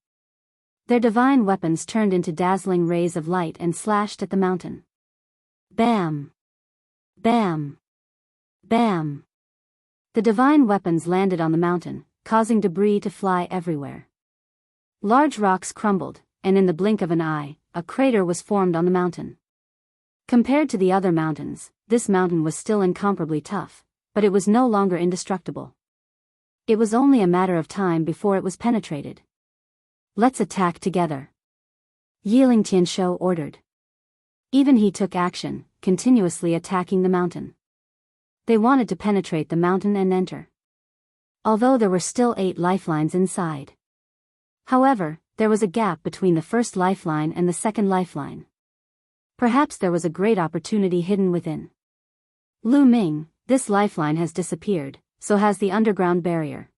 Their divine weapons turned into dazzling rays of light and slashed at the mountain. Bam! Bam! Bam! The divine weapons landed on the mountain, causing debris to fly everywhere. Large rocks crumbled, and in the blink of an eye, a crater was formed on the mountain. Compared to the other mountains, this mountain was still incomparably tough, but it was no longer indestructible. It was only a matter of time before it was penetrated. Let's attack together. Yiling Tianshou ordered. Even he took action, continuously attacking the mountain. They wanted to penetrate the mountain and enter. Although there were still 8 lifelines inside. However, there was a gap between the first lifeline and the second lifeline. Perhaps there was a great opportunity hidden within. Lu Ming, this lifeline has disappeared, so has the underground barrier.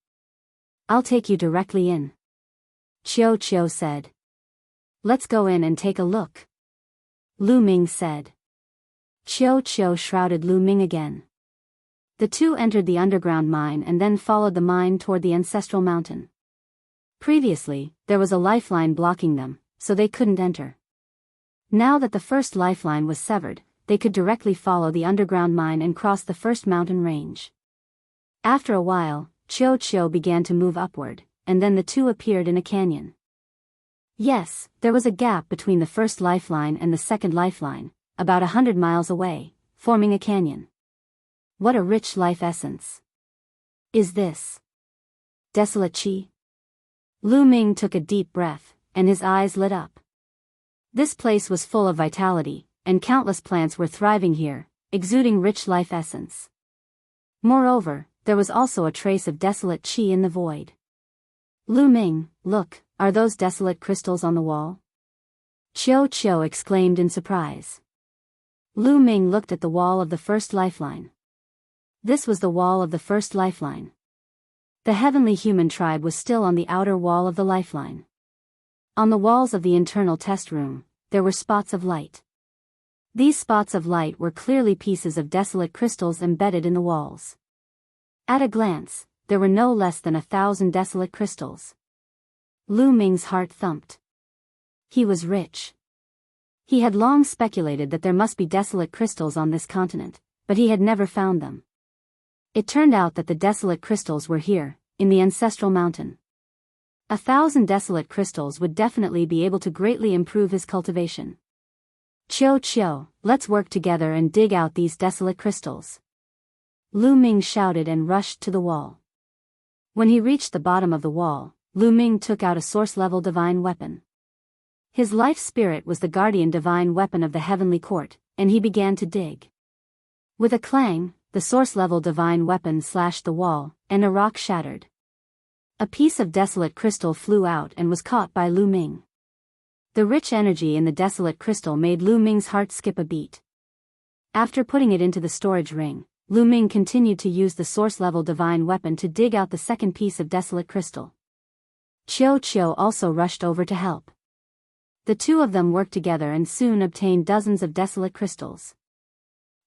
I'll take you directly in. Chiu said. Let's go in and take a look. Lu Ming said. Chiu shrouded Lu Ming again. The two entered the underground mine and then followed the mine toward the ancestral mountain. Previously, there was a lifeline blocking them, so they couldn't enter. Now that the first lifeline was severed, they could directly follow the underground mine and cross the first mountain range. After a while, Chiu began to move upward, and then the two appeared in a canyon. Yes, there was a gap between the first lifeline and the second lifeline, about 100 miles away, forming a canyon. What a rich life essence. Is this desolate qi? Lu Ming took a deep breath, and his eyes lit up. This place was full of vitality, and countless plants were thriving here, exuding rich life essence. Moreover, there was also a trace of desolate qi in the void. Lu Ming, look, are those desolate crystals on the wall? Chiu exclaimed in surprise. Lu Ming looked at the wall of the first lifeline. This was the wall of the first lifeline. The heavenly human tribe was still on the outer wall of the lifeline. On the walls of the internal test room, there were spots of light. These spots of light were clearly pieces of desolate crystals embedded in the walls. At a glance, there were no less than 1,000 desolate crystals. Lu Ming's heart thumped. He was rich. He had long speculated that there must be desolate crystals on this continent, but he had never found them. It turned out that the desolate crystals were here, in the ancestral mountain. 1,000 desolate crystals would definitely be able to greatly improve his cultivation. Chiu, let's work together and dig out these desolate crystals. Lu Ming shouted and rushed to the wall. When he reached the bottom of the wall, Lu Ming took out a source-level divine weapon. His life spirit was the guardian divine weapon of the heavenly court, and he began to dig. With a clang, the source-level divine weapon slashed the wall, and a rock shattered. A piece of desolate crystal flew out and was caught by Lu Ming. The rich energy in the desolate crystal made Lu Ming's heart skip a beat. After putting it into the storage ring, Lu Ming continued to use the source-level divine weapon to dig out the second piece of desolate crystal. Chiu also rushed over to help. The two of them worked together and soon obtained dozens of desolate crystals.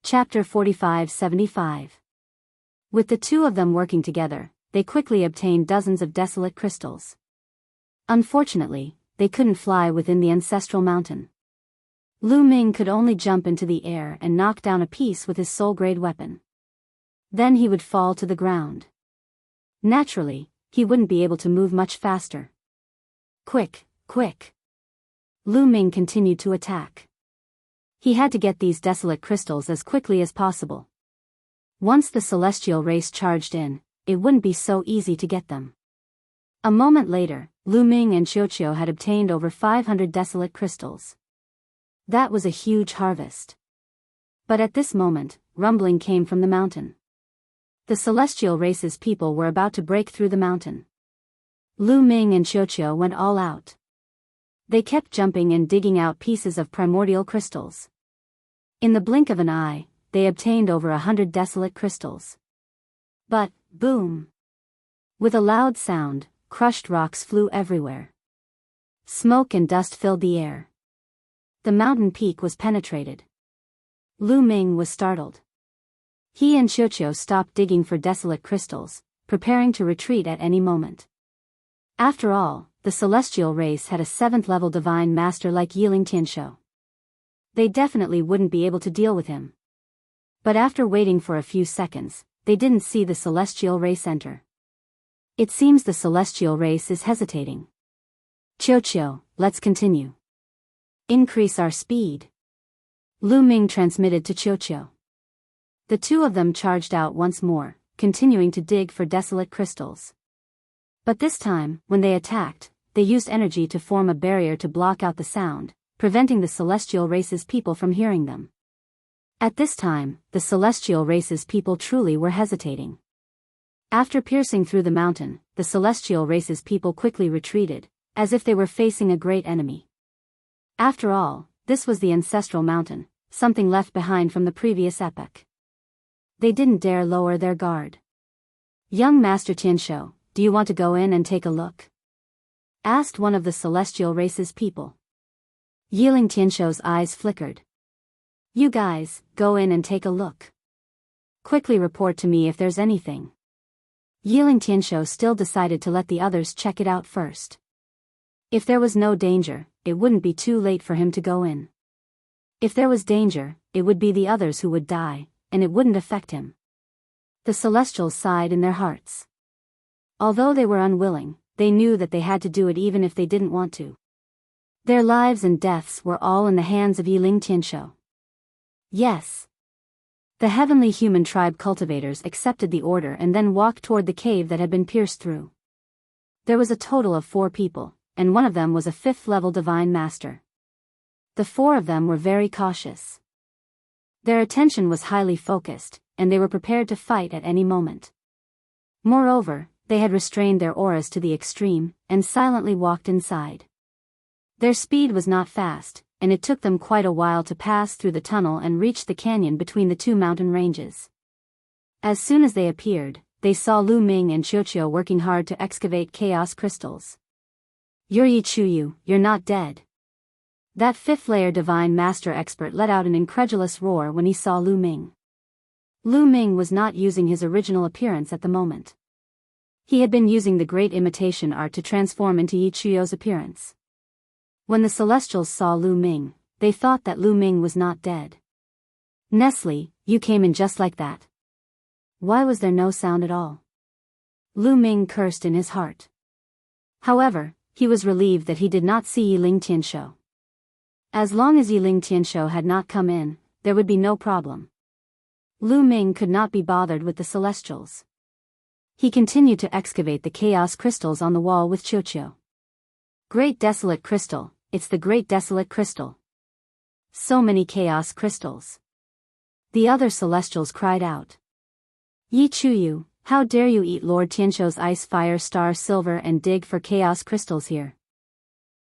Chapter 45-75. With the two of them working together, they quickly obtained dozens of desolate crystals. Unfortunately, they couldn't fly within the ancestral mountain. Lu Ming could only jump into the air and knock down a piece with his soul-grade weapon. Then he would fall to the ground. Naturally, he wouldn't be able to move much faster. Quick, quick! Lu Ming continued to attack. He had to get these desolate crystals as quickly as possible. Once the celestial race charged in, it wouldn't be so easy to get them. A moment later, Lu Ming and Qiuqiu had obtained over 500 desolate crystals. That was a huge harvest. But at this moment, rumbling came from the mountain. The celestial race's people were about to break through the mountain. Lu Ming and Qiuqiu went all out. They kept jumping and digging out pieces of primordial crystals. In the blink of an eye, they obtained over 100 desolate crystals. But, boom! With a loud sound, crushed rocks flew everywhere. Smoke and dust filled the air. The mountain peak was penetrated. Lu Ming was startled. He and Qiuqiu stopped digging for desolate crystals, preparing to retreat at any moment. After all, the celestial race had a 7th-level divine master like Yiling Tianshou. They definitely wouldn't be able to deal with him. But after waiting for a few seconds, they didn't see the celestial race enter. It seems the celestial race is hesitating. Qiuqiu, let's continue. Increase our speed. Lu Ming transmitted to Qiuqiu. The two of them charged out once more, continuing to dig for desolate crystals. But this time, when they attacked, they used energy to form a barrier to block out the sound, preventing the celestial race's people from hearing them. At this time, the celestial race's people truly were hesitating. After piercing through the mountain, the celestial race's people quickly retreated, as if they were facing a great enemy. After all, this was the ancestral mountain, something left behind from the previous epoch. They didn't dare lower their guard. Young Master Tianshou, do you want to go in and take a look? Asked one of the celestial race's people. Yiling Tianshou's eyes flickered. You guys, go in and take a look. Quickly report to me if there's anything. Yiling Tianshou still decided to let the others check it out first. If there was no danger, it wouldn't be too late for him to go in. If there was danger, it would be the others who would die, and it wouldn't affect him. The Celestials sighed in their hearts. Although they were unwilling, they knew that they had to do it even if they didn't want to. Their lives and deaths were all in the hands of Yiling Tianshou. Yes. The heavenly human tribe cultivators accepted the order and then walked toward the cave that had been pierced through. There was a total of 4 people, and one of them was a 5th-level divine master. The 4 of them were very cautious. Their attention was highly focused, and they were prepared to fight at any moment. Moreover, they had restrained their auras to the extreme, and silently walked inside. Their speed was not fast, and it took them quite a while to pass through the tunnel and reach the canyon between the 2 mountain ranges. As soon as they appeared, they saw Lu Ming and Qiuqiu working hard to excavate chaos crystals. Yi Chuyu, you're not dead. That 5th-layer divine master expert let out an incredulous roar when he saw Lu Ming. Lu Ming was not using his original appearance at the moment. He had been using the great imitation art to transform into Yi Chuyu's appearance. When the Celestials saw Lu Ming, they thought that Lu Ming was not dead. Nestle, you came in just like that. Why was there no sound at all? Lu Ming cursed in his heart. However, he was relieved that he did not see Yiling Tianshou. As long as Yiling Tianshou had not come in, there would be no problem. Lu Ming could not be bothered with the Celestials. He continued to excavate the chaos crystals on the wall with Qiuqiu. Great Desolate Crystal, it's the Great Desolate Crystal. So many chaos crystals. The other Celestials cried out. Yi Chuyu, how dare you eat Lord Tianshou's ice fire star silver and dig for chaos crystals here?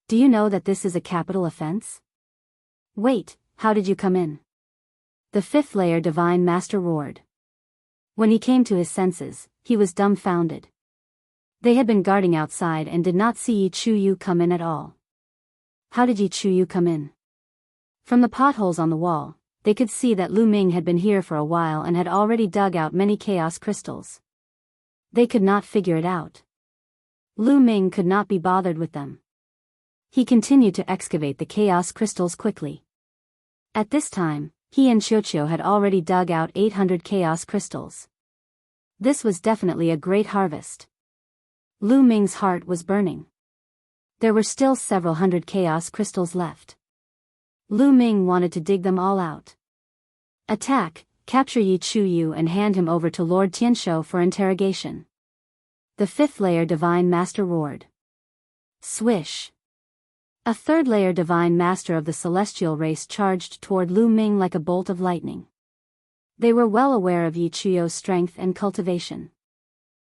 Do you know that this is a capital offense? Wait, how did you come in? The 5th-layer divine master roared. When he came to his senses, he was dumbfounded. They had been guarding outside and did not see Yi Chuyu come in at all. How did Yi Chuyu come in? From the potholes on the wall, they could see that Lu Ming had been here for a while and had already dug out many chaos crystals. They could not figure it out. Lu Ming could not be bothered with them. He continued to excavate the chaos crystals quickly. At this time, he and Qiuqiu had already dug out 800 chaos crystals. This was definitely a great harvest. Lu Ming's heart was burning. There were still several hundred chaos crystals left. Lu Ming wanted to dig them all out. Attack, capture Yi Chuyu and hand him over to Lord Tianshou for interrogation. The fifth layer Divine Master roared. Swish. A third layer Divine Master of the celestial race charged toward Lu Ming like a bolt of lightning. They were well aware of Yi Chuyu's strength and cultivation.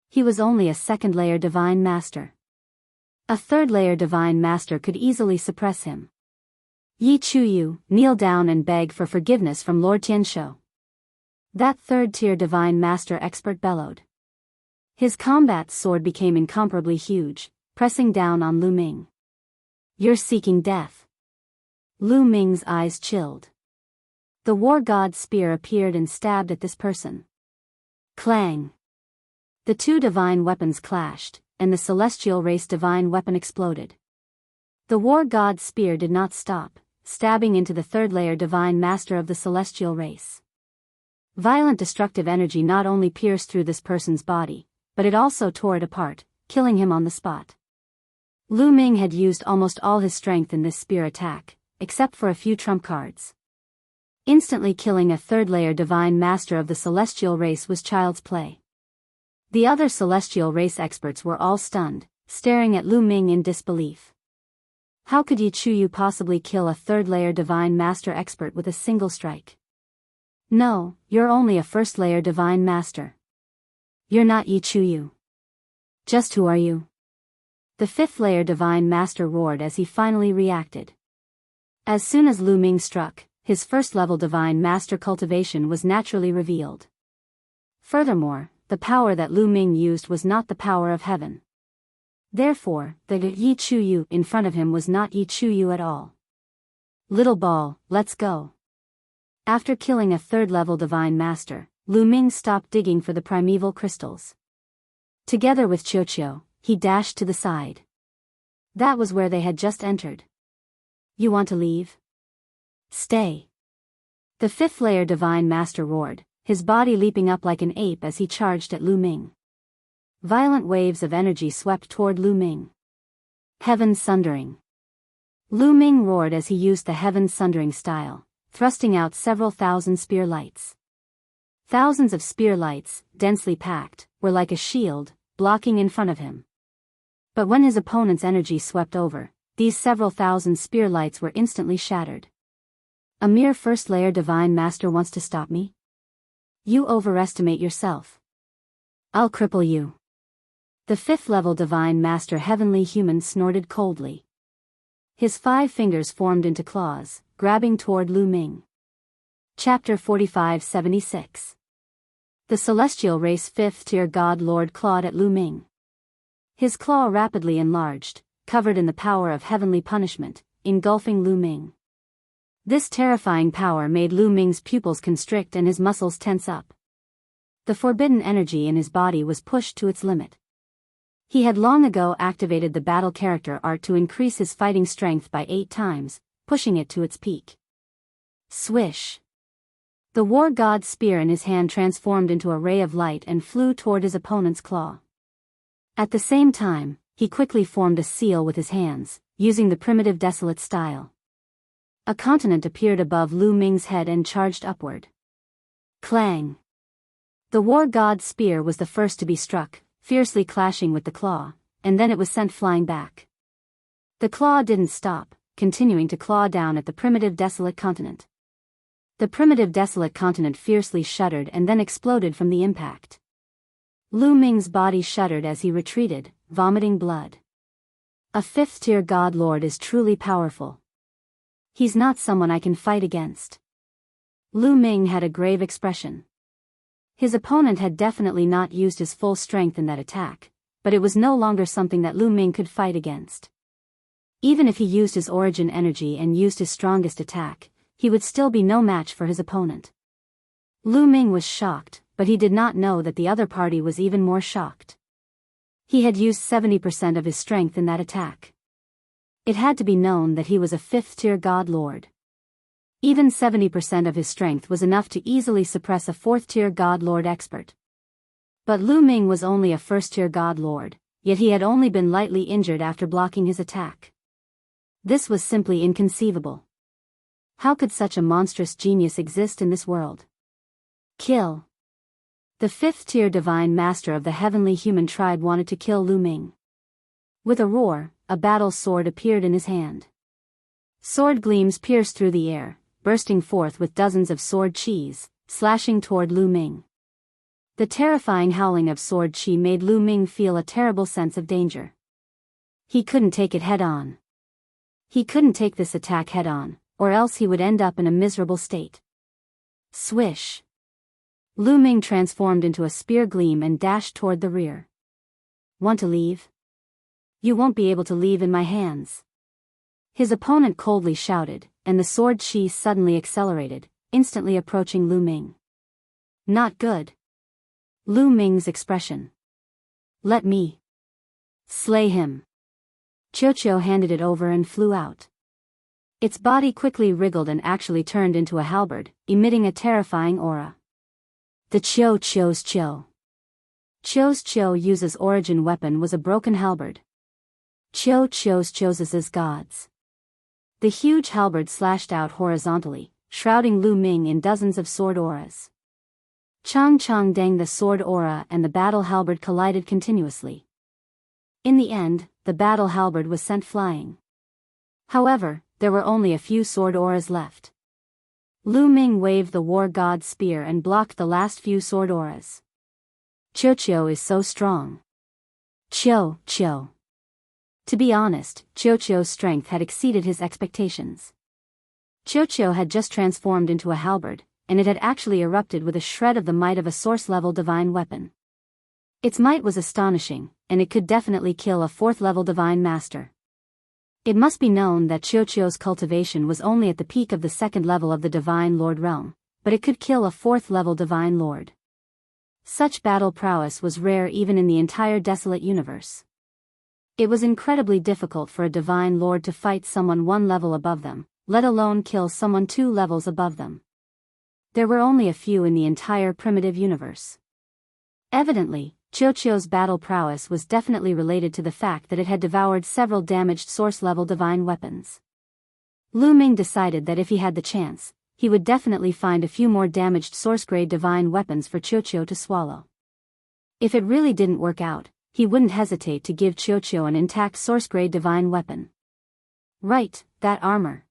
He was only a second layer Divine Master. A third layer Divine Master could easily suppress him. Yi Chuyu, kneel down and beg for forgiveness from Lord Tianshou. That third-tier Divine Master expert bellowed. His combat sword became incomparably huge, pressing down on Lu Ming. You're seeking death. Lu Ming's eyes chilled. The war god's spear appeared and stabbed at this person. Clang. The two divine weapons clashed, and the celestial race divine weapon exploded. The war god's spear did not stop, stabbing into the third layer Divine Master of the celestial race. Violent destructive energy not only pierced through this person's body, but it also tore it apart, killing him on the spot. Lu Ming had used almost all his strength in this spear attack, except for a few trump cards. Instantly killing a third layer Divine Master of the celestial race was child's play. The other celestial race experts were all stunned, staring at Lu Ming in disbelief. How could Yi Chuyu possibly kill a third layer Divine Master expert with a single strike? No, you're only a first layer Divine Master. You're not Yi Chuyu. Just who are you? The fifth layer Divine Master roared as he finally reacted. As soon as Lu Ming struck, his first level Divine Master cultivation was naturally revealed. Furthermore, the power that Lu Ming used was not the power of heaven. Therefore, the Yi Chuyu in front of him was not Yi Chuyu at all. Little ball, let's go. After killing a third-level Divine Master, Lu Ming stopped digging for the primeval crystals. Together with Qiuqiu, he dashed to the side. That was where they had just entered. You want to leave? Stay. The fifth layer Divine Master roared, his body leaping up like an ape as he charged at Lu Ming. Violent waves of energy swept toward Lu Ming. Heaven Sundering. Lu Ming roared as he used the Heaven Sundering style, thrusting out several thousand spear lights. Thousands of spear lights, densely packed, were like a shield, blocking in front of him. But when his opponent's energy swept over, these several thousand spear lights were instantly shattered. A mere first-layer Divine Master wants to stop me? You overestimate yourself. I'll cripple you. The fifth-level Divine Master Heavenly Human snorted coldly. His 5 fingers formed into claws, grabbing toward Lu Ming. Chapter 45-76. The Celestial Race 5th-tier God Lord clawed at Lu Ming. His claw rapidly enlarged, covered in the power of heavenly punishment, engulfing Lu Ming. This terrifying power made Lu Ming's pupils constrict and his muscles tense up. The forbidden energy in his body was pushed to its limit. He had long ago activated the battle character art to increase his fighting strength by 8 times, pushing it to its peak. Swish! The war god's spear in his hand transformed into a ray of light and flew toward his opponent's claw. At the same time, he quickly formed a seal with his hands, using the primitive desolate style. A continent appeared above Lu Ming's head and charged upward. Clang! The war god's spear was the first to be struck, fiercely clashing with the claw, and then it was sent flying back. The claw didn't stop, continuing to claw down at the primitive desolate continent. The primitive desolate continent fiercely shuddered and then exploded from the impact. Lu Ming's body shuddered as he retreated, vomiting blood. A 5th-tier God Lord is truly powerful. He's not someone I can fight against. Lu Ming had a grave expression. His opponent had definitely not used his full strength in that attack, but it was no longer something that Lu Ming could fight against. Even if he used his origin energy and used his strongest attack, he would still be no match for his opponent. Lu Ming was shocked, but he did not know that the other party was even more shocked. He had used 70% of his strength in that attack. It had to be known that he was a 5th-tier god lord. Even 70% of his strength was enough to easily suppress a 4th-tier god lord expert. But Lu Ming was only a 1st-tier god lord, yet he had only been lightly injured after blocking his attack. This was simply inconceivable. How could such a monstrous genius exist in this world? Kill. The 5th-tier divine master of the heavenly human tribe wanted to kill Lu Ming. With a roar, a battle sword appeared in his hand. Sword gleams pierced through the air, bursting forth with dozens of sword chis, slashing toward Lu Ming. The terrifying howling of sword chi made Lu Ming feel a terrible sense of danger. He couldn't take it head-on. He couldn't take this attack head-on, or else he would end up in a miserable state. Swish! Lu Ming transformed into a spear gleam and dashed toward the rear. Want to leave? You won't be able to leave in my hands. His opponent coldly shouted, and the sword chi suddenly accelerated, instantly approaching Lu Ming. Not good. Lu Ming's expression. Let me slay him. Qiuqiu handed it over and flew out. Its body quickly wriggled and actually turned into a halberd, emitting a terrifying aura. The Qiuqiu's uses origin weapon was a broken halberd. Qiuqiu's gods. The huge halberd slashed out horizontally, shrouding Lu Ming in dozens of sword auras. Chang Chang Dang, the sword aura and the battle halberd collided continuously. In the end, the battle halberd was sent flying. However, there were only a few sword auras left. Lu Ming waved the war god spear and blocked the last few sword auras. Qiuqiu is so strong. Qiuqiu. To be honest, Qiuqiu's strength had exceeded his expectations. Qiuqiu had just transformed into a halberd, and it had actually erupted with a shred of the might of a source-level divine weapon. Its might was astonishing, and it could definitely kill a 4th-level divine master. It must be known that Qiuqiu's cultivation was only at the peak of the 2nd level of the Divine Lord realm, but it could kill a 4th-level Divine Lord. Such battle prowess was rare even in the entire desolate universe. It was incredibly difficult for a Divine Lord to fight someone 1 level above them, let alone kill someone 2 levels above them. There were only a few in the entire primitive universe. Evidently, Qiuqiu's battle prowess was definitely related to the fact that it had devoured several damaged source-level divine weapons. Lu Ming decided that if he had the chance, he would definitely find a few more damaged source-grade divine weapons for Qiuqiu to swallow. If it really didn't work out, he wouldn't hesitate to give Qiuqiu an intact source-grade divine weapon. Right, that armor.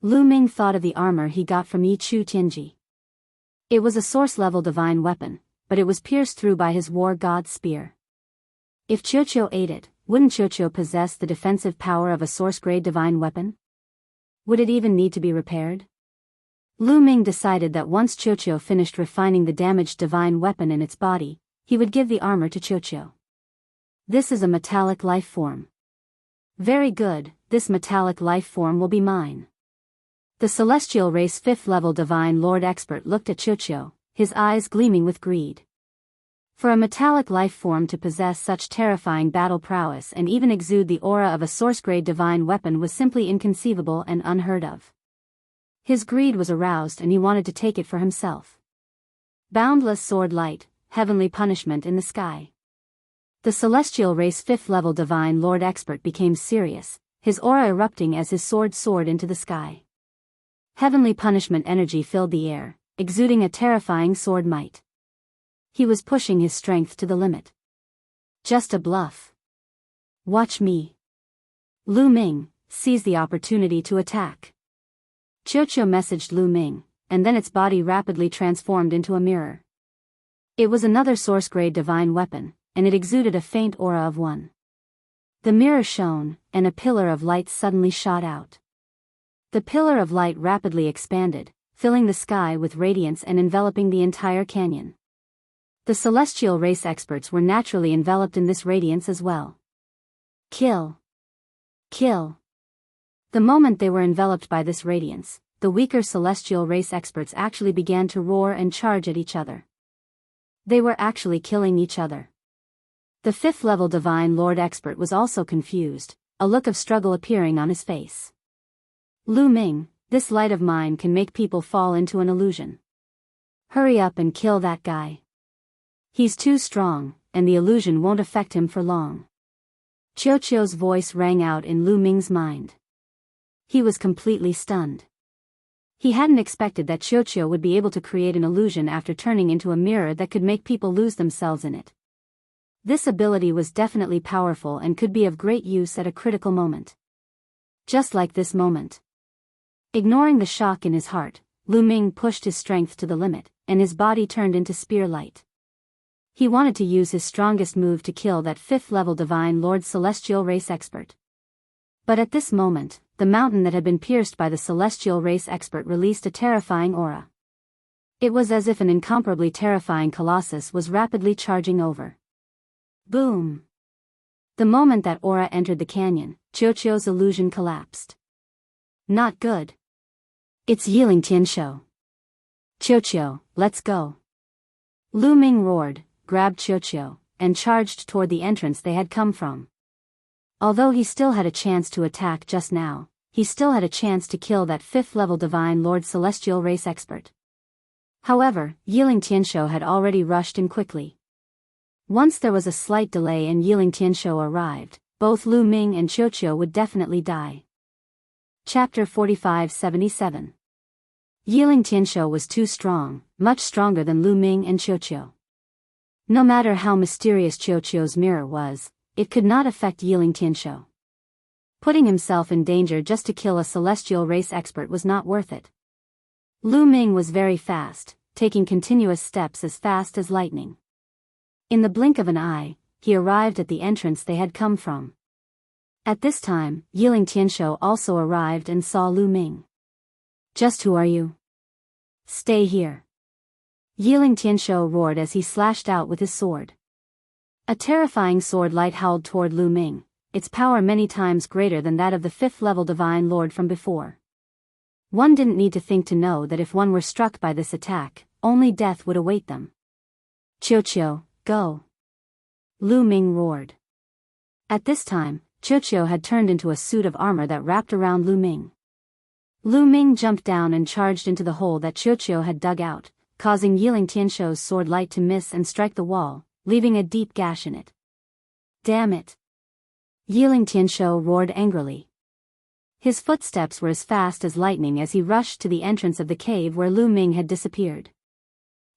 Lu Ming thought of the armor he got from Yi Chu Tianji. It was a source-level divine weapon, but it was pierced through by his war god spear. If Qiuqiu ate it, wouldn't Qiuqiu possess the defensive power of a source-grade divine weapon? Would it even need to be repaired? Lu Ming decided that once Qiuqiu finished refining the damaged divine weapon in its body, he would give the armor to Qiuqiu. This is a metallic life form. Very good, this metallic life form will be mine. The celestial race 5th-level divine lord expert looked at Qiuqiu, his eyes gleaming with greed. For a metallic life form to possess such terrifying battle prowess and even exude the aura of a source-grade divine weapon was simply inconceivable and unheard of. His greed was aroused and he wanted to take it for himself. Boundless sword light, heavenly punishment in the sky. The celestial race 5th-level divine lord expert became serious, his aura erupting as his sword soared into the sky. Heavenly punishment energy filled the air, exuding a terrifying sword might. He was pushing his strength to the limit. Just a bluff. Watch me. Lu Ming seized the opportunity to attack. Qiuqiu messaged Lu Ming, and then its body rapidly transformed into a mirror. It was another source-grade divine weapon, and it exuded a faint aura of one. The mirror shone, and a pillar of light suddenly shot out. The pillar of light rapidly expanded, filling the sky with radiance and enveloping the entire canyon. The celestial race experts were naturally enveloped in this radiance as well. Kill. Kill. The moment they were enveloped by this radiance, the weaker celestial race experts actually began to roar and charge at each other. They were actually killing each other. The fifth-level Divine Lord expert was also confused, a look of struggle appearing on his face. Lu Ming, this light of mine can make people fall into an illusion. Hurry up and kill that guy. He's too strong, and the illusion won't affect him for long. Qiuqiu's voice rang out in Lu Ming's mind. He was completely stunned. He hadn't expected that Qiuqiu would be able to create an illusion after turning into a mirror that could make people lose themselves in it. This ability was definitely powerful and could be of great use at a critical moment. Just like this moment. Ignoring the shock in his heart, Lu Ming pushed his strength to the limit, and his body turned into spear light. He wanted to use his strongest move to kill that fifth-level Divine Lord Celestial Race expert. But at this moment, the mountain that had been pierced by the Celestial Race expert released a terrifying aura. It was as if an incomparably terrifying colossus was rapidly charging over. Boom! The moment that aura entered the canyon, Qiuqiu's illusion collapsed. Not good. It's Yiling Tianshou. Qiuqiu, let's go. Lu Ming roared, grabbed Qiuqiu, and charged toward the entrance they had come from. Although he still had a chance to attack just now, he still had a chance to kill that fifth-level Divine Lord Celestial Race expert. However, Yiling Tianshou had already rushed in quickly. Once there was a slight delay and Yiling Tianshou arrived, both Lu Ming and Qiuqiu would definitely die. Chapter 45-77. Yiling Tianshou was too strong, much stronger than Lu Ming and Qiuqiu. No matter how mysterious Qiuqiu's mirror was, it could not affect Yiling Tianshou. Putting himself in danger just to kill a celestial race expert was not worth it. Lu Ming was very fast, taking continuous steps as fast as lightning. In the blink of an eye, he arrived at the entrance they had come from. At this time, Yiling Tianshou also arrived and saw Lu Ming. Just who are you? Stay here. Yiling Tianshou roared as he slashed out with his sword. A terrifying sword light howled toward Lu Ming, its power many times greater than that of the fifth-level Divine Lord from before. One didn't need to think to know that if one were struck by this attack, only death would await them. Qiuqiu, go! Lu Ming roared. At this time, Qiuqiu had turned into a suit of armor that wrapped around Lu Ming. Lu Ming jumped down and charged into the hole that Qiuqiu had dug out, causing Yiling Tianshou's sword light to miss and strike the wall, leaving a deep gash in it. Damn it! Yiling Tianshou roared angrily. His footsteps were as fast as lightning as he rushed to the entrance of the cave where Lu Ming had disappeared.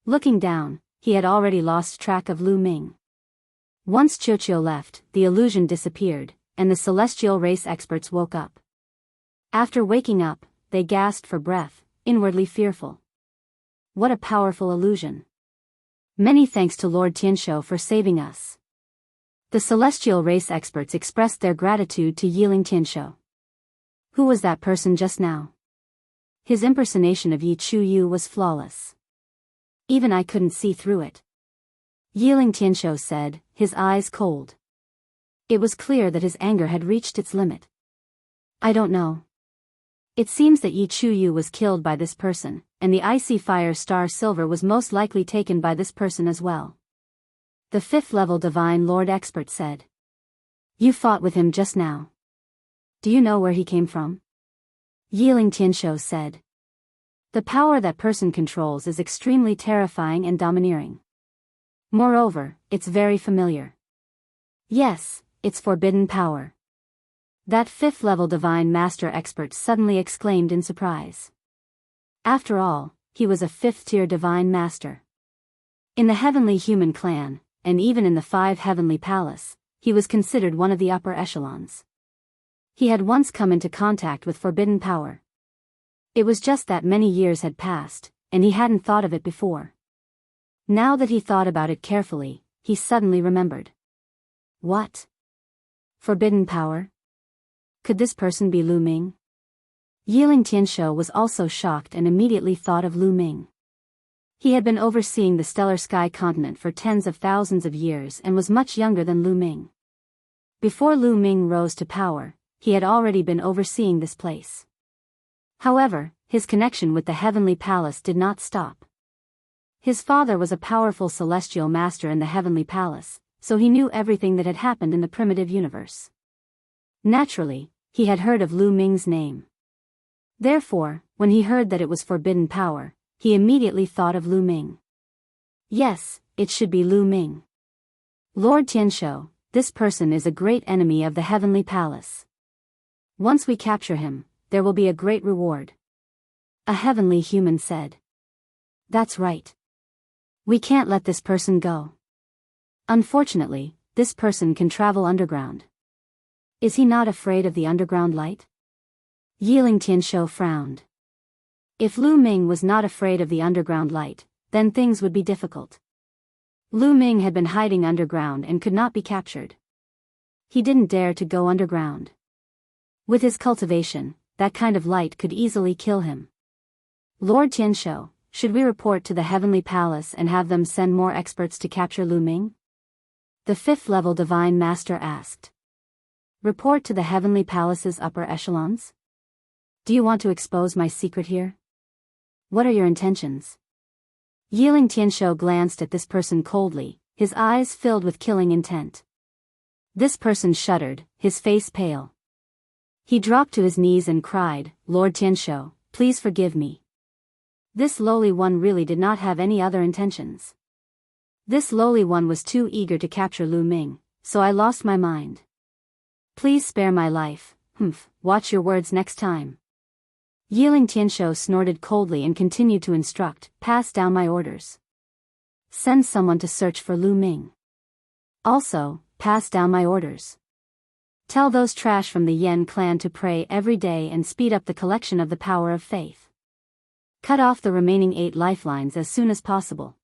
Looking down, he had already lost track of Lu Ming. Once Qiuqiu left, the illusion disappeared, and the celestial race experts woke up. After waking up, they gasped for breath, inwardly fearful. What a powerful illusion. Many thanks to Lord Tianshou for saving us. The celestial race experts expressed their gratitude to Yiling Tianshou. Who was that person just now? His impersonation of Yi Chuyu was flawless. Even I couldn't see through it. Yiling Tianshou said, his eyes cold. It was clear that his anger had reached its limit. I don't know. It seems that Yi Chuyu was killed by this person, and the icy fire star silver was most likely taken by this person as well. The fifth-level Divine Lord expert said. You fought with him just now. Do you know where he came from? Yiling Tianshou said. The power that person controls is extremely terrifying and domineering. Moreover, it's very familiar. Yes, it's forbidden power. That fifth-level Divine Master expert suddenly exclaimed in surprise. After all, he was a fifth-tier Divine Master. In the Heavenly Human Clan, and even in the Five Heavenly Palace, he was considered one of the upper echelons. He had once come into contact with forbidden power. It was just that many years had passed, and he hadn't thought of it before. Now that he thought about it carefully, he suddenly remembered. What? Forbidden power? Could this person be Lu Ming? Yiling Tianshou was also shocked and immediately thought of Lu Ming. He had been overseeing the stellar sky continent for tens of thousands of years and was much younger than Lu Ming. Before Lu Ming rose to power, he had already been overseeing this place. However, his connection with the Heavenly Palace did not stop. His father was a powerful celestial master in the Heavenly Palace, so he knew everything that had happened in the primitive universe. Naturally, he had heard of Lu Ming's name. Therefore, when he heard that it was forbidden power, he immediately thought of Lu Ming. Yes, it should be Lu Ming. Lord Tianshou, this person is a great enemy of the Heavenly Palace. Once we capture him, there will be a great reward. A heavenly human said. That's right. We can't let this person go. Unfortunately, this person can travel underground. Is he not afraid of the underground light? Yiling Tianshou frowned. If Lu Ming was not afraid of the underground light, then things would be difficult. Lu Ming had been hiding underground and could not be captured. He didn't dare to go underground. With his cultivation, that kind of light could easily kill him. Lord Tianshou, should we report to the Heavenly Palace and have them send more experts to capture Lu Ming? The 5th-level Divine Master asked. Report to the Heavenly Palace's upper echelons? Do you want to expose my secret here? What are your intentions? Yiling Tianshou glanced at this person coldly, his eyes filled with killing intent. This person shuddered, his face pale. He dropped to his knees and cried, Lord Tianshou, please forgive me. This lowly one really did not have any other intentions. This lowly one was too eager to capture Lu Ming, so I lost my mind. Please spare my life, watch your words next time. Yiling Tianshou snorted coldly and continued to instruct, pass down my orders. Send someone to search for Lu Ming. Also, pass down my orders. Tell those trash from the Yen clan to pray every day and speed up the collection of the power of faith. Cut off the remaining 8 lifelines as soon as possible.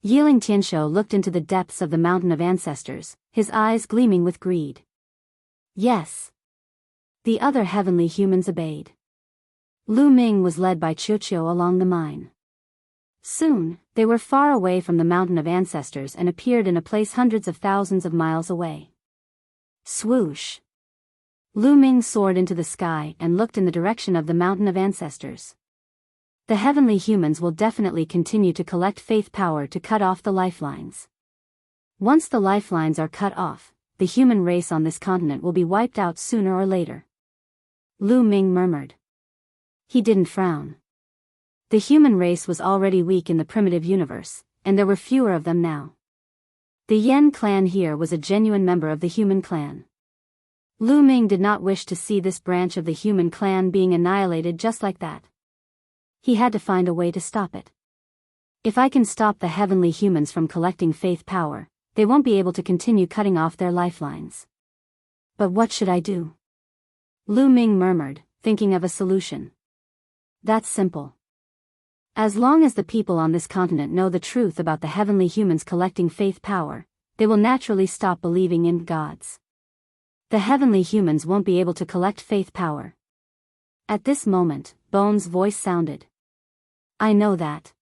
Yiling Tianshou looked into the depths of the mountain of ancestors, his eyes gleaming with greed. Yes. The other heavenly humans obeyed. Lu Ming was led by Qiuqiu along the mine. Soon, they were far away from the mountain of ancestors and appeared in a place hundreds of thousands of miles away. Swoosh! Lu Ming soared into the sky and looked in the direction of the mountain of ancestors. The heavenly humans will definitely continue to collect faith power to cut off the lifelines. Once the lifelines are cut off, the human race on this continent will be wiped out sooner or later. Lu Ming murmured. He didn't frown. The human race was already weak in the primitive universe, and there were fewer of them now. The Yen clan here was a genuine member of the human clan. Lu Ming did not wish to see this branch of the human clan being annihilated just like that. He had to find a way to stop it. If I can stop the heavenly humans from collecting faith power, they won't be able to continue cutting off their lifelines. But what should I do? Lu Ming murmured, thinking of a solution. That's simple. As long as the people on this continent know the truth about the heavenly humans collecting faith power, they will naturally stop believing in gods. The heavenly humans won't be able to collect faith power. At this moment, Bone's voice sounded. I know that.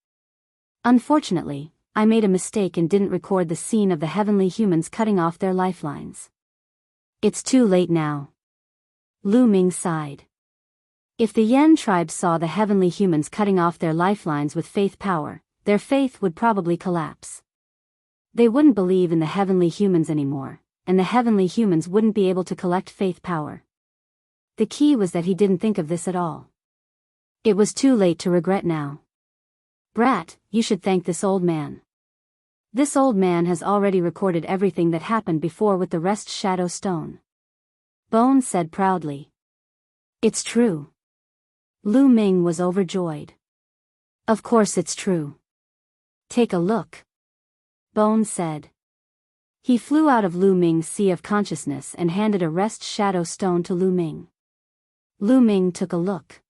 Unfortunately, I made a mistake and didn't record the scene of the heavenly humans cutting off their lifelines. It's too late now. Lu Ming sighed. If the Yen tribe saw the heavenly humans cutting off their lifelines with faith power, their faith would probably collapse. They wouldn't believe in the heavenly humans anymore, and the heavenly humans wouldn't be able to collect faith power. The key was that he didn't think of this at all. It was too late to regret now. Brat, you should thank this old man. This old man has already recorded everything that happened before with the rest shadow stone. Bone said proudly. It's true. Lu Ming was overjoyed. Of course it's true. Take a look. Bone said. He flew out of Lu Ming's sea of consciousness and handed a rest shadow stone to Lu Ming. Lu Ming took a look.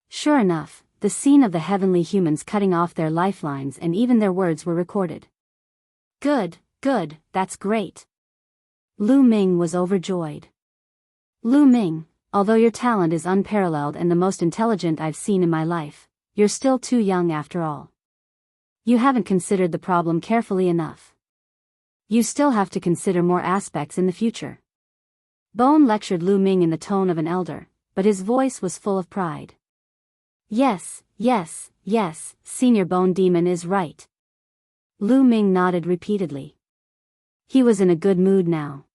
Sure enough, the scene of the heavenly humans cutting off their lifelines and even their words were recorded. Good, that's great. Lu Ming was overjoyed. Lu Ming, although your talent is unparalleled and the most intelligent I've seen in my life, you're still too young after all. You haven't considered the problem carefully enough. You still have to consider more aspects in the future. Bone lectured Lu Ming in the tone of an elder, but his voice was full of pride. Yes, Senior Bone Demon is right. Lu Ming nodded repeatedly. He was in a good mood now.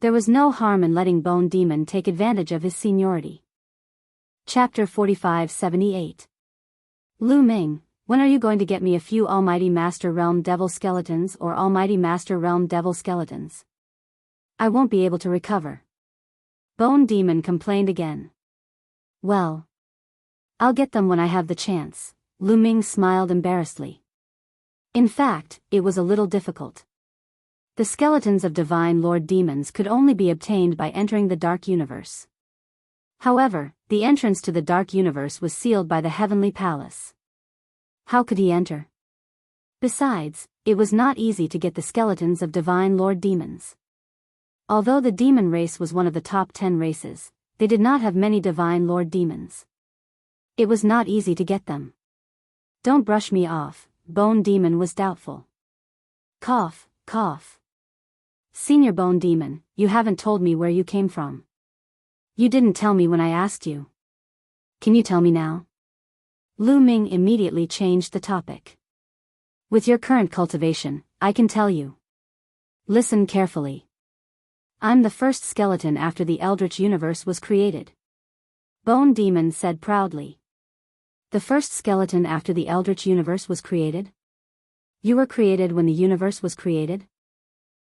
There was no harm in letting Bone Demon take advantage of his seniority. Chapter 4578. Lu Ming, when are you going to get me a few Almighty Master Realm Devil Skeletons or Almighty Master Realm Devil Skeletons? I won't be able to recover. Bone Demon complained again. Well, I'll get them when I have the chance, Lu Ming smiled embarrassedly. In fact, it was a little difficult. The skeletons of Divine Lord Demons could only be obtained by entering the Dark Universe. However, the entrance to the Dark Universe was sealed by the Heavenly Palace. How could he enter? Besides, it was not easy to get the skeletons of Divine Lord Demons. Although the demon race was one of the top 10 races, they did not have many Divine Lord Demons. It was not easy to get them. Don't brush me off, Bone Demon was doubtful. Cough, cough. Senior Bone Demon, you haven't told me where you came from. You didn't tell me when I asked you. Can you tell me now? Lu Ming immediately changed the topic. With your current cultivation, I can tell you. Listen carefully. I'm the first skeleton after the Eldritch universe was created. Bone Demon said proudly. The first skeleton after the Eldritch universe was created? You were created when the universe was created?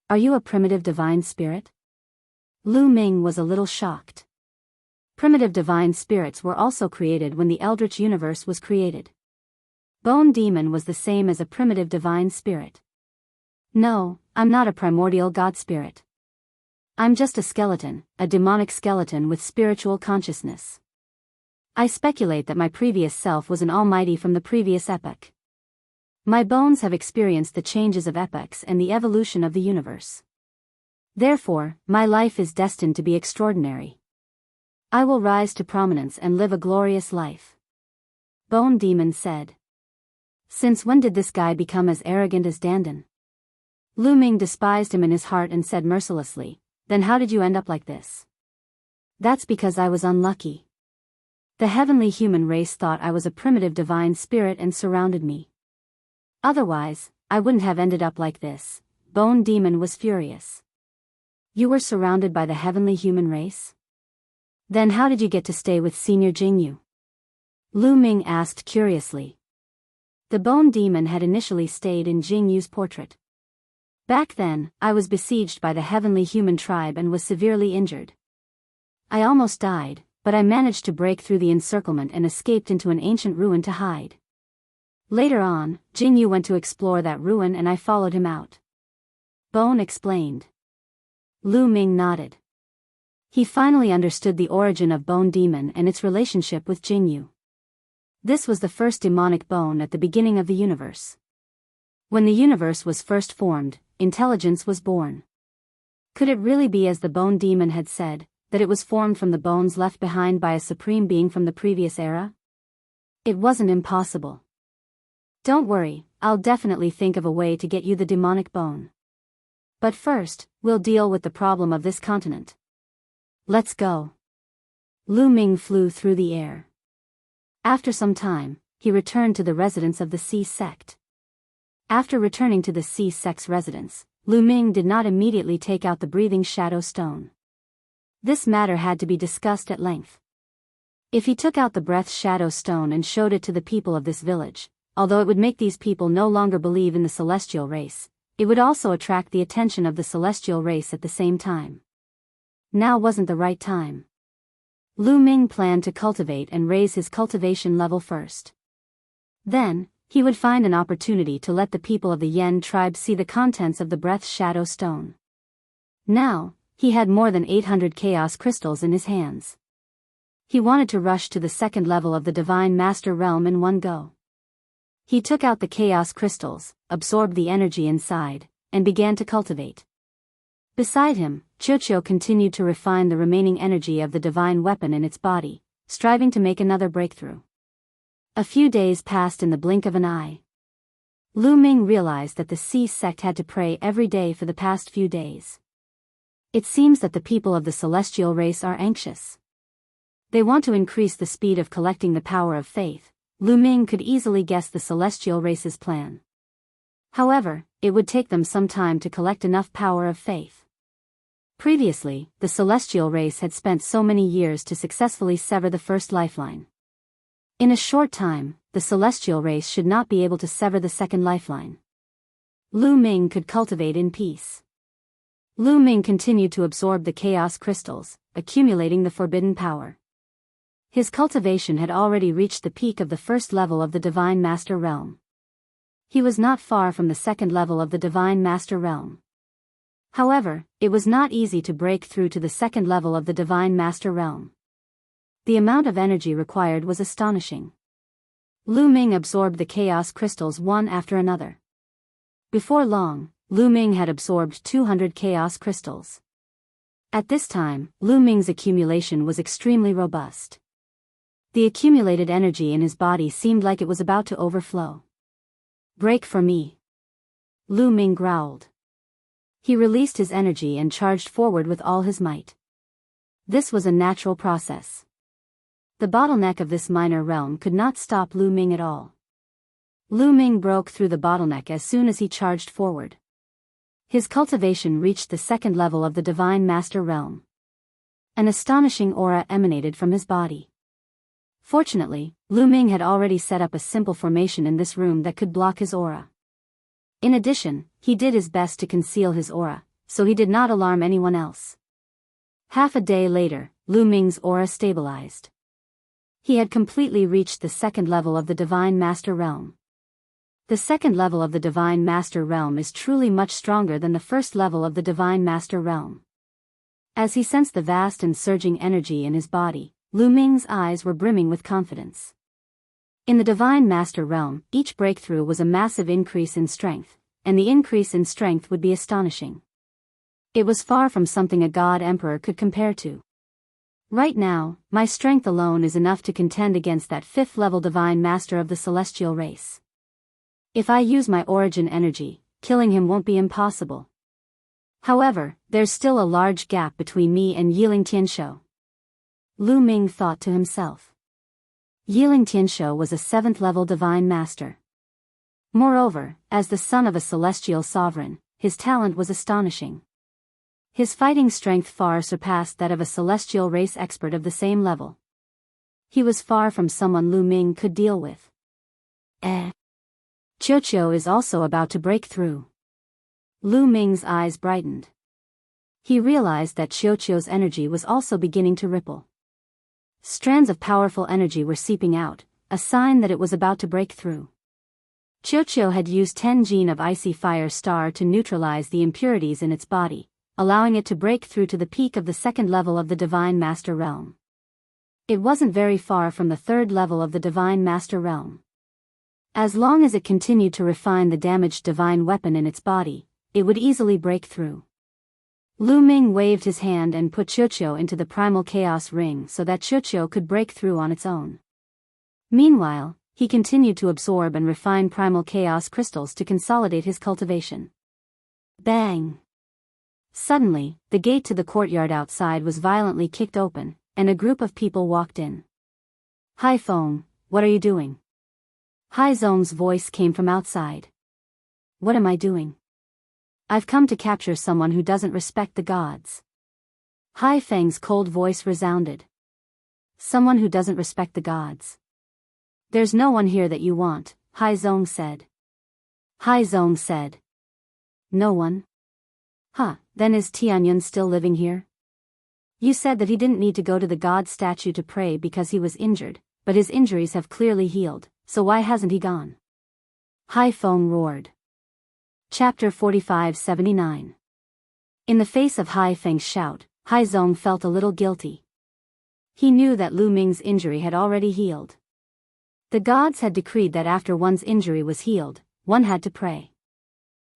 Are you a primitive divine spirit? Lu Ming was a little shocked. Primitive divine spirits were also created when the Eldritch universe was created. Bone Demon was the same as a primitive divine spirit. No, I'm not a primordial god spirit. I'm just a skeleton, a demonic skeleton with spiritual consciousness. I speculate that my previous self was an almighty from the previous epoch. My bones have experienced the changes of epochs and the evolution of the universe. Therefore, my life is destined to be extraordinary. I will rise to prominence and live a glorious life. Bone Demon said. Since when did this guy become as arrogant as Dandan? Lu Ming despised him in his heart and said mercilessly, then how did you end up like this? That's because I was unlucky. The heavenly human race thought I was a primitive divine spirit and surrounded me. Otherwise, I wouldn't have ended up like this. Bone Demon was furious. You were surrounded by the heavenly human race? Then how did you get to stay with Senior Jingyu? Lu Ming asked curiously. The Bone Demon had initially stayed in Jingyu's portrait. Back then, I was besieged by the heavenly human tribe and was severely injured. I almost died, but I managed to break through the encirclement and escaped into an ancient ruin to hide. Later on, Jingyu went to explore that ruin and I followed him out. Bone explained. Lu Ming nodded. He finally understood the origin of Bone Demon and its relationship with Jingyu. This was the first demonic bone at the beginning of the universe. When the universe was first formed, intelligence was born. Could it really be as the Bone Demon had said, that it was formed from the bones left behind by a supreme being from the previous era? It wasn't impossible. Don't worry, I'll definitely think of a way to get you the demonic bone. But first, we'll deal with the problem of this continent. Let's go. Lu Ming flew through the air. After some time, he returned to the residence of the Sea Sect. After returning to the Sea Sect's residence, Lu Ming did not immediately take out the breathing shadow stone. This matter had to be discussed at length. If he took out the breath shadow stone and showed it to the people of this village, although it would make these people no longer believe in the celestial race, it would also attract the attention of the celestial race at the same time. Now wasn't the right time. Lu Ming planned to cultivate and raise his cultivation level first. Then, he would find an opportunity to let the people of the Yen tribe see the contents of the breath shadow stone. Now, he had more than 800 chaos crystals in his hands. He wanted to rush to the second level of the Divine Master Realm in one go. He took out the chaos crystals, absorbed the energy inside, and began to cultivate. Beside him, Chocho continued to refine the remaining energy of the divine weapon in its body, striving to make another breakthrough. A few days passed in the blink of an eye. Lu Ming realized that the Sea Sect had to pray every day for the past few days. It seems that the people of the celestial race are anxious. They want to increase the speed of collecting the power of faith. Lu Ming could easily guess the celestial race's plan. However, it would take them some time to collect enough power of faith. Previously, the celestial race had spent so many years to successfully sever the first lifeline. In a short time, the celestial race should not be able to sever the second lifeline. Lu Ming could cultivate in peace. Lu Ming continued to absorb the chaos crystals, accumulating the forbidden power. His cultivation had already reached the peak of the first level of the Divine Master Realm. He was not far from the second level of the Divine Master Realm. However, it was not easy to break through to the second level of the Divine Master Realm. The amount of energy required was astonishing. Lu Ming absorbed the chaos crystals one after another. Before long, Lu Ming had absorbed 200 chaos crystals. At this time, Lu Ming's accumulation was extremely robust. The accumulated energy in his body seemed like it was about to overflow. "Break for me," Lu Ming growled. He released his energy and charged forward with all his might. This was a natural process. The bottleneck of this minor realm could not stop Lu Ming at all. Lu Ming broke through the bottleneck as soon as he charged forward. His cultivation reached the second level of the Divine Master Realm. An astonishing aura emanated from his body. Fortunately, Lu Ming had already set up a simple formation in this room that could block his aura. In addition, he did his best to conceal his aura, so he did not alarm anyone else. Half a day later, Lu Ming's aura stabilized. He had completely reached the second level of the Divine Master Realm. The second level of the Divine Master Realm is truly much stronger than the first level of the Divine Master Realm. As he sensed the vast and surging energy in his body, Lu Ming's eyes were brimming with confidence. In the Divine Master Realm, each breakthrough was a massive increase in strength, and the increase in strength would be astonishing. It was far from something a god emperor could compare to. Right now, my strength alone is enough to contend against that fifth-level Divine Master of the Celestial race. If I use my origin energy, killing him won't be impossible. However, there's still a large gap between me and Yiling Tianshou. Lu Ming thought to himself. Yiling Tianshou was a seventh-level Divine Master. Moreover, as the son of a celestial sovereign, his talent was astonishing. His fighting strength far surpassed that of a celestial race expert of the same level. He was far from someone Lu Ming could deal with. Qiuqiu is also about to break through. Lu Ming's eyes brightened. He realized that Qiuqiu's energy was also beginning to ripple. Strands of powerful energy were seeping out, a sign that it was about to break through. Qiuqiu had used 10 gene of icy fire star to neutralize the impurities in its body, allowing it to break through to the peak of the second level of the Divine Master Realm. It wasn't very far from the third level of the Divine Master Realm. As long as it continued to refine the damaged divine weapon in its body, it would easily break through. Lu Ming waved his hand and put Qiuqiu into the primal chaos ring so that Qiuqiu could break through on its own. Meanwhile, he continued to absorb and refine primal chaos crystals to consolidate his cultivation. Bang! Suddenly, the gate to the courtyard outside was violently kicked open, and a group of people walked in. "Hai Feng, what are you doing?" Hai Zong's voice came from outside. "What am I doing? I've come to capture someone who doesn't respect the gods." Hai Feng's cold voice resounded. "Someone who doesn't respect the gods. There's no one here that you want," Hai Zong said. Hai Zong said. "No one? Then is Tianyun still living here? You said that he didn't need to go to the god statue to pray because he was injured, but his injuries have clearly healed, so why hasn't he gone?" Hai Feng roared. Chapter 45-79. In the face of Hai Feng's shout, Hai Zong felt a little guilty. He knew that Lu Ming's injury had already healed. The gods had decreed that after one's injury was healed, one had to pray.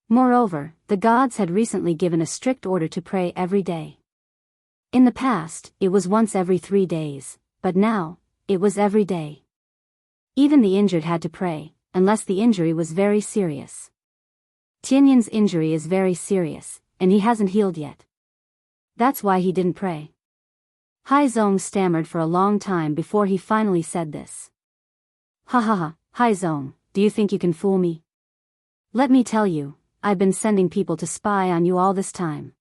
Moreover, the gods had recently given a strict order to pray every day. In the past, it was once every 3 days, but now, it was every day. Even the injured had to pray, unless the injury was very serious. Tianyun's injury is very serious, and he hasn't healed yet. That's why he didn't pray. Hai Zong stammered for a long time before he finally said this. Hai Zong, do you think you can fool me? Let me tell you, I've been sending people to spy on you all this time.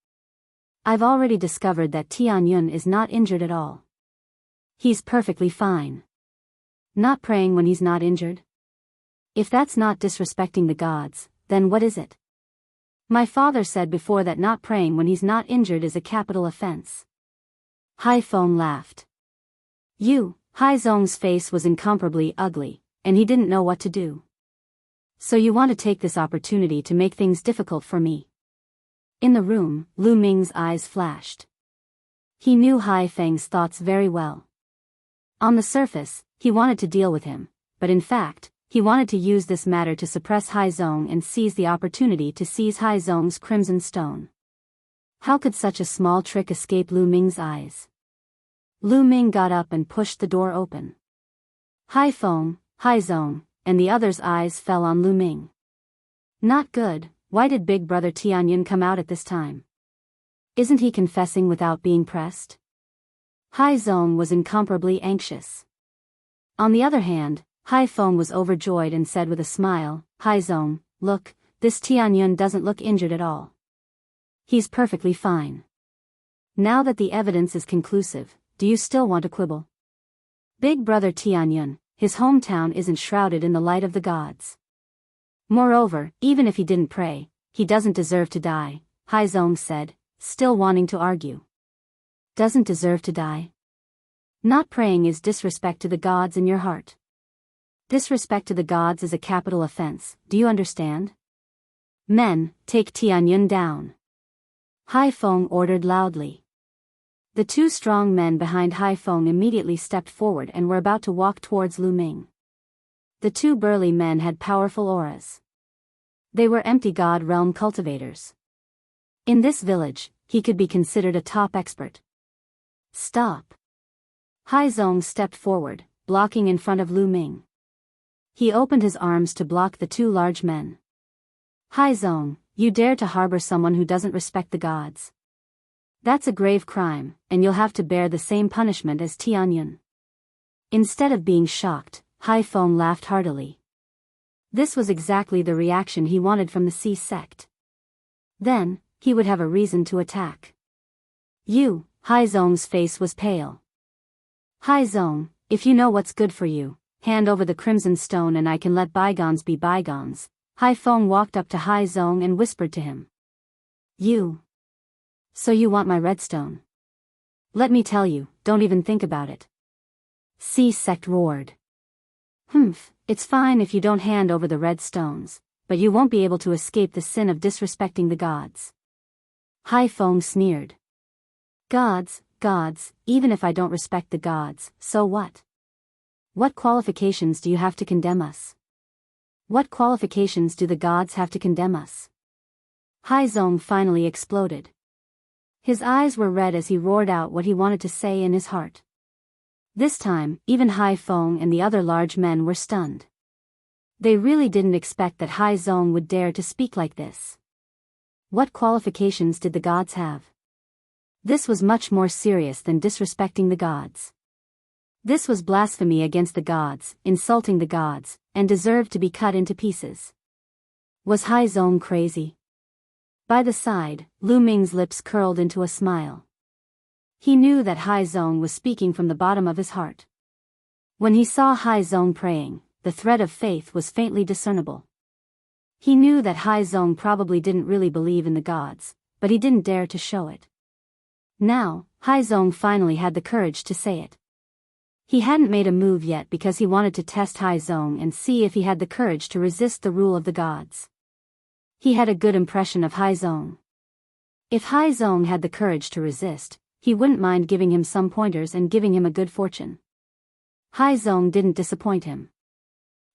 I've already discovered that Tianyun is not injured at all. He's perfectly fine. Not praying when he's not injured? If that's not disrespecting the gods, then what is it? My father said before that not praying when he's not injured is a capital offense. Haifeng laughed. Haizong's face was incomparably ugly, and he didn't know what to do. So you want to take this opportunity to make things difficult for me? In the room, Lu Ming's eyes flashed. He knew Haifeng's thoughts very well. On the surface, he wanted to deal with him, but in fact, he wanted to use this matter to suppress Haizong and seize the opportunity to seize Haizong's crimson stone. How could such a small trick escape Lu Ming's eyes? Lu Ming got up and pushed the door open. Haifeng, Haizong, and the others' eyes fell on Lu Ming. Not good. Why did Big Brother Tianyun come out at this time? Isn't he confessing without being pressed? Haizong was incomparably anxious. On the other hand, Haifeng was overjoyed and said with a smile, Haizong, look, this Tianyun doesn't look injured at all. He's perfectly fine. Now that the evidence is conclusive, do you still want to quibble? Big Brother Tianyun, his hometown isn't shrouded in the light of the gods. Moreover, even if he didn't pray, he doesn't deserve to die, Haizong said, still wanting to argue. Doesn't deserve to die? Not praying is disrespect to the gods in your heart. Disrespect to the gods is a capital offense, do you understand? Men, take Tianyun down. Haifeng ordered loudly. The two strong men behind Haifeng immediately stepped forward and were about to walk towards Lu Ming. The two burly men had powerful auras. They were empty god realm cultivators. In this village, he could be considered a top expert. Stop. Haizong stepped forward, blocking in front of Lu Ming. He opened his arms to block the two large men. Haizong, you dare to harbor someone who doesn't respect the gods. That's a grave crime, and you'll have to bear the same punishment as Tianyun. Instead of being shocked, Haifeng laughed heartily. This was exactly the reaction he wanted from the Sea sect. Then, he would have a reason to attack. Haizong's face was pale. Haizong, if you know what's good for you, hand over the crimson stone and I can let bygones be bygones. Haifeng walked up to Haizong and whispered to him. So you want my redstone? Let me tell you, don't even think about it. Sea sect roared. It's fine if you don't hand over the red stones, but you won't be able to escape the sin of disrespecting the gods. Haifeng sneered. Gods, even if I don't respect the gods, so what? What qualifications do you have to condemn us? What qualifications do the gods have to condemn us? Haizong finally exploded. His eyes were red as he roared out what he wanted to say in his heart. This time, even Haifeng and the other large men were stunned. They really didn't expect that Haizong would dare to speak like this. What qualifications did the gods have? This was much more serious than disrespecting the gods. This was blasphemy against the gods, insulting the gods, and deserved to be cut into pieces. Was Haizong crazy? By the side, Lu Ming's lips curled into a smile. He knew that Haizong was speaking from the bottom of his heart. When he saw Haizong praying, the thread of faith was faintly discernible. He knew that Haizong probably didn't really believe in the gods, but he didn't dare to show it. Now, Haizong finally had the courage to say it. He hadn't made a move yet because he wanted to test Haizong and see if he had the courage to resist the rule of the gods. He had a good impression of Haizong. If Haizong had the courage to resist, he wouldn't mind giving him some pointers and giving him a good fortune. Haizong didn't disappoint him.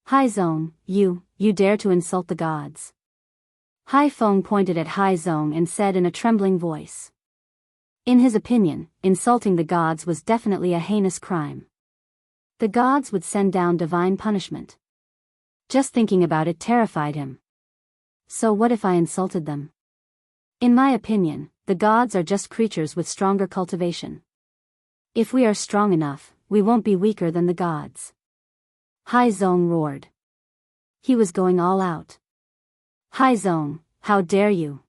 Haizong, you dare to insult the gods. Haifeng pointed at Haizong and said in a trembling voice. In his opinion, insulting the gods was definitely a heinous crime. The gods would send down divine punishment. Just thinking about it terrified him. So what if I insulted them? In my opinion, the gods are just creatures with stronger cultivation. If we are strong enough, we won't be weaker than the gods. Haizong roared. He was going all out. Hai Zong, how dare you!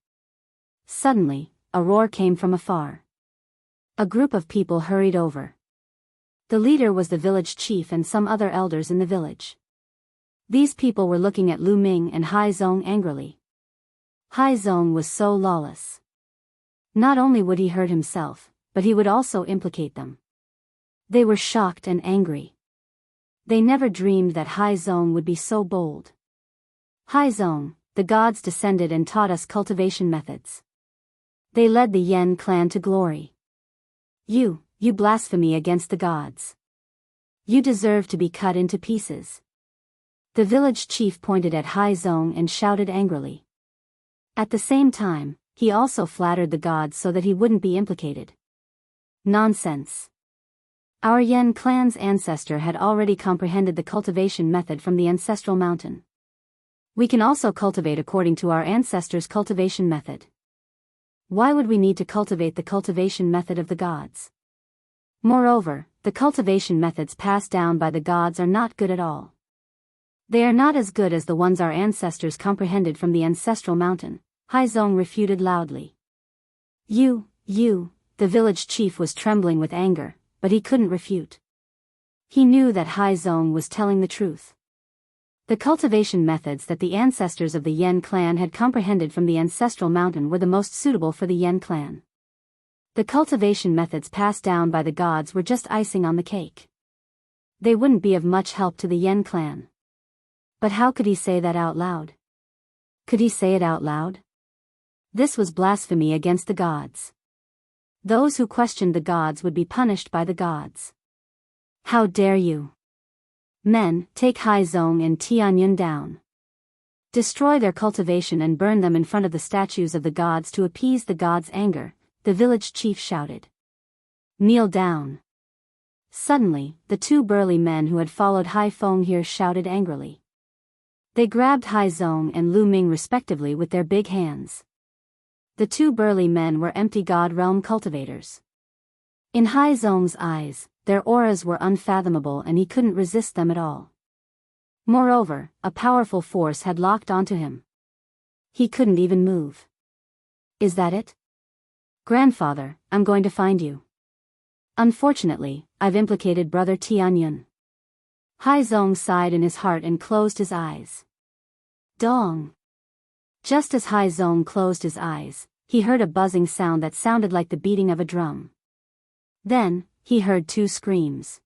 Suddenly, a roar came from afar. A group of people hurried over. The leader was the village chief and some other elders in the village. These people were looking at Lu Ming and Hai Zong angrily. Hai Zong was so lawless. Not only would he hurt himself, but he would also implicate them. They were shocked and angry. They never dreamed that Hai Zong would be so bold. Hai Zong, the gods descended and taught us cultivation methods. They led the Yen clan to glory. You blasphemy against the gods. You deserve to be cut into pieces. The village chief pointed at Hai Zong and shouted angrily. At the same time, he also flattered the gods so that he wouldn't be implicated. Nonsense. Our Yen clan's ancestor had already comprehended the cultivation method from the ancestral mountain. We can also cultivate according to our ancestors' cultivation method. Why would we need to cultivate the cultivation method of the gods? Moreover, the cultivation methods passed down by the gods are not good at all. They are not as good as the ones our ancestors comprehended from the ancestral mountain, Hai Zong refuted loudly. The village chief was trembling with anger, but he couldn't refute. He knew that Hai Zong was telling the truth. The cultivation methods that the ancestors of the Yen clan had comprehended from the ancestral mountain were the most suitable for the Yen clan. The cultivation methods passed down by the gods were just icing on the cake. They wouldn't be of much help to the Yen clan. But how could he say that out loud? Could he say it out loud? This was blasphemy against the gods. Those who questioned the gods would be punished by the gods. How dare you! Men, take Hai Zong and Tianyun down. Destroy their cultivation and burn them in front of the statues of the gods to appease the gods' anger, the village chief shouted. Kneel down. Suddenly, the two burly men who had followed Hai Feng here shouted angrily. They grabbed Hai Zong and Lu Ming respectively with their big hands. The two burly men were empty god realm cultivators. In Hai Zong's eyes, their auras were unfathomable and he couldn't resist them at all. Moreover, a powerful force had locked onto him. He couldn't even move. Is that it? Grandfather, I'm going to find you. Unfortunately, I've implicated brother Tianyun. Hai Zong sighed in his heart and closed his eyes. Dong! Just as Hai Zong closed his eyes, he heard a buzzing sound that sounded like the beating of a drum. Then, he heard two screams.